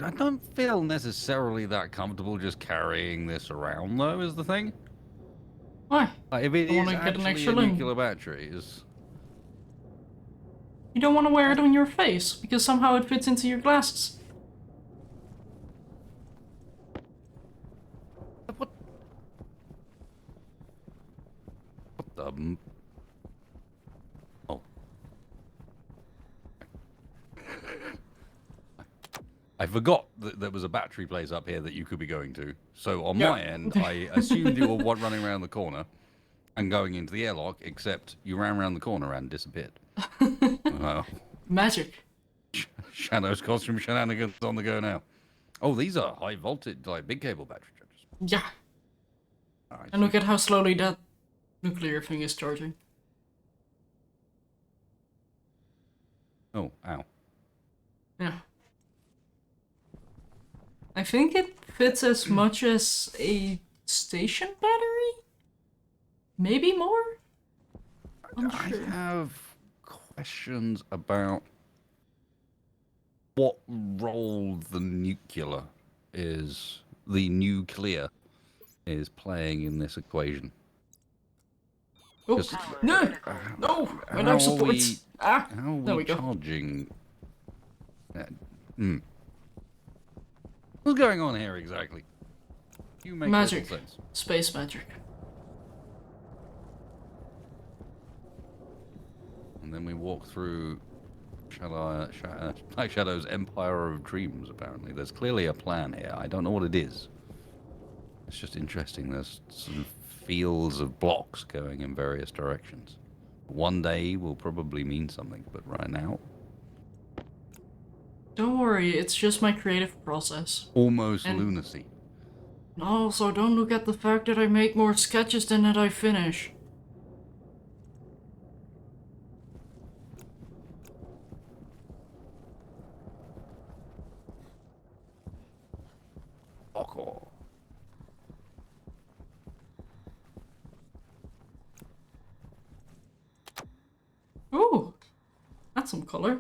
I don't feel necessarily that comfortable just carrying this around, though, is the thing. Why? Like, if it I is wanna get an actually extra a limb. nuclear battery, is... You don't want to wear it on your face, because somehow it fits into your glasses. What? What the... Oh. I forgot that there was a battery place up here that you could be going to. So on my end, I assumed you were running around the corner and going into the airlock, except you ran around the corner and disappeared. Magic. Shadow's costume shenanigans on the go now. Oh, these are high voltage, like big cable battery chargers. Yeah. And look at how slowly that nuclear thing is charging. Oh, ow. Yeah. I think it fits as much as a station battery? Maybe more? I'm I sure. have questions about what role the nuclear is playing in this equation. Oh, Just- no! No! My life supports! How are There we go. charging? What's going on here exactly? You make Magic. little sense. Space magic. And then we walk through Black Shadow's Empire of Dreams, apparently. There's clearly a plan here. I don't know what it is. It's just interesting. There's some fields of blocks going in various directions. One day will probably mean something, but right now... Don't worry, it's just my creative process. Almost And- lunacy. Also, don't look at the fact that I make more sketches than that I finish. color.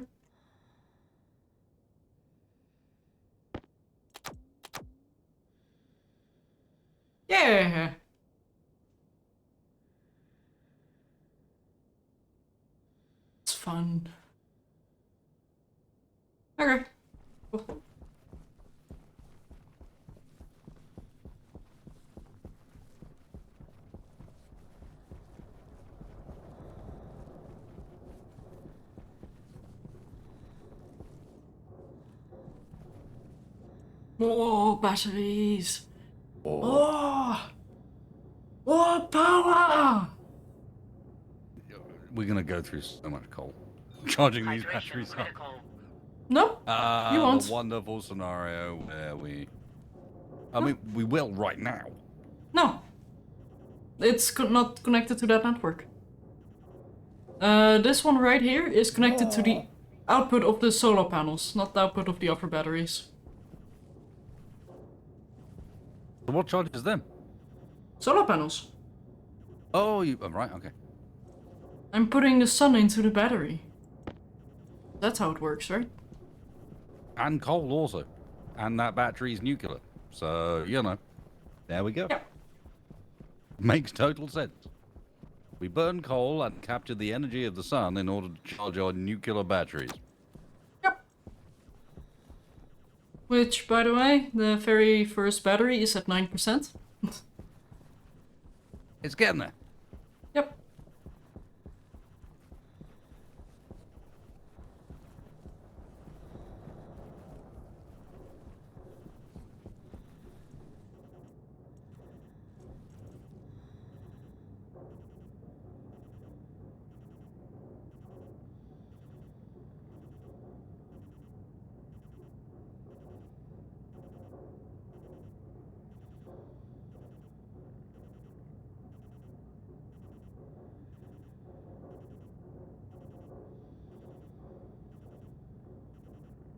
Yeah! It's fun. Okay. Cool. Oh, batteries! Oh! Oh, power! We're gonna go through so much coal. Charging these Hydration batteries up. critical. No, you The won't. wonderful scenario where I mean, we will right now. No. It's not connected to that network. This one right here is connected to the output of the solar panels, not the output of the other batteries. So what charges them? Solar panels. Oh, right, okay. I'm putting the sun into the battery. That's how it works, right? And coal also. And that battery's nuclear. So, you know, there we go. Yeah. Makes total sense. We burn coal and capture the energy of the sun in order to charge our nuclear batteries. Yep. Which, by the way, the very first battery is at 9%. It's getting there. Yep.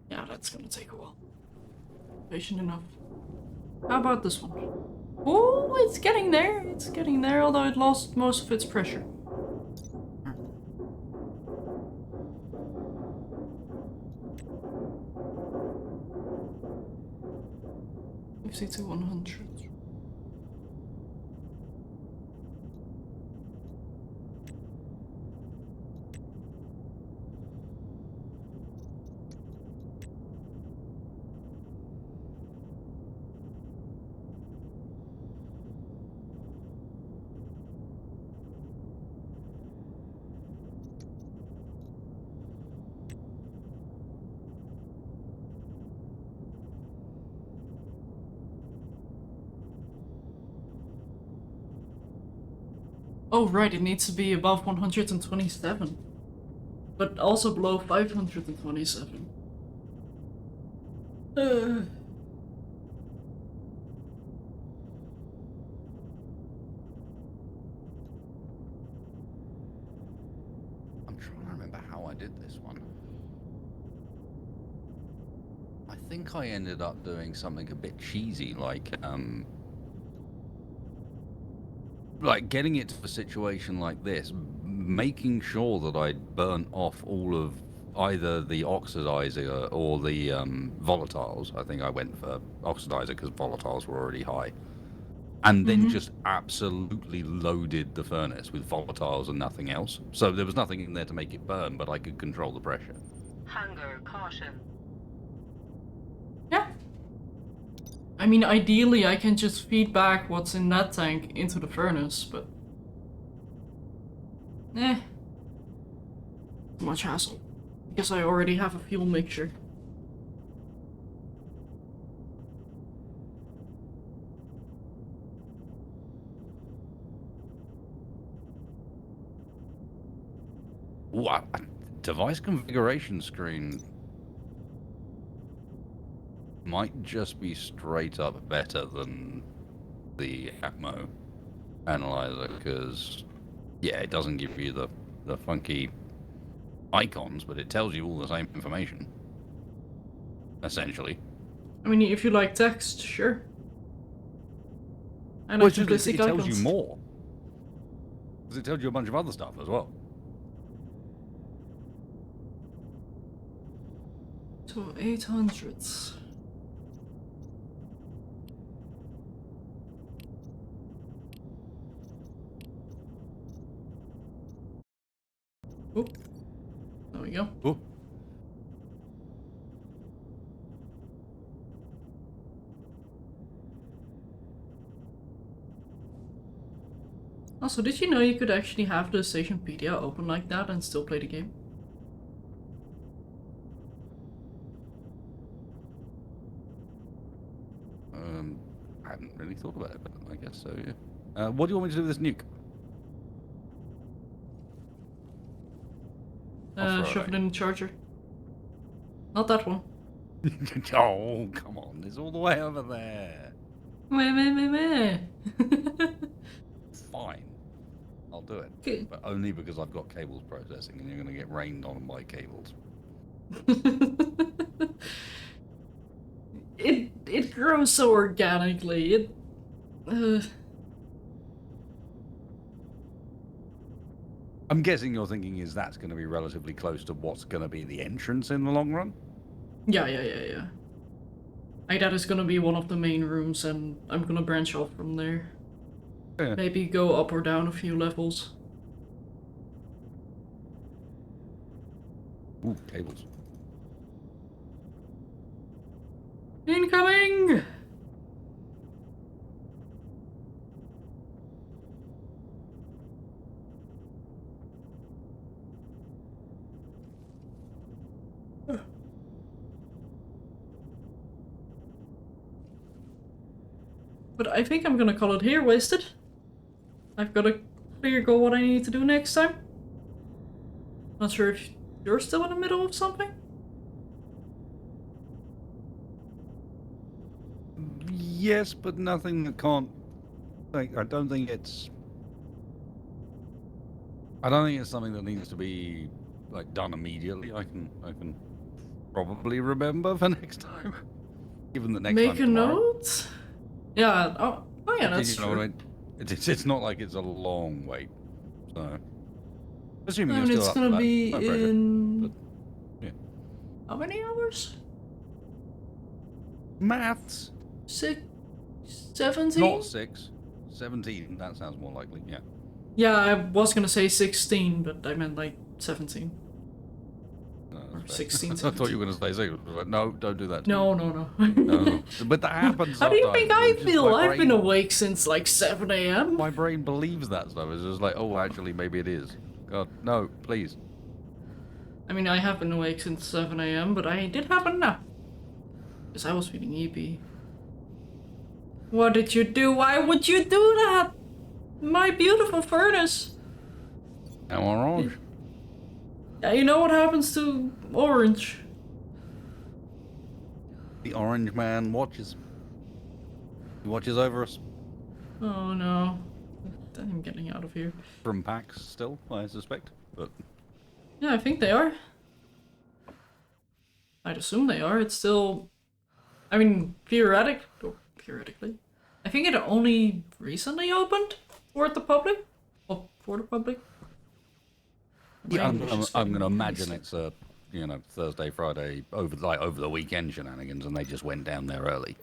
Yeah, that's gonna take a while. Patient enough. How about this one? Oh, it's getting there. It's getting there, although it lost most of its pressure. To 100. Oh, right, it needs to be above 127. But also below 527. I'm trying to remember how I did this one. I think I ended up doing something a bit cheesy, like getting it to a situation like this, making sure that I'd burnt off all of either the oxidizer or the volatiles. I think I went for oxidizer because volatiles were already high. And then just absolutely loaded the furnace with volatiles and nothing else. So there was nothing in there to make it burn, but I could control the pressure. Hunger caution. Yeah. I mean, ideally I can just feed back what's in that tank into the furnace, but... Too much hassle. Because I already have a fuel mixture. What? Device configuration screen might just be straight up better than the Atmo analyzer, because yeah, it doesn't give you the funky icons, but it tells you all the same information, essentially. I mean, if you like text, sure. And Well, I it basic tells icons. you more, because it tells you a bunch of other stuff as well. So 800. Oh, there we go. Oh. Also, did you know you could actually have the Stationpedia open like that and still play the game? I hadn't really thought about it, but I guess so, yeah. What do you want me to do with this nuke? I'll throw it Shove away. it in the charger. Not that one. Oh, come on. It's all the way over there. Meh, meh, meh, meh. Fine. I'll do it. Okay. But only because I've got cables processing and you're going to get rained on by cables. It grows so organically. I'm guessing your thinking is that's going to be relatively close to what's going to be the entrance in the long run? Yeah. That is gonna be one of the main rooms, and I'm gonna branch off from there. Yeah. Maybe go up or down a few levels. Ooh, cables. Incoming! But I think I'm gonna call it here, Wasted. I've got a clear goal what I need to do next time. Not sure if you're still in the middle of something? Yes, but nothing that can't... Like, I don't think it's something that needs to be, like, done immediately. I can probably remember for next time. Given that next Make time a tomorrow. note? Yeah, oh yeah, that's You know true. what I mean? It's not like it's a long wait. So, assuming I you're mean, still it's up gonna for that, be no pressure, in... but, yeah. How many hours? Maths. 17? Not 6. 17. That sounds more likely. Yeah. Yeah, I was gonna say 16, but I meant like 17. No, Or that's fair. 16, I thought you 17. were going to say 6. I was like, no, don't do that. To No, me. no. No. But that happens. How do you sometimes. think I It's just feel? my I've been brain- awake since like 7 a.m. My brain believes that stuff. It's just like, oh, actually, maybe it is. God, no, please. I mean, I have been awake since 7 a.m., but I did have a nap. Because I was feeling EP. What did you do? Why would you do that? My beautiful furnace. Now orange. Yeah, you know what happens to orange? The orange man watches. He watches over us. Oh no. I'm getting out of here. From PAX still, I suspect. But Yeah, I think they are. I'd assume they are. It's still... I mean, theoretically. I think it only recently opened for the public. Well, for the public. yeah, My I'm English is going to getting imagine mixed. it's a, Thursday, Friday, over the weekend shenanigans, and they just went down there early.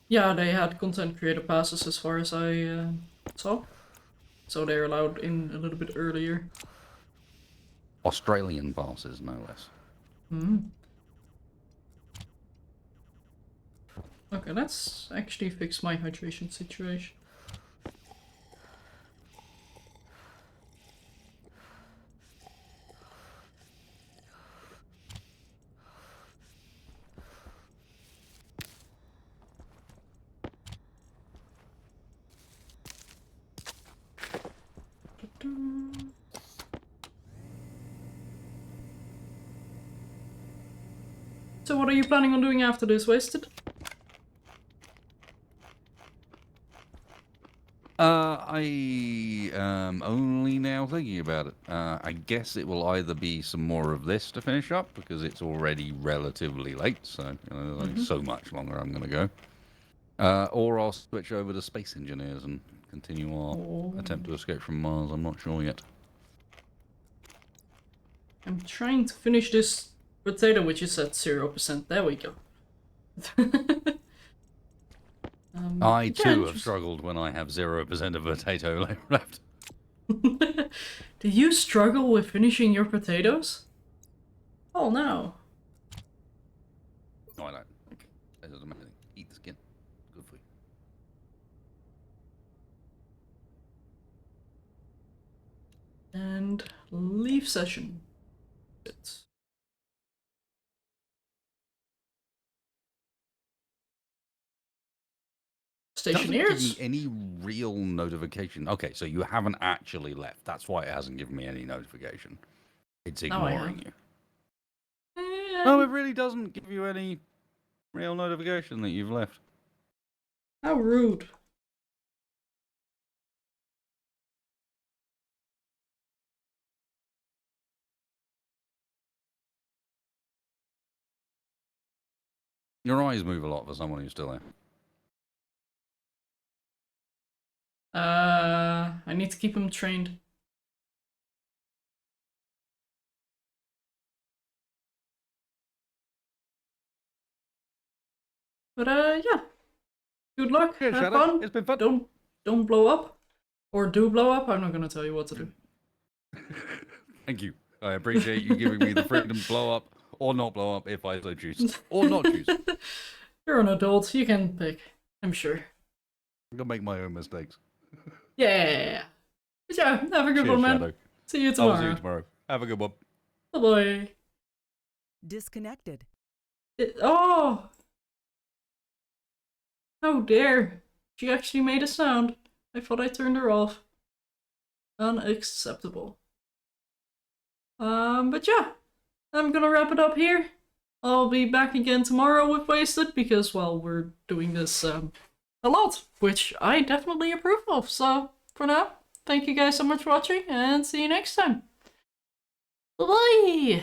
Yeah, they had content creator passes as far as I saw. So they're allowed in a little bit earlier. Australian passes, no less. Okay, let's actually fix my hydration situation. So what are you planning on doing after this, Wasted? I am only now thinking about it. I guess it will either be some more of this to finish up, because it's already relatively late, so there's only so much longer I'm going to go. Or I'll switch over to Space Engineers and continue our attempt to escape from Mars. I'm not sure yet. I'm trying to finish this potato, which is at 0%. There we go. I too have just- struggled when I have 0% of potato left. Do you struggle with finishing your potatoes? Oh no. No, I don't. That doesn't matter. Eat the skin. Good for you. And leave session. It's Doesn't give Stationeers? me any real notification. Okay, so you haven't actually left. That's why it hasn't given me any notification. It's Now I ignoring have. you. Eh, No, it really doesn't give you any real notification that you've left. How rude. Your eyes move a lot for someone who's still there. I need to keep him trained. But yeah. Good luck. Yeah, Have Shadow, fun. it's been fun. Don't blow up. Or do blow up. I'm not gonna tell you what to do. Thank you. I appreciate you giving me the freedom to blow up or not blow up if I so choose. Or not choose. You're an adult. You can pick. I'm sure. I'm gonna make my own mistakes. Yeah. But yeah, have a good Cheers, one, man. Shadow. See you I'll tomorrow. see you tomorrow. Have a good one. Bye-bye. Disconnected. Oh! How dare! She actually made a sound. I thought I turned her off. Unacceptable. But yeah, I'm gonna wrap it up here. I'll be back again tomorrow with Wasted because, well, we're doing this a lot, which I definitely approve of. So, for now, thank you guys so much for watching and see you next time. Bye-bye!